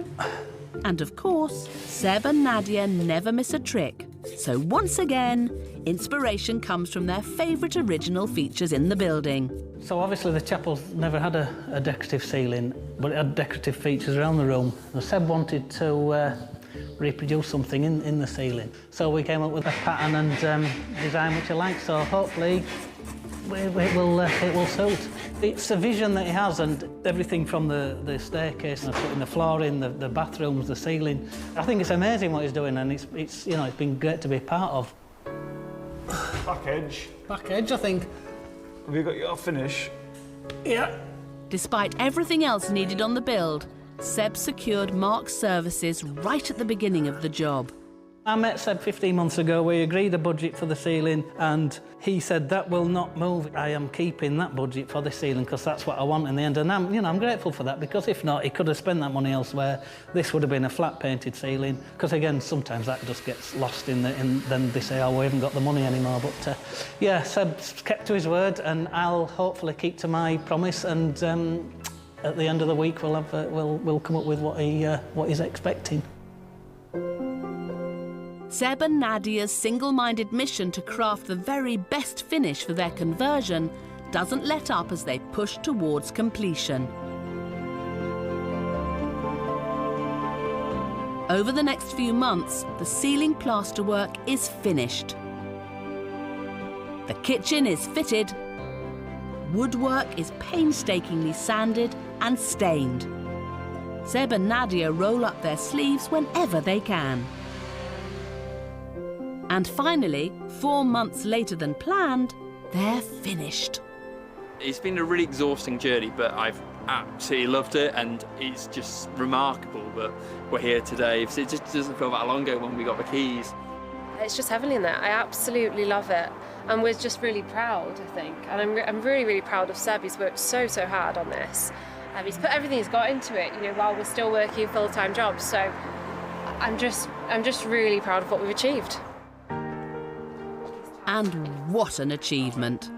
And of course, Seb and Nadia never miss a trick. So once again, inspiration comes from their favourite original features in the building. So obviously the chapel's never had a decorative ceiling, but it had decorative features around the room. And Seb wanted to reproduce something in the ceiling. So we came up with a pattern and design which I like, so hopefully it will suit. It's a vision that he has, and everything from the staircase, and putting the floor in, the bathrooms, the ceiling. I think it's amazing what he's doing, and it's you know, it's been great to be a part of. Back edge. Back edge, I think. Have you got your finish? Yeah. Despite everything else needed on the build, Seb secured Mark's services right at the beginning of the job. I met Seb 15 months ago. We agreed a budget for the ceiling, and he said that will not move. I am keeping that budget for the ceiling because that's what I want in the end. And I'm grateful for that, because if not, he could have spent that money elsewhere. This would have been a flat painted ceiling, because again, sometimes that just gets lost in then they say, oh, we haven't got the money anymore. But yeah, Seb's kept to his word, and I'll hopefully keep to my promise. And at the end of the week, we'll come up with what he's expecting. Seb and Nadia's single-minded mission to craft the very best finish for their conversion doesn't let up as they push towards completion. Over the next few months, the ceiling plasterwork is finished. The kitchen is fitted. Woodwork is painstakingly sanded and stained. Seb and Nadia roll up their sleeves whenever they can. And finally, 4 months later than planned, they're finished. It's been a really exhausting journey, but I've absolutely loved it, and it's just remarkable that we're here today. It just doesn't feel that long ago when we got the keys. It's just heavenly in there. I absolutely love it. And we're just really proud, I think. And I'm really, really proud of Seb. He's worked so hard on this. He's put everything he's got into it, you know, while we're still working full-time jobs. So I'm just really proud of what we've achieved. And what an achievement.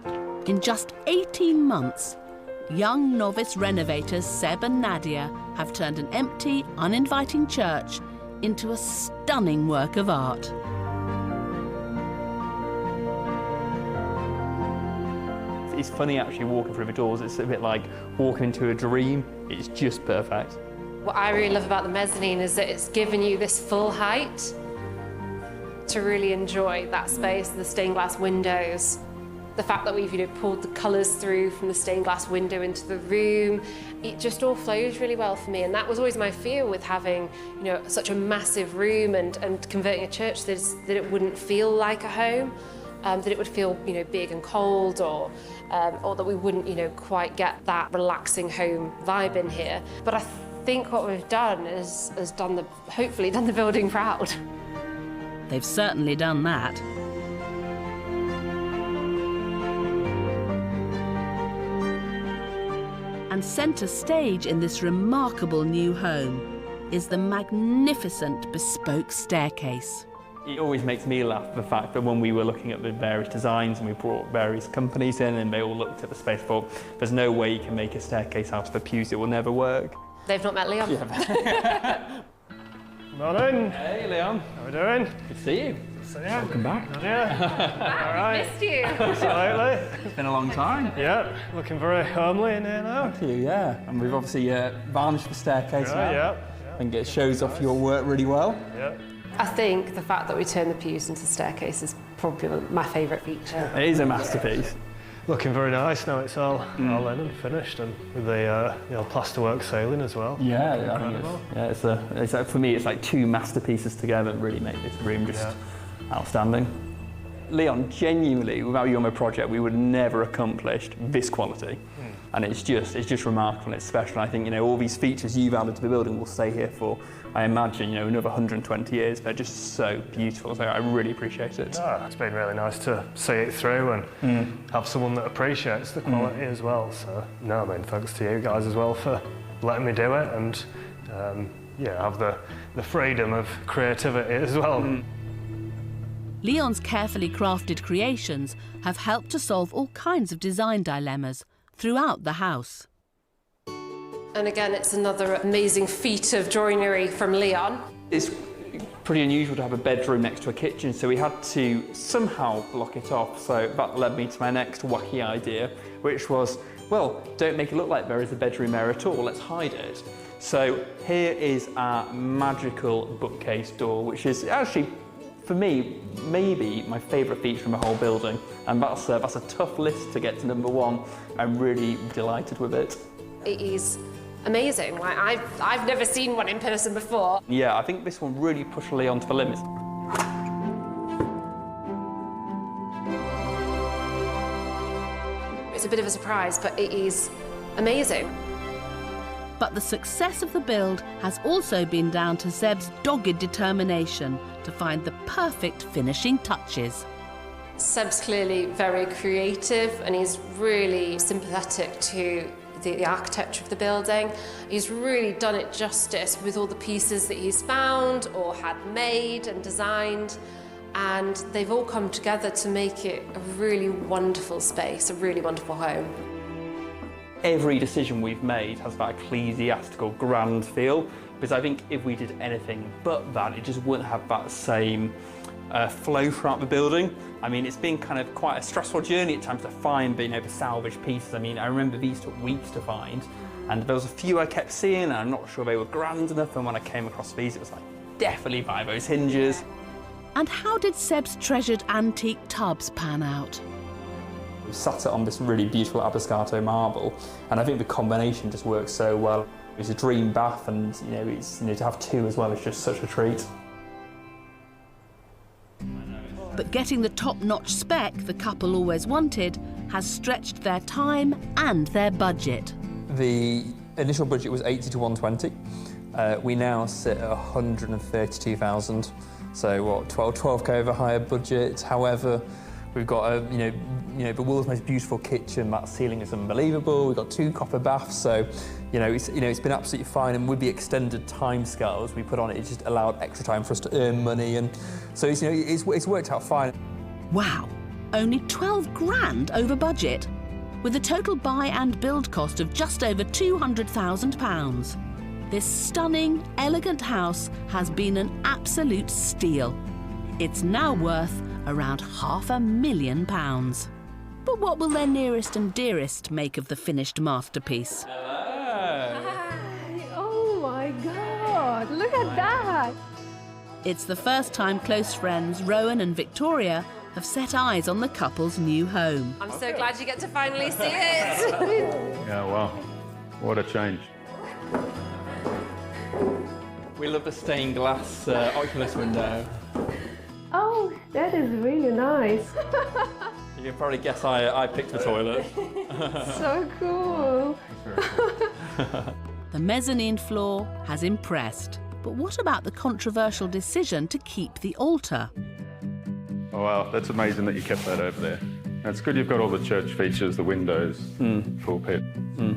In just 18 months, young novice renovators Seb and Nadia have turned an empty, uninviting church into a stunning work of art. It's funny actually walking through the doors. It's a bit like walking into a dream. It's just perfect. What I really love about the mezzanine is that it's given you this full height to really enjoy that space, the stained glass windows. The fact that we've pulled the colours through from the stained glass window into the room, it just all flows really well for me. And that was always my fear with having such a massive room and converting a church, that it wouldn't feel like a home, that it would feel big and cold, or that we wouldn't quite get that relaxing home vibe in here. But I think what we've done is hopefully done the building proud. They've certainly done that. And centre stage in this remarkable new home is the magnificent bespoke staircase. It always makes me laugh, the fact that when we were looking at the various designs and we brought various companies in and they all looked at the space, thought, there's no way you can make a staircase out of the pews, it will never work. They've not met Leon. Yeah. Morning. Hey, Leon. How are we doing? Good to see you. Good to see you. Welcome back. All right. Missed you. Absolutely. It's been a long time. Yeah, looking very homely in here now. Thank you, yeah. And we've obviously varnished the staircase now. Yeah. I think it shows off your work really well. Yeah. I think the fact that we turned the pews into staircase is probably my favourite feature. It is a masterpiece. Looking very nice now. It's all in and finished, and with the old plasterwork ceiling as well. Yeah, I think it's for me, it's like two masterpieces together that really make this room just outstanding. Leon, genuinely, without you on my project, we would have never accomplished this quality. And it's just remarkable, it's special. I think, you know, all these features you've added to the building will stay here for, I imagine, you know, another 120 years. They're just so beautiful, so I really appreciate it. Oh, it's been really nice to see it through and have someone that appreciates the quality as well. So, no, I mean, thanks to you guys as well for letting me do it and, yeah, have the freedom of creativity as well. Leon's carefully crafted creations have helped to solve all kinds of design dilemmas throughout the house. And again, it's another amazing feat of joinery from Leon. It's pretty unusual to have a bedroom next to a kitchen, so we had to somehow block it off. So that led me to my next wacky idea, which was, well, don't make it look like there is a bedroom there at all, let's hide it. So here is our magical bookcase door, which is actually, for me, maybe my favourite feature in the whole building. And that's a tough list to get to number one. I'm really delighted with it. It is amazing. Like, I've never seen one in person before. Yeah, I think this one really pushed Leon to the limits. It's a bit of a surprise, but it is amazing. But the success of the build has also been down to Seb's dogged determination to find the perfect finishing touches. Seb's clearly very creative and he's really sympathetic to the architecture of the building. He's really done it justice with all the pieces that he's found or had made and designed, and they've all come together to make it a really wonderful space, a really wonderful home. Every decision we've made has that ecclesiastical grand feel, because I think if we did anything but that, it just wouldn't have that same flow throughout the building. I mean, it's been kind of quite a stressful journey at times to find, being able to salvage pieces. I mean, I remember these took weeks to find, and there was a few I kept seeing, and I'm not sure they were grand enough, and when I came across these, it was like, definitely buy those hinges. And how did Seb's treasured antique tubs pan out? We sat it on this really beautiful Abiscato marble, and I think the combination just works so well. It's a dream bath, and to have two as well is just such a treat. But getting the top-notch spec the couple always wanted has stretched their time and their budget. The initial budget was 80 to 120. We now sit at 132,000. So what, 12k over higher budget. However, we've got the world's most beautiful kitchen. That ceiling is unbelievable. We've got 2 copper baths, so it's been absolutely fine. And with the extended timescales we put on it, it just allowed extra time for us to earn money, and so it's worked out fine. Wow, only 12 grand over budget, with a total buy and build cost of just over £200,000. This stunning, elegant house has been an absolute steal. It's now worth around £500,000. But what will their nearest and dearest make of the finished masterpiece? Hi. Oh my God, look at that. It's the first time close friends Rowan and Victoria have set eyes on the couple's new home. I'm so glad you get to finally see it. Yeah, wow, what a change. We love the stained glass Oculus window. Oh, that is really nice. You can probably guess I picked the toilet. So cool. The mezzanine floor has impressed. But what about the controversial decision to keep the altar? Oh wow, that's amazing that you kept that over there. It's good you've got all the church features, the windows, full pit. Do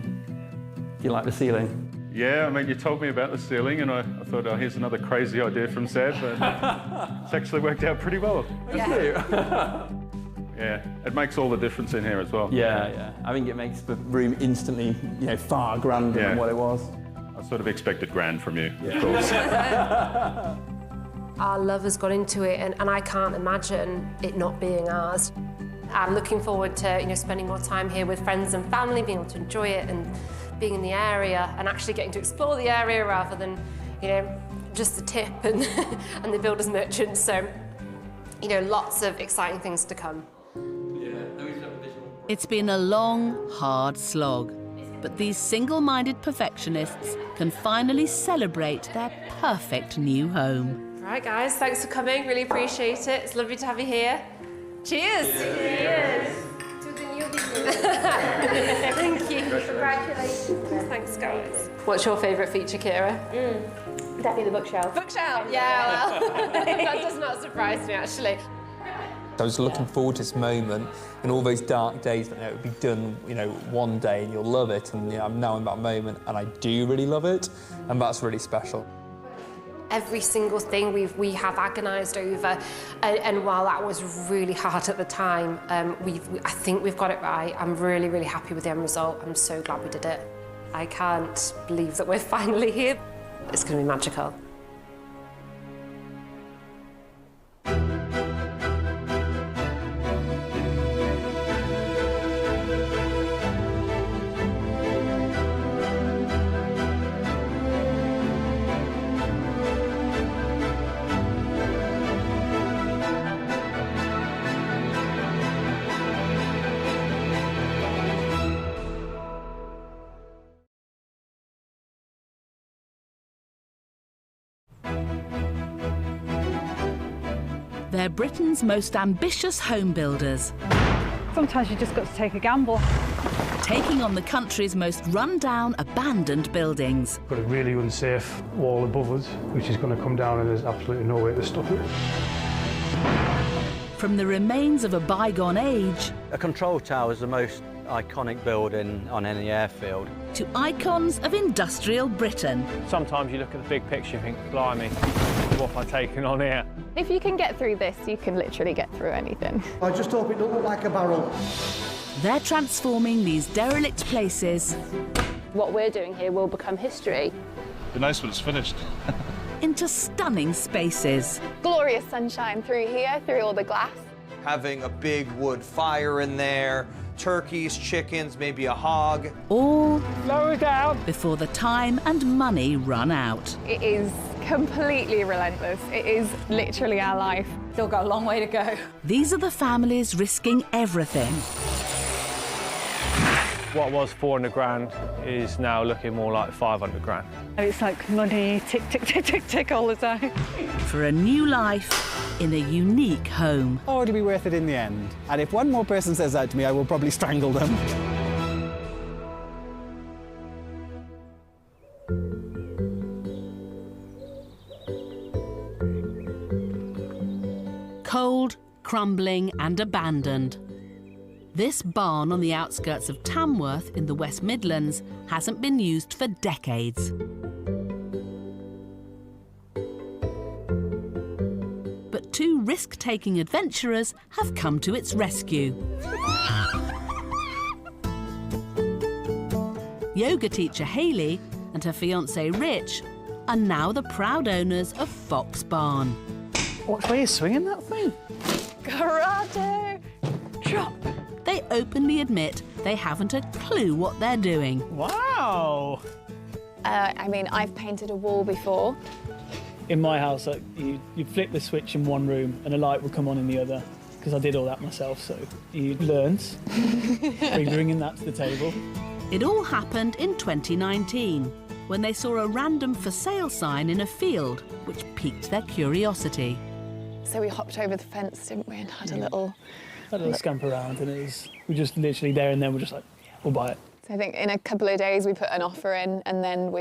you like the ceiling? Yeah, I mean, you told me about the ceiling and I thought, oh, here's another crazy idea from Seb, but it's actually worked out pretty well. Yeah, it makes all the difference in here as well. Yeah. I think it makes the room instantly, far grander than what it was. I sort of expected grand from you, of course. Our love has got into it, and I can't imagine it not being ours. I'm looking forward to spending more time here with friends and family, being able to enjoy it and being in the area and actually getting to explore the area rather than just the tip and and the builder's merchant. So lots of exciting things to come. It's been a long, hard slog, but these single-minded perfectionists can finally celebrate their perfect new home. Right, guys, thanks for coming. Really appreciate it. It's lovely to have you here. Cheers! Cheers! To the new beginning. Thank you. Congratulations. Thanks, guys. What's your favourite feature, Kira? Definitely the bookshelf. Bookshelf? Yeah, well, that does not surprise me, actually. I was looking forward to this moment and all those dark days that it would be done, one day and you'll love it. And I'm now in that moment and I do really love it, and that's really special. Every single thing we have agonised over, and while that was really hard at the time, I think we've got it right. I'm really, really happy with the end result. I'm so glad we did it. I can't believe that we're finally here. It's going to be magical. They're Britain's most ambitious home builders. Sometimes you just got to take a gamble. Taking on the country's most run-down, abandoned buildings. Got a really unsafe wall above us, which is going to come down and there's absolutely no way to stop it. From the remains of a bygone age... A control tower is the most iconic building on any airfield. ...to icons of industrial Britain. Sometimes you look at the big picture and think, blimey, what have I taken on here? If you can get through this, you can literally get through anything. I just hope it don't look like a barrel. They're transforming these derelict places... What we're doing here will become history. Be nice when it's finished. ...into stunning spaces. Glorious sunshine through here, through all the glass. Having a big wood fire in there, turkeys, chickens, maybe a hog. All lower down before the time and money run out. It is completely relentless. It is literally our life. Still got a long way to go. These are the families risking everything. What was 400 grand is now looking more like 500 grand. It's like money, tick, tick, tick, tick, tick all the time. For a new life in a unique home. Oh, it'll be worth it in the end. And if one more person says that to me, I will probably strangle them. Cold, crumbling and abandoned. This barn on the outskirts of Tamworth in the West Midlands hasn't been used for decades. But two risk-taking adventurers have come to its rescue. Yoga teacher Hayley and her fiancé Rich are now the proud owners of Fox Barn. What way are you swinging that thing? Karate! Drop! They openly admit they haven't a clue what they're doing. Wow! I mean, I've painted a wall before. In my house, you flip the switch in one room and a light will come on in the other, because I did all that myself, so you learned, bringing that to the table. It all happened in 2019, when they saw a random for sale sign in a field, which piqued their curiosity. So we hopped over the fence, didn't we, and had a little scamp around, and we just literally there and then we're just like, yeah, we'll buy it. So I think in a couple of days we put an offer in, and then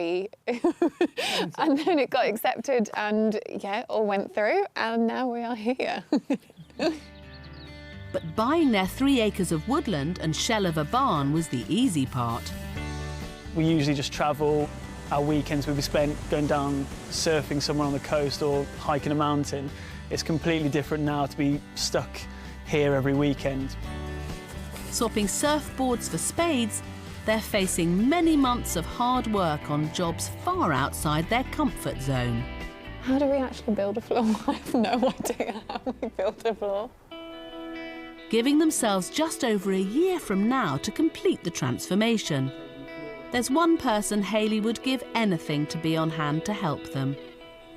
and then it got accepted, and yeah, all went through, and now we are here. But buying their 3 acres of woodland and shell of a barn was the easy part. We usually just travel. Our weekends will be spent going down surfing somewhere on the coast or hiking a mountain. It's completely different now to be stuck here every weekend. Swapping surfboards for spades, they're facing many months of hard work on jobs far outside their comfort zone. How do we actually build a floor? I have no idea how we build a floor. Giving themselves just over a year from now to complete the transformation. There's one person Hayley would give anything to be on hand to help them.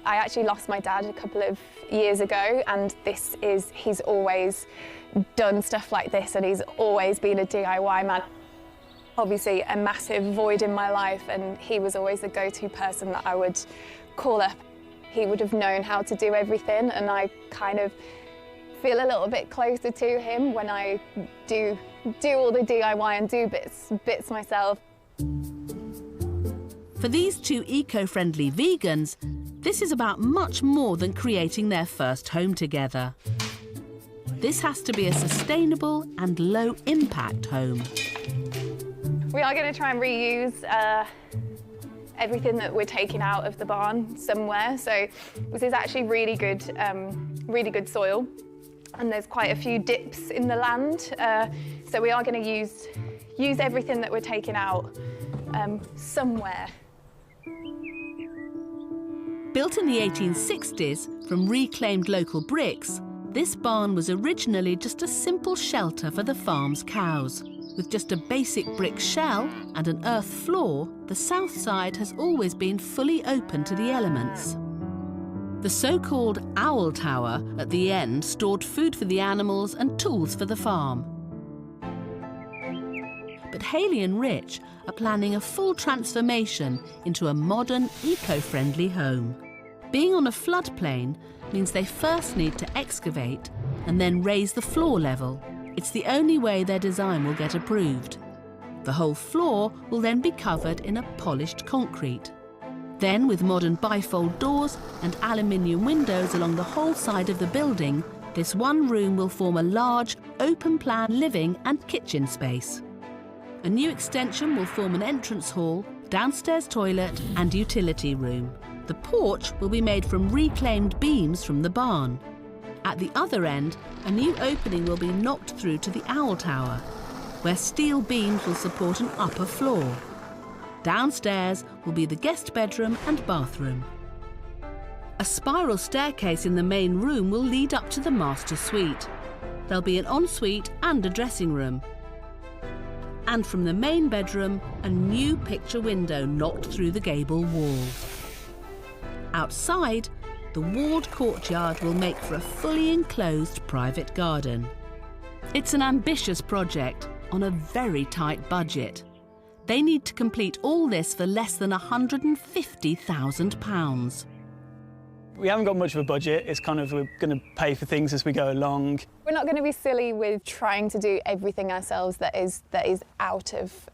I actually lost my dad a couple of years ago, and he's always done stuff like this, and he's always been a DIY man. Obviously a massive void in my life, and he was always the go-to person that I would call up. He would have known how to do everything, and I kind of feel a little bit closer to him when I do all the DIY and do bits myself. For these two eco-friendly vegans, this is about much more than creating their first home together. This has to be a sustainable and low-impact home. We are going to try and reuse everything that we're taking out of the barn somewhere. So this is actually really good soil, and there's quite a few dips in the land. So we are going to use everything that we're taking out somewhere. Built in the 1860s from reclaimed local bricks, this barn was originally just a simple shelter for the farm's cows. With just a basic brick shell and an earth floor, the south side has always been fully open to the elements. The so-called owl tower at the end stored food for the animals and tools for the farm. But Hayley and Rich are planning a full transformation into a modern, eco-friendly home. Being on a floodplain means they first need to excavate and then raise the floor level. It's the only way their design will get approved. The whole floor will then be covered in a polished concrete. Then, with modern bifold doors and aluminium windows along the whole side of the building, this one room will form a large, open-plan living and kitchen space. A new extension will form an entrance hall, downstairs toilet and utility room. The porch will be made from reclaimed beams from the barn. At the other end, a new opening will be knocked through to the owl tower, where steel beams will support an upper floor. Downstairs will be the guest bedroom and bathroom. A spiral staircase in the main room will lead up to the master suite. There'll be an ensuite and a dressing room. And from the main bedroom, a new picture window knocked through the gable wall. Outside, the walled courtyard will make for a fully enclosed private garden. It's an ambitious project on a very tight budget. They need to complete all this for less than £150,000. We haven't got much of a budget. It's kind of, we're going to pay for things as we go along. We're not going to be silly with trying to do everything ourselves that is out of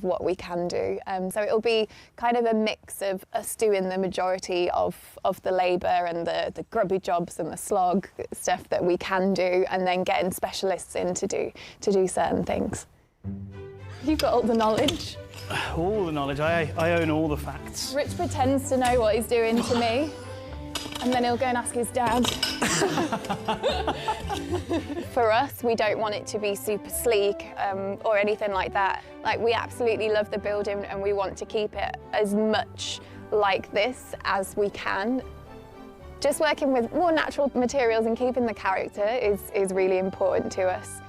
what we can do. So it'll be kind of a mix of us doing the majority of the labour and the grubby jobs and the slog stuff that we can do, and then getting specialists in to do certain things. You've got all the knowledge. All the knowledge. I own all the facts. Rich pretends to know what he's doing to me, and then he'll go and ask his dad. For us, we don't want it to be super sleek or anything like that. Like, we absolutely love the building and we want to keep it as much like this as we can. Just working with more natural materials and keeping the character is really important to us.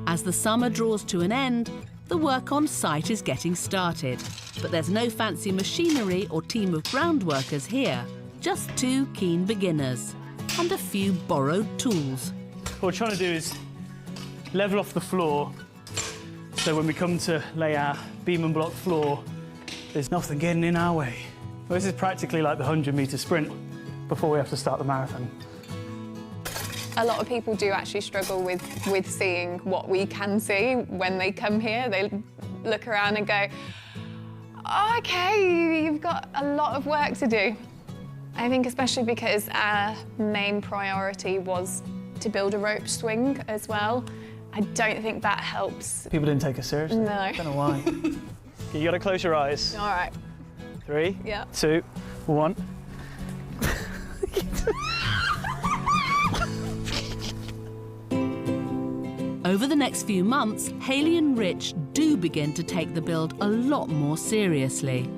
As the summer draws to an end, the work on site is getting started. But there's no fancy machinery or team of ground workers here, just two keen beginners and a few borrowed tools. What we're trying to do is level off the floor, so when we come to lay our beam and block floor, there's nothing getting in our way. Well, this is practically like the 100-metre sprint before we have to start the marathon. A lot of people do actually struggle with seeing what we can see when they come here. They look around and go, oh, OK, you've got a lot of work to do. I think especially because our main priority was to build a rope swing as well. I don't think that helps. People didn't take us seriously. No. I don't know why. Okay, you got to close your eyes. All right. 3, yeah. 2, 1. Over the next few months, Hayley and Rich do begin to take the build a lot more seriously.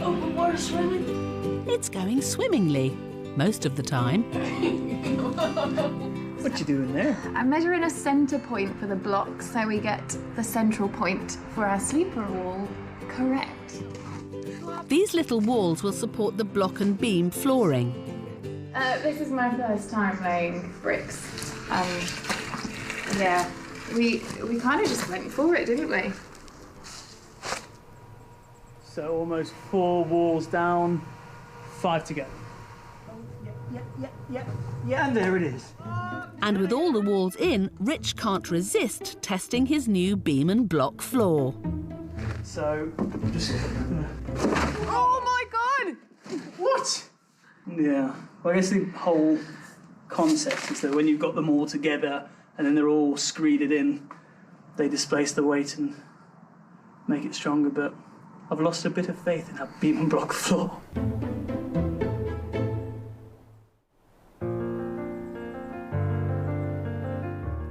Oh, the water's swimming. It's going swimmingly, most of the time. What you doing there? I'm measuring a centre point for the block so we get the central point for our sleeper wall correct. These little walls will support the block and beam flooring. This is my first time laying bricks. Yeah, we kind of just went for it, didn't we? So almost 4 walls down, 5 to go. Yeah, and there it is. And with all the walls in, Rich can't resist testing his new beam and block floor. So, just... Oh my God! What? Yeah, well, I guess the whole concept is that when you've got them all together and then they're all screeded in, they displace the weight and make it stronger, but I've lost a bit of faith in that beam and block floor.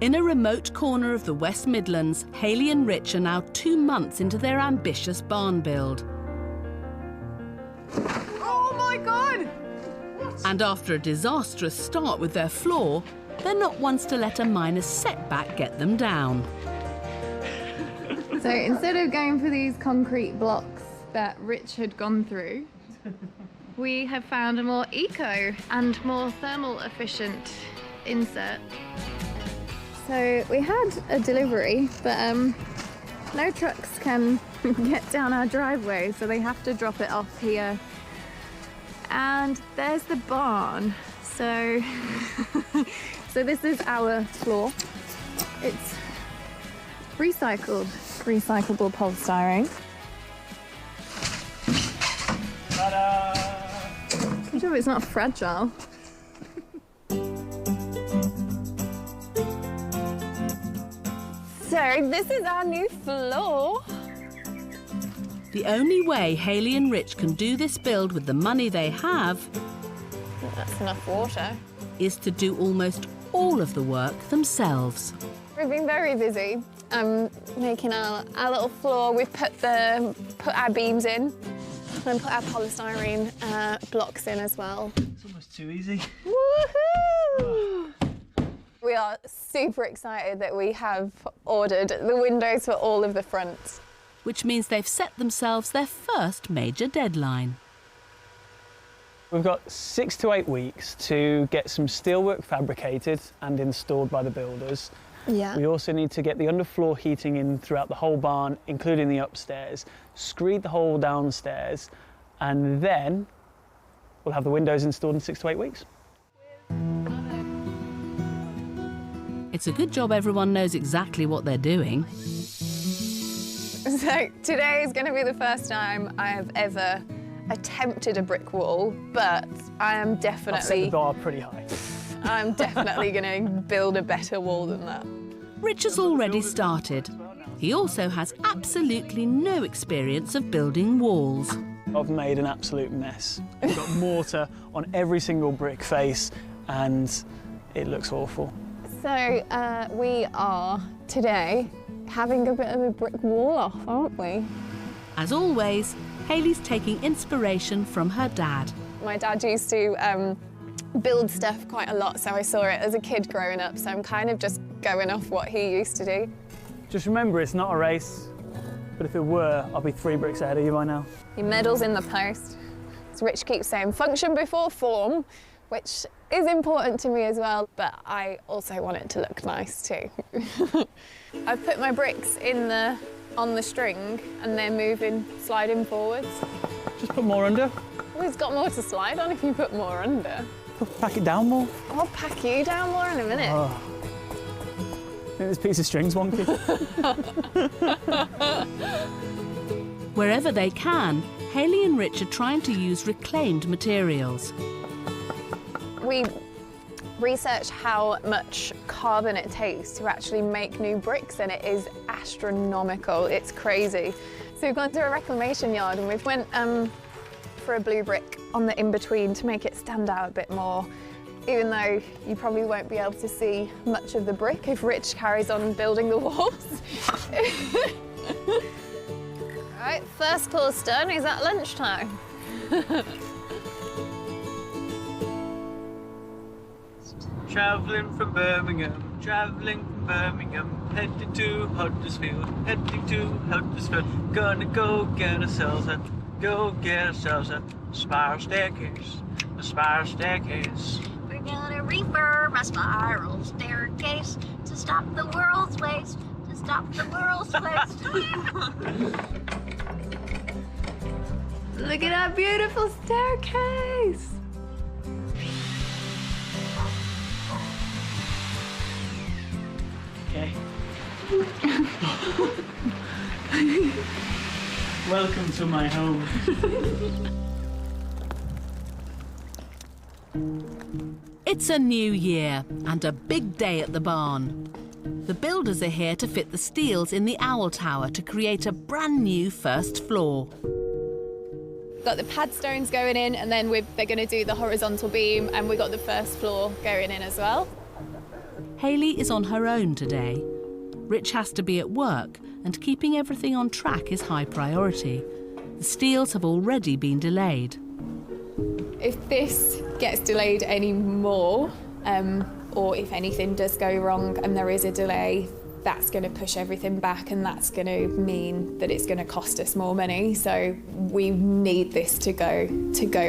In a remote corner of the West Midlands, Hayley and Rich are now 2 months into their ambitious barn build. Oh my God! And after a disastrous start with their floor, they're not ones to let a minor setback get them down. So instead of going for these concrete blocks that Rich had gone through, we have found a more eco and more thermal efficient insert. So we had a delivery, but no trucks can get down our driveway, so they have to drop it off here. And there's the barn. So, so this is our floor. It's recyclable polystyrene. Ta-da! Good job it's not fragile. So this is our new floor. The only way Hayley and Rich can do this build with the money they have That's enough water. is to do almost all of the work themselves. We've been very busy making our little floor. We've put our beams in and put our polystyrene blocks in as well. It's almost too easy. Woohoo! We are super excited that we have ordered the windows for all of the fronts. Which means they've set themselves their first major deadline. We've got 6 to 8 weeks to get some steelwork fabricated and installed by the builders. Yeah. We also need to get the underfloor heating in throughout the whole barn, including the upstairs, screed the whole downstairs, and then we'll have the windows installed in 6 to 8 weeks. It's a good job everyone knows exactly what they're doing. So today is going to be the first time I have ever attempted a brick wall, but I am definitely... I've set the bar pretty high. I'm definitely going to build a better wall than that. Rich has already started. He also has absolutely no experience of building walls. I've made an absolute mess. We've got mortar on every single brick face and it looks awful. So we are today having a bit of a brick wall off, aren't we? As always, Hayley's taking inspiration from her dad. My dad used to build stuff quite a lot, so I saw it as a kid growing up, so I'm kind of just going off what he used to do. Just remember, it's not a race, but if it were, I'll be 3 bricks ahead of you by now. Your medal's in the post. As Rich keeps saying, function before form, which is important to me as well, but I also want it to look nice too. I've put my bricks on the string and they're sliding forwards. Just put more under. Well, it's got more to slide on if you put more under. Pack it down more. I'll pack you down more in a minute. Oh. I think this piece of string's wonky. Wherever they can, Hayley and Rich are trying to use reclaimed materials. We researched how much carbon it takes to actually make new bricks, and it is astronomical. It's crazy. So we've gone to a reclamation yard and we've went for a blue brick on the in-between to make it stand out a bit more, even though you probably won't be able to see much of the brick if Rich carries on building the walls. All right, first course done. Is that lunchtime? Travelling from Birmingham, heading to Huddersfield, Gonna go get ourselves a spiral staircase, We're gonna refurb a spiral staircase to stop the world's waste, Look at our beautiful staircase. Okay. Welcome to my home. It's a new year and a big day at the barn. The builders are here to fit the steels in the owl tower to create a brand new first floor. Got the pad stones going in, and then they're going to do the horizontal beam, and we got the first floor going in as well. Hayley is on her own today. Rich has to be at work, and keeping everything on track is high priority. The steels have already been delayed. If this gets delayed any more, or if anything does go wrong and there is a delay, that's going to push everything back, and that's going to mean that it's going to cost us more money. So we need this to go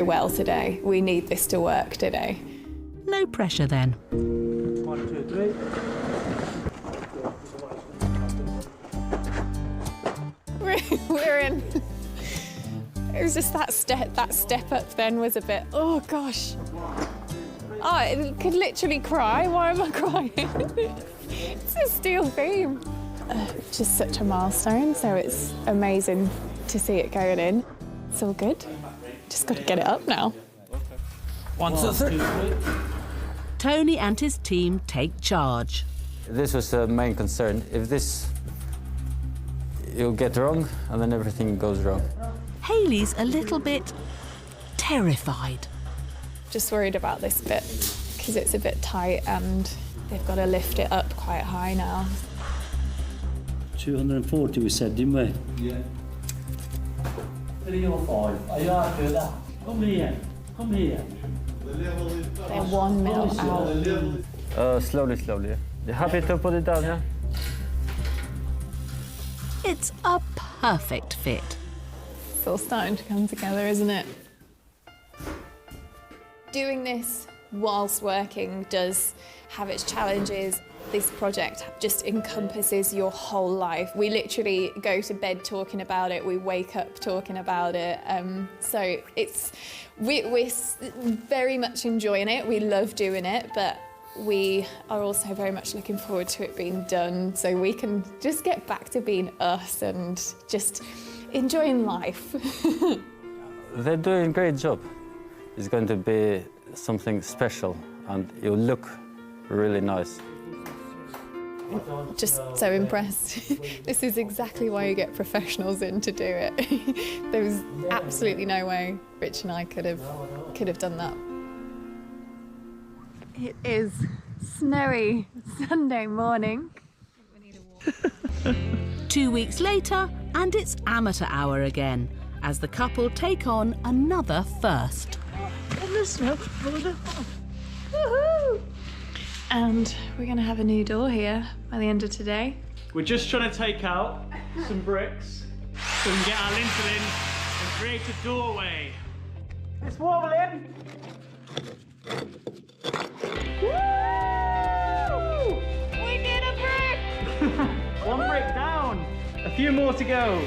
well today. We need this to work today. No pressure then. 1, 2, 3. We're in. It was just that step up then was a bit, oh gosh. Oh, I could literally cry. Why am I crying? It's a steel beam. Just such a milestone, so it's amazing to see it going in. It's all good. Just got to get it up now. 1, 2, 3. Tony and his team take charge. This was the main concern. If this, you'll get wrong, and then everything goes wrong. Hayley's a little bit terrified. Just worried about this bit because it's a bit tight and they've got to lift it up quite high now. 240 we said, didn't we? Yeah. 305. Are you happy with that? Come here. Come here. They're 1 mil out. Slowly. You happy to put it down, yeah? It's a perfect fit. It's all starting to come together, isn't it? Doing this whilst working does have its challenges. This project just encompasses your whole life. We literally go to bed talking about it, we wake up talking about it. So we're very much enjoying it. We love doing it, but we are also very much looking forward to it being done so we can just get back to being us and just enjoying life. They're doing a great job. It's going to be something special and you'll look really nice. Just so impressed. This is exactly why you get professionals in to do it. There was absolutely no way Rich and I could have done that. It is snowy Sunday morning. 2 weeks later, and it's amateur hour again, as the couple take on another first. And we're going to have a new door here by the end of today. We're just trying to take out some bricks so we can get our lintel in and create a doorway. It's wobbling. Woo! We did a brick! One brick down. A few more to go.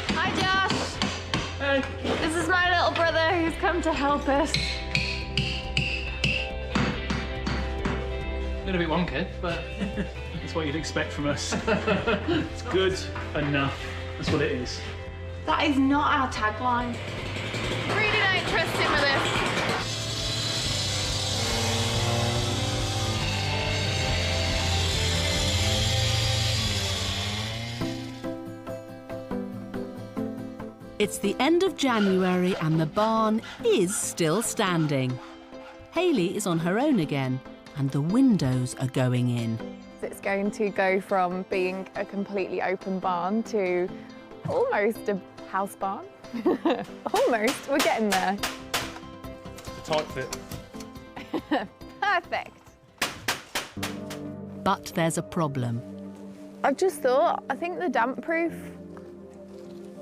Hi, Josh. Hey. This is my little brother who's come to help us. A little bit wonky, but that's what you'd expect from us. It's good enough. That's what it is. That is not our tagline. Really don't trust him with this. It's the end of January and the barn is still standing. Hayley is on her own again and the windows are going in. It's going to go from being a completely open barn to almost a house barn. Almost, we're getting there. Tight fit. Perfect. But there's a problem. I've just thought, I think the damp proof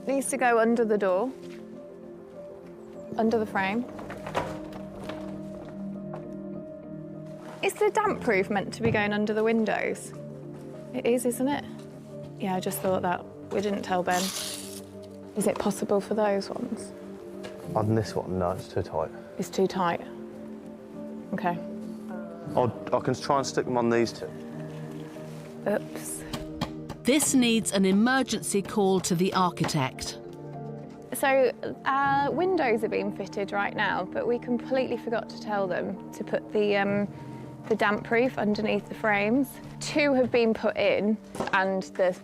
needs to go under the door, under the frame. Is the damp proof meant to be going under the windows? It is, isn't it? Yeah, I just thought that. We didn't tell Ben. Is it possible for those ones? On this one, no, it's too tight. It's too tight. Okay. I can try and stick them on these two. Oops. This needs an emergency call to the architect. So windows are being fitted right now, but we completely forgot to tell them to put the damp proof underneath the frames. 2 have been put in, and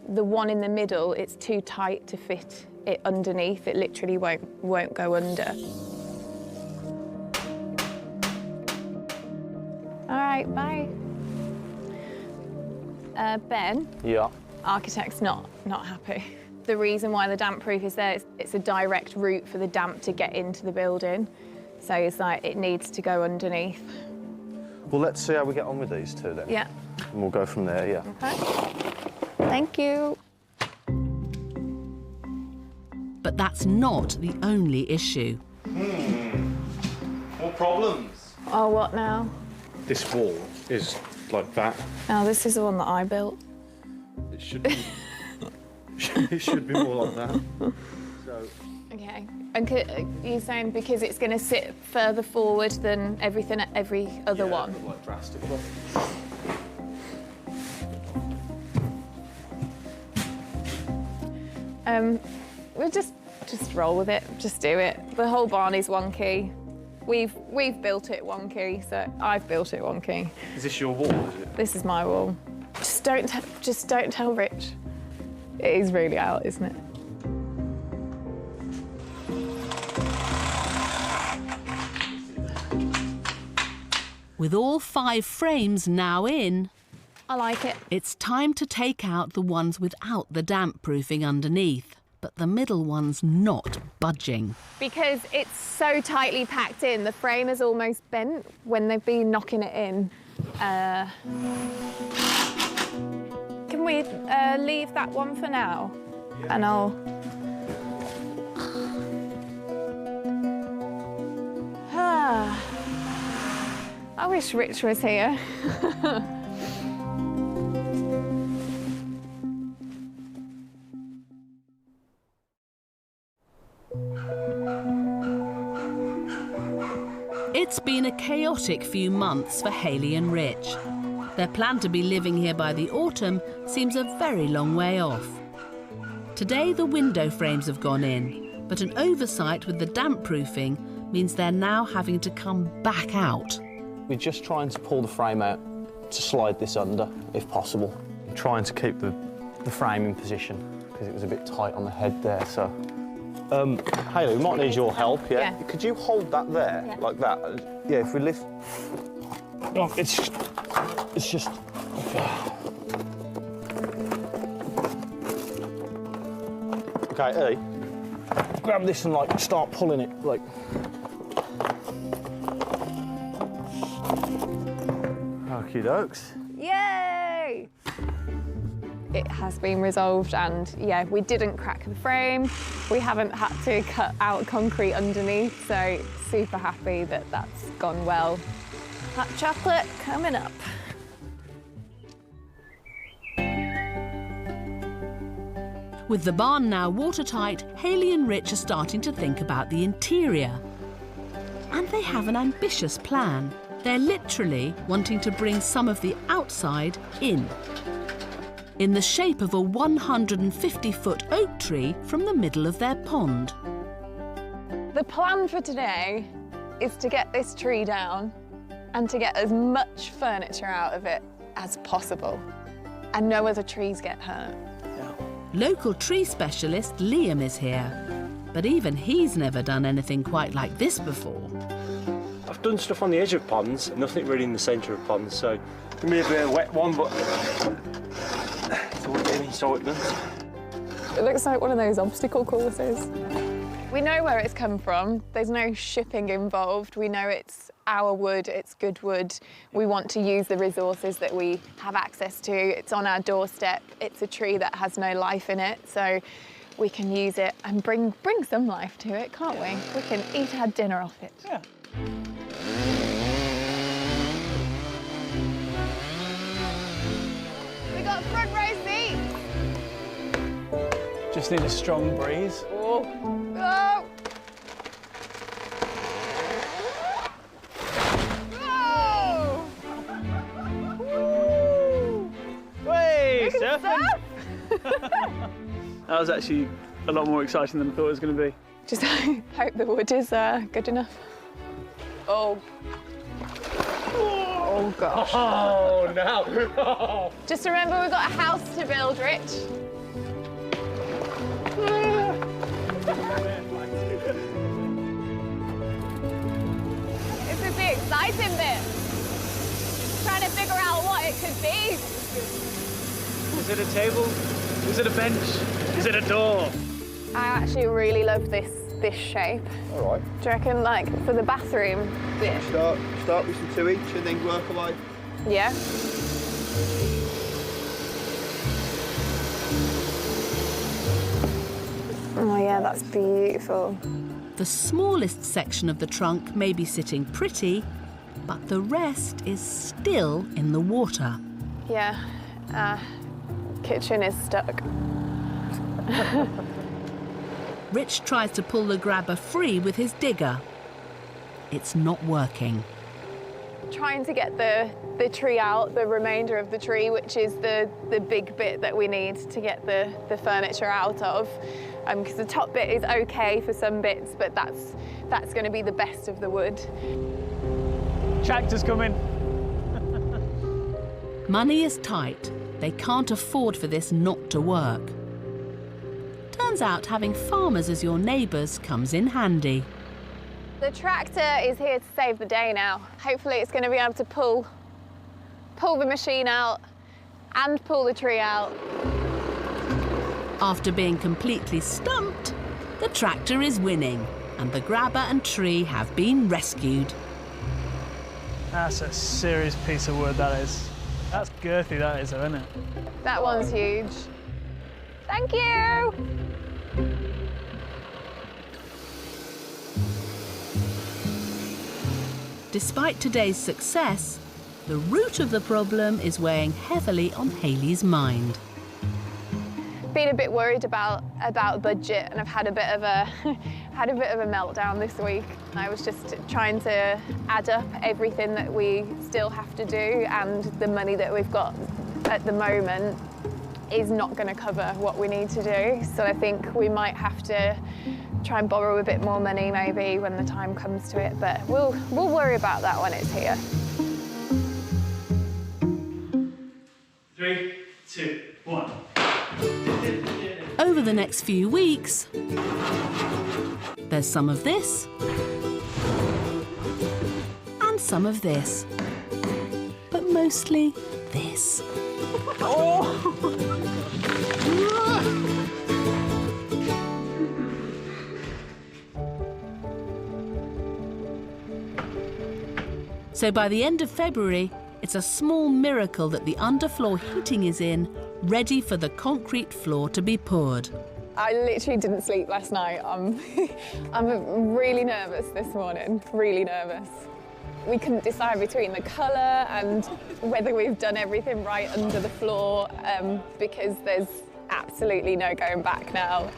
the one in the middle, it's too tight to fit it underneath. It literally won't go under. All right, bye. Ben? Yeah. Architect's not happy. The reason why the damp proof is there is it's a direct route for the damp to get into the building. So it's like it needs to go underneath. Well, let's see how we get on with these two then. Yeah. And we'll go from there, yeah. Okay. Thank you. But that's not the only issue. More problems. Oh, what now? This wall is like that. Oh, this is the one that I built. It should be. It should be more like that. So. Okay. And you're saying because it's going to sit further forward than every other one? Like drastically. We'll just roll with it. Just do it. The whole barn is wonky. We've built it wonky, so I've built it wonky. Is this your wall? Is it? This is my wall. Just don't tell Rich. It is really out, isn't it? With all 5 frames now in, I like it. It's time to take out the ones without the damp proofing underneath, but the middle one's not budging. Because it's so tightly packed in, the frame is almost bent when they've been knocking it in. Can we leave that one for now? Yeah. And I'll... I wish Rich was here. It's been a chaotic few months for Hayley and Rich. Their plan to be living here by the autumn seems a very long way off. Today the window frames have gone in, but an oversight with the damp proofing means they're now having to come back out. We're just trying to pull the frame out to slide this under, if possible. I'm trying to keep the frame in position, because it was a bit tight on the head there, so... Hayley, we might need your help, yeah? Could you hold that there, like that? Yeah, if we lift... Oh, it's just... Okay, E, grab this and, like, start pulling it, like... Okie dokes. Yay! It has been resolved, and yeah, we didn't crack the frame. We haven't had to cut out concrete underneath, so super happy that that's gone well. Hot chocolate coming up. With the barn now watertight, Hayley and Rich are starting to think about the interior. And they have an ambitious plan. They're literally wanting to bring some of the outside in the shape of a 150-foot oak tree from the middle of their pond. The plan for today is to get this tree down and to get as much furniture out of it as possible, and no other trees get hurt. Local tree specialist Liam is here, but even he's never done anything quite like this before. I've done stuff on the edge of ponds, nothing really in the centre of ponds, so it may be a wet one, but it's all getting excitement. It looks like one of those obstacle courses. We know where it's come from. There's no shipping involved. We know it's our wood, it's good wood. We want to use the resources that we have access to. It's on our doorstep. It's a tree that has no life in it, so we can use it and bring some life to it, can't we? We can eat our dinner off it. Yeah. We got front row seats. Just need a strong breeze. Oh. Oh. Oh. That was actually a lot more exciting than I thought it was going to be. Just hope the wood is good enough. Oh. Oh gosh. Oh no! Just remember, we've got a house to build, Rich. This is the exciting bit. Trying to figure out what it could be. Is it a table? Is it a bench? Is it a door? I actually really love this shape. All right. Do you reckon, like, for the bathroom bit? Start with some 2 each and then work away. Yeah. Oh yeah, that's beautiful. The smallest section of the trunk may be sitting pretty, but the rest is still in the water. Yeah, kitchen is stuck. Rich tries to pull the grabber free with his digger. It's not working. Trying to get the tree out, the remainder of the tree, which is the big bit that we need to get the furniture out of. Because the top bit is okay for some bits, but that's going to be the best of the wood. Tractor's coming. Money is tight. They can't afford for this not to work. Turns out having farmers as your neighbours comes in handy. The tractor is here to save the day now. Hopefully it's going to be able to pull the machine out and pull the tree out. After being completely stumped, the tractor is winning and the grabber and tree have been rescued. That's a serious piece of wood, that is. That's girthy, that is, isn't it? That one's huge. Thank you! Despite today's success, the root of the problem is weighing heavily on Hayley's mind. Been a bit worried about budget, and I've had a bit of a meltdown this week. I was just trying to add up everything that we still have to do, and the money that we've got at the moment is not going to cover what we need to do. So I think we might have to try and borrow a bit more money maybe when the time comes to it, but we'll worry about that when it's here. 3, 2, 1. Over the next few weeks, there's some of this and some of this, but mostly this. So by the end of February, it's a small miracle that the underfloor heating is in, ready for the concrete floor to be poured. I literally didn't sleep last night. I'm really nervous this morning, really nervous. We couldn't decide between the colour and whether we've done everything right under the floor, because there's absolutely no going back now.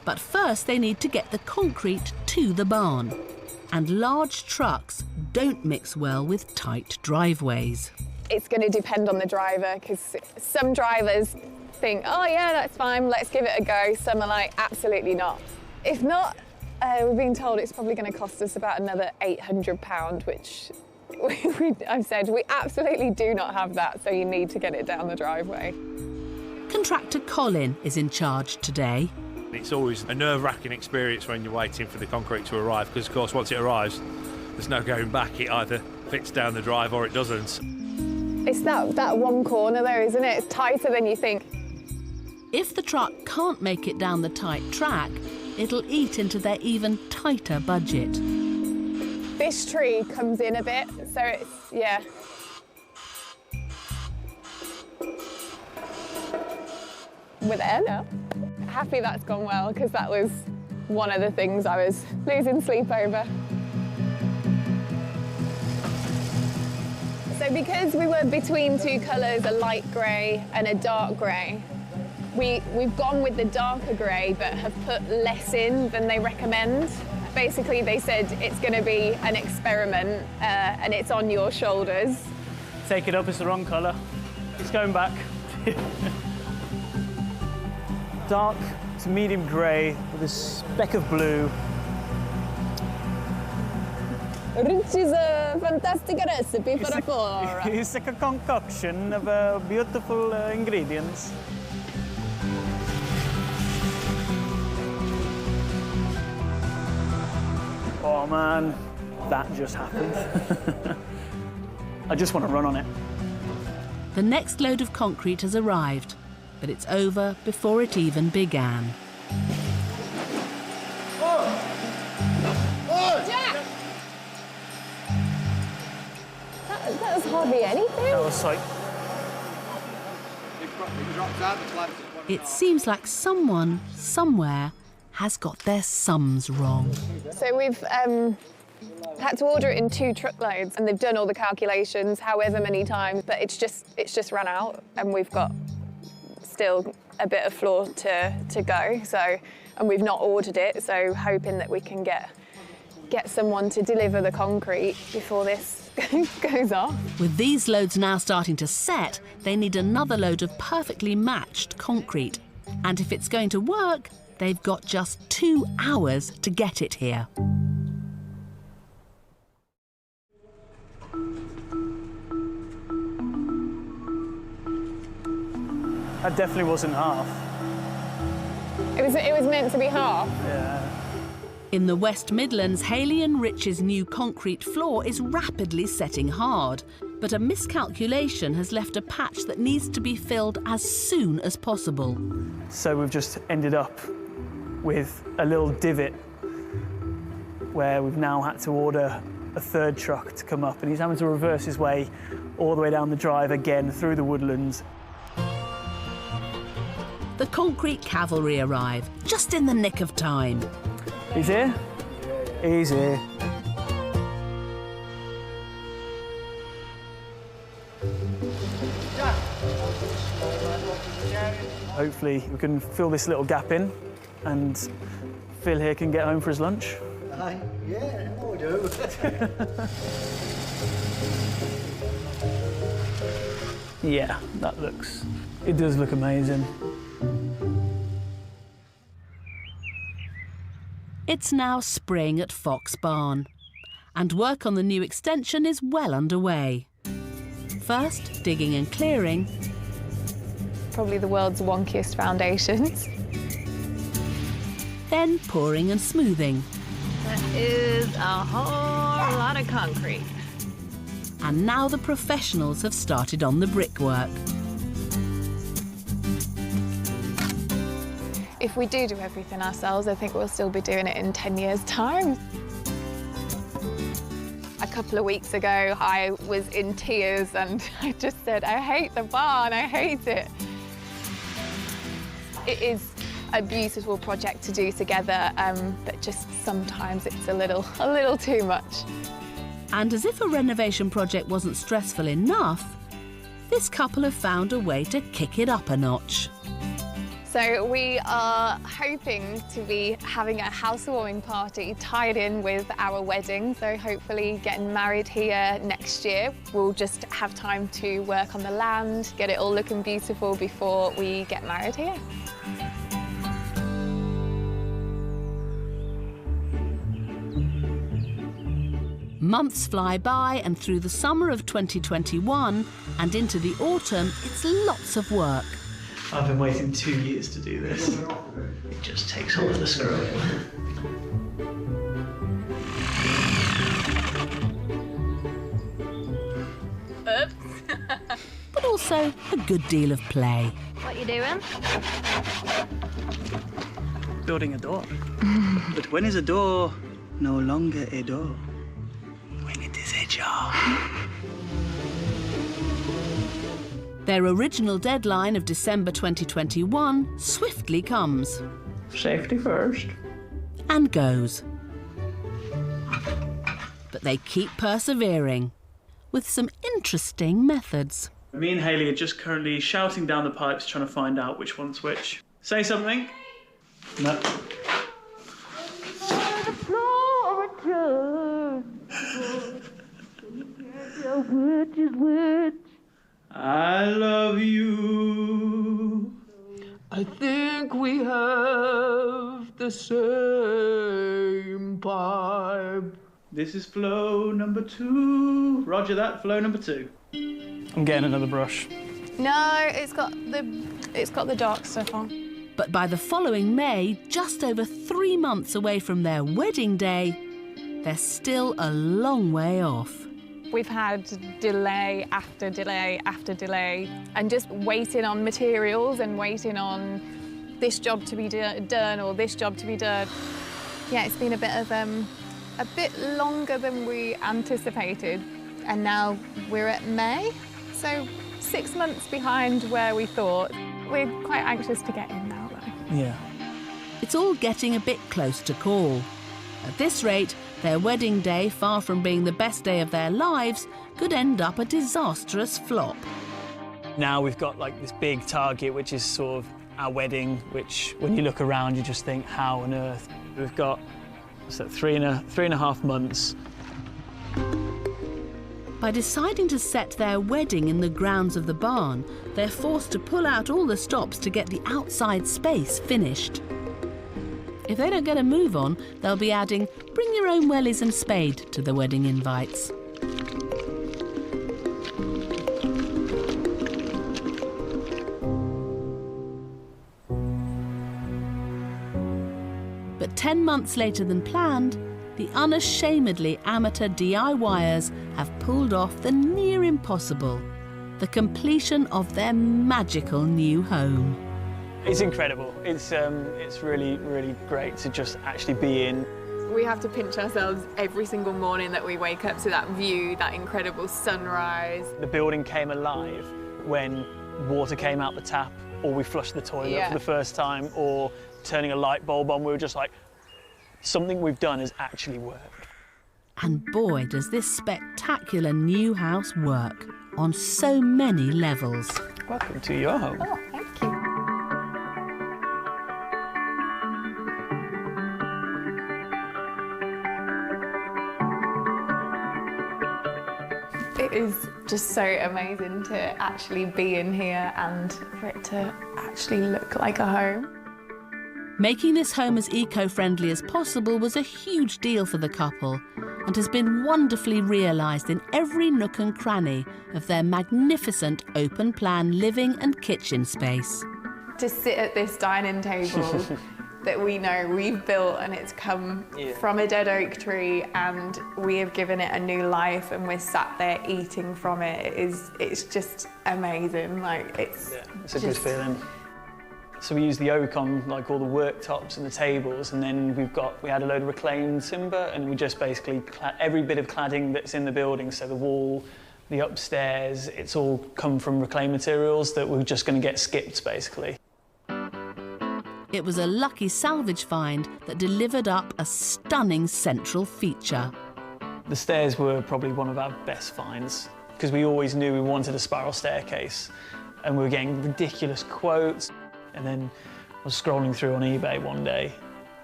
But first they need to get the concrete to the barn. And large trucks don't mix well with tight driveways. It's going to depend on the driver, because some drivers think, oh yeah, that's fine, let's give it a go. Some are like, absolutely not. If not, we're being told it's probably going to cost us about another £800, which I've said we absolutely do not have that, so you need to get it down the driveway. Contractor Colin is in charge today. It's always a nerve-wracking experience when you're waiting for the concrete to arrive, because of course once it arrives there's no going back. It either fits down the drive or it doesn't. It's that one corner though, isn't it? It's tighter than you think. If the truck can't make it down the tight track, it'll eat into their even tighter budget. This tree comes in a bit, so it's, yeah. We're there now. Happy that's gone well, because that was one of the things I was losing sleep over. So because we were between two colours, a light grey and a dark grey, we've gone with the darker grey but have put less in than they recommend. Basically they said it's going to be an experiment and it's on your shoulders. Take it up, it's the wrong colour. It's going back. Dark a medium grey with a speck of blue. Rich is a fantastic recipe for a four. It's like a concoction of beautiful ingredients. Oh man, that just happened. I just want to run on it. The next load of concrete has arrived, but it's over before it even began. Jack! That was hardly anything. That was like... It seems like someone, somewhere, has got their sums wrong. So we've had to order it in 2 truckloads, and they've done all the calculations however many times, but it's just run out, and we've got still a bit of floor to go. So, and we've not ordered it, so hoping that we can get someone to deliver the concrete before this goes off. With these loads now starting to set, they need another load of perfectly matched concrete. And if it's going to work, they've got just 2 hours to get it here. That definitely wasn't half. It was meant to be half. Yeah. In the West Midlands, Hayley and Rich's new concrete floor is rapidly setting hard, but a miscalculation has left a patch that needs to be filled as soon as possible. So we've just ended up with a little divot where we've now had to order a 3rd truck to come up, and he's having to reverse his way all the way down the drive again through the woodlands. The concrete cavalry arrive, just in the nick of time. He's here? He's here. Hopefully we can fill this little gap in and Phil here can get home for his lunch. Yeah, I do. Yeah, it does look amazing. It's now spring at Fox Barn, and work on the new extension is well underway. First, digging and clearing. Probably the world's wonkiest foundations. Then pouring and smoothing. That is a whole lot of concrete. And now the professionals have started on the brickwork. If we do everything ourselves, I think we'll still be doing it in 10 years' time. A couple of weeks ago, I was in tears and I just said, I hate the barn, I hate it. It is a beautiful project to do together, but just sometimes it's a little too much. And as if a renovation project wasn't stressful enough, this couple have found a way to kick it up a notch. So we are hoping to be having a housewarming party tied in with our wedding, so hopefully getting married here next year. We'll just have time to work on the land, get it all looking beautiful before we get married here. Months fly by, and through the summer of 2021 and into the autumn, it's lots of work. I've been waiting 2 years to do this. It just takes all of the screwing. Oops. But also a good deal of play. What you doing? Building a door. But when is a door no longer a door? When it is a jar. Their original deadline of December 2021 swiftly comes. Safety first. And goes. But they keep persevering with some interesting methods. Me and Hayley are just currently shouting down the pipes trying to find out which one's which. Say something. No. I love you. I think we have the same pipe. This is flow number 2. Roger that, flow number 2. I'm getting another brush. No, it's got the dark stuff on. But by the following May, just over 3 months away from their wedding day, they're still a long way off. We've had delay after delay after delay, and just waiting on materials and waiting on this job to be done or this job to be done. Yeah, it's been a bit longer than we anticipated, and now we're at May, so 6 months behind where we thought. We're quite anxious to get in now, though. Yeah. It's all getting a bit close to call. At this rate, their wedding day, far from being the best day of their lives, could end up a disastrous flop. Now we've got like this big target, which is sort of our wedding, which when you look around, you just think, how on earth? We've got, what's that, three and a half months. By deciding to set their wedding in the grounds of the barn, they're forced to pull out all the stops to get the outside space finished. If they don't get a move on, they'll be adding "bring your own wellies and spade" to the wedding invites. But 10 months later than planned, the unashamedly amateur DIYers have pulled off the near impossible, the completion of their magical new home. It's incredible. It's really, really great to just actually be in. We have to pinch ourselves every single morning that we wake up to that view, that incredible sunrise. The building came alive when water came out the tap, or we flushed the toilet for the first time, or turning a light bulb on. We were just like, something we've done has actually worked. And boy, does this spectacular new house work on so many levels. Welcome to your home. Oh, thank you. It is just so amazing to actually be in here and for it to actually look like a home. Making this home as eco-friendly as possible was a huge deal for the couple and has been wonderfully realised in every nook and cranny of their magnificent open-plan living and kitchen space. To sit at this dining table that we know we've built and it's come from a dead oak tree and we have given it a new life and we're sat there eating from it, it's just amazing. Like it's a good feeling. So we use the oak on like all the worktops and the tables, and then we had a load of reclaimed timber, and we just basically every bit of cladding that's in the building, so the wall, the upstairs, it's all come from reclaimed materials that we're just going to get skipped basically. It was a lucky salvage find that delivered up a stunning central feature. The stairs were probably one of our best finds because we always knew we wanted a spiral staircase, and we were getting ridiculous quotes. And then I was scrolling through on eBay one day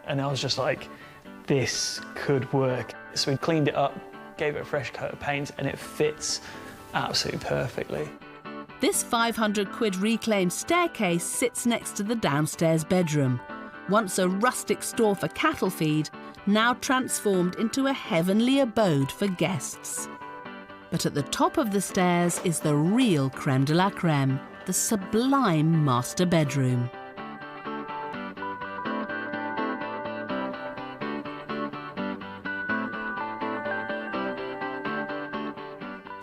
and I was just like, this could work. So we cleaned it up, gave it a fresh coat of paint, and it fits absolutely perfectly. This 500 quid reclaimed staircase sits next to the downstairs bedroom, once a rustic store for cattle feed, now transformed into a heavenly abode for guests. But at the top of the stairs is the real creme de la creme, the sublime master bedroom.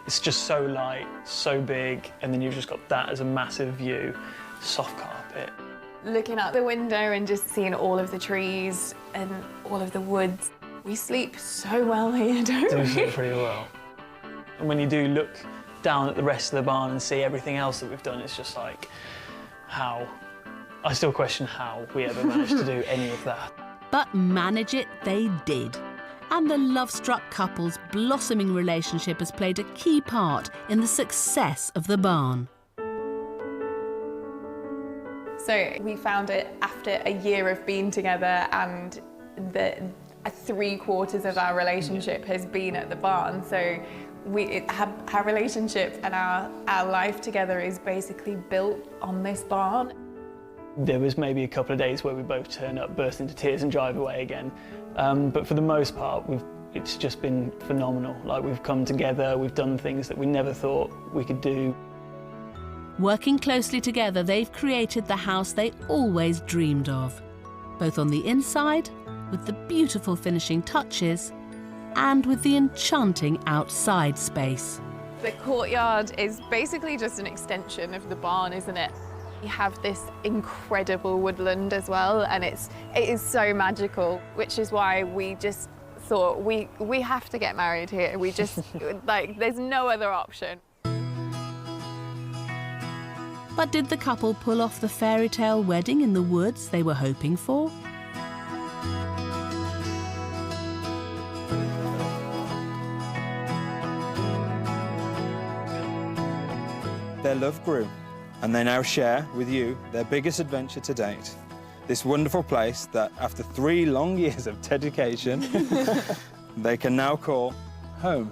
It's just so light, so big, and then you've just got that as a massive view, soft carpet. Looking out the window and just seeing all of the trees and all of the woods. We sleep so well here, don't we? We sleep pretty well. And when you do look down at the rest of the barn and see everything else that we've done, it's just like, how? I still question how we ever managed to do any of that. But manage it they did. And the love-struck couple's blossoming relationship has played a key part in the success of the barn. So we found it after a year of being together, and 3/4 of our relationship has been at the barn. So our relationship and our life together is basically built on this barn. There was maybe a couple of days where we both turn up, burst into tears and drive away again. But for the most part, it's just been phenomenal. Like, we've come together, we've done things that we never thought we could do. Working closely together, they've created the house they always dreamed of, both on the inside, with the beautiful finishing touches, and with the enchanting outside space. The courtyard is basically just an extension of the barn, isn't it? You have this incredible woodland as well, and it is so magical, which is why we just thought we have to get married here. We just, like, there's no other option. But did the couple pull off the fairy tale wedding in the woods they were hoping for? Their love grew, and they now share with you their biggest adventure to date. This wonderful place that, after 3 long years of dedication, they can now call home.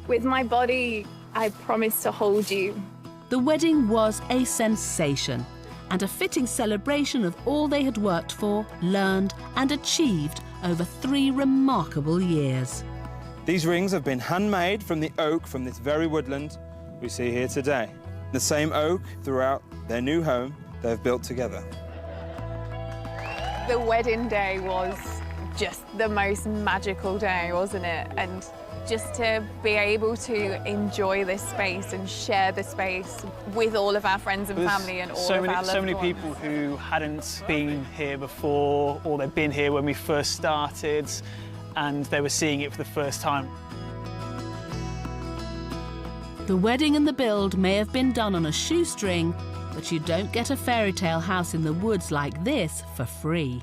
With my body, I promise to hold you. The wedding was a sensation and a fitting celebration of all they had worked for, learned and achieved over 3 remarkable years. These rings have been handmade from the oak from this very woodland we see here today. The same oak throughout their new home they've built together. The wedding day was just the most magical day, wasn't it? And just to be able to enjoy this space and share the space with all of our friends and family and all of our loved ones. So many people who hadn't been here before, or they'd been here when we first started, and they were seeing it for the first time. The wedding and the build may have been done on a shoestring, but you don't get a fairy tale house in the woods like this for free.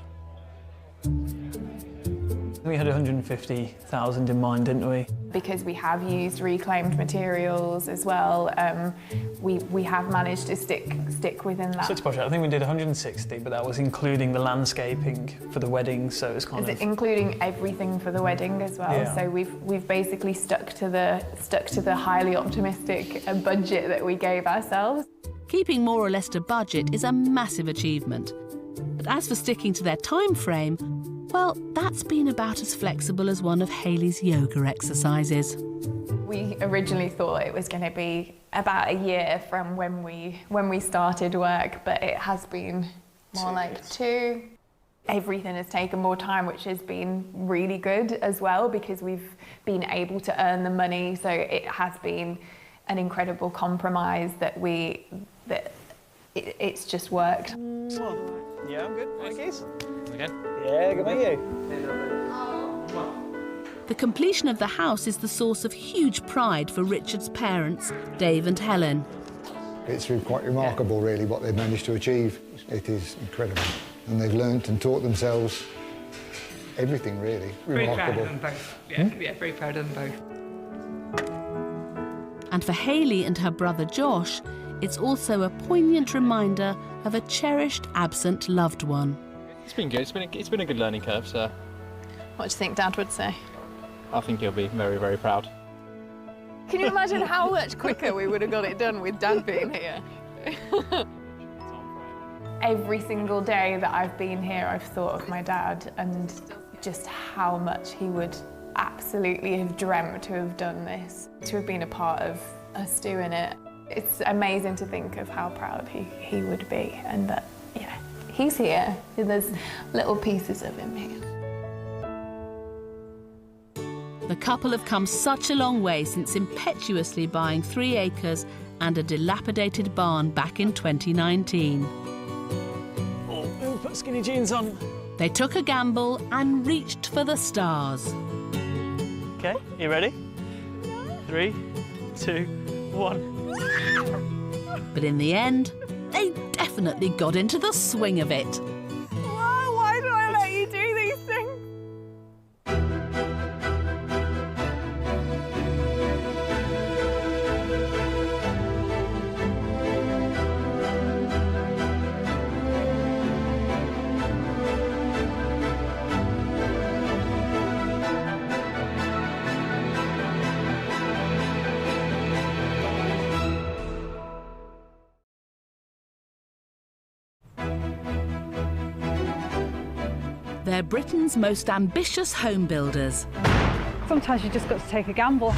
We had 150,000 in mind, didn't we? Because we have used reclaimed materials as well, we have managed to stick within that. Such a project. I think we did 160, but that was including the landscaping for the wedding, so it was kind of including everything for the wedding as well. Yeah. So we've basically stuck to the highly optimistic budget that we gave ourselves. Keeping more or less to budget is a massive achievement. But as for sticking to their time frame, well, that's been about as flexible as one of Hayley's yoga exercises. We originally thought it was going to be about a year from when we started work, but it has been more like 2. Everything has taken more time, which has been really good as well, because we've been able to earn the money. So it has been an incredible compromise that it's just worked. Yeah, I'm good. Monkeys? Okay. Yeah, good about you. The completion of the house is the source of huge pride for Richard's parents, Dave and Helen. It's quite remarkable, really, what they've managed to achieve. It is incredible. And they've learnt and taught themselves everything, really. Very Remarkable. proud of them both. Yeah, very proud of them both. And for Hayley and her brother Josh, it's also a poignant reminder of a cherished, absent loved one. It's been good. It's been a good learning curve, so What do you think Dad would say? I think he'll be very, very proud. Can you imagine how much quicker we would have got it done with Dad being here? Every single day that I've been here, I've thought of my dad and just how much he would absolutely have dreamt to have done this, to have been a part of us doing it. It's amazing to think of how proud he would be, and that, yeah, he's here. There's little pieces of him here. The couple have come such a long way since impetuously buying 3 acres and a dilapidated barn back in 2019. Oh, put skinny jeans on. They took a gamble and reached for the stars. Okay, you ready? 3, 2, 1. But in the end, they definitely got into the swing of it. Why do I let you do these things? They're Britain's most ambitious home builders, Sometimes you just got to take a gamble.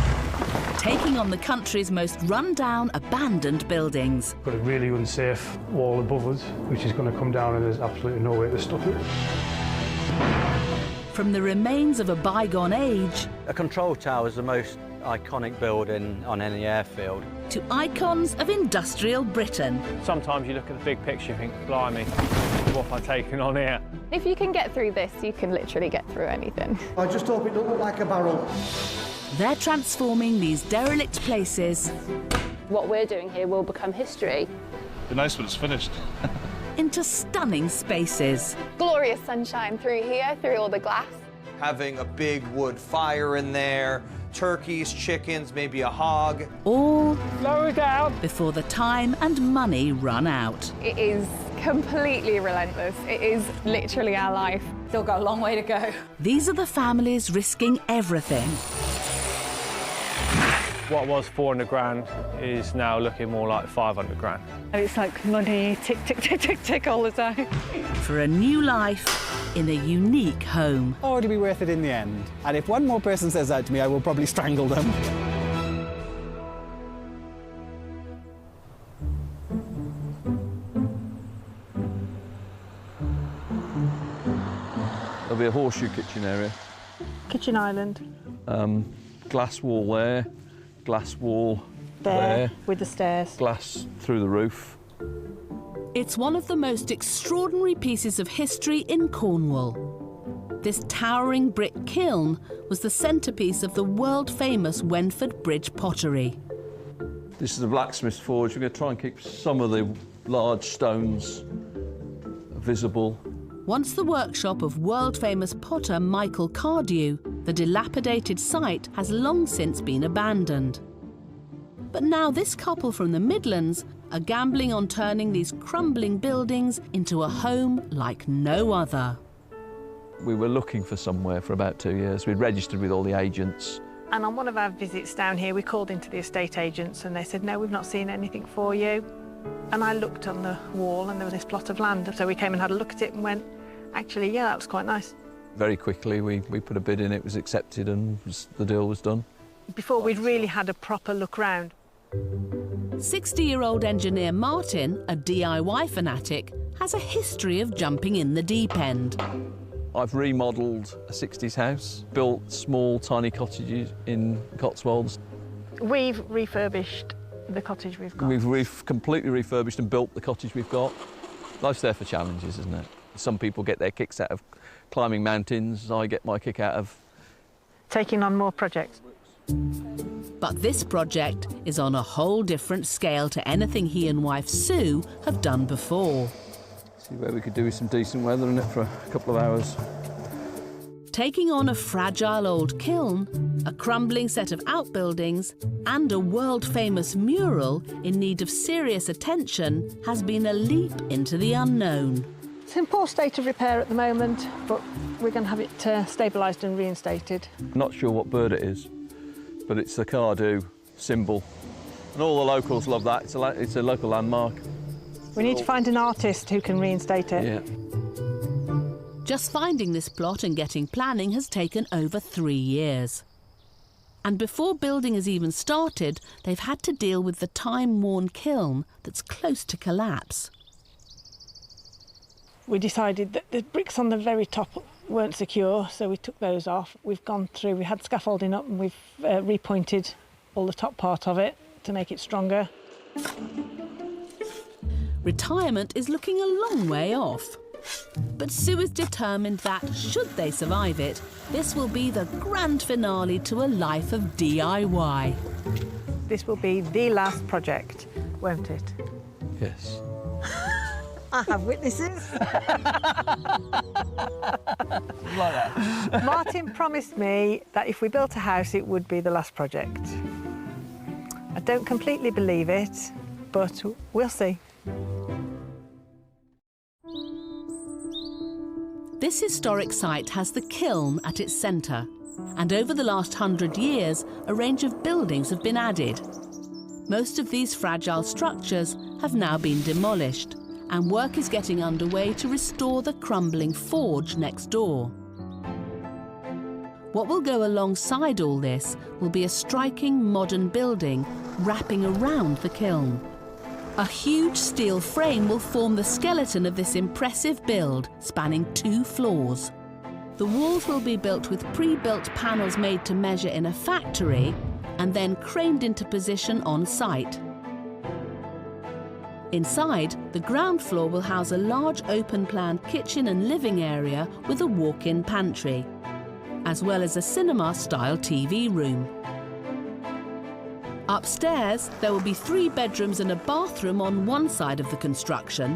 taking on the country's most run-down, abandoned buildings. Got a really unsafe wall above us, which is going to come down and there's absolutely no way to stop it. From the remains of a bygone age A control tower is the most iconic building on any airfield. to icons of industrial Britain. Sometimes you look at the big picture and think, blimey, what have I taken on here? If you can get through this, you can literally get through anything. I just hope it don't look like a barrel. They're transforming these derelict places What we're doing here will become history. Be nice when it's finished. into stunning spaces. Glorious sunshine through here, through all the glass. Having a big wood fire in there, turkeys, chickens, maybe a hog. All Lower down before the time and money run out. It is completely relentless. It is literally our life. Still got a long way to go. These are the families risking everything. What was 400 grand is now looking more like 500 grand. It's like money, tick, tick, tick, tick, tick all the time. For a new life in a unique home. Or it'll be worth it in the end. And if one more person says that to me, I will probably strangle them. There'll be a horseshoe kitchen area. Kitchen island. Glass wall there, glass wall There, with the stairs. glass through the roof. It's one of the most extraordinary pieces of history in Cornwall. This towering brick kiln was the centrepiece of the world-famous Wenford Bridge pottery. This is a blacksmith's forge. We're going to try and keep some of the large stones visible. Once the workshop of world-famous potter Michael Cardew, the dilapidated site has long since been abandoned. But now this couple from the Midlands are gambling on turning these crumbling buildings into a home like no other. We were looking for somewhere for about 2 years. We'd registered with all the agents. And on one of our visits down here, we called into the estate agents and they said, no, we've not seen anything for you. And I looked on the wall and there was this plot of land. So we came and had a look at it and went, actually, yeah, that was quite nice. Very quickly, we put a bid in, it was accepted and the deal was done. Before we'd really had a proper look round. 60-year-old engineer Martin, a DIY fanatic, has a history of jumping in the deep end. I've remodelled a 60s house, built small, tiny cottages in Cotswolds. We've refurbished the cottage we've got. We've completely refurbished and built the cottage we've got. Life's there for challenges, isn't it? Some people get their kicks out of climbing mountains. I get my kick out of taking on more projects. But this project is on a whole different scale to anything he and wife Sue have done before. See where we could do with some decent weather in it for a couple of hours. Taking on a fragile old kiln, a crumbling set of outbuildings, and a world-famous mural in need of serious attention has been a leap into the unknown. It's in poor state of repair at the moment, but we're going to have it stabilised and reinstated. Not sure what bird it is, but it's the Cardew symbol. And all the locals love that. It's a local landmark. We need to find an artist who can reinstate it. Yeah. Just finding this plot and getting planning has taken over 3 years. And before building has even started, they've had to deal with the time-worn kiln that's close to collapse. We decided that the bricks on the very top weren't secure, so we took those off. We've gone through, we had scaffolding up and we've repointed all the top part of it to make it stronger. Retirement is looking a long way off. But Sue is determined that, should they survive it, this will be the grand finale to a life of DIY. This will be the last project, won't it? Yes. I have witnesses. Like that. Martin promised me that if we built a house, it would be the last project. I don't completely believe it, but we'll see. This historic site has the kiln at its centre, and over the last 100 years, a range of buildings have been added. Most of these fragile structures have now been demolished, and work is getting underway to restore the crumbling forge next door. What will go alongside all this will be a striking modern building wrapping around the kiln. A huge steel frame will form the skeleton of this impressive build, spanning 2 floors. The walls will be built with pre-built panels made to measure in a factory and then craned into position on site. Inside, the ground floor will house a large open-plan kitchen and living area with a walk-in pantry, as well as a cinema-style TV room. Upstairs, there will be 3 bedrooms and a bathroom on one side of the construction,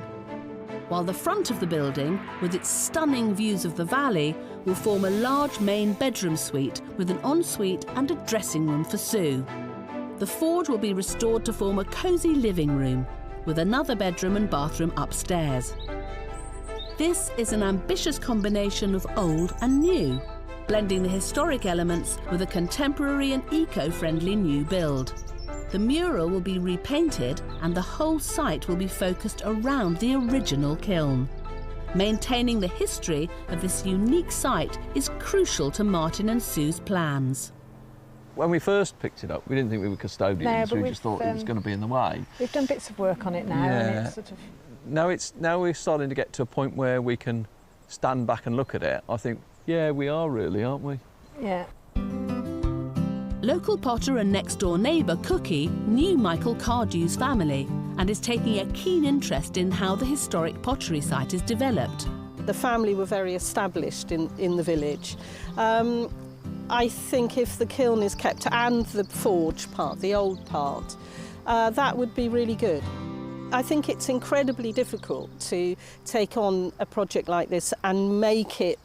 while the front of the building, with its stunning views of the valley, will form a large main bedroom suite with an ensuite and a dressing room for Sue. The forge will be restored to form a cosy living room, with another bedroom and bathroom upstairs. This is an ambitious combination of old and new, blending the historic elements with a contemporary and eco-friendly new build. The mural will be repainted and the whole site will be focused around the original kiln. Maintaining the history of this unique site is crucial to Martin and Sue's plans. When we first picked it up, we didn't think we were custodians. No, We just thought it was going to be in the way. We've done bits of work on it now, and it's sort of... Now we're starting to get to a point where we can stand back and look at it. I think, yeah, we are really, aren't we? Yeah. Local potter and next-door neighbour Cookie knew Michael Cardew's family and is taking a keen interest in how the historic pottery site is developed. The family were very established in the village. I think if the kiln is kept and the forge part, the old part, that would be really good. I think it's incredibly difficult to take on a project like this and make it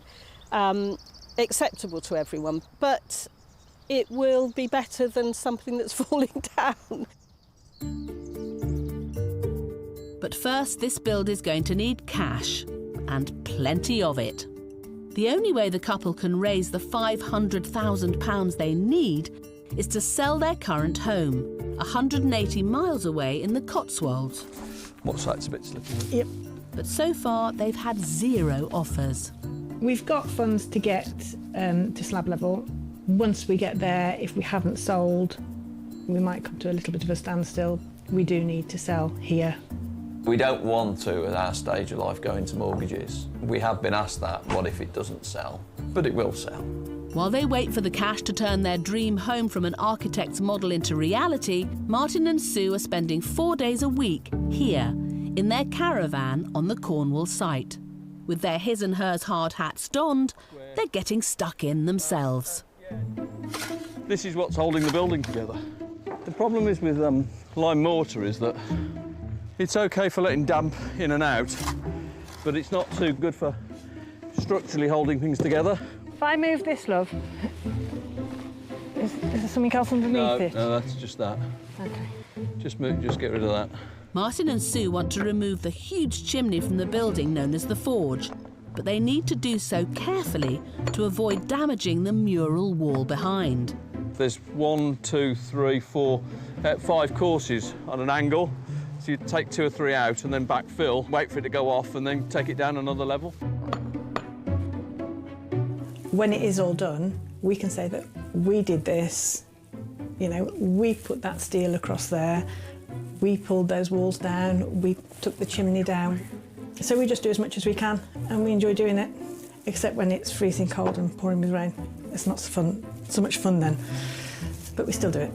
acceptable to everyone, but it will be better than something that's falling down. But first, this build is going to need cash, and plenty of it. The only way the couple can raise the £500,000 they need is to sell their current home, 180 miles away in the Cotswolds. What site's a bit slippy? Yep. But so far, they've had 0 offers. We've got funds to get to slab level. Once we get there, if we haven't sold, we might come to a little bit of a standstill. We do need to sell here. We don't want to, at our stage of life, go into mortgages. We have been asked that, what if it doesn't sell? But it will sell. While they wait for the cash to turn their dream home from an architect's model into reality, Martin and Sue are spending 4 days a week here, in their caravan on the Cornwall site. With their his and hers hard hats donned, they're getting stuck in themselves. This is what's holding the building together. The problem is with lime mortar is that it's OK for letting damp in and out, but it's not too good for structurally holding things together. If I move this, love, is there something else underneath it? No, that's just that. OK. Just get rid of that. Martin and Sue want to remove the huge chimney from the building known as the forge, but they need to do so carefully to avoid damaging the mural wall behind. There's 1, 2, 3, 4, 5 courses on an angle. So you take 2 or 3 out and then backfill, wait for it to go off and then take it down another level. When it is all done, we can say that we did this, you know, we put that steel across there, we pulled those walls down, we took the chimney down. So we just do as much as we can and we enjoy doing it, except when it's freezing cold and pouring with rain. It's not so much fun then, but we still do it.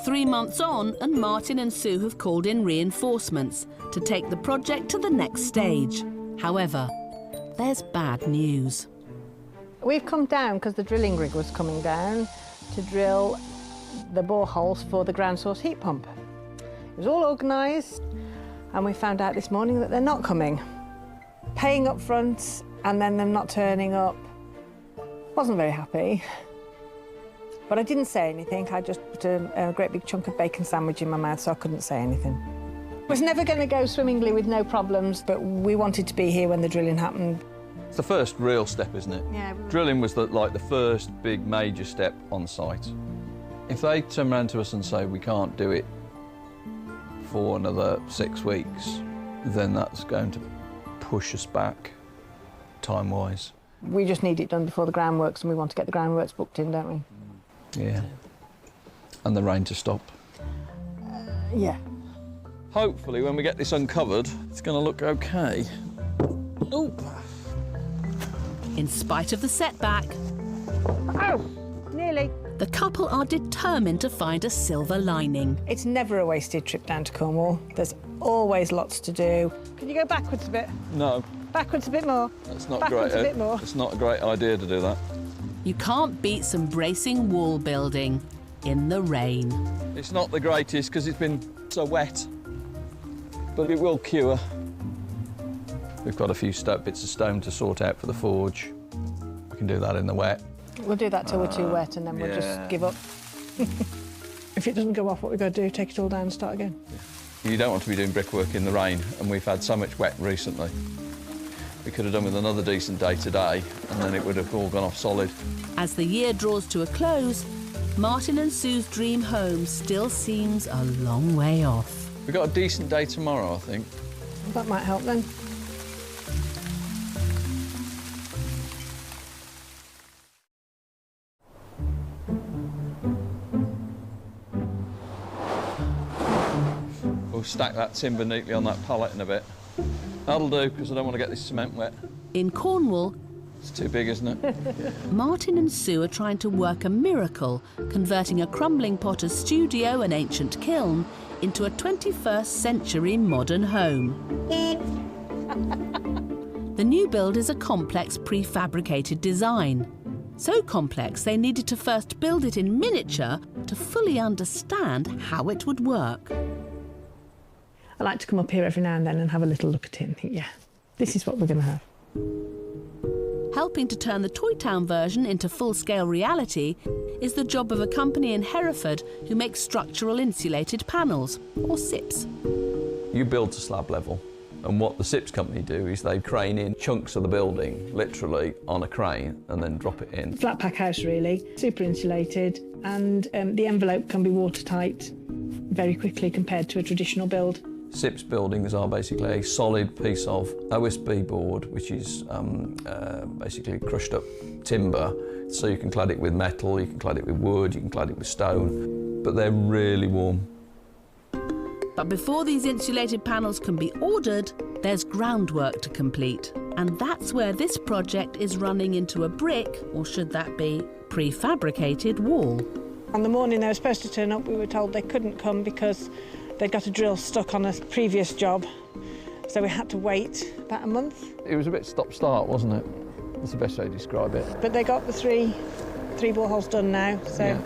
Three months on, and Martin and Sue have called in reinforcements to take the project to the next stage. However, there's bad news. We've come down because the drilling rig was coming down to drill the boreholes for the ground source heat pump. It was all organised, and we found out this morning that they're not coming. Paying up front and then them not turning up. Wasn't very happy. But I didn't say anything. I just put a great big chunk of bacon sandwich in my mouth, so I couldn't say anything. It was never going to go swimmingly with no problems, but we wanted to be here when the drilling happened. It's the first real step, isn't it? Yeah. Drilling was like the first big major step on site. If they turn around to us and say we can't do it for another 6 weeks, then that's going to push us back time-wise. We just need it done before the groundworks, and we want to get the groundworks booked in, don't we? Yeah. And the rain to stop. Yeah. Hopefully, when we get this uncovered, it's going to look okay. Oh. In spite of the setback, Oh, nearly. the couple are determined to find a silver lining. It's never a wasted trip down to Cornwall. There's always lots to do. Can you go backwards a bit? No, Backwards a bit more. that's not Backwards great. a bit more. It's not a great idea to do that. You can't beat some bracing wall building in the rain. It's not the greatest because it's been so wet, but it will cure. We've got a few bits of stone to sort out for the forge. We can do that in the wet. We'll do that till we're too wet, and then we'll just give up. If it doesn't go off, what we've got to do, take it all down and start again. You don't want to be doing brickwork in the rain, and we've had so much wet recently. We could have done with another decent day today, and then it would have all gone off solid. As the year draws to a close, Martin and Sue's dream home still seems a long way off. We've got a decent day tomorrow, I think. That might help then. We'll stack that timber neatly on that pallet in a bit. That'll do, because I don't want to get this cement wet. In Cornwall, It's too big, isn't it? Martin and Sue are trying to work a miracle, converting a crumbling potter's studio and ancient kiln into a 21st century modern home. The new build is a complex prefabricated design. So complex they needed to first build it in miniature to fully understand how it would work. I like to come up here every now and then and have a little look at it and think, yeah, this is what we're going to have. Helping to turn the Toy Town version into full-scale reality is the job of a company in Hereford who makes structural insulated panels, or SIPs. You build to slab level, and what the SIPs company do is they crane in chunks of the building, literally on a crane, and then drop it in. Flat pack house, really, super insulated, and the envelope can be watertight very quickly compared to a traditional build. SIPs buildings are basically a solid piece of OSB board, which is basically crushed up timber. So you can clad it with metal, you can clad it with wood, you can clad it with stone, but they're really warm. But before these insulated panels can be ordered, there's groundwork to complete. And that's where this project is running into a brick, or should that be prefabricated wall. On the morning they were supposed to turn up, we were told they couldn't come because they'd got a drill stuck on a previous job, so we had to wait about a month. It was a bit stop-start, wasn't it? That's the best way to describe it. But they got the three boreholes done now, so yeah.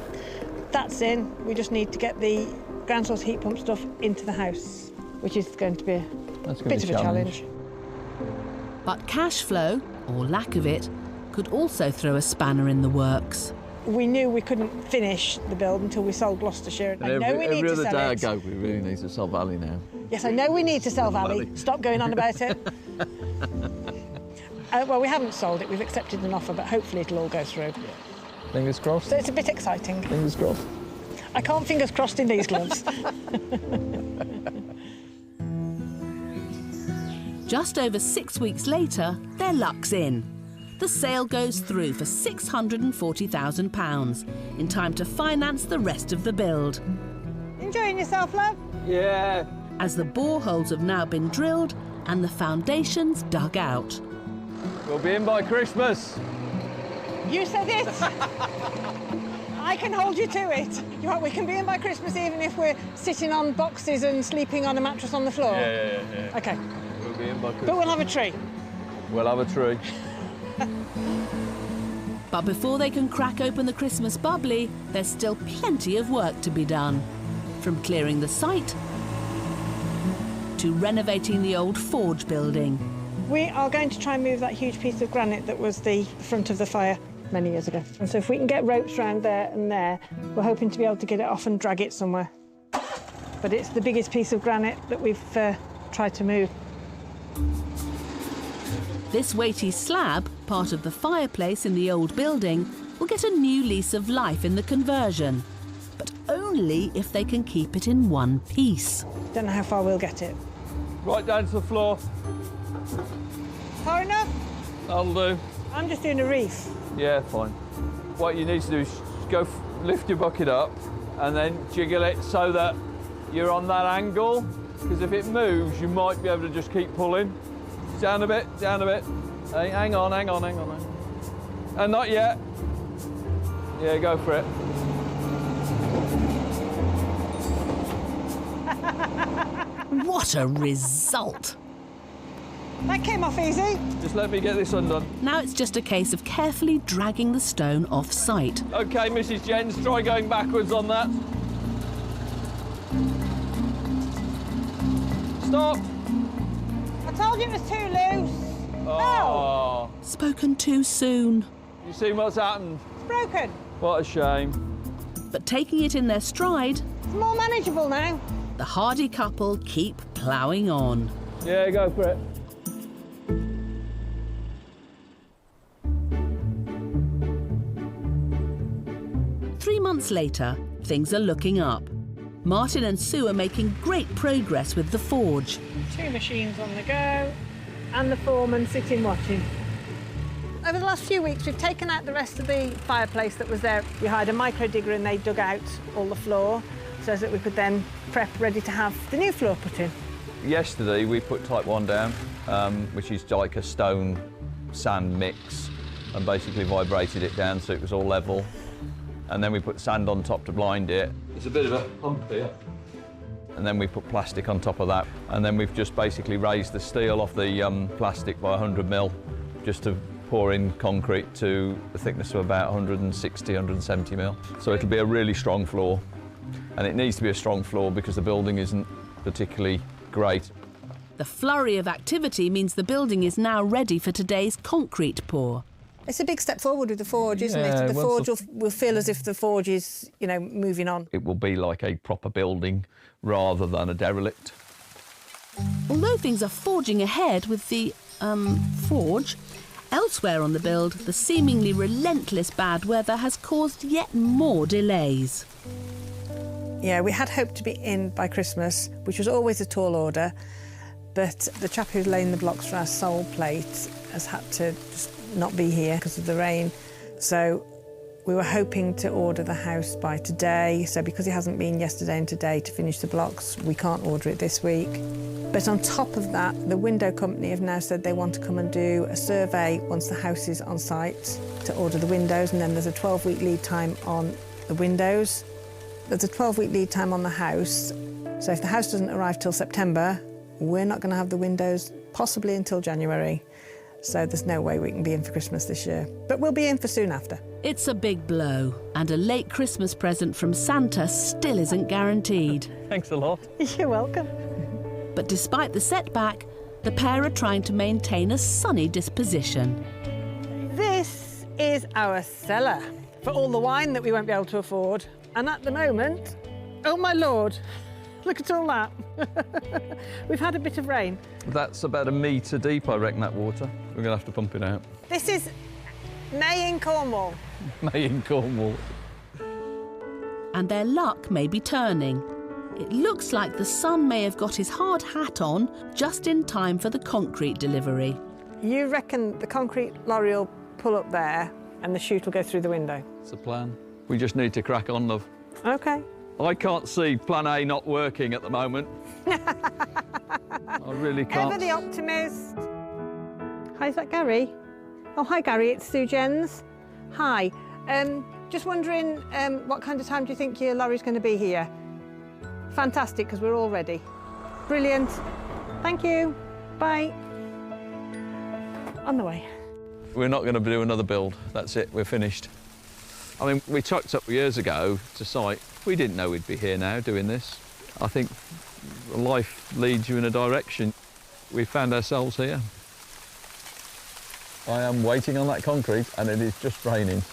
That's in. We just need to get the ground source heat pump stuff into the house, which is going to be a bit of a challenge. But cash flow, or lack of it, could also throw a spanner in the works. We knew we couldn't finish the build until we sold Gloucestershire. I know we need to sell it. Every other day I go, we really need to sell Valley now. Yes, I know we need to sell Valley. Stop going on about it. Well, we haven't sold it. We've accepted an offer, but hopefully it'll all go through. Fingers crossed. So it's a bit exciting. Fingers crossed. I can't fingers crossed in these gloves. Just over 6 weeks later, their luck's in. The sale goes through for £640,000 in time to finance the rest of the build. Enjoying yourself, love? Yeah. As the boreholes have now been drilled and the foundations dug out. We'll be in by Christmas. You said it. I can hold you to it. We can be in by Christmas even if we're sitting on boxes and sleeping on a mattress on the floor. Yeah. OK. We'll be in by Christmas. But we'll have a tree. We'll have a tree. But before they can crack open the Christmas bubbly, there's still plenty of work to be done. From clearing the site to renovating the old forge building. We are going to try and move that huge piece of granite that was the front of the fire many years ago. And so if we can get ropes around there and there, we're hoping to be able to get it off and drag it somewhere. But it's the biggest piece of granite that we've tried to move. This weighty slab, part of the fireplace in the old building, will get a new lease of life in the conversion. only if they can keep it in one piece. Don't know how far we'll get it. Right down to the floor. Far enough? That'll do. I'm just doing a reef. Yeah, fine. What you need to do is go lift your bucket up and then jiggle it so that you're on that angle, because if it moves, you might be able to just keep pulling. Down a bit, down a bit. Hey, hang on. And not yet. Yeah, go for it. What a result! That came off easy. Just let me get this undone. Now it's just a case of carefully dragging the stone off site. OK, Mrs. Jens, try going backwards on that. Stop! I told you it was too loose. Oh. Spoken too soon. You see what's happened? It's broken. What a shame. But taking it in their stride, It's more manageable now. the hardy couple keep ploughing on. Yeah, go for it. Three months later, things are looking up. Martin and Sue are making great progress with the forge. 2 machines on the go, and the foreman sitting watching. Over the last few weeks, we've taken out the rest of the fireplace that was there. We hired a micro digger and they dug out all the floor so that we could then prep ready to have the new floor put in. Yesterday we put type 1 down, which is like a stone sand mix, and basically vibrated it down so it was all level. And then we put sand on top to blind it. There's a bit of a hump here. And then we put plastic on top of that. And then we've just basically raised the steel off the plastic by 100 mil, just to pour in concrete to a thickness of about 160, 170 mil. So it'll be a really strong floor. And it needs to be a strong floor because the building isn't particularly great. The flurry of activity means the building is now ready for today's concrete pour. It's a big step forward with the forge, isn't it? The forge will feel as if the forge is, you know, moving on. It will be like a proper building rather than a derelict. Although things are forging ahead with the, forge, elsewhere on the build, the seemingly relentless bad weather has caused yet more delays. Yeah, we had hoped to be in by Christmas, which was always a tall order, but the chap who's laying the blocks for our sole plate has had to just not be here because of the rain. So we were hoping to order the house by today. So because he hasn't been yesterday and today to finish the blocks, we can't order it this week. But on top of that, the window company have now said they want to come and do a survey once the house is on site to order the windows, and then there's a 12-week lead time on the windows. There's a 12-week lead time on the house. So if the house doesn't arrive till September, we're not going to have the windows possibly until January. So there's no way we can be in for Christmas this year. But we'll be in for soon after. It's a big blow, and a late Christmas present from Santa still isn't guaranteed. Thanks a lot. You're welcome. But despite the setback, the pair are trying to maintain a sunny disposition. This is our cellar for all the wine that we won't be able to afford. And at the moment, oh my Lord, look at all that. We've had a bit of rain. That's about 1 metre deep, I reckon, that water. We're going to have to pump it out. This is May in Cornwall. May in Cornwall. And their luck may be turning. It looks like the son may have got his hard hat on just in time for the concrete delivery. You reckon the concrete lorry will pull up there and the chute will go through the window? It's the plan. We just need to crack on, love. OK. I can't see plan A not working at the moment. I really can't. Ever the optimist. Hi, is that Gary? Oh, hi, Gary. It's Sue Jens. Hi. Just wondering, what kind of time do you think your lorry's going to be here? Fantastic, because we're all ready. Brilliant. Thank you. Bye. On the way. We're not going to do another build. That's it. We're finished. I mean, we chucked up years ago to site. We didn't know we'd be here now doing this. I think life leads you in a direction. We found ourselves here. I am waiting on that concrete and it is just raining.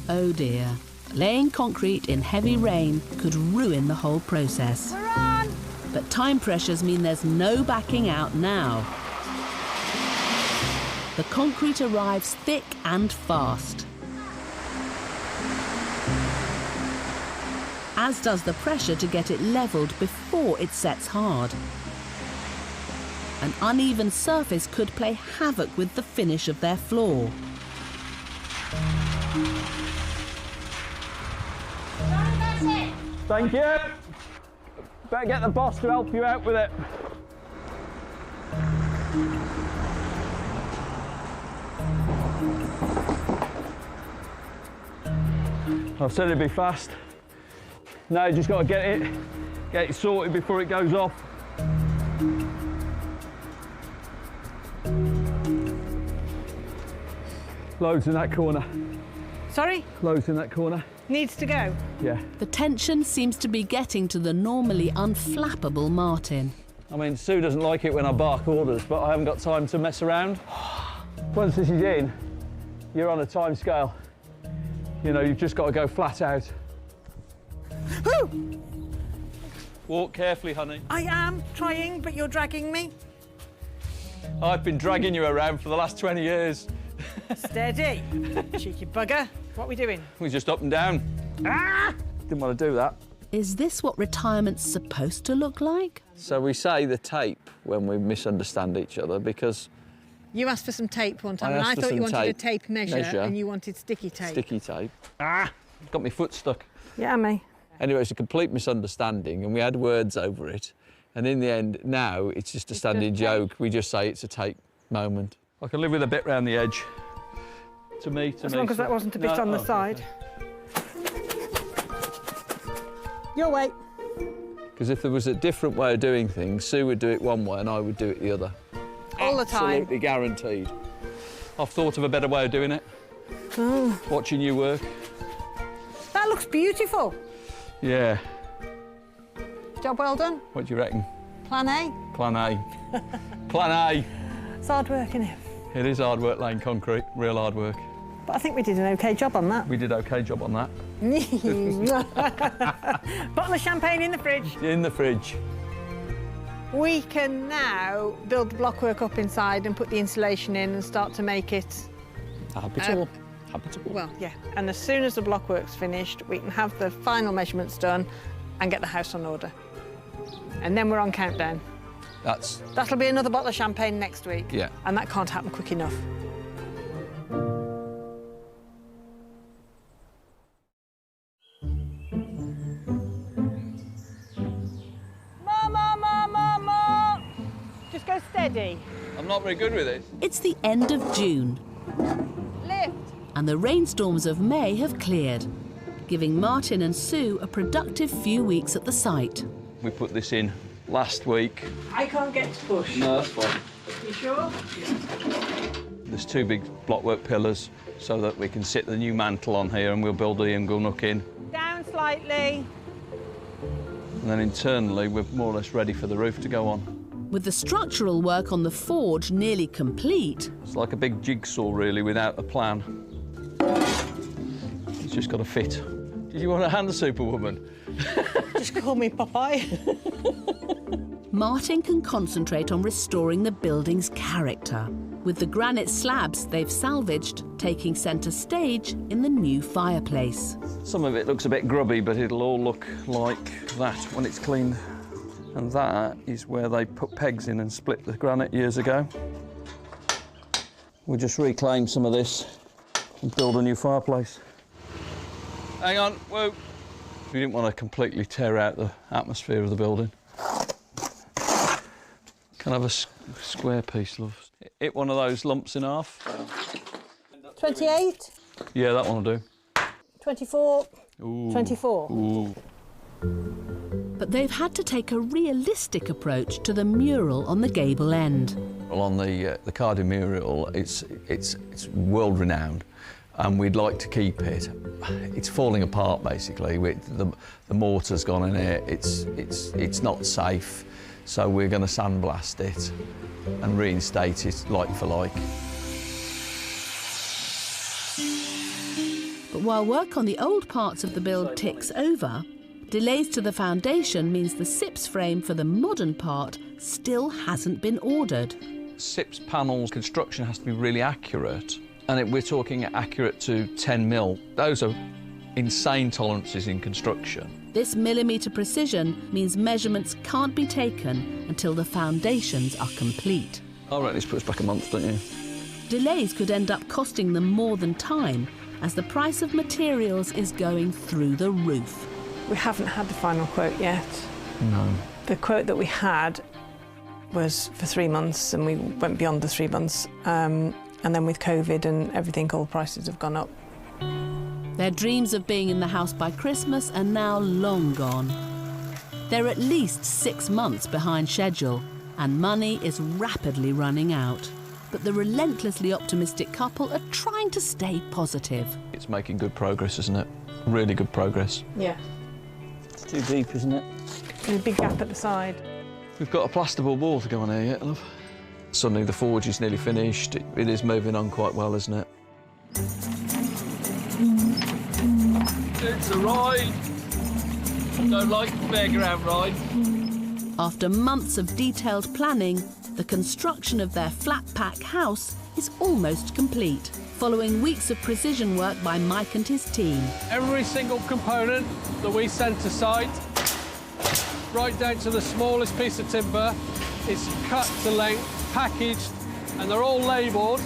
Oh dear. Laying concrete in heavy rain could ruin the whole process. We're on! But time pressures mean there's no backing out now. The concrete arrives thick and fast. as does the pressure to get it levelled before it sets hard. An uneven surface could play havoc with the finish of their floor. Thank you. Better get the boss to help you out with it. I've said it'd be fast. Now you just got to get it sorted before it goes off. Loads in that corner. Sorry? Loads in that corner. Needs to go? Yeah. The tension seems to be getting to the normally unflappable Martin. I mean, Sue doesn't like it when I bark orders, but I haven't got time to mess around. Once this is in, you're on a time scale. You know, you've just got to go flat out. Woo! Walk carefully, honey. I am trying, but you're dragging me. I've been dragging you around for the last 20 years. Steady. Cheeky bugger. What are we doing? We're just up and down. Ah! Didn't want to do that. Is this what retirement's supposed to look like? So we say the tape when we misunderstand each other because... You asked for some tape one time, I and I asked for thought you some wanted a tape tape measure, and you wanted sticky tape. Sticky tape. Ah! Got my foot stuck. Yeah, me. Anyway, it's a complete misunderstanding, and we had words over it. And in the end, now it's just a standing joke. We just say it's a tape moment. I can live with a bit round the edge. To me. As long as that wasn't a bit on the side. Your way. Because if there was a different way of doing things, Sue would do it one way and I would do it the other. All the time. Absolutely guaranteed. I've thought of a better way of doing it. Oh. Watching you work. That looks beautiful. Yeah. Job well done. What do you reckon? Plan A. Plan A. Plan A. It's hard work, isn't it? It is hard work laying concrete, real hard work. But I think we did an OK job on that. We did an OK job on that. Bottle of champagne in the fridge. In the fridge. We can now build the blockwork up inside and put the insulation in and start to make it... Habitable. Habitable. Well, yeah. And as soon as the blockwork's finished, we can have the final measurements done and get the house on order. And then we're on countdown. That'll be another bottle of champagne next week. Yeah. And that can't happen quick enough. More! Just go steady. I'm not very good with it. It's the end of June. Lift. And the rainstorms of May have cleared, giving Martin and Sue a productive few weeks at the site. We put this in last week. I can't get to push. No, that's fine. You sure? There's two big blockwork pillars so that we can sit the new mantle on here and we'll build the ingle nook in. Down slightly. And then internally, we're more or less ready for the roof to go on. With the structural work on the forge nearly complete... It's like a big jigsaw, really, without a plan. It's just got to fit. Did you want a hand, Superwoman? Just call me Popeye. Martin can concentrate on restoring the building's character, with the granite slabs they've salvaged taking centre stage in the new fireplace. Some of it looks a bit grubby, but it'll all look like that when it's cleaned. And that is where they put pegs in and split the granite years ago. We'll just reclaim some of this and build a new fireplace. Hang on, whoa. We didn't want to completely tear out the atmosphere of the building. Can I have a square piece, love? Hit one of those lumps in half. 28. Yeah, that one will do. 24. Ooh. 24. Ooh. But they've had to take a realistic approach to the mural on the gable end. Well, on the Cardiff mural, it's world-renowned, and we'd like to keep it. It's falling apart, basically. The mortar's gone in it. It's not safe, so we're going to sandblast it and reinstate it like for like. But while work on the old parts of the build ticks over, delays to the foundation means the SIPS frame for the modern part still hasn't been ordered. SIPS panels construction has to be really accurate, and we're talking accurate to 10 mil. Those are insane tolerances in construction. This millimetre precision means measurements can't be taken until the foundations are complete. I reckon this puts back a month, don't you? Delays could end up costing them more than time, as the price of materials is going through the roof. We haven't had the final quote yet. No. The quote that we had was for 3 months, and we went beyond the 3 months. And then with COVID and everything, all prices have gone up. Their dreams of being in the house by Christmas are now long gone. They're at least 6 months behind schedule, and money is rapidly running out. But the relentlessly optimistic couple are trying to stay positive. It's making good progress, isn't it? Really good progress. Yeah. It's too deep, isn't it? There's a big gap at the side. We've got a plasterboard wall to go on here yet, love. Suddenly the forge is nearly finished. It is moving on quite well, isn't it? It's a ride. Don't like the fairground ride. After months of detailed planning, the construction of their flat-pack house is almost complete, following weeks of precision work by Mike and his team. Every single component that we sent to site, right down to the smallest piece of timber, is cut to length, packaged, and they're all labelled,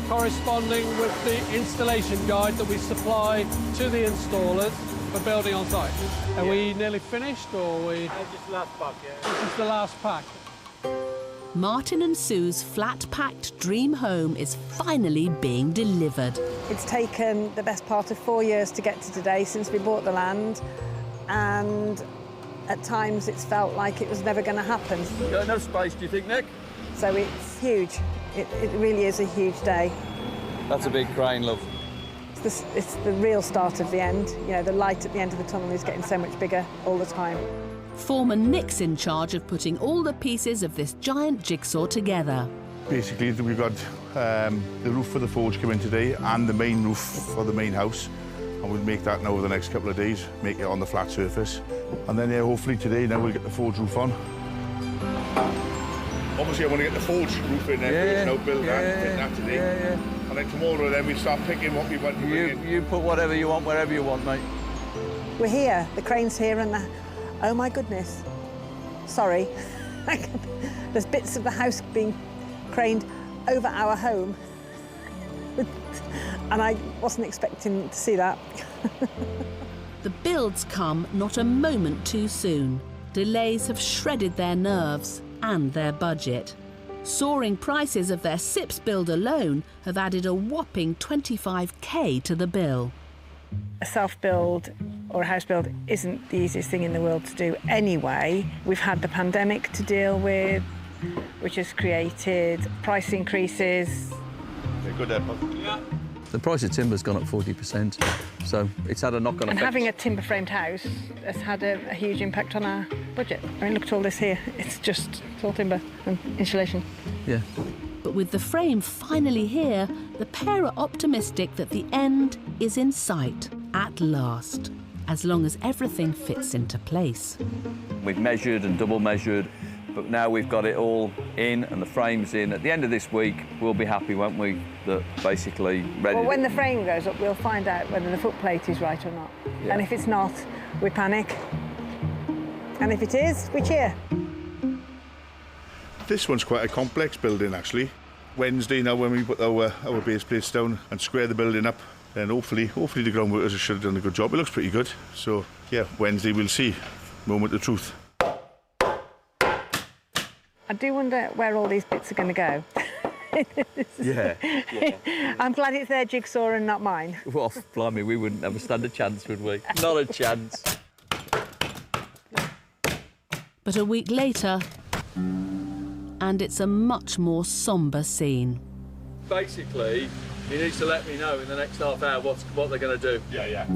corresponding with the installation guide that we supply to the installers for building on site. Are we nearly finished, or are we...? Just the last pack, yeah. This is the last pack. Martin and Sue's flat-packed dream home is finally being delivered. It's taken the best part of 4 years to get to today since we bought the land, and at times it's felt like it was never going to happen. You got enough space, do you think, Nick? So it's huge. It really is a huge day. That's a big crane, love. It's the real start of the end. You know, the light at the end of the tunnel is getting so much bigger all the time. Foreman Nick's in charge of putting all the pieces of this giant jigsaw together. Basically, we've got the roof for the forge coming today and the main roof for the main house. And we'll make that now over the next couple of days, make it on the flat surface. And then, yeah, hopefully today, now we'll get the forge roof on. Obviously, I want to get the forge roof in there, now build that today. Yeah. And then tomorrow, then we start picking what we want to bring in. You put whatever you want, wherever you want, mate. We're here, the crane's here, and oh my goodness, sorry. There's bits of the house being craned over our home. And I wasn't expecting to see that. The builds come not a moment too soon. Delays have shredded their nerves and their budget. Soaring prices of their SIPS build alone have added a whopping 25k to the bill. A self-build or a house build isn't the easiest thing in the world to do anyway. We've had the pandemic to deal with, which has created price increases. Yeah, good there, yeah. The price of timber's gone up 40%, so it's had a knock-on effect. And having a timber-framed house has had a huge impact on our budget. I mean, look at all this here. It's all timber and insulation. Yeah. But with the frame finally here, the pair are optimistic that the end is in sight at last, as long as everything fits into place. We've measured and double measured, but now we've got it all in and the frame's in. At the end of this week, we'll be happy, won't we, that basically ready. Well, when the frame goes up, we'll find out whether the footplate is right or not. Yeah. And if it's not, we panic. And if it is, we cheer. This one's quite a complex building, actually. Wednesday now, when we put our base plates down and square the building up, then hopefully the ground workers should have done a good job. It looks pretty good. So, yeah, Wednesday we'll see. Moment of truth. I do wonder where all these bits are going to go. Yeah. I'm glad it's their jigsaw and not mine. Well, blimey, we wouldn't have a stand a chance, would we? Not a chance. But a week later, and it's a much more sombre scene. Basically, he needs to let me know in the next half hour what they're going to do. Yeah.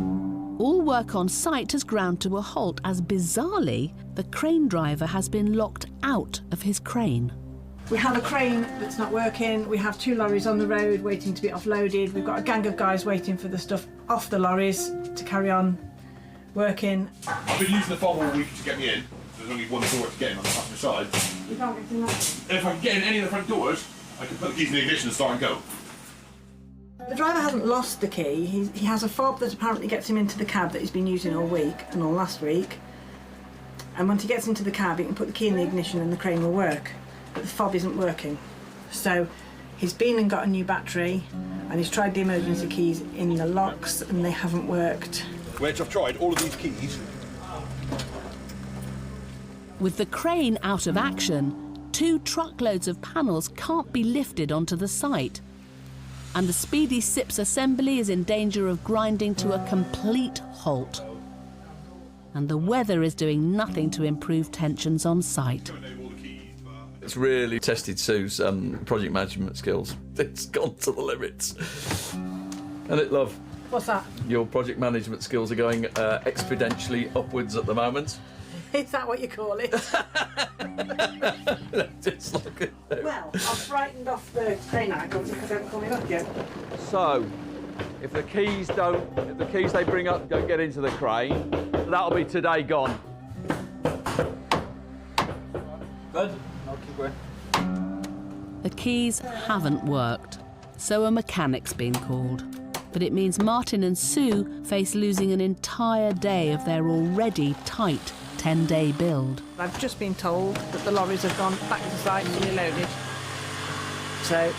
All work on site has ground to a halt as, bizarrely, the crane driver has been locked out of his crane. We have a crane that's not working. We have 2 lorries on the road waiting to be offloaded. We've got a gang of guys waiting for the stuff off the lorries to carry on working. I've been using the fob all week to get me in. There's only one door to get in on the passenger side. We can't get in that. If I can get in any of the front doors, I can put the keys in the ignition and start and go. The driver hasn't lost the key. He has a fob that apparently gets him into the cab that he's been using all week and all last week. And once he gets into the cab, he can put the key in the ignition and the crane will work. But the fob isn't working. So he's been and got a new battery and he's tried the emergency keys in the locks and they haven't worked. Wedge, I've tried all of these keys. With the crane out of action, 2 truckloads of panels can't be lifted onto the site. And the speedy SIPS assembly is in danger of grinding to a complete halt. And the weather is doing nothing to improve tensions on site. It's really tested Sue's project management skills. It's gone to the limits. And it, love. What's that? Your project management skills are going exponentially upwards at the moment. Is that what you call it? Just look at it. Well, I've frightened off the crane icons because they haven't coming up yet. So, if the keys they bring up don't get into the crane, that'll be today gone. Good. I'll keep going. The keys haven't worked, so a mechanic's been called. But it means Martin and Sue face losing an entire day of their already tight 10-day build. I've just been told that the lorries have gone back to site fully loaded. So,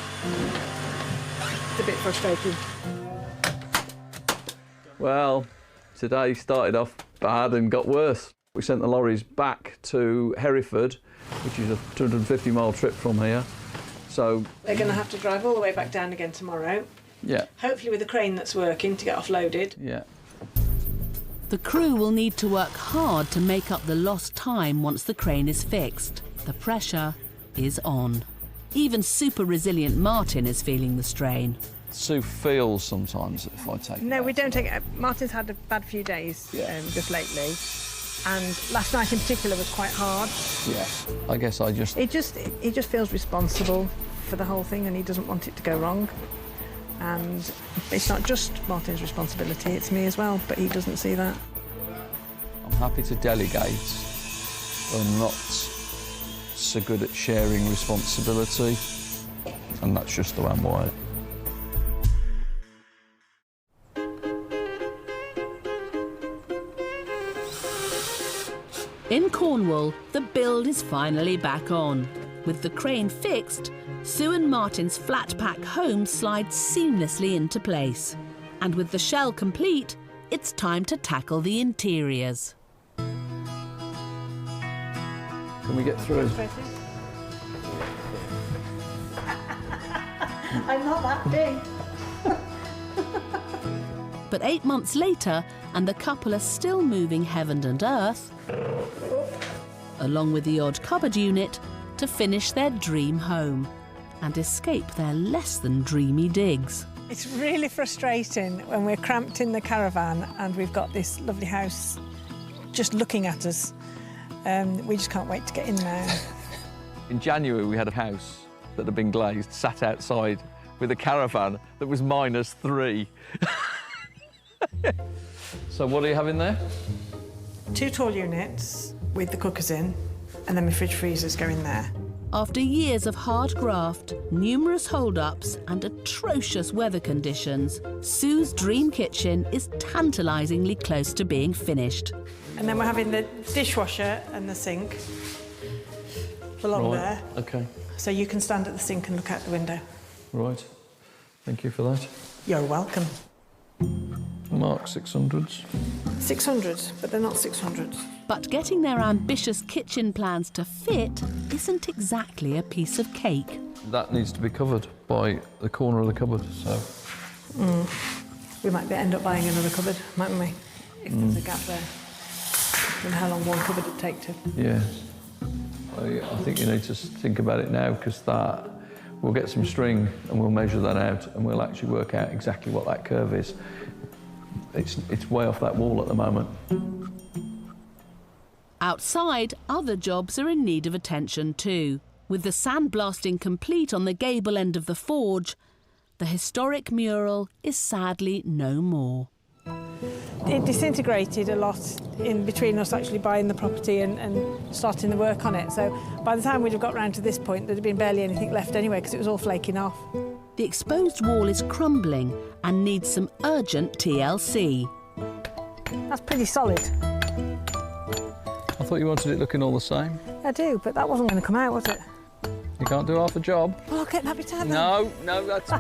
it's a bit frustrating. Well, today started off bad and got worse. We sent the lorries back to Hereford, which is a 250-mile trip from here. So they're going to have to drive all the way back down again tomorrow. Yeah. Hopefully with a crane that's working to get offloaded. Yeah. The crew will need to work hard to make up the lost time once the crane is fixed. The pressure is on. Even super resilient Martin is feeling the strain. Sue feels sometimes if I take No, we don't take it. Martin's had a bad few days just lately. And last night in particular was quite hard. Yeah. I guess I just... He just feels responsible for the whole thing and he doesn't want it to go wrong. And it's not just Martin's responsibility, it's me as well, but he doesn't see that. I'm happy to delegate, but I'm not so good at sharing responsibility, and that's just the way I'm wired. In Cornwall, the build is finally back on. With the crane fixed, Sue and Martin's flat-pack home slides seamlessly into place. And with the shell complete, it's time to tackle the interiors. Can we get through? I'm not that big. But 8 months later, and the couple are still moving heaven and earth, along with the odd cupboard unit, to finish their dream home and escape their less than dreamy digs. It's really frustrating when we're cramped in the caravan and we've got this lovely house just looking at us. We just can't wait to get in there. In January, we had a house that had been glazed, sat outside with a caravan that was -3. So what do you have in there? 2 tall units with the cookers in, and then my fridge freezers go in there. After years of hard graft, numerous hold-ups and atrocious weather conditions, Sue's dream kitchen is tantalisingly close to being finished. And then we're having the dishwasher and the sink along there. OK. So you can stand at the sink and look out the window. Right. Thank you for that. You're welcome. Mark 600s. 600s, but they're not 600s. But getting their ambitious kitchen plans to fit isn't exactly a piece of cake. That needs to be covered by the corner of the cupboard, so... We might end up buying another cupboard, mightn't we? If there's a gap there. And how long one cupboard would take to... Yeah. I think you need to think about it now, because that... We'll get some string and we'll measure that out and we'll actually work out exactly what that curve is. It's way off that wall at the moment. Outside, other jobs are in need of attention too. With the sandblasting complete on the gable end of the forge, the historic mural is sadly no more. It disintegrated a lot in between us actually buying the property and starting the work on it. So by the time we'd have got round to this point, there'd have been barely anything left anyway because it was all flaking off. The exposed wall is crumbling and needs some urgent TLC. That's pretty solid. I thought you wanted it looking all the same. I do, but that wasn't going to come out, was it? You can't do half a job. Well, I'll get that bit out then. No, that's...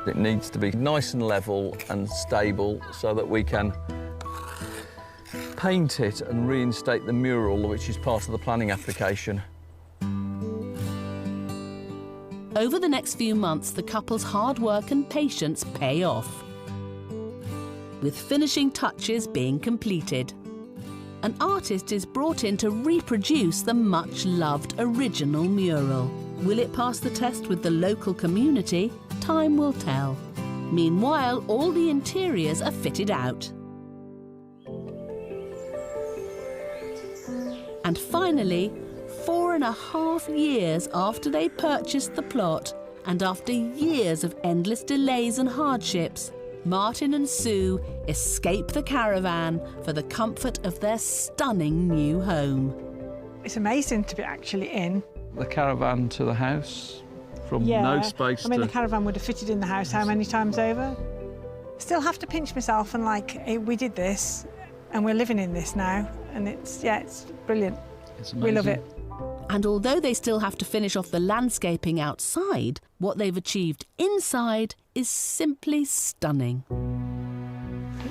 It needs to be nice and level and stable so that we can paint it and reinstate the mural, which is part of the planning application. Over the next few months, the couple's hard work and patience pay off, with finishing touches being completed. An artist is brought in to reproduce the much-loved original mural. Will it pass the test with the local community? Time will tell. Meanwhile, all the interiors are fitted out. And finally, 4.5 years after they purchased the plot, and after years of endless delays and hardships, Martin and Sue escape the caravan for the comfort of their stunning new home. It's amazing to be actually in. The caravan to the house, from no space I mean, to... the caravan would have fitted in the house how many times over? Still have to pinch myself and like, hey, we did this and we're living in this now, and it's brilliant. It's amazing. We love it. And although they still have to finish off the landscaping outside, what they've achieved inside is simply stunning.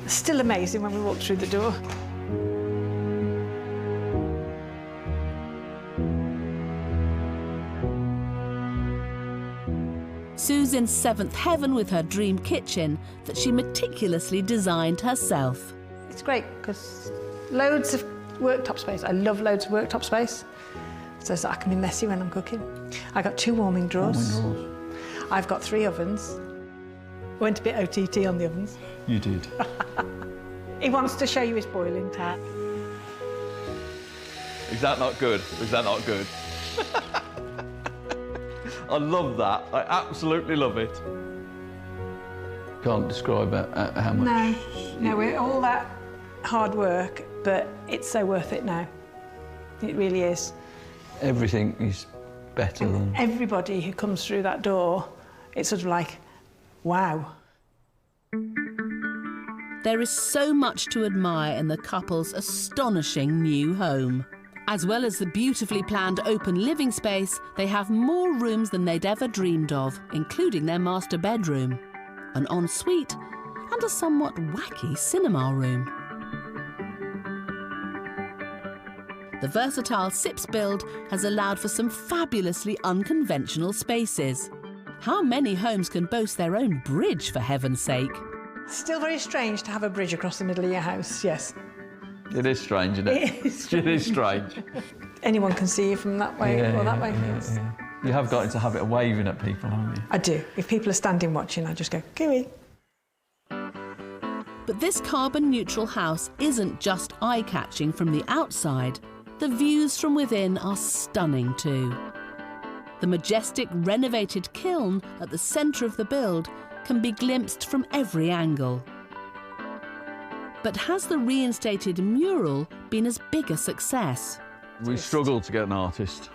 Still amazing when we walk through the door. Sue's in seventh heaven with her dream kitchen that she meticulously designed herself. It's great because loads of worktop space. I love loads of worktop space, so that I can be messy when I'm cooking. I got 2 warming drawers. I've got 3 ovens. Went a bit OTT on the ovens. You did. He wants to show you his boiling tap. Is that not good? Is that not good? I love that. I absolutely love it. Can't describe how much. No, we're all that hard work, but it's so worth it now. It really is. Everything is better than... Everybody who comes through that door, it's sort of like, wow. There is so much to admire in the couple's astonishing new home. As well as the beautifully planned open living space, they have more rooms than they'd ever dreamed of, including their master bedroom, an ensuite, and a somewhat wacky cinema room. The versatile SIPS build has allowed for some fabulously unconventional spaces. How many homes can boast their own bridge, for heaven's sake? Still very strange to have a bridge across the middle of your house, yes. It is strange, isn't it? It is strange. It is strange. Anyone can see you from that way or that way. Yes. You have got into the habit of waving at people, haven't you? I do. If people are standing watching, I just go, kiwi. But this carbon-neutral house isn't just eye-catching from the outside. The views from within are stunning too. The majestic renovated kiln at the centre of the build can be glimpsed from every angle. But has the reinstated mural been as big a success? We struggled to get an artist.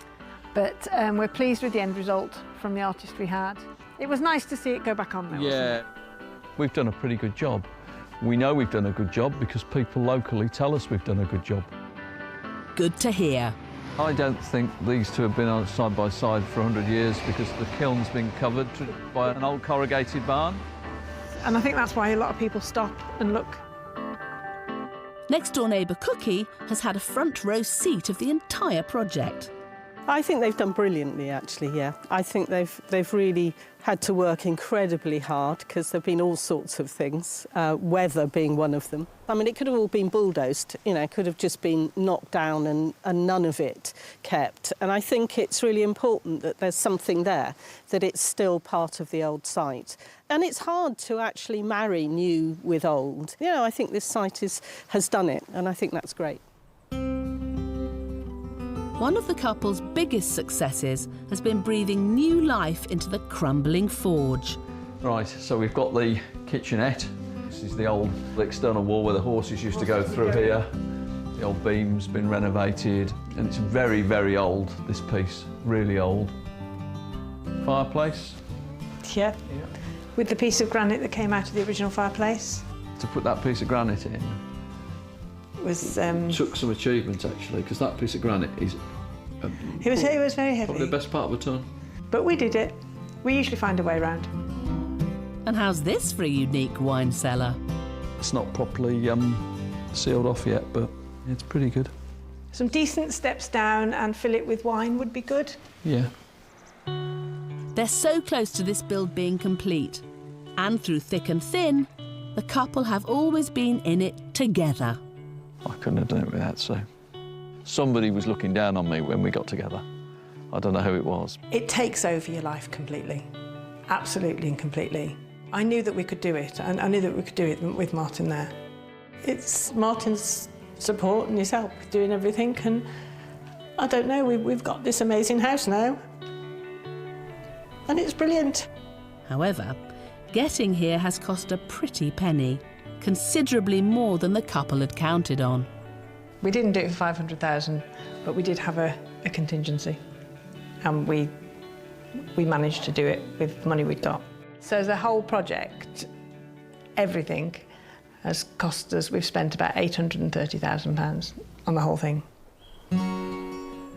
But we're pleased with the end result from the artist we had. It was nice to see it go back on there, wasn't it? We've done a pretty good job. We know we've done a good job because people locally tell us we've done a good job. Good to hear. I don't think these two have been on side by side for 100 years because the kiln's been covered by an old corrugated barn. And I think that's why a lot of people stop and look. Next door neighbour Cookie has had a front row seat of the entire project. I think they've done brilliantly, actually, yeah. I think they've really had to work incredibly hard because there have been all sorts of things, weather being one of them. I mean, it could have all been bulldozed, you know, it could have just been knocked down and none of it kept. And I think it's really important that there's something there, that it's still part of the old site. And it's hard to actually marry new with old. You know, I think this site has done it, and I think that's great. One of the couple's biggest successes has been breathing new life into the crumbling forge. Right, so we've got the kitchenette. This is the old external wall where the horses used to go through here. The old beam's been renovated, and it's very, very old, this piece, really old. fireplace. Yeah. With the piece of granite that came out of the original fireplace. To put that piece of granite in Was took some achievement, actually, because that piece of granite is it was very heavy. probably the best part of a ton. But we did it. We usually find a way around. And how's this for a unique wine cellar? It's not properly sealed off yet, but it's pretty good. Some decent steps down and fill it with wine would be good. Yeah. They're so close to this build being complete. And through thick and thin, the couple have always been in it together. I couldn't have done it without Sue. Somebody was looking down on me when we got together. I don't know who it was. It takes over your life completely. Absolutely and completely. I knew that we could do it, and I knew that we could do it with Martin there. It's Martin's support and his help doing everything, and I don't know, we've got this amazing house now. And it's brilliant. However, getting here has cost a pretty penny, considerably more than the couple had counted on. We didn't do it for 500,000, but we did have a contingency, and we managed to do it with the money we'd got. So the whole project, everything, has cost us, we've spent about £830,000 on the whole thing.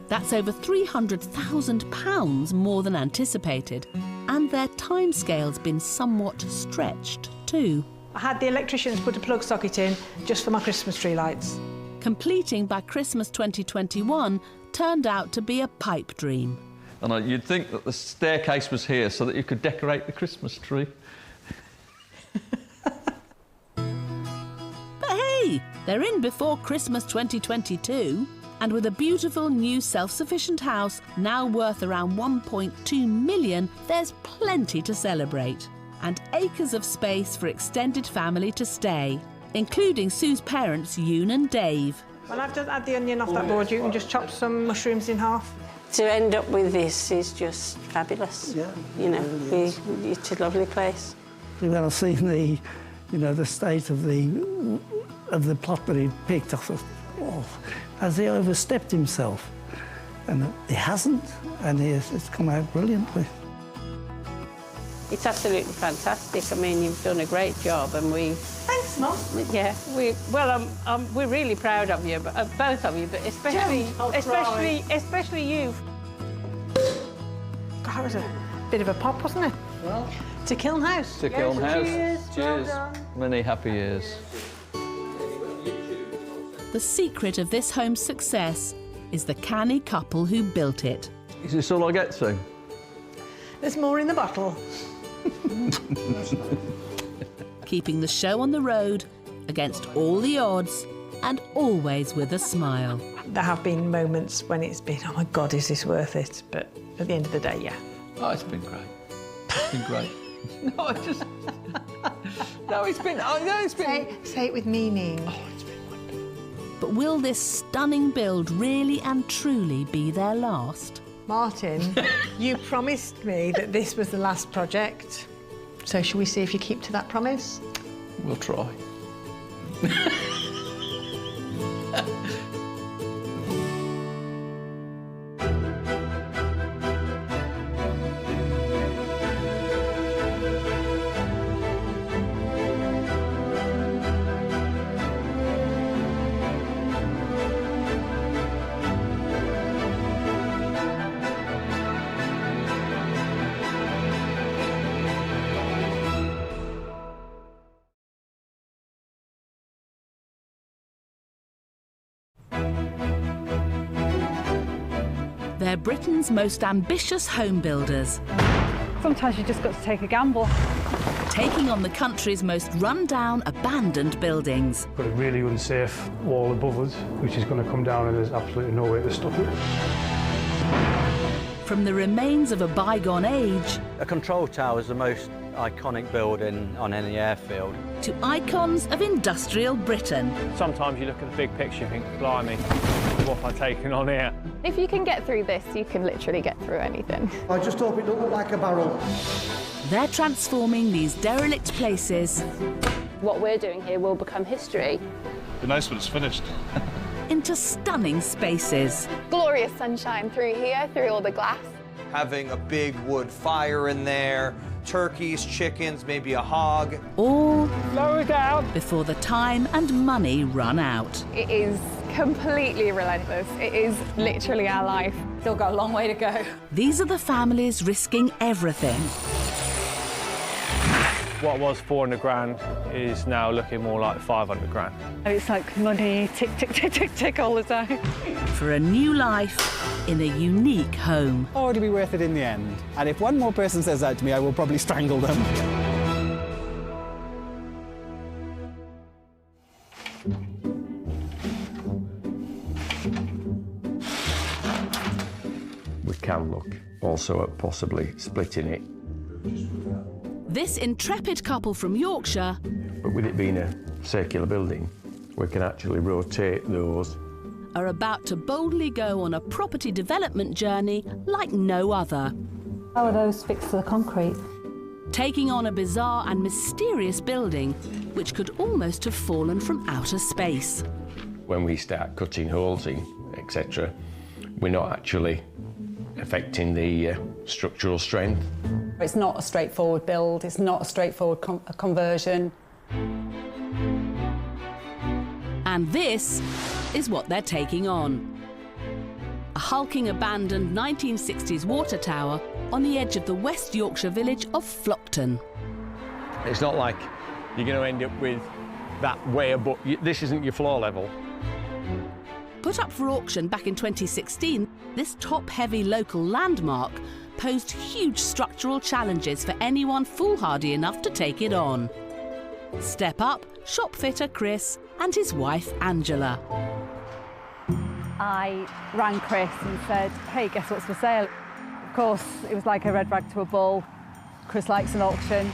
That's over £300,000 more than anticipated, and their timescale's been somewhat stretched too. I had the electricians put a plug socket in just for my Christmas tree lights. Completing by Christmas 2021 turned out to be a pipe dream. And you'd think that the staircase was here so that you could decorate the Christmas tree. But hey, they're in before Christmas 2022. And with a beautiful new self-sufficient house now worth around 1.2 million, there's plenty to celebrate. And acres of space for extended family to stay, including Sue's parents, Yoon and Dave. When I've just had the onion off that board, you can just chop some mushrooms in half. To end up with this is just fabulous. Yeah, you know, it's a lovely place. When I seen the state of the plot that he'd picked, I thought, oh, has he overstepped himself? And he hasn't, and it's come out brilliantly. It's absolutely fantastic. I mean, you've done a great job, and we. Thanks, Mum. Yeah, we're really proud of you, both of you, but especially you. God, that was a bit of a pop, wasn't it? Well, to Kiln House. To Kiln House. Cheers. Cheers. Well done. Many happy years. The secret of this home's success is the canny couple who built it. Is this all I get to? There's more in the bottle. Keeping the show on the road against all the odds and always with a smile. There have been moments when it's been, oh my God, is this worth it? But at the end of the day, yeah. Oh, it's been great. It's been great. No, I just... No, it's been... Oh, no, it's been... Say it with meaning. Oh, it's been wonderful. But will this stunning build really and truly be their last? Martin, you promised me that this was the last project. So shall we see if you keep to that promise? We'll try. They're Britain's most ambitious home builders. Sometimes you just got to take a gamble. Taking on the country's most run-down, abandoned buildings. Got a really unsafe wall above us, which is going to come down and there's absolutely no way to stop it. From the remains of a bygone age... A control tower is the most iconic building on any airfield. ...to icons of industrial Britain. Sometimes you look at the big picture and think, blimey, what have I taken on here? If you can get through this, you can literally get through anything. I just hope it don't look like a barrel. They're transforming these derelict places... What we're doing here will become history. Be nice when it's finished. ...into stunning spaces. Glorious sunshine through here, through all the glass. having a big wood fire in there, turkeys, chickens, maybe a hog. All lower down before the time and money run out. It is completely relentless. It is literally our life. Still got a long way to go. These are the families risking everything. What was 400 grand is now looking more like 500 grand. It's like money, tick, tick, tick, tick, tick all the time. For a new life in a unique home. Or it'll be worth it in the end. And if one more person says that to me, I will probably strangle them. We can look also at possibly splitting it. This intrepid couple from Yorkshire, But with it being a circular building, we can actually rotate those. Are about to boldly go on a property development journey like no other. How are those fixed to the concrete? Taking on a bizarre and mysterious building which could almost have fallen from outer space. When we start cutting holes in, etc., we're not actually affecting the structural strength. It's not a straightforward build, it's not a straightforward conversion. And this is what they're taking on. A hulking abandoned 1960s water tower on the edge of the West Yorkshire village of Flockton. It's not like you're going to end up with that way above. This isn't your floor level. Put up for auction back in 2016, this top-heavy local landmark posed huge structural challenges for anyone foolhardy enough to take it on. Step up, shop fitter Chris and his wife Angela. I rang Chris and said, hey, guess what's for sale? Of course, it was like a red rag to a bull. Chris likes an auction.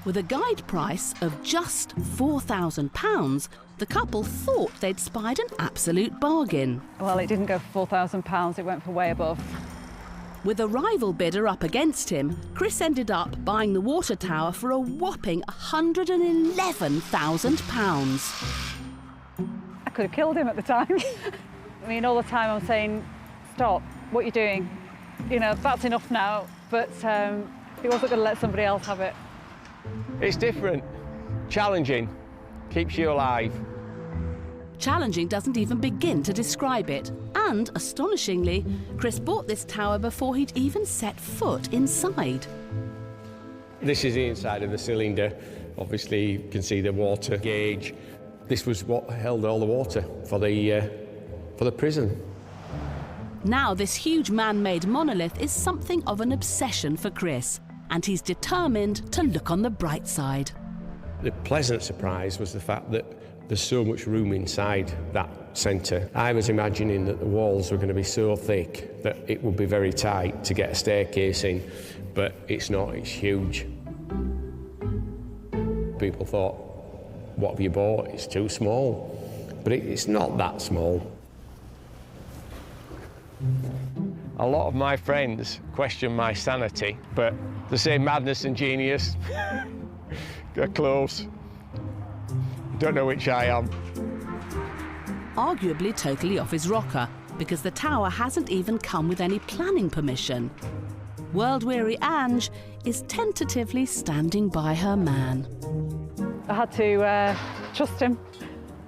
With a guide price of just £4,000, the couple thought they'd spied an absolute bargain. Well, it didn't go for £4,000, it went for way above. With a rival bidder up against him, Chris ended up buying the water tower for a whopping £111,000. I could have killed him at the time. I mean, all the time I'm saying, stop, what are you doing? You know, that's enough now, but he wasn't going to let somebody else have it. It's different, challenging, keeps you alive. Challenging doesn't even begin to describe it. And, astonishingly, Chris bought this tower before he'd even set foot inside. This is the inside of the cylinder. Obviously, you can see the water gauge. This was what held all the water for the prison. Now, this huge man-made monolith is something of an obsession for Chris, and he's determined to look on the bright side. The pleasant surprise was the fact that there's so much room inside that centre. I was imagining that the walls were going to be so thick that it would be very tight to get a staircase in, but it's not, it's huge. People thought, what have you bought? It's too small. But it's not that small. A lot of my friends question my sanity, but they say madness and genius. They're close. Don't know which I am. Arguably totally off his rocker, because the tower hasn't even come with any planning permission. World-weary Ange is tentatively standing by her man. I had to trust him.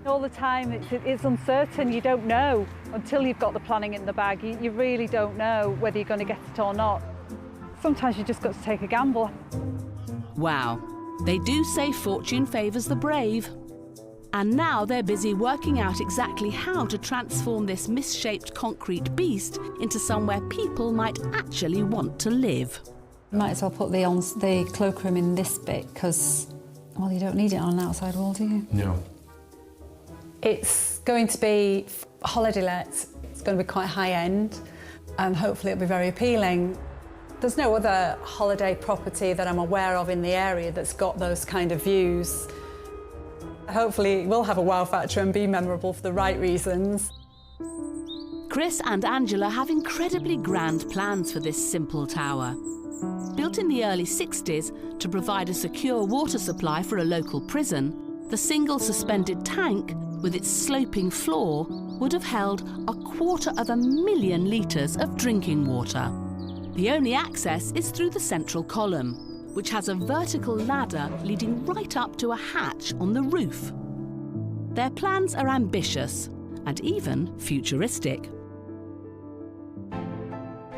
All the time, it's uncertain, you don't know. Until you've got the planning in the bag, you really don't know whether you're going to get it or not. Sometimes you just got to take a gamble. Wow, they do say fortune favours the brave. And now they're busy working out exactly how to transform this misshaped concrete beast into somewhere people might actually want to live. You might as well put the cloakroom in this bit, because, well, you don't need it on an outside wall, do you? No. It's going to be holiday let. It's going to be quite high-end, and hopefully it'll be very appealing. There's no other holiday property that I'm aware of in the area that's got those kind of views. Hopefully it will have a wow factor and be memorable for the right reasons. Chris and Angela have incredibly grand plans for this simple tower. Built in the early 60s to provide a secure water supply for a local prison, the single suspended tank, with its sloping floor, would have held 250,000 litres of drinking water. The only access is through the central column, which has a vertical ladder leading right up to a hatch on the roof. Their plans are ambitious and even futuristic.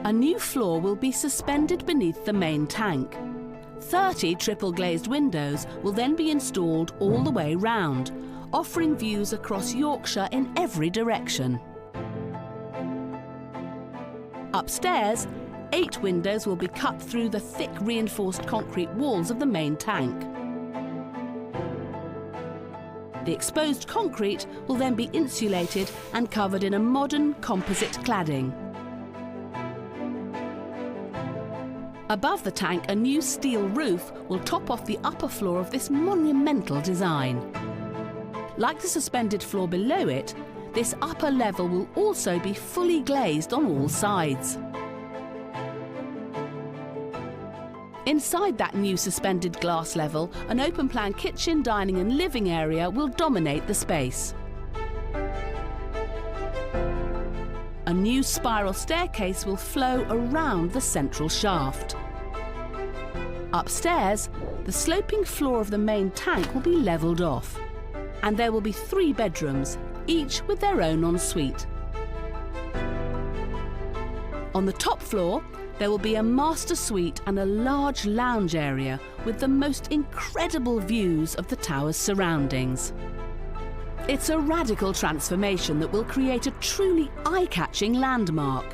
A new floor will be suspended beneath the main tank. 30 triple glazed windows will then be installed all the way round, offering views across Yorkshire in every direction. Upstairs, 8 windows will be cut through the thick reinforced concrete walls of the main tank. The exposed concrete will then be insulated and covered in a modern composite cladding. Above the tank, a new steel roof will top off the upper floor of this monumental design. Like the suspended floor below it, this upper level will also be fully glazed on all sides. Inside that new suspended glass level, an open-plan kitchen, dining and living area will dominate the space. A new spiral staircase will flow around the central shaft. Upstairs, the sloping floor of the main tank will be levelled off, and there will be 3 bedrooms, each with their own ensuite. On the top floor, there will be a master suite and a large lounge area with the most incredible views of the tower's surroundings. It's a radical transformation that will create a truly eye-catching landmark.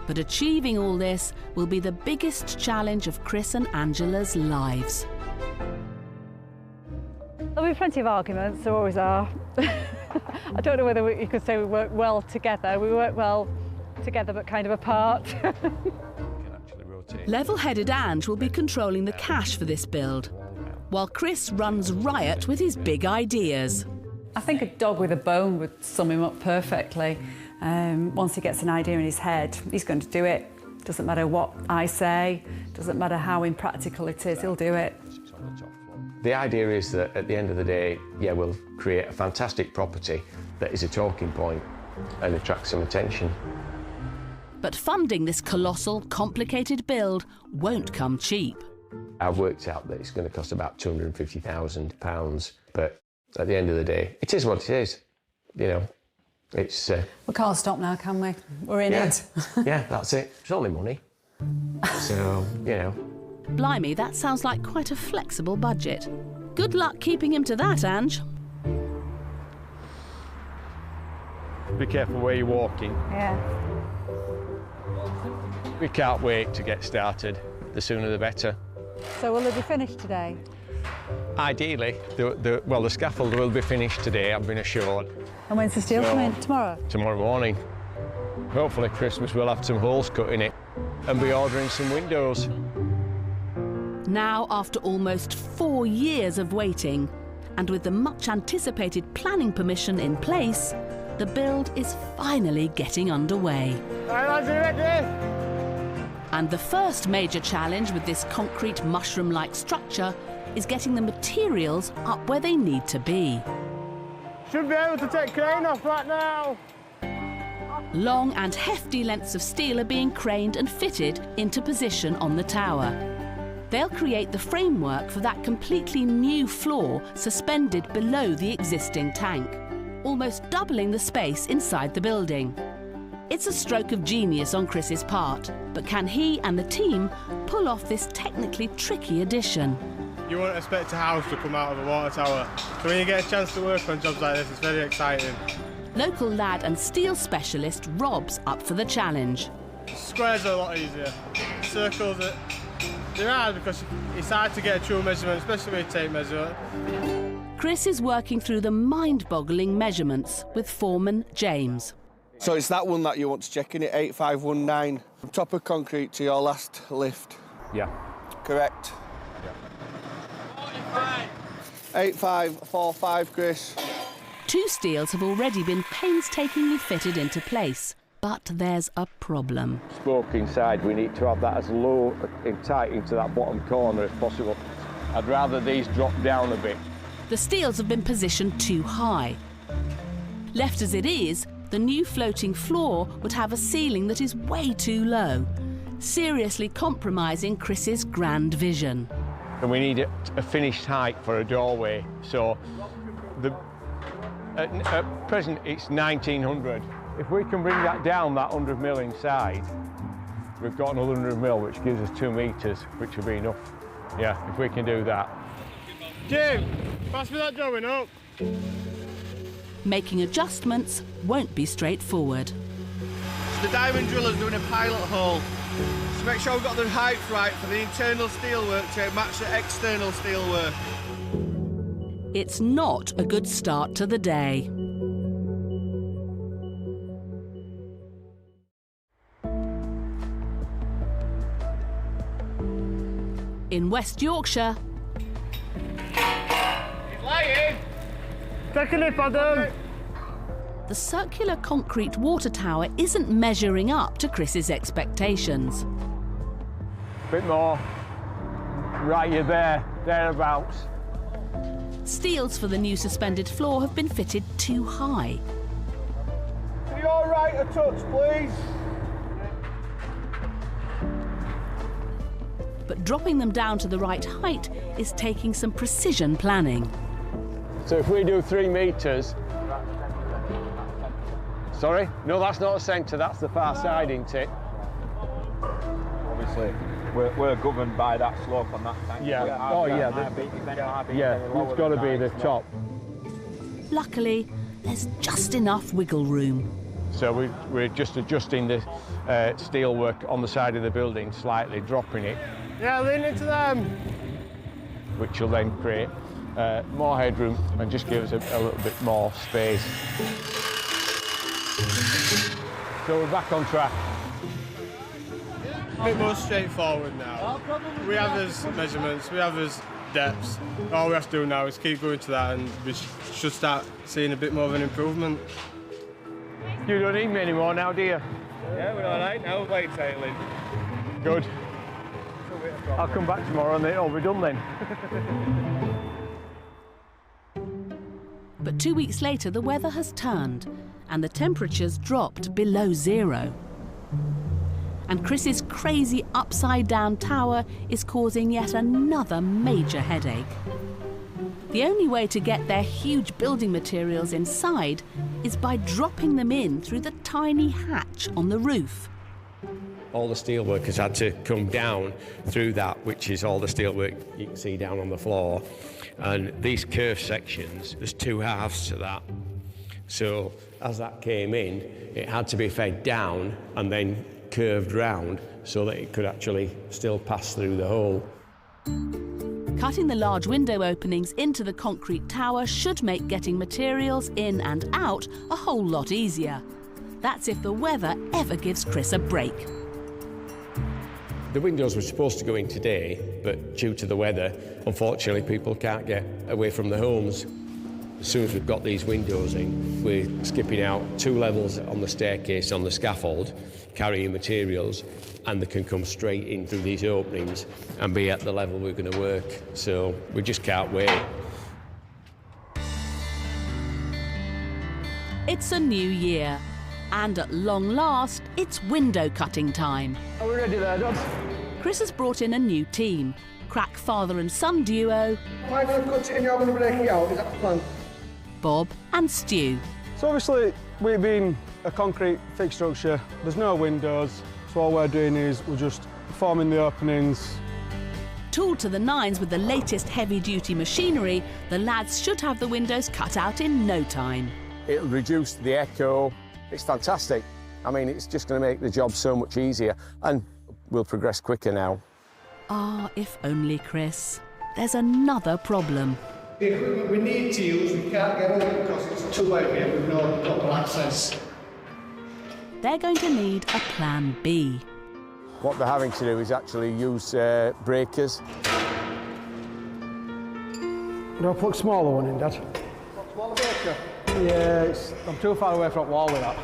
But achieving all this will be the biggest challenge of Chris and Angela's lives. There'll be plenty of arguments, there always are. I don't know whether you could say we work well together. We work well together but kind of apart. Level-headed Ange will be controlling the cash for this build, while Chris runs riot with his big ideas. I think a dog with a bone would sum him up perfectly. Once he gets an idea in his head, he's going to do it. Doesn't matter what I say, doesn't matter how impractical it is, he'll do it. The idea is that at the end of the day, yeah, we'll create a fantastic property that is a talking point and attracts some attention. But funding this colossal, complicated build won't come cheap. I've worked out that it's going to cost about £250,000, but at the end of the day, it is what it is. You know, it's... We can't stop now, can we? We're in it. Yeah, that's it. It's only money. So, you know. Blimey, that sounds like quite a flexible budget. Good luck keeping him to that, Ange. Be careful where you're walking. Yeah. We can't wait to get started. The sooner the better. So will they be finished today? Ideally, the scaffold will be finished today, I've been assured. And when's the steel come in? Tomorrow? Tomorrow morning. Hopefully Christmas we'll have some holes cut in it and be ordering some windows. Now, after almost 4 years of waiting, and with the much anticipated planning permission in place, the build is finally getting underway. And the first major challenge with this concrete mushroom-like structure is getting the materials up where they need to be. Should be able to take crane off right now. Long and hefty lengths of steel are being craned and fitted into position on the tower. They'll create the framework for that completely new floor suspended below the existing tank, almost doubling the space inside the building. It's a stroke of genius on Chris's part, but can he and the team pull off this technically tricky addition? You wouldn't expect a house to come out of a water tower. So when you get a chance to work on jobs like this, it's very exciting. Local lad and steel specialist Rob's up for the challenge. Squares are a lot easier. Circles, they're hard because it's hard to get a true measurement, especially when you tape measure. Chris is working through the mind-boggling measurements with foreman James. So it's that one that you want to check, in it, 8519, from top of concrete to your last lift. Yeah. Correct. 8545, Chris. 2 steels have already been painstakingly fitted into place, but there's a problem. Spoke inside, we need to have that as low and tight into that bottom corner as possible. I'd rather these drop down a bit. The steels have been positioned too high. Left as it is, the new floating floor would have a ceiling that is way too low. seriously compromising Chris's grand vision. And we need a finished height for a doorway. So at present it's 1900. If we can bring that down that 100 mil inside, we've got another 100 mil, which gives us 2 metres, which will be enough. Yeah, if we can do that. Jim, pass me that drawing up. Making adjustments won't be straightforward. The diamond driller's doing a pilot hole to make sure we've got the height right for the internal steelwork to match the external steelwork. It's not a good start to the day. In West Yorkshire, He's laying. Take a nip, Adam. the circular concrete water tower isn't measuring up to Chris's expectations. Bit more. Right, you're there, thereabouts. Steels for the new suspended floor have been fitted too high. Are you all right a touch, please? But dropping them down to the right height is taking some precision planning. So if we do 3 metres... Sorry? No, that's not the centre, that's the far side, isn't it? Obviously, we're governed by that slope on that tank. Yeah. Oh, yeah. Yeah, it's got to be the top. Luckily, there's just enough wiggle room. So we're just adjusting the steelwork on the side of the building slightly, dropping it. Yeah, lean into them. Which will then create more headroom and just give us a little bit more space. So we're back on track. A bit more straightforward now. We have his measurements, we have his depths. All we have to do now is keep going to that and we should start seeing a bit more of an improvement. You don't need me anymore now, do you? Yeah, we're all right now, we're tailing. Good. I'll come back tomorrow and it'll be done then. But 2 weeks later, the weather has turned and the temperatures dropped below 0. And Chris's crazy upside-down tower is causing yet another major headache. The only way to get their huge building materials inside is by dropping them in through the tiny hatch on the roof. All the steelwork has had to come down through that, which is all the steelwork you can see down on the floor. And these curved sections, there's 2 halves to that. So as that came in, it had to be fed down and then curved round so that it could actually still pass through the hole. Cutting the large window openings into the concrete tower should make getting materials in and out a whole lot easier. That's if the weather ever gives Chris a break. The windows were supposed to go in today, but due to the weather, unfortunately, people can't get away from the homes. As soon as we've got these windows in, we're skipping out 2 levels on the staircase on the scaffold, carrying materials, and they can come straight in through these openings and be at the level we're going to work. So we just can't wait. It's a new year, and at long last, it's window cutting time. Are we ready there, Dad? Chris has brought in a new team, crack father and son duo, If I cut it and you're going to break it out, is that the plan? Bob and Stu. So obviously, we've been a concrete fixed structure. There's no windows, so all we're doing is we're just forming the openings. Tooled to the nines with the latest heavy-duty machinery, the lads should have the windows cut out in no time. It'll reduce the echo. It's fantastic. I mean, it's just going to make the job so much easier, and we'll progress quicker now. Ah, if only, Chris. There's another problem. The equipment we need to use, we can't get over because it's too heavy and we've no proper access. They're going to need a plan B. What they're having to do is actually use breakers. Do I put a smaller one in, Dad? Smaller breaker? Yeah, I'm too far away from the wall with that.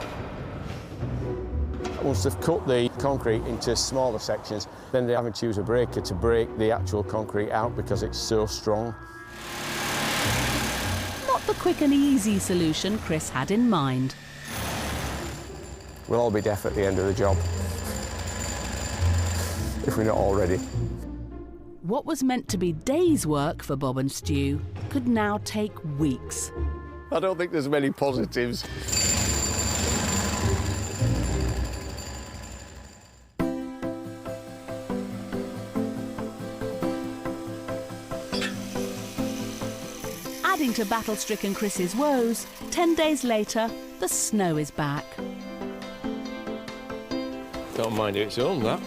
Once they've cut the concrete into smaller sections, then they're having to use a breaker to break the actual concrete out because it's so strong. Not the quick and easy solution Chris had in mind. We'll all be deaf at the end of the job. if we're not already. What was meant to be days' work for Bob and Stu could now take weeks. I don't think there's many positives. Adding to battle-stricken Chris's woes, 10 days later, the snow is back. Don't mind its own, that.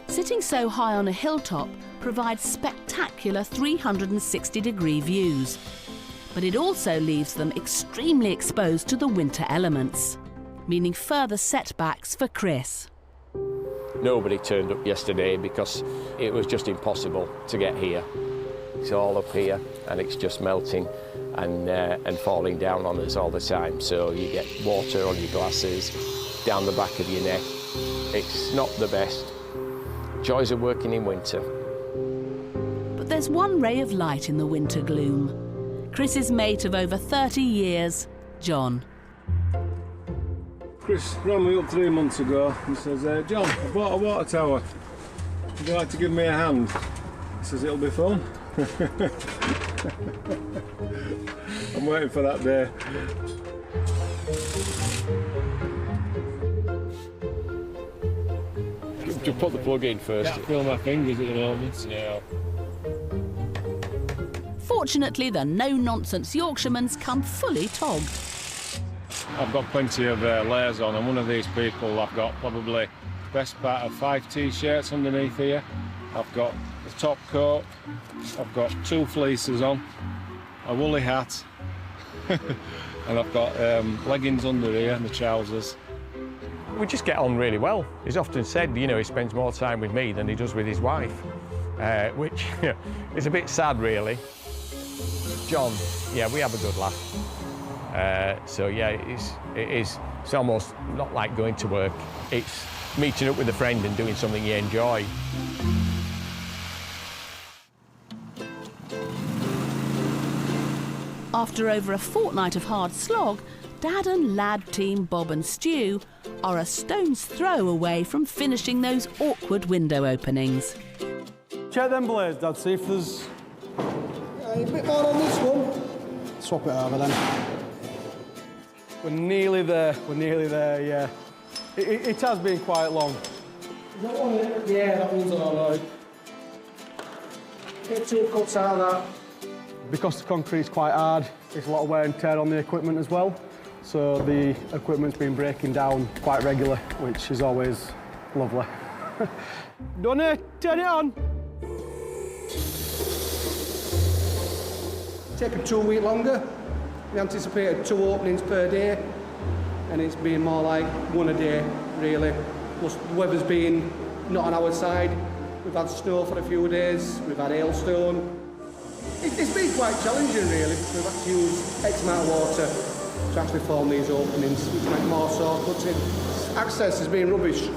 Sitting so high on a hilltop provides spectacular 360-degree views. But it also leaves them extremely exposed to the winter elements, meaning further setbacks for Chris. Nobody turned up yesterday because it was just impossible to get here. It's all up here and it's just melting and falling down on us all the time. So you get water on your glasses, down the back of your neck. It's not the best. Joys of working in winter. But there's one ray of light in the winter gloom. Chris's mate of over 30 years, John. Chris rang me up 3 months ago and says, John, I bought a water tower. Would you like to give me a hand? He says, it'll be fun. I'm waiting for that day. Just put the plug in first. Can't feel my fingers at the moment. Yeah. Fortunately, the no-nonsense Yorkshiremans come fully togged. I've got plenty of layers on. I'm one of these people. I've got probably best part of 5 t-shirts underneath here. I've got the top coat. I've got 2 fleeces on, a woolly hat, and I've got leggings under here and the trousers. We just get on really well. He's often said, you know, he spends more time with me than he does with his wife, which is a bit sad, really. John, yeah, we have a good laugh. So yeah, it's almost not like going to work. It's meeting up with a friend and doing something you enjoy. After over a fortnight of hard slog, Dad and lad team Bob and Stu are a stone's throw away from finishing those awkward window openings. Check them blades, Dad, see if there's... A bit more on this one. Swap it over then. We're nearly there, yeah. It has been quite long. Is that one? Yeah, that one's all right. Get 2 cuts out of that. Because the concrete's quite hard, there's a lot of wear and tear on the equipment as well. So the equipment's been breaking down quite regularly, which is always lovely. Donny, turn it on. Taken 2 weeks longer. We anticipated 2 openings per day, and it's been more like 1 a day, really. Plus, the weather's been not on our side. We've had snow for a few days, we've had hailstone. It's been quite challenging, really. We've had to use X amount of water to actually form these openings, which make more saw cuts in. Access has been rubbish.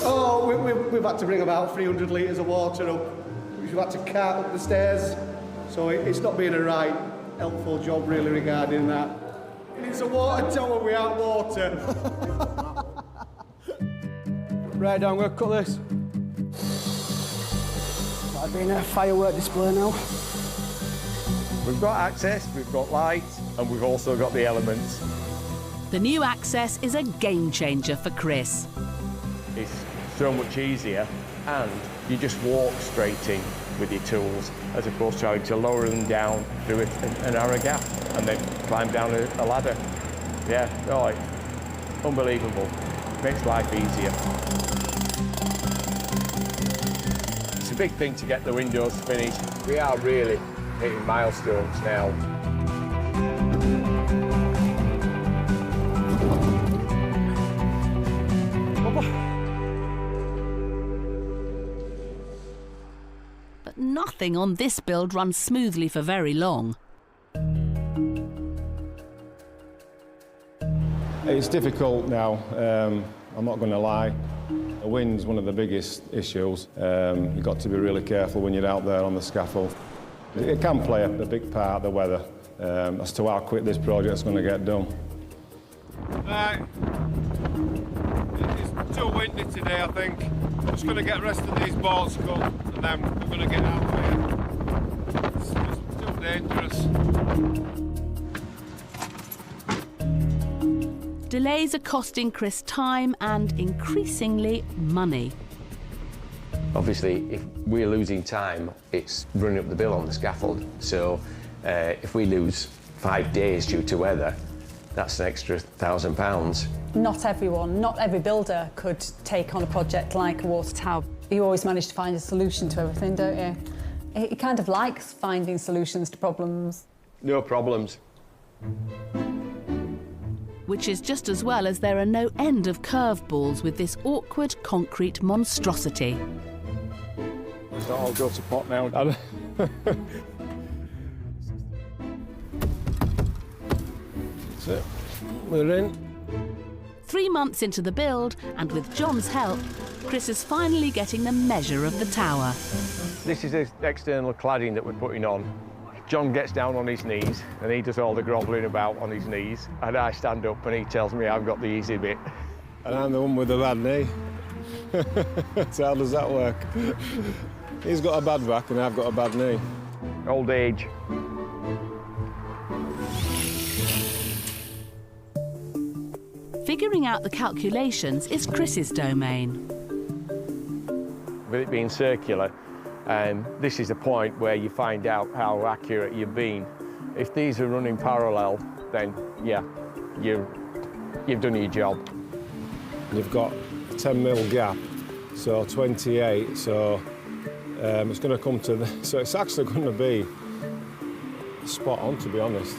Oh, we've had to bring about 300 litres of water up, which we've had to cart up the stairs. So it's not been a right helpful job, really, regarding that. It's a water tower without water. Right, I'm going to cut this. I've been a firework display now. We've got access, we've got light, and we've also got the elements. The new access is a game changer for Chris. It's so much easier, and you just walk straight in with your tools, as opposed to having to lower them down through a narrow gap and then climb down a ladder. Yeah, no, it's unbelievable. Makes life easier. It's a big thing to get the windows finished. We are really hitting milestones now. But nothing on this build runs smoothly for very long. It's difficult now, I'm not going to lie. The wind's one of the biggest issues. You've got to be really careful when you're out there on the scaffold. It can play a big part, the weather, as to how quick this project's going to get done. Right. too windy today, I think. Just going to get the rest of these boards cut and then we're going to get out of here. It's just too dangerous. Delays are costing Chris time and, increasingly, money. Obviously, if we're losing time, it's running up the bill on the scaffold. So if we lose 5 days due to weather, that's an extra £1,000. Not everyone, not every builder could take on a project like a water tower. You always manage to find a solution to everything, don't you? He kind of likes finding solutions to problems. No problems. Which is just as well, as there are no end of curveballs with this awkward concrete monstrosity. So I'll go to pot now. That's it. We're in. 3 months into the build, and with John's help, Chris is finally getting the measure of the tower. This is the external cladding that we're putting on. John gets down on his knees and he does all the grovelling about on his knees, and I stand up and he tells me I've got the easy bit. And I'm the one with the bad knee. So how does that work? He's got a bad back and I've got a bad knee. Old age. Figuring out the calculations is Chris's domain. With it being circular, this is the point where you find out how accurate you've been. If these are running parallel, then yeah, you've done your job. You've got a 10mm gap, so 28, so it's going to come to the... So it's actually going to be spot on, to be honest.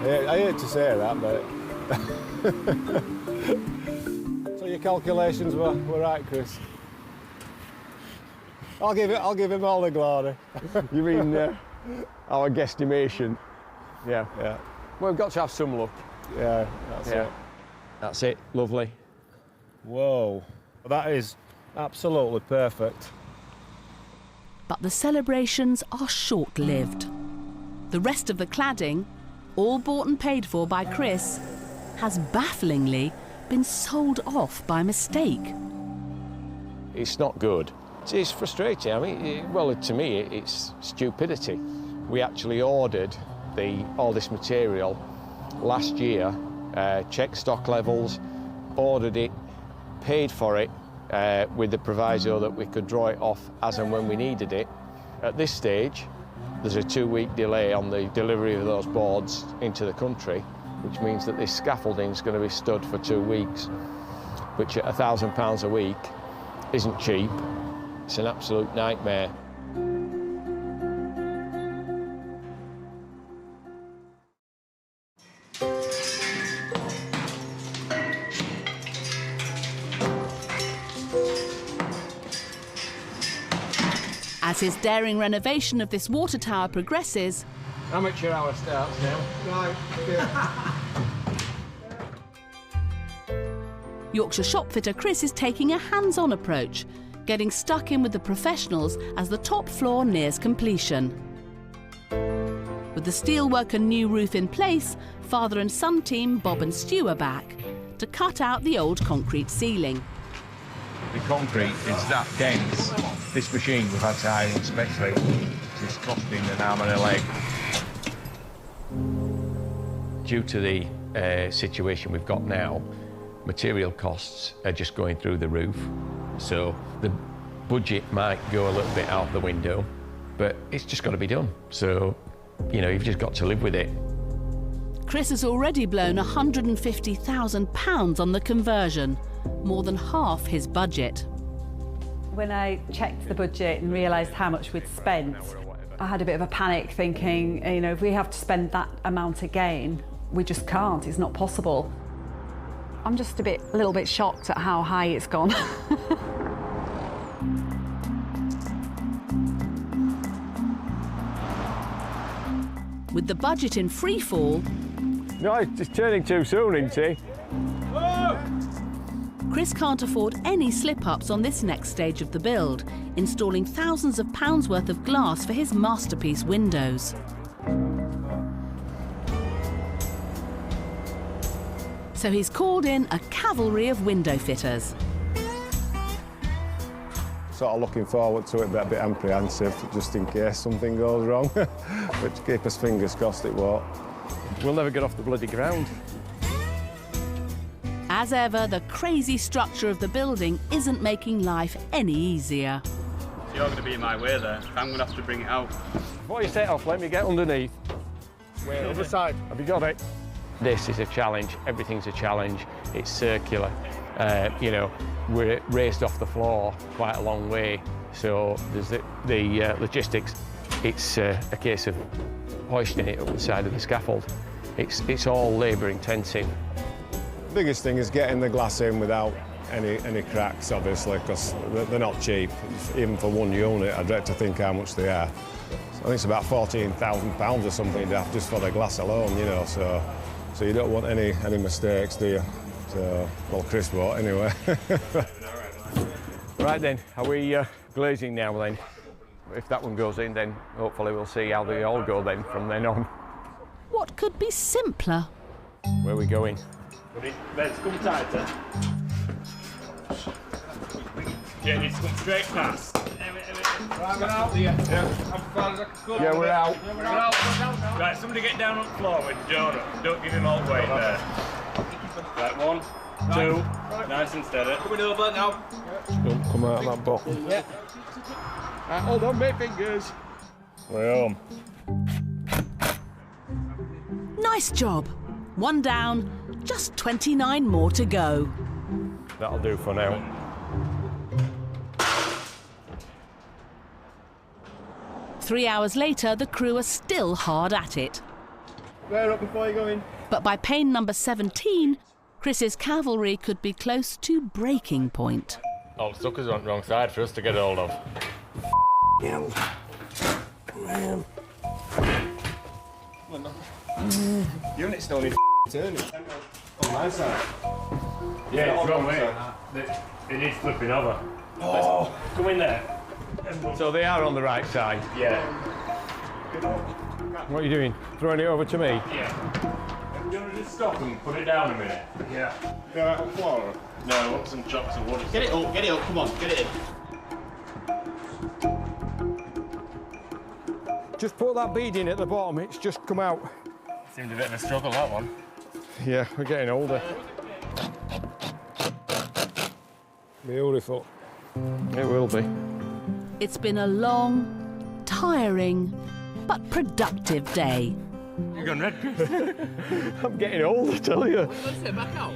I hate to say that, but... So your calculations were right, Chris? I'll give him all the glory. You mean our guesstimation? Yeah. Yeah. Well, we've got to have some luck. Yeah, that's it. That's it. Lovely. Whoa. That is absolutely perfect. But the celebrations are short-lived. The rest of the cladding, all bought and paid for by Chris, has bafflingly been sold off by mistake. It's not good. It's frustrating. I mean, well, to me, it's stupidity. We actually ordered all this material last year, checked stock levels, ordered it, paid for it, with the proviso that we could draw it off as and when we needed it. At this stage, there's a 2-week delay on the delivery of those boards into the country, which means that this scaffolding is going to be stood for 2 weeks, which at £1,000 a week isn't cheap. It's an absolute nightmare. As his daring renovation of this water tower progresses... Amateur hour starts now. Right, yeah. Yorkshire shopfitter Chris is taking a hands-on approach, getting stuck in with the professionals as the top floor nears completion. With the steelwork and new roof in place, father and son team Bob and Stu are back to cut out the old concrete ceiling. The concrete is that dense. This machine we've had to hire in specially, which is costing an arm and a leg. Due to the situation we've got now, material costs are just going through the roof. So the budget might go a little bit out the window, but it's just got to be done. So, you know, you've just got to live with it. Chris has already blown £150,000 on the conversion, more than half his budget. When I checked the budget and realised how much we'd spent, I had a bit of a panic thinking, you know, if we have to spend that amount again, we just can't, it's not possible. I'm just a little bit shocked at how high it's gone. With the budget in free fall... No, it's just turning too soon, isn't it? Chris can't afford any slip-ups on this next stage of the build, installing thousands of pounds worth of glass for his masterpiece windows. So he's called in a cavalry of window fitters. Sort of looking forward to it, but a bit apprehensive, just in case something goes wrong. But keep us fingers crossed it won't. We'll never get off the bloody ground. As ever, the crazy structure of the building isn't making life any easier. So you're going to be in my way there. I'm going to have to bring it out. Before you set off, let me get underneath. Where? Other side. Have you got it? This is a challenge. Everything's a challenge. It's circular. You know, we're raised off the floor quite a long way, so there's the logistics. It's a case of hoisting it up the side of the scaffold. It's all labour intensive. The biggest thing is getting the glass in without any cracks, obviously, because they're not cheap. Even for one unit, I dread to think how much they are. I think it's about £14,000 or something just for the glass alone, you know, so you don't want any mistakes, do you? So, well, Chris won't anyway. Right then, are we glazing now then? If that one goes in, then hopefully we'll see how they all go then from then on. What could be simpler? Where are we going? Let's come tighter. Yeah, it's come straight past. Right, we're out here. Yeah, we're out. We're out. Right, somebody get down on the floor with Jonah. Don't give him all the weight there. Right, 1, 2. Nice and steady. Coming over now. Don't come out of that bottom. Yeah. Right, hold on, my fingers. We're home. Nice job. 1 down, just 29 more to go. That'll do for now. Three hours later, the crew are still hard at it. Wear up before you go in. But by pane number 17, Chris's cavalry could be close to breaking point. Old suckers on the wrong side for us to get hold of. Man. Unit still need turning. On my side. Yeah, it's wrong way. It needs flipping over. Oh. Come in there. So they are on the right side? Yeah. What are you doing? Throwing it over to me? Yeah. Do you want to just stop and put it down a minute? Yeah. Go out on the floor? No, I want some chocks of wood. Get it up, come on, get it in. Just put that bead in at the bottom, it's just come out. Seemed a bit of a struggle, that one. Yeah, we're getting older. Beautiful. It will be. It's been a long, tiring, but productive day. You're going red, Chris. I'm getting old, I tell you. Let's sit back out.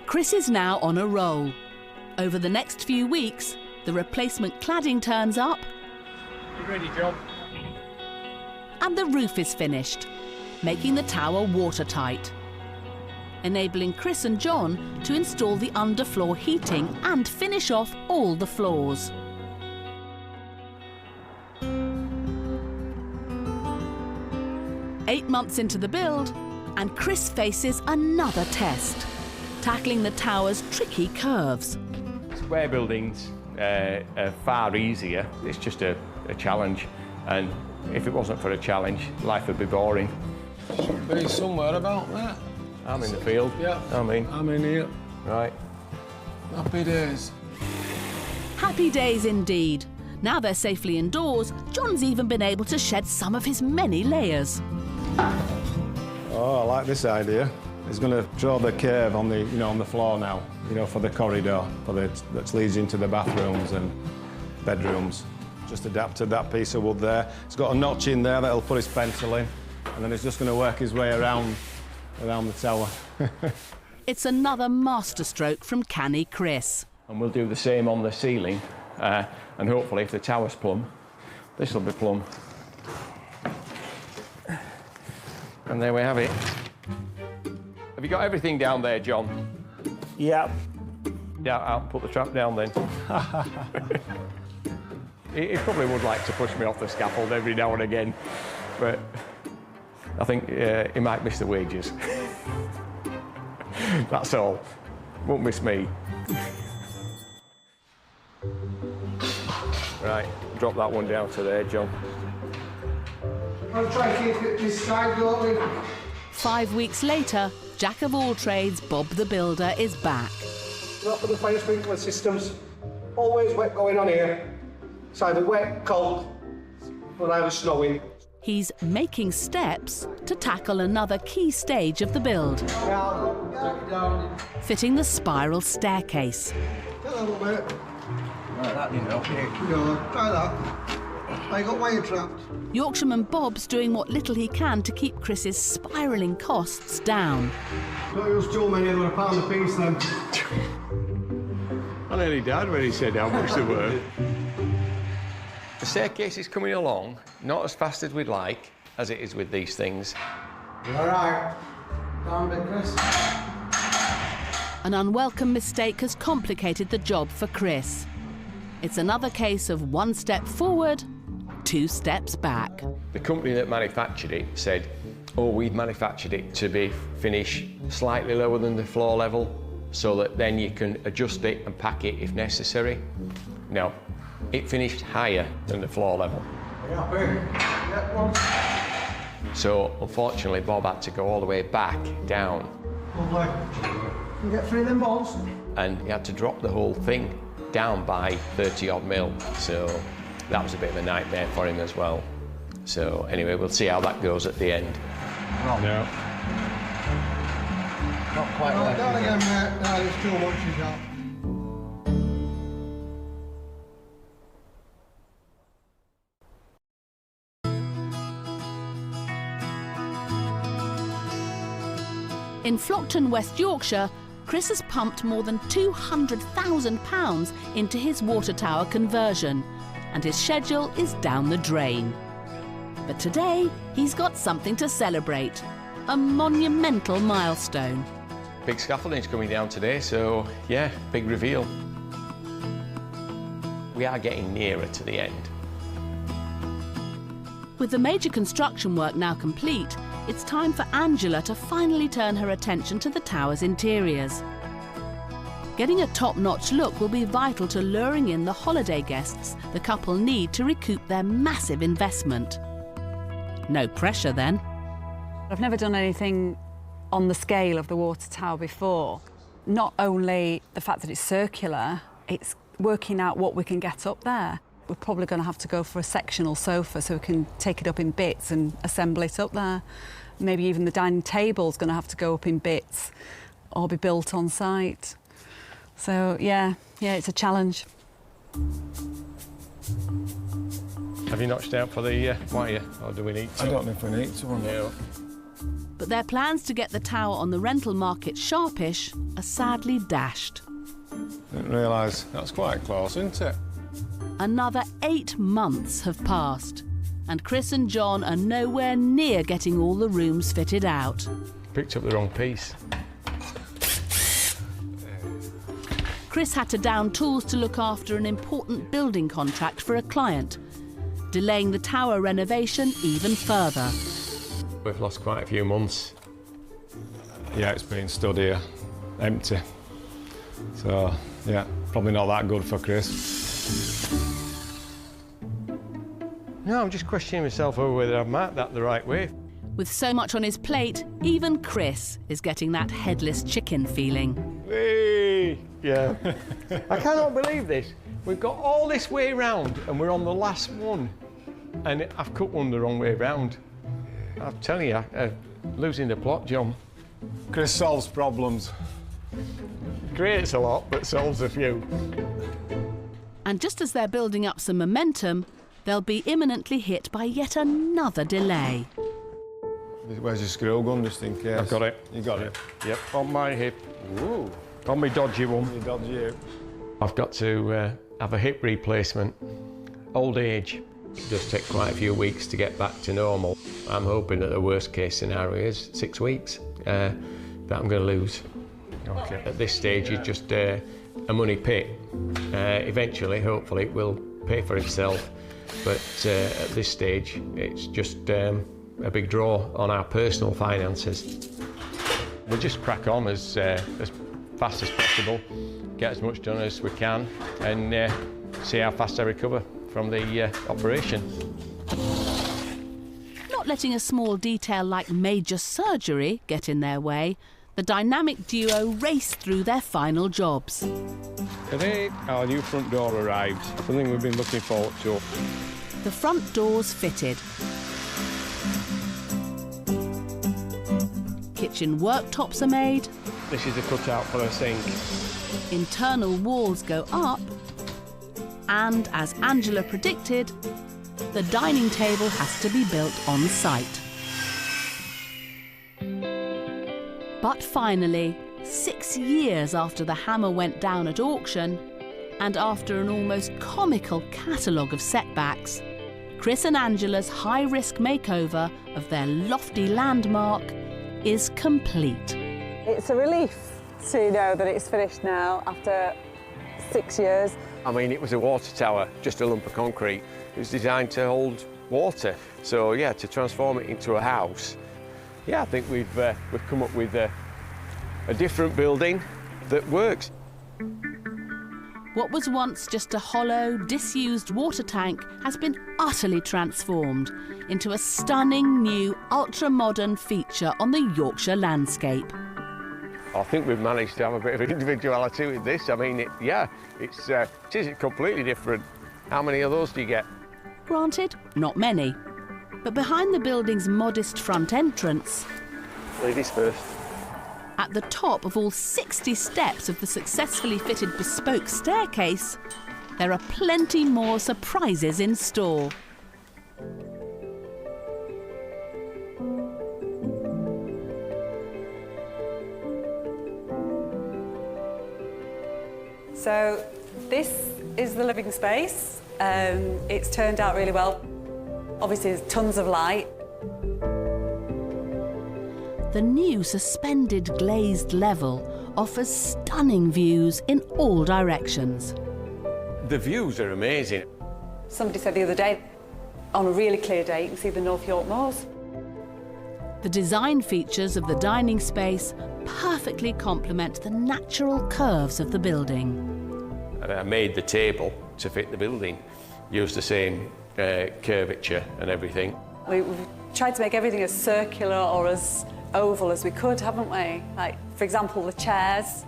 Chris is now on a roll. Over the next few weeks, the replacement cladding turns up. You ready, John? And the roof is finished, making the tower watertight, enabling Chris and John to install the underfloor heating and finish off all the floors. Eight months into the build, and Chris faces another test, tackling the tower's tricky curves. Square buildings are far easier. It's just a challenge, and if it wasn't for a challenge, life would be boring. Should be somewhere about that. I'm in the field. Yeah. I'm in here. Right. Happy days. Happy days indeed. Now they're safely indoors, John's even been able to shed some of his many layers. Oh, I like this idea. It's going to draw the curve on the, on the floor now, for the corridor, that leads into the bathrooms and bedrooms. Just adapted that piece of wood there. It's got a notch in there that'll put his pencil in, and then it's just going to work his way around the tower. It's another masterstroke from canny Chris. And we'll do the same on the ceiling, and hopefully if the tower's plumb, this will be plumb. And there we have it. Have you got everything down there, John? Yeah. Yeah, I'll put the trap down then. He probably would like to push me off the scaffold every now and again, but I think he might miss the wages. That's all. Won't miss me. Right, drop that one down to there, John. I'll try and keep it this side going. 5 weeks later, Jack of all trades Bob the Builder is back. Not for the fire sprinkler systems. Always wet going on here. It's either wet, cold, or either snowing. He's making steps to tackle another key stage of the build, fitting the spiral staircase. A little bit. Right, that didn't help you. No, try that. I got wire trapped. Yorkshireman Bob's doing what little he can to keep Chris's spiralling costs down. Don't use too many, they're a pound a piece then. I nearly died when he said how much they were. The staircase is coming along, not as fast as we'd like, as it is with these things. You all right? Down a bit, Chris. An unwelcome mistake has complicated the job for Chris. It's another case of 1 step forward, 2 steps back. The company that manufactured it said, oh, we've manufactured it to be finished slightly lower than the floor level so that then you can adjust it and pack it if necessary. No, it finished higher than the floor level. So unfortunately Bob had to go all the way back down. Lovely. You get 3 of them balls? And he had to drop the whole thing down by 30 odd mil. So that was a bit of a nightmare for him as well. So anyway, we'll see how that goes at the end. No. Not quite right. Down again, mate. No, it's too much, you got. In Flockton, West Yorkshire, Chris has pumped more than £200,000 into his water tower conversion, and his schedule is down the drain. But today, he's got something to celebrate, a monumental milestone. Big scaffolding's coming down today, so yeah, big reveal. We are getting nearer to the end. With the major construction work now complete, it's time for Angela to finally turn her attention to the tower's interiors. Getting a top-notch look will be vital to luring in the holiday guests the couple need to recoup their massive investment. No pressure then. I've never done anything on the scale of the water tower before. Not only the fact that it's circular, it's working out what we can get up there. We're probably going to have to go for a sectional sofa so we can take it up in bits and assemble it up there. Maybe even the dining table's going to have to go up in bits or be built on site. So yeah, it's a challenge. Have you notched out for the wire, or do we need to? I don't know if we need to or not. No. But their plans to get the tower on the rental market sharpish are sadly dashed. Didn't realise. That's quite close, isn't it? Another 8 months have passed, and Chris and John are nowhere near getting all the rooms fitted out. Picked up the wrong piece. Chris had to down tools to look after an important building contract for a client, delaying the tower renovation even further. We've lost quite a few months. Yeah, it's been stood here, empty. So, yeah, probably not that good for Chris. No, I'm just questioning myself over whether I've marked that the right way. With so much on his plate, even Chris is getting that headless chicken feeling. Hey! Yeah. I cannot believe this. We've got all this way round and we're on the last one. And I've cut one the wrong way round. I'm telling you, losing the plot, John. Chris solves problems. Creates a lot, but solves a few. And just as they're building up some momentum, they'll be imminently hit by yet another delay. Where's your screw gun, just in case? I've got it. You got it? Yep, on my hip. Ooh. On my dodgy one. You dodgy hip. I've got to have a hip replacement. Old age. It does take quite a few weeks to get back to normal. I'm hoping that the worst case scenario is 6 weeks that I'm going to lose. Okay. At this stage, it's just a money pit. Eventually, hopefully, it will pay for itself. But at this stage, it's just a big draw on our personal finances. We'll just crack on as fast as possible, get as much done as we can, and see how fast I recover. from the operation. Not letting a small detail like major surgery get in their way, the dynamic duo raced through their final jobs. Today, our new front door arrived, something we've been looking forward to. The front doors fitted. Kitchen worktops are made. This is a cutout for a sink. Internal walls go up. And, as Angela predicted, the dining table has to be built on site. But finally, 6 years after the hammer went down at auction, and after an almost comical catalogue of setbacks, Chris and Angela's high-risk makeover of their lofty landmark is complete. It's a relief to know that it's finished now after 6 years. I mean, it was a water tower, just a lump of concrete. It was designed to hold water. So, yeah, to transform it into a house, yeah, I think we've come up with a different building that works. What was once just a hollow, disused water tank has been utterly transformed into a stunning new, ultra-modern feature on the Yorkshire landscape. I think we've managed to have a bit of individuality with this. I mean, it is completely different. How many of those do you get? Granted, not many. But behind the building's modest front entrance, Ladies first. at the top of all 60 steps of the successfully fitted bespoke staircase, there are plenty more surprises in store. So this is the living space. It's turned out really well. Obviously, there's tons of light. The new suspended glazed level offers stunning views in all directions. The views are amazing. Somebody said the other day, on a really clear day, you can see the North York Moors. The design features of the dining space perfectly complement the natural curves of the building. I made the table to fit the building, used the same curvature and everything. We've tried to make everything as circular or as oval as we could, haven't we? Like, for example, the chairs,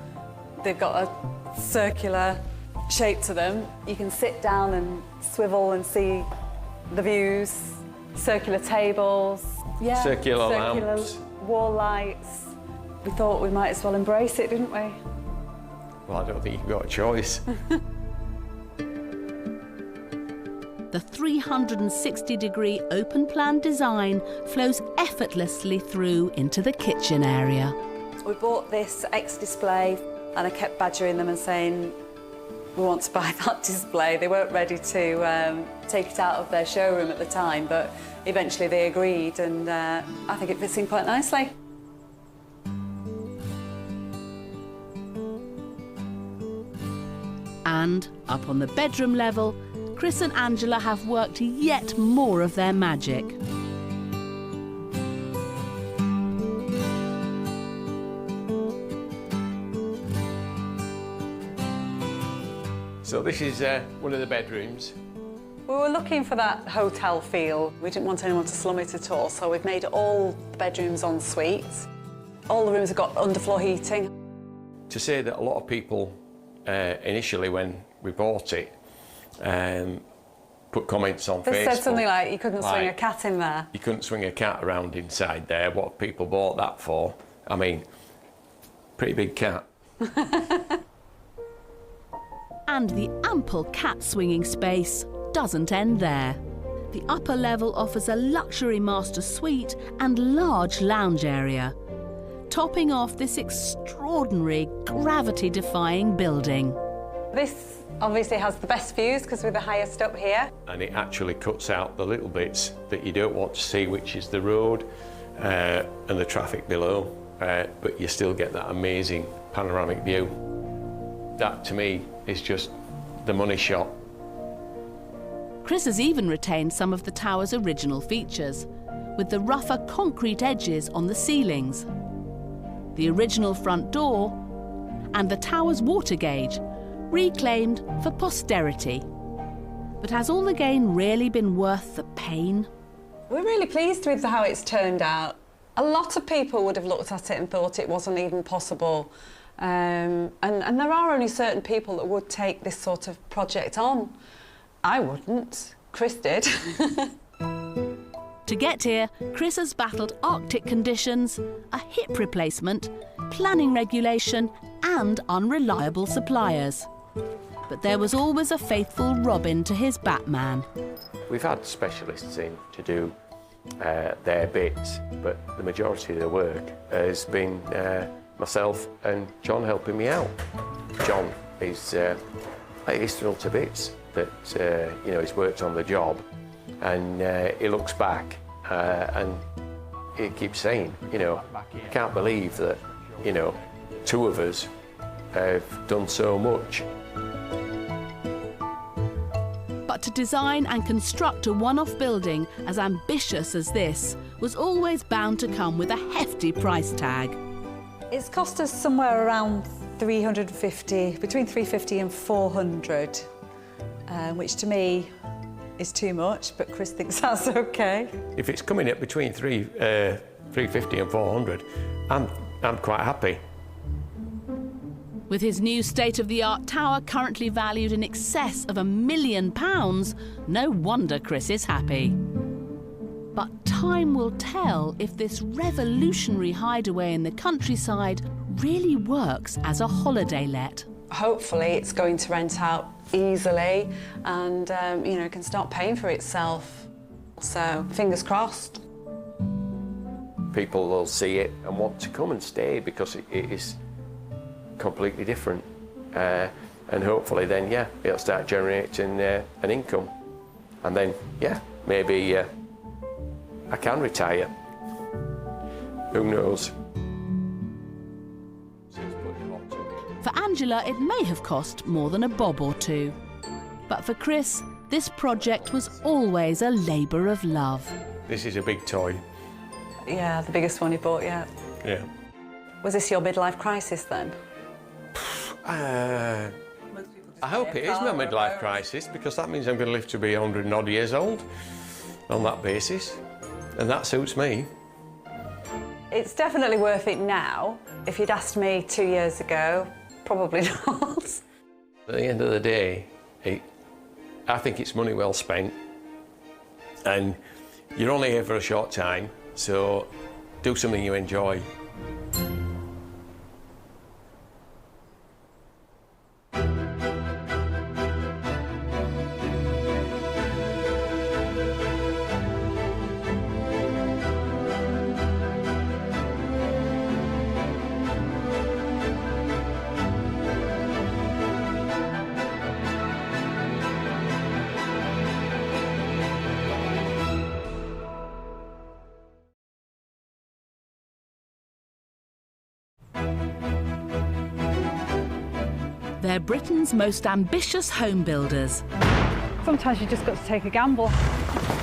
they've got a circular shape to them. You can sit down and swivel and see the views, circular tables, circular lamps, wall lights. We thought we might as well embrace it, didn't we? Well, I don't think you've got a choice. The 360-degree open-plan design flows effortlessly through into the kitchen area. We bought this ex-display and I kept badgering them and saying, we want to buy that display. They weren't ready to take it out of their showroom at the time, but eventually they agreed, and I think it fits in quite nicely. And up on the bedroom level, Chris and Angela have worked yet more of their magic. So this is one of the bedrooms. We were looking for that hotel feel. We didn't want anyone to slum it at all, so we've made all the bedrooms en suite. All the rooms have got underfloor heating. To say that a lot of people initially, when we bought it, put comments on They Facebook. said something like, you couldn't swing a cat in there. You couldn't swing a cat around inside there. What people bought that for? I mean, pretty big cat. And the ample cat-swinging space doesn't end there. The upper level offers a luxury master suite and large lounge area, topping off this extraordinary, gravity-defying building. This obviously has the best views because we're the highest up here. And it actually cuts out the little bits that you don't want to see, which is the road and the traffic below, but you still get that amazing panoramic view. That, to me, is just the money shot. Chris has even retained some of the tower's original features, with the rougher concrete edges on the ceilings, the original front door, and the tower's water gauge, reclaimed for posterity. But has all the gain really been worth the pain? We're really pleased with how it's turned out. A lot of people would have looked at it and thought it wasn't even possible. And there are only certain people that would take this sort of project on. I wouldn't. Chris did. To get here, Chris has battled Arctic conditions, a hip replacement, planning regulation and unreliable suppliers. But there was always a faithful Robin to his Batman. We've had specialists in to do their bits, but the majority of the work has been myself and John helping me out. John is he's thrilled to bits that you know, he's worked on the job, and he looks back and he keeps saying, you know, I can't believe that, you know, two of us have done so much. But to design and construct a one-off building as ambitious as this was always bound to come with a hefty price tag. It's cost us somewhere around 350, between 350 and 400, which to me is too much, but Chris thinks that's okay. If it's coming up between 350 and 400, I'm quite happy. With his new state-of-the-art tower currently valued in excess of £1 million, no wonder Chris is happy. But time will tell if this revolutionary hideaway in the countryside really works as a holiday let. Hopefully it's going to rent out easily and, you know, can start paying for itself. So, fingers crossed. People will see it and want to come and stay because it is completely different. And hopefully then, yeah, it'll start generating an income. And then, yeah, maybe I can retire. Who knows? For Angela, it may have cost more than a bob or two. But for Chris, this project was always a labour of love. This is a big toy. Yeah, the biggest one you bought yet. Yeah. Was this your midlife crisis then? I hope it is my midlife crisis, because that means I'm going to live to be 100 and odd years old on that basis, and that suits me. It's definitely worth it now. If you'd asked me 2 years ago, probably not. At the end of the day, I think it's money well spent, and you're only here for a short time, so do something you enjoy. They're Britain's most ambitious home builders. Sometimes you just got to take a gamble.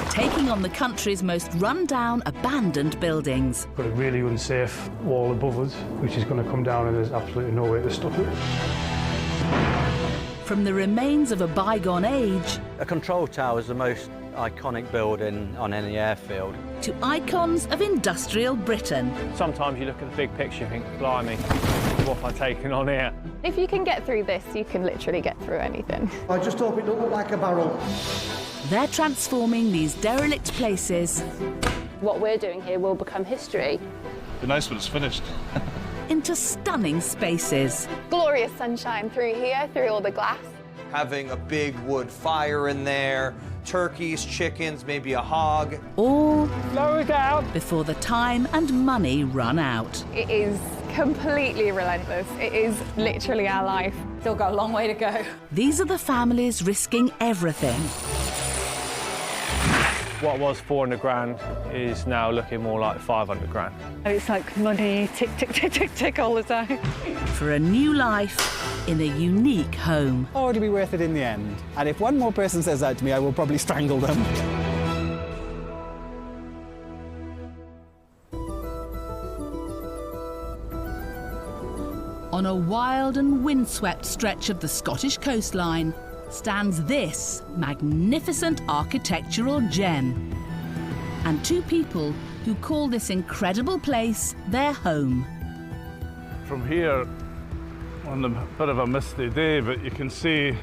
Taking on the country's most run-down, abandoned buildings. Got a really unsafe wall above us, which is going to come down and there's absolutely no way to stop it. From the remains of a bygone age... A control tower is the most iconic building on any airfield. ...to icons of industrial Britain. Sometimes you look at the big picture and think, blimey, what have I taken on here? If you can get through this, you can literally get through anything. I just hope it don't look like a barrel. They're transforming these derelict places... What we're doing here will become history. Be nice when it's finished. ...into stunning spaces. Glorious sunshine through here, through all the glass. Having a big wood fire in there, turkeys, chickens, maybe a hog. All slow down before the time and money run out. It is completely relentless. It is literally our life. Still got a long way to go. These are the families risking everything. What was 400 grand is now looking more like 500 grand. It's like money, tick, tick, tick, tick, tick all the time. For a new life in a unique home. Or it'll be worth it in the end. And if one more person says that to me, I will probably strangle them. On a wild and windswept stretch of the Scottish coastline, stands this magnificent architectural gem. And two people who call this incredible place their home. From here, on a bit of a misty day, but you can see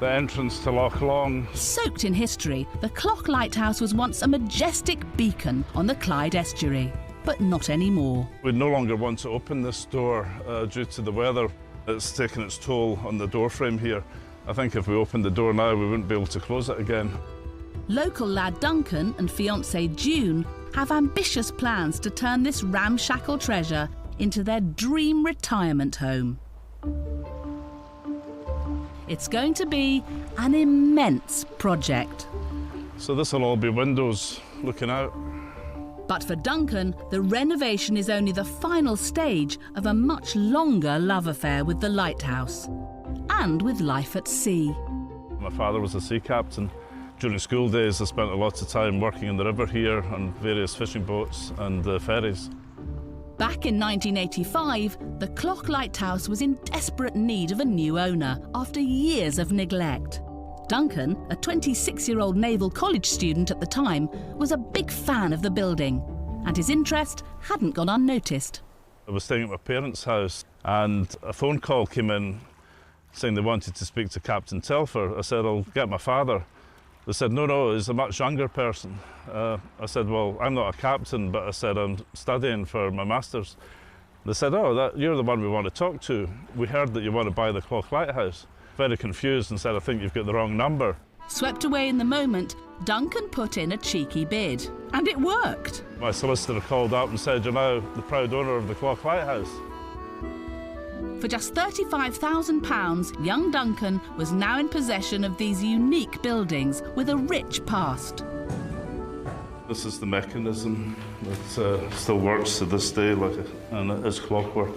the entrance to Loch Long. Soaked in history, the Cloch Lighthouse was once a majestic beacon on the Clyde estuary, but not anymore. We no longer want to open this door due to the weather. It's taken its toll on the door frame here. I think if we opened the door now, we wouldn't be able to close it again. Local lad Duncan and fiancée June have ambitious plans to turn this ramshackle treasure into their dream retirement home. It's going to be an immense project. So this will all be windows looking out. But for Duncan, the renovation is only the final stage of a much longer love affair with the lighthouse and with life at sea. My father was a sea captain. During school days, I spent a lot of time working in the river here on various fishing boats and ferries. Back in 1985, the Cloch Lighthouse was in desperate need of a new owner after years of neglect. Duncan, a 26-year-old Naval College student at the time, was a big fan of the building, and his interest hadn't gone unnoticed. I was staying at my parents' house, and a phone call came in saying they wanted to speak to Captain Telfer. I said, I'll get my father. They said, no, he's a much younger person. I said, well, I'm not a captain, but I said, I'm studying for my master's. They said, you're the one we want to talk to. We heard that you want to buy the Cloch Lighthouse. Very confused and said, I think you've got the wrong number. Swept away in the moment, Duncan put in a cheeky bid, and it worked. My solicitor called up and said, you're now the proud owner of the Cloch Lighthouse. For just £35,000, young Duncan was now in possession of these unique buildings with a rich past. This is the mechanism that still works to this day, and it is clockwork.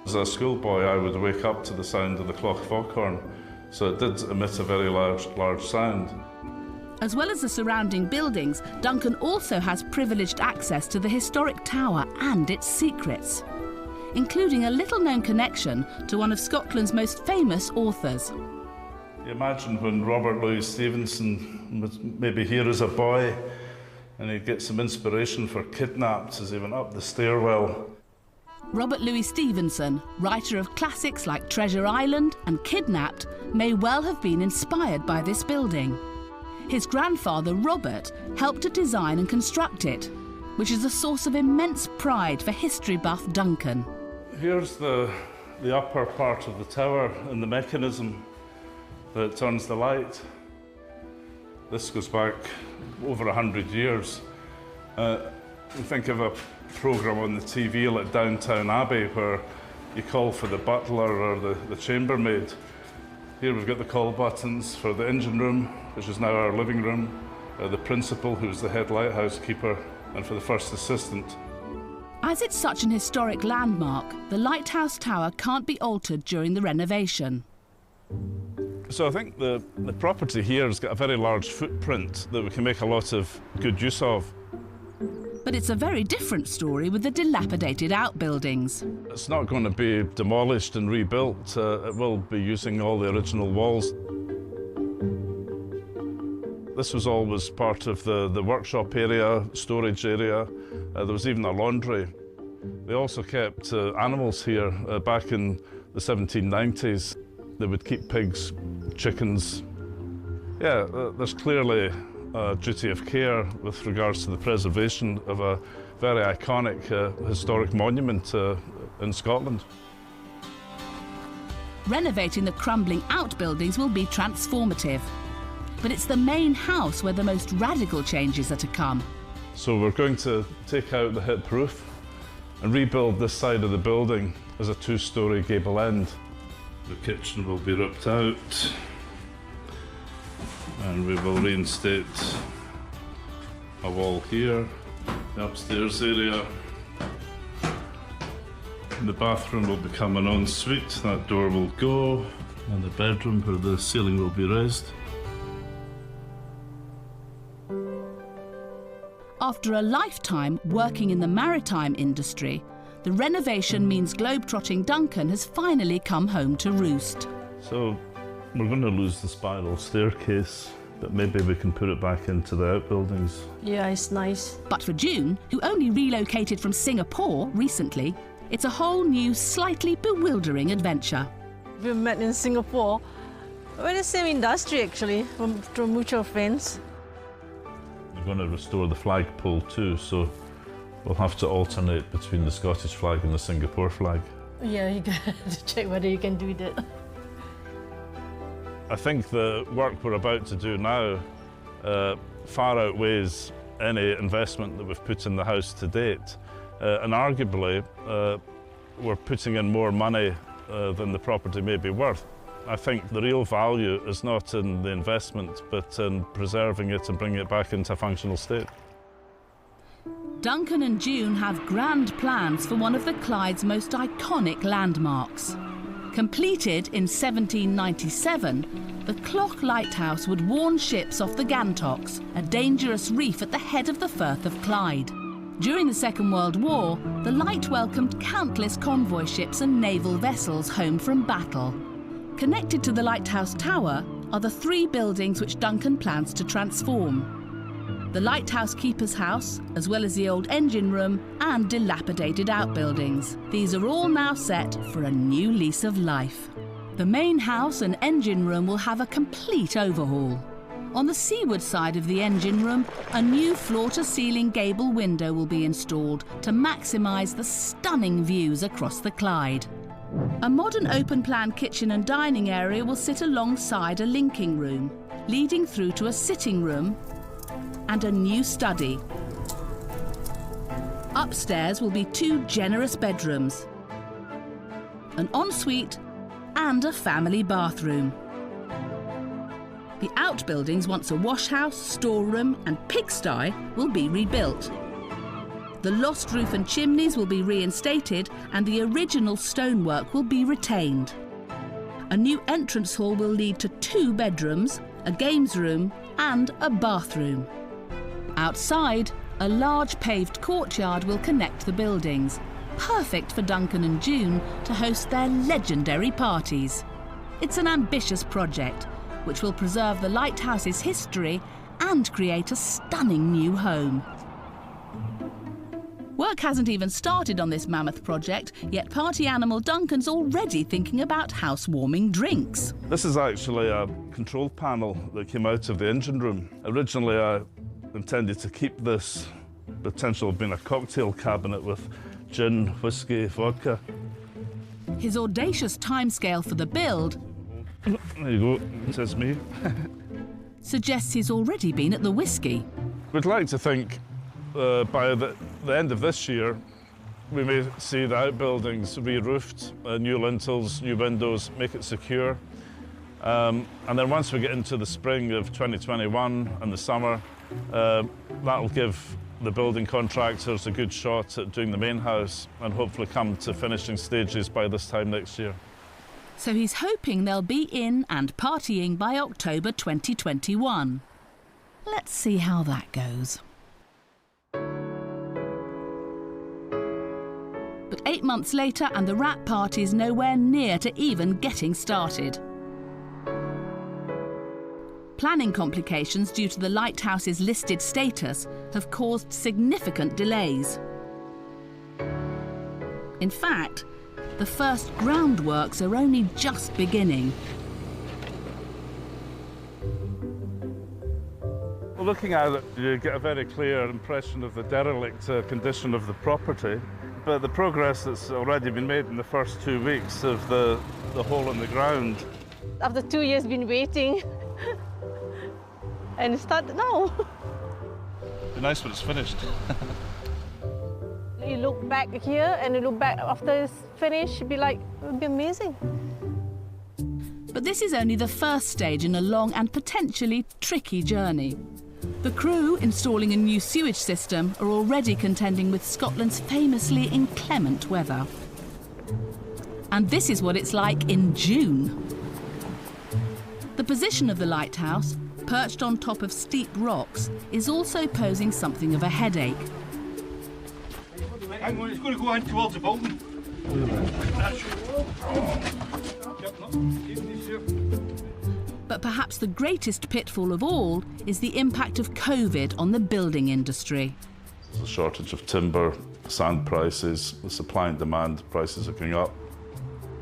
As a schoolboy, I would wake up to the sound of the clock foghorn, so it did emit a very large sound. As well as the surrounding buildings, Duncan also has privileged access to the historic tower and its secrets, including a little-known connection to one of Scotland's most famous authors. You imagine when Robert Louis Stevenson was maybe here as a boy, and he'd get some inspiration for Kidnapped as he went up the stairwell. Robert Louis Stevenson, writer of classics like Treasure Island and Kidnapped, may well have been inspired by this building. His grandfather, Robert, helped to design and construct it, which is a source of immense pride for history buff Duncan. Here's the upper part of the tower and the mechanism that turns the light. This goes back over 100 years. We think of a programme on the TV like Downtown Abbey where you call for the butler or the chambermaid. Here we've got the call buttons for the engine room, which is now our living room, the principal, who's the head lighthouse keeper, and for the first assistant. As it's such an historic landmark, the lighthouse tower can't be altered during the renovation. So I think the property here has got a very large footprint that we can make a lot of good use of. But it's a very different story with the dilapidated outbuildings. It's not going to be demolished and rebuilt. It will be using all the original walls. This was always part of the workshop area, storage area. There was even a laundry. They also kept animals here back in the 1790s. They would keep pigs, chickens. Yeah, there's clearly a duty of care with regards to the preservation of a very iconic historic monument in Scotland. Renovating the crumbling outbuildings will be transformative. But it's the main house where the most radical changes are to come. So we're going to take out the hip roof and rebuild this side of the building as a two-storey gable end. The kitchen will be ripped out and we will reinstate a wall here, the upstairs area. The bathroom will become an ensuite, that door will go, and the bedroom where the ceiling will be raised. After a lifetime working in the maritime industry, the renovation means globetrotting Duncan has finally come home to roost. So We're going to lose the spiral staircase, but maybe we can put it back into the outbuildings. Yeah, it's nice. But for June, who only relocated from Singapore recently, it's a whole new, slightly bewildering adventure. We met in Singapore. We're in the same industry, actually, from mutual friends. We're going to restore the flagpole too, so we'll have to alternate between the Scottish flag and the Singapore flag. Yeah, you got to check whether you can do that. I think the work we're about to do now far outweighs any investment that we've put in the house to date. And arguably, we're putting in more money than the property may be worth. I think the real value is not in the investment, but in preserving it and bringing it back into a functional state. Duncan and June have grand plans for one of the Clyde's most iconic landmarks. Completed in 1797, the Cloch Lighthouse would warn ships off the Gantocks, a dangerous reef at the head of the Firth of Clyde. During the Second World War, the light welcomed countless convoy ships and naval vessels home from battle. Connected to the lighthouse tower are the 3 buildings which Duncan plans to transform. The lighthouse keeper's house, as well as the old engine room and dilapidated outbuildings. These are all now set for a new lease of life. The main house and engine room will have a complete overhaul. On the seaward side of the engine room, a new floor-to-ceiling gable window will be installed to maximise the stunning views across the Clyde. A modern open-plan kitchen and dining area will sit alongside a linking room, leading through to a sitting room and a new study. Upstairs will be 2 generous bedrooms, an ensuite and a family bathroom. The outbuildings, once a washhouse, storeroom and pigsty, will be rebuilt. The lost roof and chimneys will be reinstated and the original stonework will be retained. A new entrance hall will lead to 2 bedrooms, a games room and a bathroom. Outside, a large paved courtyard will connect the buildings, perfect for Duncan and June to host their legendary parties. It's an ambitious project, which will preserve the lighthouse's history and create a stunning new home. Work hasn't even started on this mammoth project, yet party animal Duncan's already thinking about housewarming drinks. This is actually a control panel that came out of the engine room. Originally, I intended to keep this potential of being a cocktail cabinet with gin, whiskey, vodka. His audacious timescale for the build, there you go, it says me, suggests he's already been at the whiskey. We'd like to think by the end of this year, we may see the outbuildings re-roofed, new lintels, new windows, make it secure. And then once we get into the spring of 2021 and the summer, that'll give the building contractors a good shot at doing the main house and hopefully come to finishing stages by this time next year. So he's hoping they'll be in and partying by October 2021. Let's see how that goes. But 8 months later and the wrap party's nowhere near to even getting started. Planning complications due to the lighthouse's listed status have caused significant delays. In fact, the first groundworks are only just beginning. Well, looking at it, you get a very clear impression of the derelict condition of the property, but the progress that's already been made in the first 2 weeks of the hole in the ground. After 2 years been waiting, and it started now. It'd be nice when it's finished. You look back here and you look back after it's finished, it'd be like, it'd be amazing. But this is only the first stage in a long and potentially tricky journey. The crew installing a new sewage system are already contending with Scotland's famously inclement weather. And this is what it's like in June. The position of the lighthouse, perched on top of steep rocks, is also posing something of a headache. Hang on, it's going to go in towards the building. But perhaps the greatest pitfall of all is the impact of COVID on the building industry. There's a shortage of timber, sand prices, the supply and demand prices are going up.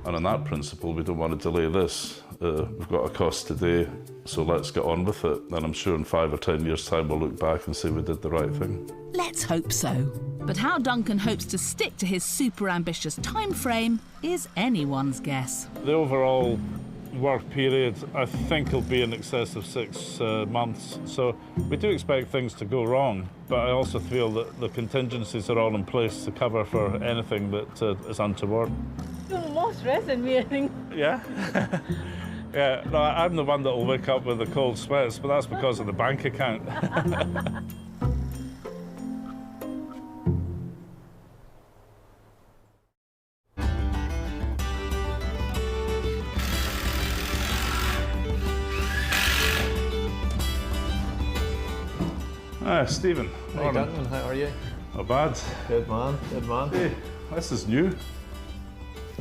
And on that principle, we don't want to delay this. We've got a cost today, so let's get on with it. And I'm sure in 5 or 10 years' time, we'll look back and say we did the right thing. Let's hope so. But how Duncan hopes to stick to his super ambitious time frame is anyone's guess. The overall work period, I think, will be in excess of 6 months. So we do expect things to go wrong, but I also feel that the contingencies are all in place to cover for anything that is untoward. You're more stressed than me, I think. Yeah? Yeah, no, I'm the one that will wake up with the cold sweats, but that's because of the bank account. Hi, Stephen. Hey, Duncan, how are you? Not bad. Good man, good man. Hey, this is new.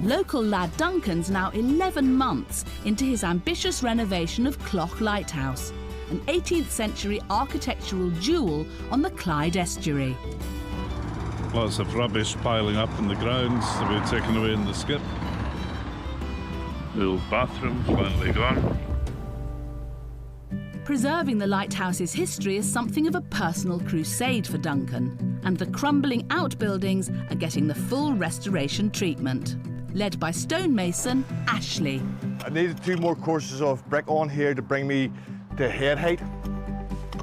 Local lad Duncan's now 11 months into his ambitious renovation of Clough Lighthouse, an 18th century architectural jewel on the Clyde estuary. Lots of rubbish piling up in the grounds to be taken away in the skip. The old bathroom finally gone. Preserving the lighthouse's history is something of a personal crusade for Duncan, and the crumbling outbuildings are getting the full restoration treatment. Led by stonemason Ashley. I needed 2 more courses of brick on here to bring me to head height.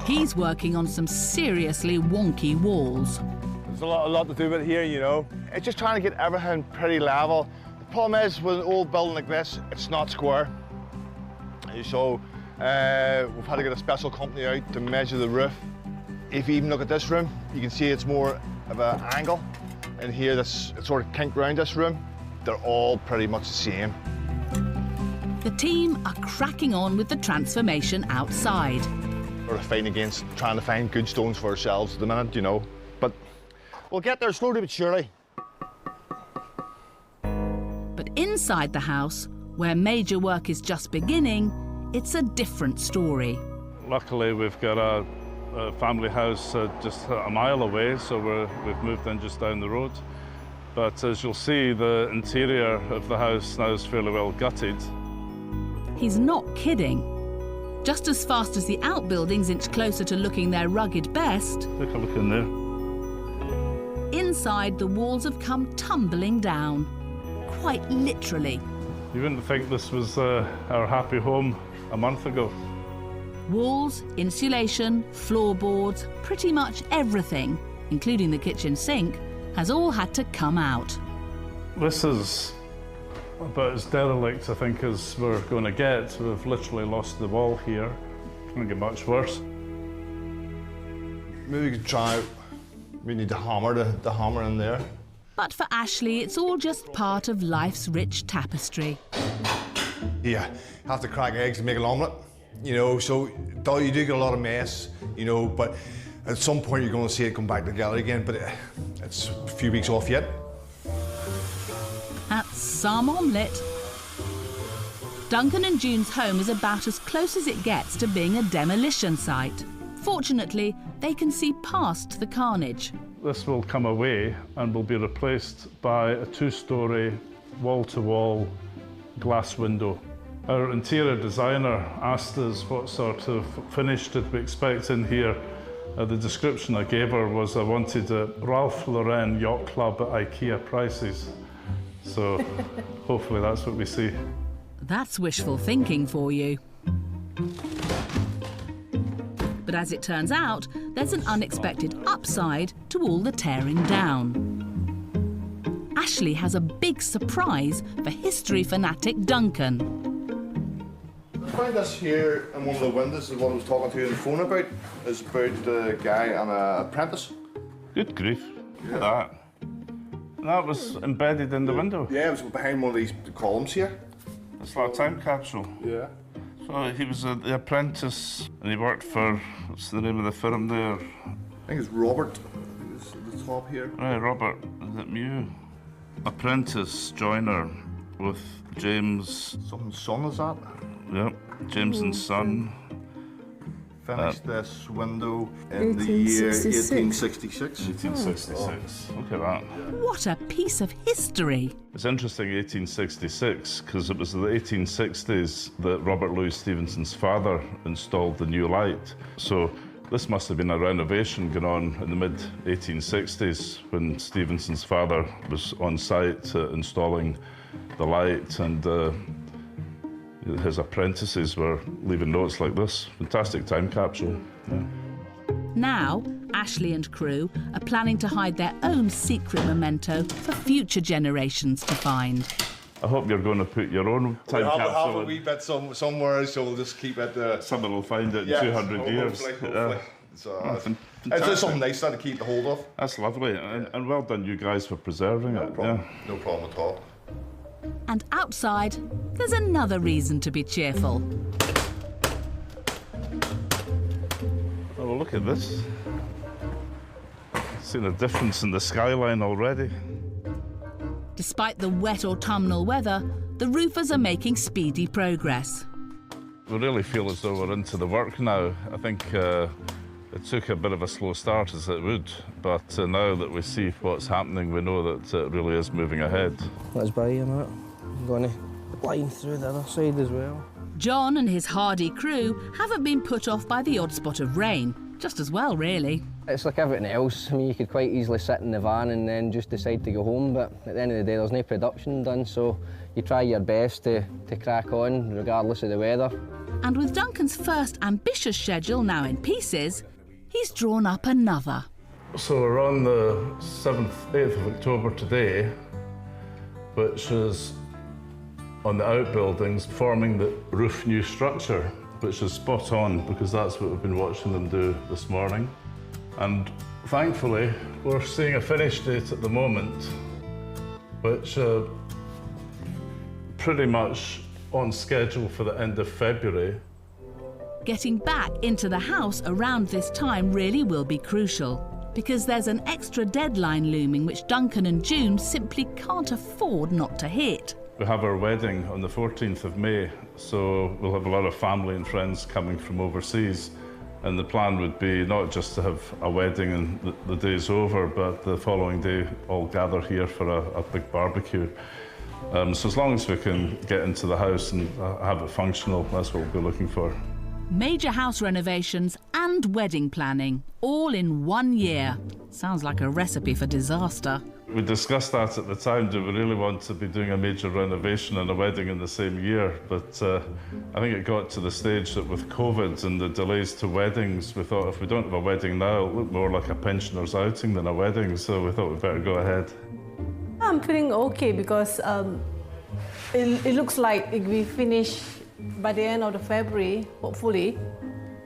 He's working on some seriously wonky walls. There's a lot to do with it here, you know. It's just trying to get everything pretty level. The problem is, with an old building like this, it's not square. So we've had to get a special company out to measure the roof. If you even look at this room, you can see it's more of an angle. And here, it's sort of kinked around this room. They're all pretty much the same. The team are cracking on with the transformation outside. We're fighting against trying to find good stones for ourselves at the minute, you know. But we'll get there slowly but surely. But inside the house, where major work is just beginning, it's a different story. Luckily, we've got a family house just a mile away, so we've moved in just down the road. But as you'll see, the interior of the house now is fairly well gutted. He's not kidding. Just as fast as the outbuildings inch closer to looking their rugged best, take a look in there. Inside, the walls have come tumbling down, quite literally. You wouldn't think this was our happy home a month ago. Walls, insulation, floorboards, pretty much everything, including the kitchen sink, has all had to come out. This is about as derelict, I think, as we're going to get. We've literally lost the wall here. It's going to get much worse. Maybe we could try, we need to hammer the hammer in there. But for Ashley, it's all just part of life's rich tapestry. Yeah, have to crack eggs to make an omelette, you know, so you do get a lot of mess, you know, but at some point you're going to see it come back together again, but it's a few weeks off yet. That's some omelette. Duncan and June's home is about as close as it gets to being a demolition site. Fortunately, they can see past the carnage. This will come away and will be replaced by a 2-storey, wall-to-wall glass window. Our interior designer asked us what sort of finish did we expect in here. The description I gave her was I wanted a Ralph Lauren yacht club at IKEA prices. So hopefully that's what we see. That's wishful thinking for you. But as it turns out, there's an unexpected upside to all the tearing down. Ashley has a big surprise for history fanatic Duncan. I find this here in one of the windows is what I was talking to you on the phone about. It's about the guy and an apprentice. Good grief. Look at that. That was embedded in the window. Yeah, it was behind one of these columns here. It's like a time capsule. Yeah. So he was the apprentice and he worked for, what's the name of the firm there? I think it's Robert. It's at the top here. Right, Robert. Is it Mew? Apprentice, joiner, with James. Something Son, is that? Yep, James and Son. Finished this window in the year 1866. 1866. Look at that. What a piece of history. It's interesting, 1866, because it was in the 1860s that Robert Louis Stevenson's father installed the new light. So this must have been a renovation going on in the mid-1860s when Stevenson's father was on site installing the light, and his apprentices were leaving notes like this. Fantastic time capsule. Yeah. Now, Ashley and crew are planning to hide their own secret memento for future generations to find. I hope you're going to put your own time We'll capsule have a wee bit somewhere, so we'll just keep it. Someone will find it in 200 years. Hopefully. So, it's just something nice to keep the hold of. That's lovely, and well done you guys for preserving it. Problem. Yeah. No problem at all. And outside, there's another reason to be cheerful. Oh, well, look at this. Seen a difference in the skyline already. Despite the wet autumnal weather, the roofers are making speedy progress. We really feel as though we're into the work now. I think it took a bit of a slow start, as it would, but now that we see what's happening, we know that it really is moving ahead. That's brilliant, isn't it? I'm going to line through the other side as well. John and his hardy crew haven't been put off by the odd spot of rain. Just as well, really. It's like everything else. I mean, you could quite easily sit in the van and then just decide to go home, but at the end of the day, there's no production done, so you try your best to crack on, regardless of the weather. And with Duncan's first ambitious schedule now in pieces, he's drawn up another. So we're on the 8th of October today, which is on the outbuildings forming the roof new structure, which is spot on because that's what we've been watching them do this morning. And thankfully, we're seeing a finish date at the moment, which pretty much on schedule for the end of February. Getting back into the house around this time really will be crucial, because there's an extra deadline looming which Duncan and June simply can't afford not to hit. We have our wedding on the 14th of May, so we'll have a lot of family and friends coming from overseas. And the plan would be not just to have a wedding and the day's over, but the following day all gather here for a big barbecue. So as long as we can get into the house and have it functional, that's what we'll be looking for. Major house renovations and wedding planning, all in 1 year. Sounds like a recipe for disaster. We discussed that at the time. Do we really want to be doing a major renovation and a wedding in the same year? But I think it got to the stage that with COVID and the delays to weddings, we thought if we don't have a wedding now, it'll look more like a pensioner's outing than a wedding. So we thought we'd better go ahead. I'm feeling okay because it looks like we finish by the end of the February, hopefully,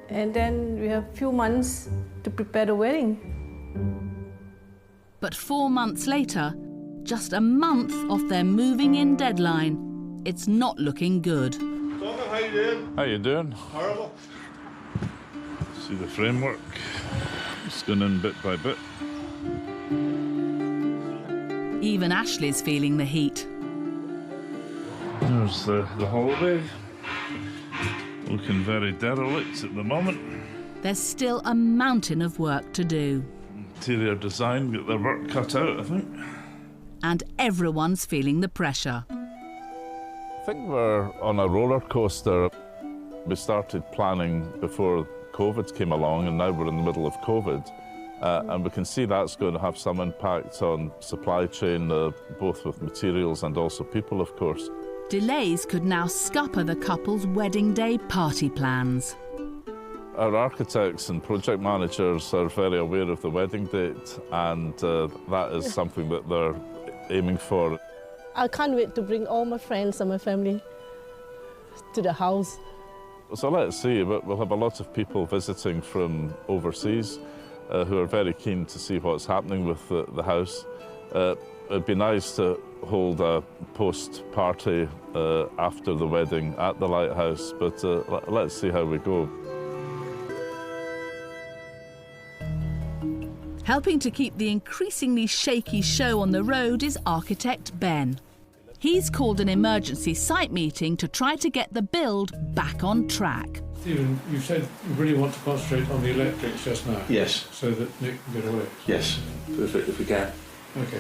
and then we have a few months to prepare the wedding. But 4 months later, just a month off their moving in deadline, it's not looking good. Duncan, how you doing? How you doing? Horrible. See the framework. It's going in bit by bit. Even Ashley's feeling the heat. There's the hallway. Looking very derelict at the moment. There's still a mountain of work to do. Interior design, get their work cut out, I think. And everyone's feeling the pressure. I think we're on a roller coaster. We started planning before COVID came along, and now we're in the middle of COVID. And we can see that's going to have some impact on supply chain, both with materials and also people, of course. Delays could now scupper the couple's wedding day party plans. Our architects and project managers are very aware of the wedding date, and that is something that they're aiming for. I can't wait to bring all my friends and my family to the house. So let's see, we'll have a lot of people visiting from overseas who are very keen to see what's happening with the house. It'd be nice to hold a post-party after the wedding at the lighthouse, but let's see how we go. Helping to keep the increasingly shaky show on the road is architect Ben. He's called an emergency site meeting to try to get the build back on track. Stephen, you said you really want to concentrate on the electrics just now. Yes. So that Nick can get away. Yes, perfect if we can. Okay.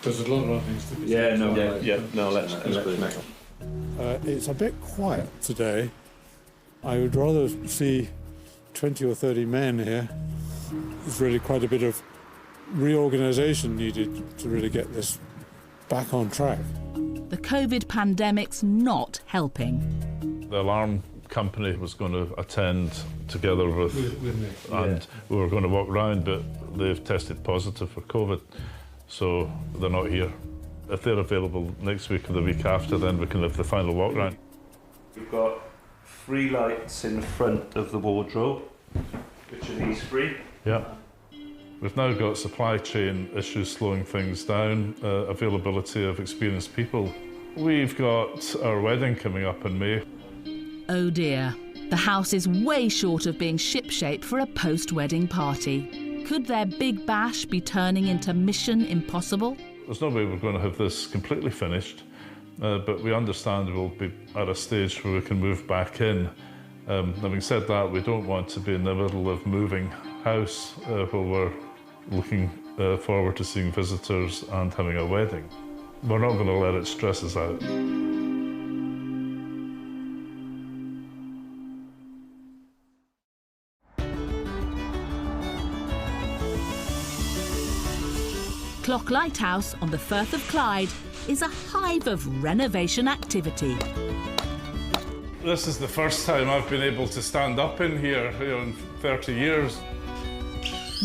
There's a lot of other things to be Yeah, said. no, let's Nick. It's a bit quiet today. I would rather see 20 or 30 men here. There's really quite a bit of reorganisation needed to really get this back on track. The COVID pandemic's not helping. The alarm company was going to attend together with Nick. and we were going to walk round, but they've tested positive for COVID, so they're not here. If they're available next week or the week after, then we can have the final walk round. We've got 3 lights in front of the wardrobe, which are these 3. Yeah. We've now got supply chain issues slowing things down, availability of experienced people. We've got our wedding coming up in May. Oh dear, the house is way short of being shipshape for a post-wedding party. Could their big bash be turning into Mission Impossible? There's no way we're going to have this completely finished, but we understand we'll be at a stage where we can move back in. Having said that, we don't want to be in the middle of moving house while we're looking forward to seeing visitors and having a wedding. We're not going to let it stress us out. Clock Lighthouse on the Firth of Clyde is a hive of renovation activity. This is the first time I've been able to stand up in here in 30 years.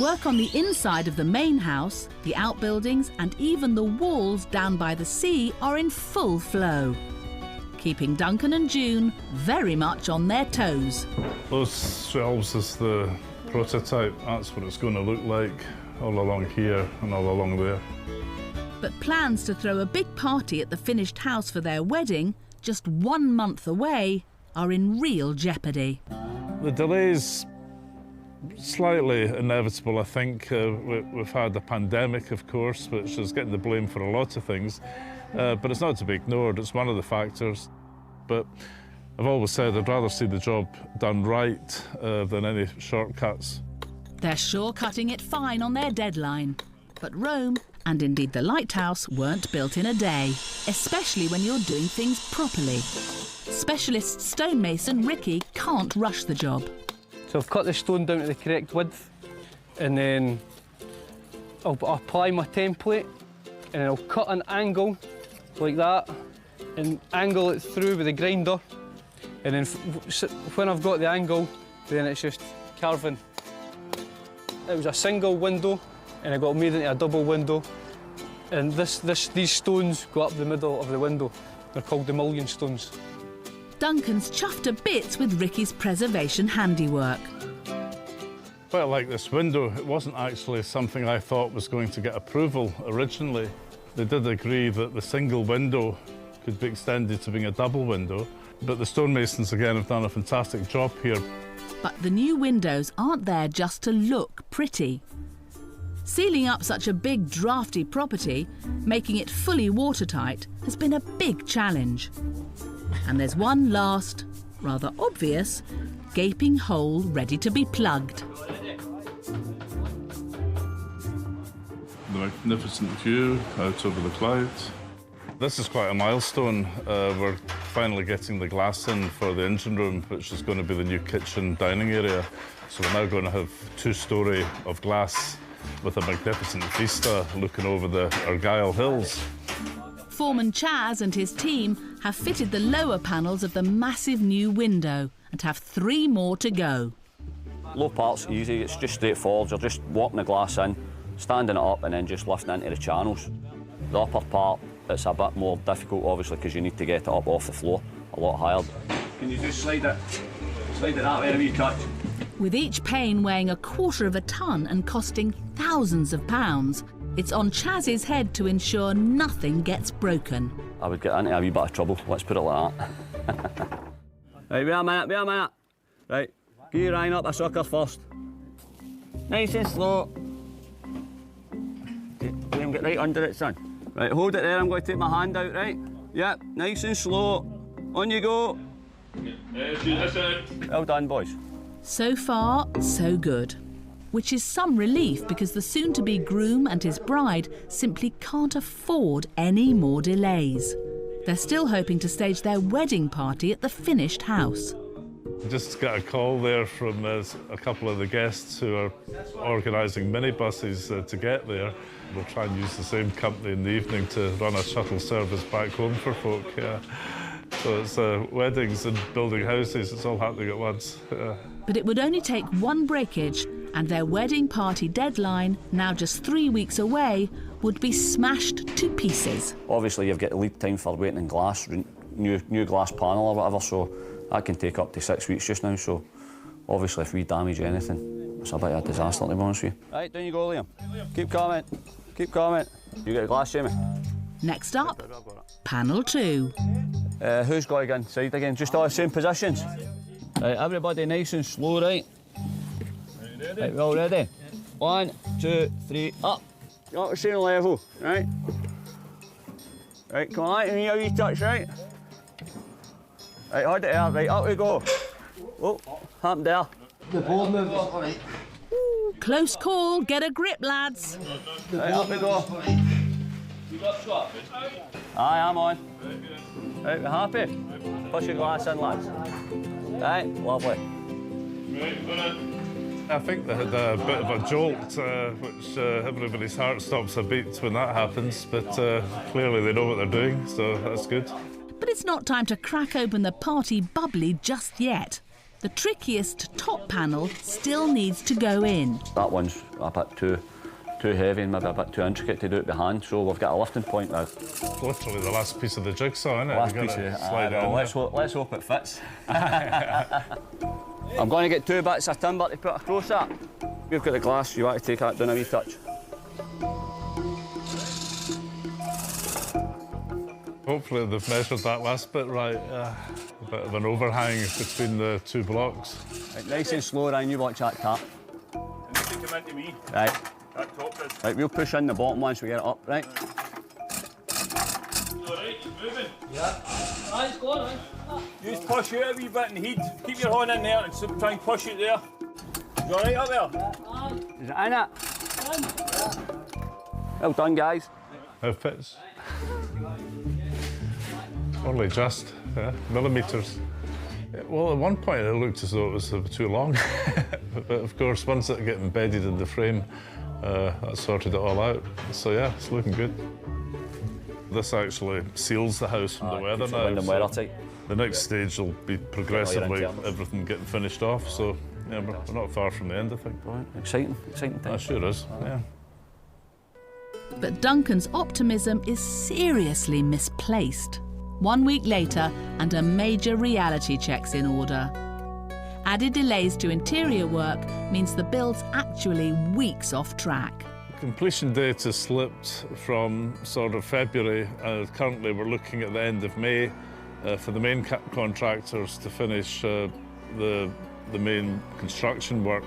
Work on the inside of the main house, the outbuildings and even the walls down by the sea are in full flow, keeping Duncan and June very much on their toes. Those shelves is the prototype. That's what it's going to look like all along here and all along there. But plans to throw a big party at the finished house for their wedding, just 1 month away, are in real jeopardy. The delay's slightly inevitable, I think. We've had a pandemic, of course, which is getting the blame for a lot of things, but it's not to be ignored. It's one of the factors. But I've always said I'd rather see the job done right than any shortcuts. They're sure cutting it fine on their deadline. But Rome, and indeed the lighthouse, weren't built in a day, especially when you're doing things properly. Specialist stonemason Ricky can't rush the job. So I've cut the stone down to the correct width, and then I'll apply my template, and I'll cut an angle like that, and angle it through with a grinder, and then when I've got the angle, then it's just carving. It was a single window, and I got made into a double window, and these stones go up the middle of the window. They're called the mullion stones. Duncan's chuffed to bits with Ricky's preservation handiwork. Quite like this window. It wasn't actually something I thought was going to get approval originally. They did agree that the single window could be extended to being a double window, but the stonemasons again have done a fantastic job here. But the new windows aren't there just to look pretty. Sealing up such a big, drafty property, making it fully watertight, has been a big challenge. And there's one last, rather obvious, gaping hole ready to be plugged. The magnificent view out over the Clyde. This is quite a milestone. We're finally getting the glass in for the engine room, which is going to be the new kitchen dining area. So we're now going to have 2-storey of glass with a magnificent vista looking over the Argyll Hills. Foreman Chaz and his team have fitted the lower panels of the massive new window and have 3 more to go. Low part's easy, it's just straightforward. You're just walking the glass in, standing it up and then just lifting into the channels. The upper part, it's a bit more difficult obviously because you need to get it up off the floor a lot higher. Can you just slide it that way, a wee touch? With each pane weighing 1/4 of a tonne and costing thousands of pounds, it's on Chaz's head to ensure nothing gets broken. I would get into a wee bit of trouble, let's put it like that. Right, wait a minute. Right, gear Ryan up a sucker first. Nice and slow. Let him get right under it, son. Right, hold it there, I'm going to take my hand out, right? Yep, nice and slow. On you go. Well done, boys. So far, so good. Which is some relief because the soon-to-be groom and his bride simply can't afford any more delays. They're still hoping to stage their wedding party at the finished house. Just got a call there from a couple of the guests who are organising minibuses to get there. We'll try and use the same company in the evening to run a shuttle service back home for folk. Yeah. So it's weddings and building houses, it's all happening at once. But it would only take one breakage and their wedding party deadline, now just 3 weeks away, would be smashed to pieces. Obviously, you've got the lead time for waiting in glass, new glass panel or whatever, so that can take up to 6 weeks just now. So obviously, if we damage anything, it's a bit of a disaster, to be honest with you. Right, down you go, Liam. Keep coming. Keep coming. You got a glass, Jamie? Next up, panel 2. Who's got to go inside again? Just all the same positions. Right, everybody nice and slow, right? Right, we all ready? 1, 2, 3, up. You're at the same level, right? Right, come on, give me a wee touch, right? Right, hold it there, right, up we go. Oh, happened there. The board moved, all right. Close call, get a grip, lads. Right, up we go. You got swap? Aye, I'm on. Right, we happy? Push your glass in, lads. Right, lovely. I think they had a bit of a jolt, which everybody's heart stops a beat when that happens, but clearly they know what they're doing, so that's good. But it's not time to crack open the party bubbly just yet. The trickiest top panel still needs to go in. That one's a bit too heavy and maybe a bit too intricate to do it by hand, so we've got a lifting point now. Literally the last piece of the jigsaw, isn't it? Last piece of it. Slide it in let's hope it fits. I'm going to get 2 bits of timber to put across that. You've got the glass, you want to take that down a wee touch. Hopefully they've measured that last bit right. A bit of an overhang between the 2 blocks. Right, nice and slow, Ryan, you watch that tap. Come into me. Right. That top is. Right, we'll push in the bottom once we get it up, right? Alright, moving. Yeah. Nice, go on, Just push out a wee bit and heat. Keep your hand in there and try and push it there. You alright up there? Is it in it? Well done, guys. It fits. Only just, millimetres. Well, at one point it looked as though it was too long, but of course once it got embedded in the frame, that sorted it all out. So yeah, it's looking good. This actually seals the house from the weather now. So the next stage will be progressively everything getting finished off. So yeah, we're not far from the end, I think. Right. Exciting time. That sure is. Yeah. But Duncan's optimism is seriously misplaced. 1 week later, and a major reality check's in order. Added delays to interior work means the build's actually weeks off track. Completion date has slipped from sort of February. Currently we're looking at the end of May for the main contractors to finish the main construction work.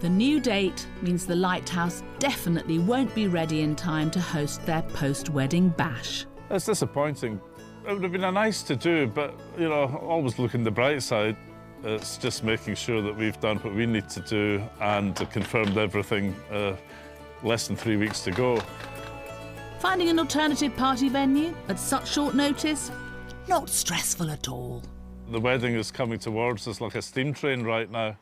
The new date means the lighthouse definitely won't be ready in time to host their post-wedding bash. It's disappointing. It would have been nice to do, but, you know, always look on the bright side. It's just making sure that we've done what we need to do and confirmed everything less than 3 weeks to go. Finding an alternative party venue at such short notice? Not stressful at all. The wedding is coming towards us like a steam train right now.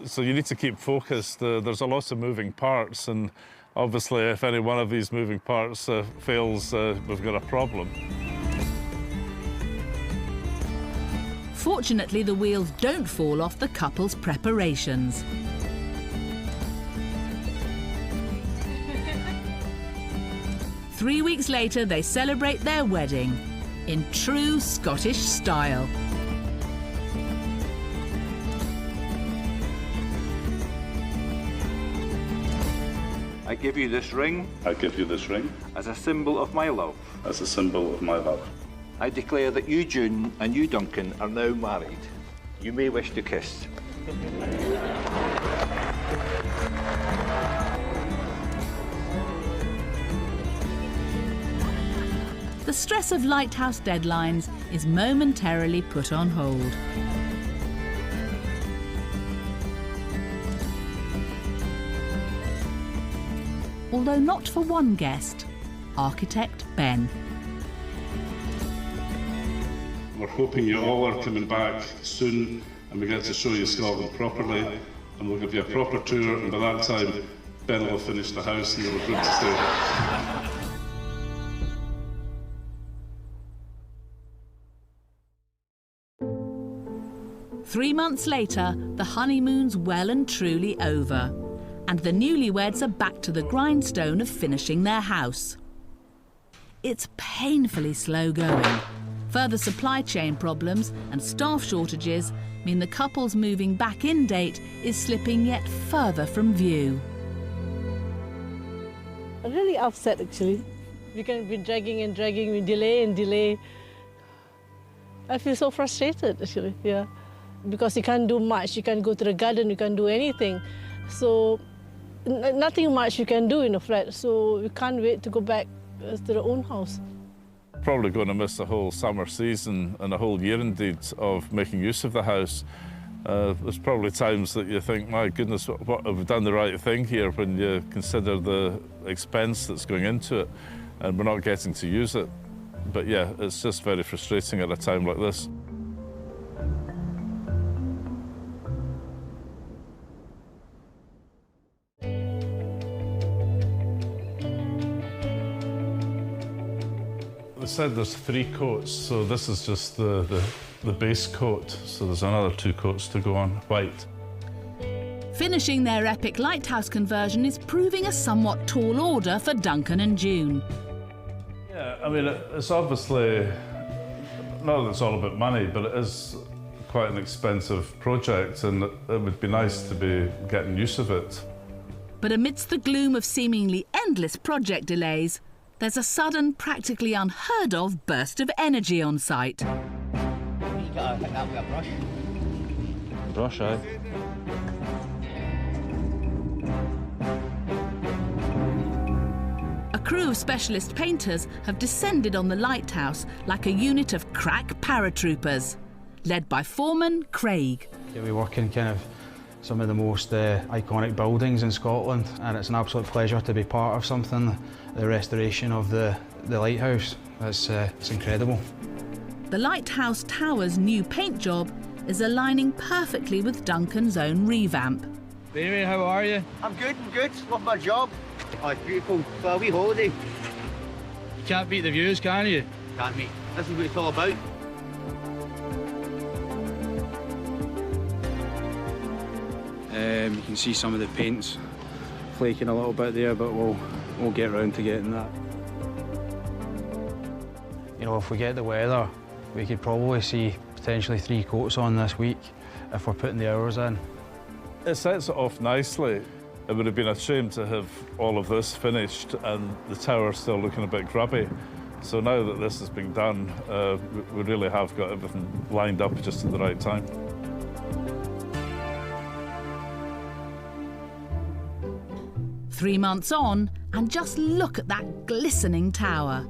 So you need to keep focused. There's a lot of moving parts, and obviously if any one of these moving parts fails, we've got a problem. Fortunately, the wheels don't fall off the couple's preparations. Three weeks later, they celebrate their wedding in true Scottish style. I give you this ring. I give you this ring. As a symbol of my love. As a symbol of my love. I declare that you, June, and you, Duncan, are now married. You may wish to kiss. the stress of lighthouse deadlines is momentarily put on hold. Although not for one guest, architect Ben. We're hoping you all are coming back soon and we get to show you Scotland properly, and we'll give you a proper tour, and by that time Ben will have finished the house and you'll have room to stay. 3 months later, the honeymoon's well and truly over, and the newlyweds are back to the grindstone of finishing their house. It's painfully slow going. Further supply chain problems and staff shortages mean the couple's moving back in date is slipping yet further from view. I'm really upset actually. We can be dragging and dragging, we delay and delay. I feel so frustrated actually, yeah. Because you can't do much, you can't go to the garden, you can't do anything. So nothing much you can do in a flat, so we can't wait to go back to the own house. Probably going to miss the whole summer season and a whole year indeed of making use of the house. There's probably times that you think, my goodness, what have we done the right thing here, when you consider the expense that's going into it and we're not getting to use it. But yeah, it's just very frustrating at a time like this. They said there's 3 coats, so this is just the base coat, so there's another 2 coats to go on, white. Finishing their epic lighthouse conversion is proving a somewhat tall order for Duncan and June. Yeah, I mean, it's obviously, not that it's all about money, but it is quite an expensive project, and it would be nice to be getting use of it. But amidst the gloom of seemingly endless project delays, there's a sudden, practically unheard of burst of energy on site. You gotta pick that with a brush. Brush, aye. A crew of specialist painters have descended on the lighthouse like a unit of crack paratroopers, led by foreman Craig. Yeah, we work in kind of some of the most iconic buildings in Scotland, and it's an absolute pleasure to be part of something, the restoration of the lighthouse. It's incredible. The lighthouse tower's new paint job is aligning perfectly with Duncan's own revamp. Damien, how are you? I'm good, love my job. Oh, it's beautiful, for a wee holiday. You can't beat the views, can you? Can't mate, this is what it's all about. You can see some of the paints flaking a little bit there, but we'll get round to getting that. You know, if we get the weather, we could probably see potentially 3 coats on this week if we're putting the hours in. It sets it off nicely. It would have been a shame to have all of this finished and the tower still looking a bit grubby. So now that this has been done, we really have got everything lined up just at the right time. Three months on, and just look at that glistening tower.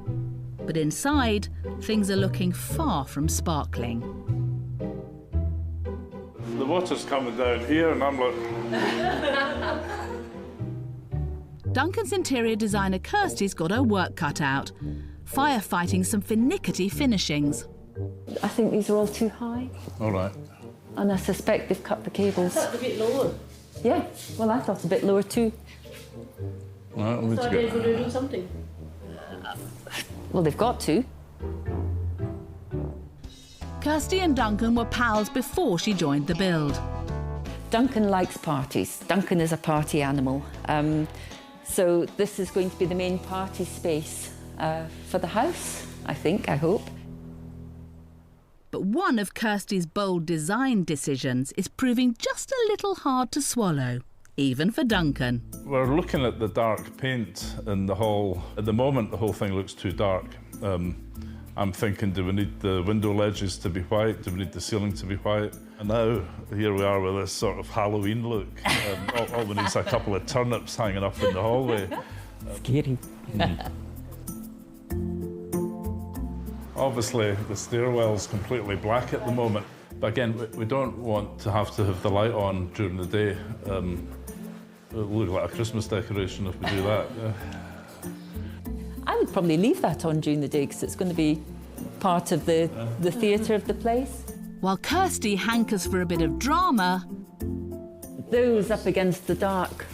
But inside, things are looking far from sparkling. The water's coming down here and I'm like... Duncan's interior designer Kirsty's got her work cut out, firefighting some finicky finishings. I think these are all too high. All right. And I suspect they've cut the cables. I thought a bit lower. Yeah, well, I thought a bit lower too. Right, So they're going to do something. Well, they've got to. Kirsty and Duncan were pals before she joined the build. Duncan likes parties. Duncan is a party animal. So this is going to be the main party space for the house, I think, I hope. But one of Kirsty's bold design decisions is proving just a little hard to swallow, even for Duncan. We're looking at the dark paint in the hall. At the moment, the whole thing looks too dark. I'm thinking, do we need the window ledges to be white? Do we need the ceiling to be white? And now, here we are with this sort of Halloween look. All we need is a couple of turnips hanging up in the hallway. Scary. Obviously, the stairwell's completely black at the moment. But again, we don't want to have the light on during the day. It'll look like a Christmas decoration if we do that. I would probably leave that on during the day because it's going to be part of the theatre of the place. While Kirsty hankers for a bit of drama, those up against the dark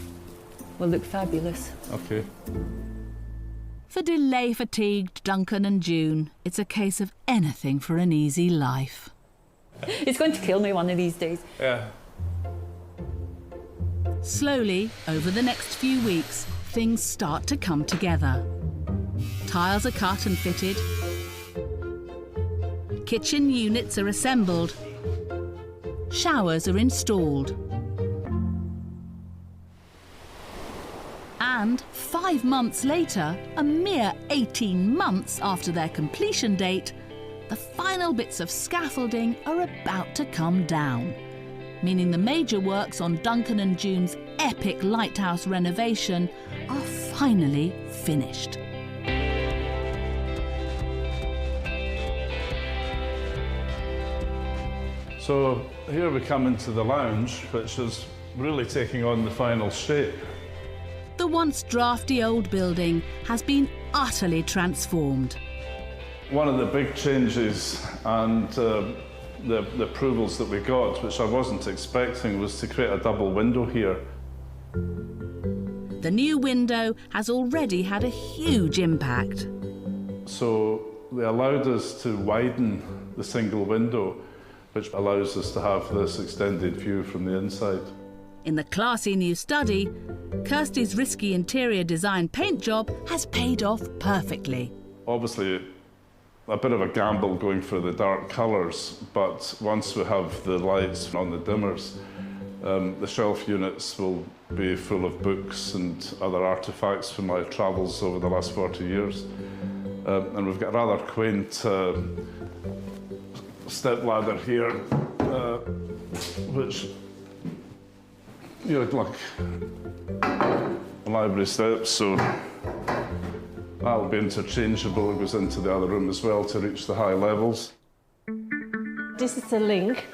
will look fabulous. OK. For delay-fatigued Duncan and June, it's a case of anything for an easy life. It's going to kill me one of these days. Yeah. Slowly, over the next few weeks, things start to come together. Tiles are cut and fitted. Kitchen units are assembled. Showers are installed. And 5 months later, a mere 18 months after their completion date, the final bits of scaffolding are about to come down, meaning the major works on Duncan and June's epic lighthouse renovation are finally finished. So here we come into the lounge, which is really taking on the final shape. The once drafty old building has been utterly transformed. One of the big changes and the approvals that we got, which I wasn't expecting, was to create a double window here. The new window has already had a huge impact. So they allowed us to widen the single window, which allows us to have this extended view from the inside. In the classy new study, Kirsty's risky interior design paint job has paid off perfectly. Obviously, a bit of a gamble going for the dark colours, but once we have the lights on the dimmers, the shelf units will be full of books and other artefacts from my travels over the last 40 years. And we've got a rather quaint step ladder here, which like library steps, so that'll be interchangeable. It goes into the other room as well to reach the high levels. This is the link.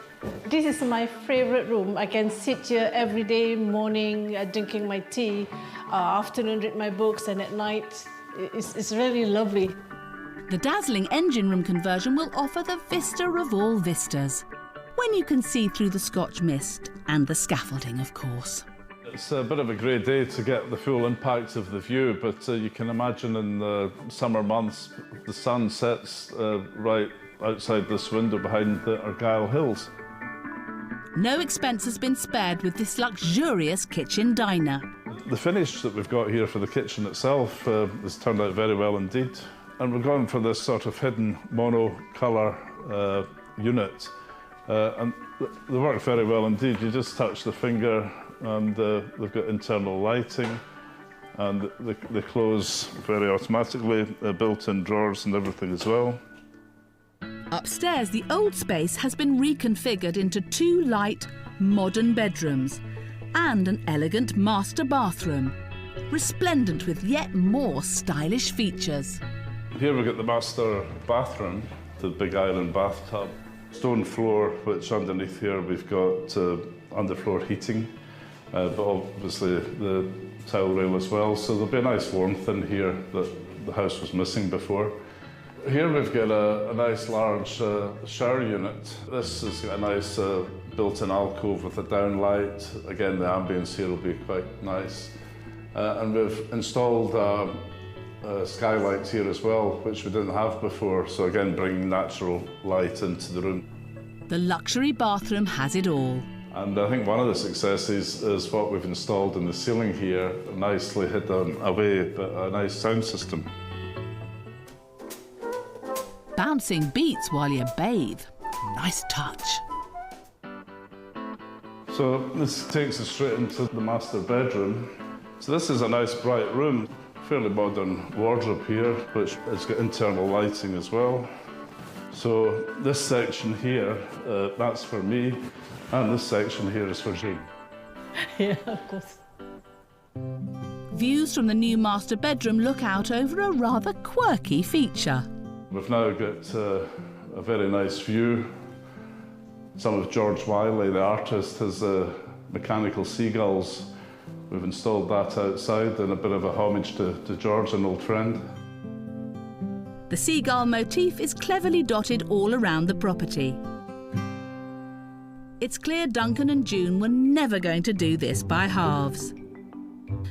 This is my favorite room. I can sit here every day, morning, drinking my tea, afternoon read my books, and at night, it's really lovely. The dazzling engine room conversion will offer the vista of all vistas, when you can see through the Scotch mist and the scaffolding, of course. It's a bit of a grey day to get the full impact of the view, but you can imagine in the summer months, the sun sets right outside this window behind the Argyll Hills. No expense has been spared with this luxurious kitchen diner. The finish that we've got here for the kitchen itself has turned out very well indeed. And we're going for this sort of hidden mono-colour unit. And they work very well indeed. You just touch the finger and they've got internal lighting and they close very automatically, built-in drawers and everything as well. Upstairs, the old space has been reconfigured into 2 light, modern bedrooms and an elegant master bathroom, resplendent with yet more stylish features. Here we've got the master bathroom, the big iron bathtub. Stone floor, which underneath here we've got underfloor heating, but obviously the tile rail as well, so there'll be a nice warmth in here that the house was missing before. Here we've got a nice large shower unit. This has got a nice built-in alcove with a downlight. Again, the ambience here will be quite nice. And we've installed skylights here as well, which we didn't have before, so again bringing natural light into the room. The luxury bathroom has it all. And I think one of the successes is what we've installed in the ceiling here, nicely hidden away, but a nice sound system. Bouncing beats while you bathe. Nice touch. So this takes us straight into the master bedroom. So this is a nice bright room. Fairly modern wardrobe here, which has got internal lighting as well. So this section here, that's for me, and this section here is for Jane. Yeah, of course. Views from the new master bedroom look out over a rather quirky feature. We've now got a very nice view. Some of George Wiley, the artist, has mechanical seagulls. We've installed that outside in a bit of a homage to George, an old friend. The seagull motif is cleverly dotted all around the property. It's clear Duncan and June were never going to do this by halves.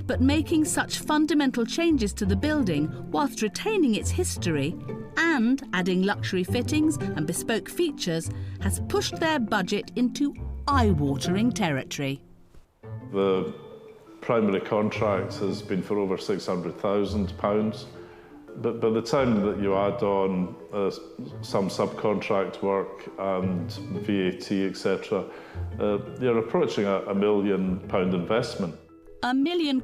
But making such fundamental changes to the building whilst retaining its history and adding luxury fittings and bespoke features has pushed their budget into eye-watering territory. The primary contract has been for over £600,000. But by the time that you add on some subcontract work and VAT, etc., you're approaching a £1 million investment. £1 million?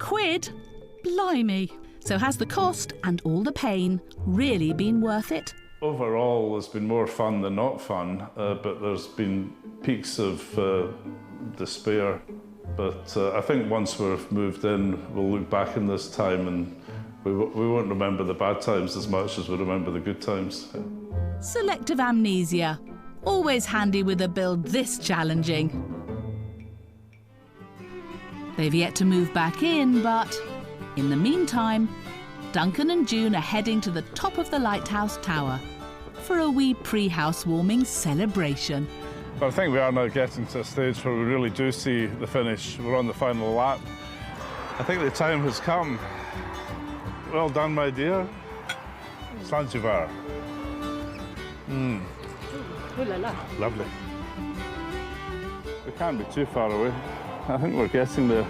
Blimey! So has the cost and all the pain really been worth it? Overall, it's been more fun than not fun, but there's been peaks of despair. But I think once we've moved in, we'll look back in this time and we won't remember the bad times as much as we remember the good times. Selective amnesia. Always handy with a build this challenging. They've yet to move back in, but in the meantime, Duncan and June are heading to the top of the lighthouse tower for a wee pre-housewarming celebration. But I think we are now getting to a stage where we really do see the finish. We're on the final lap. I think the time has come. Well done, my dear. Zanzibar. Lovely. We can't be too far away. I think we're getting there.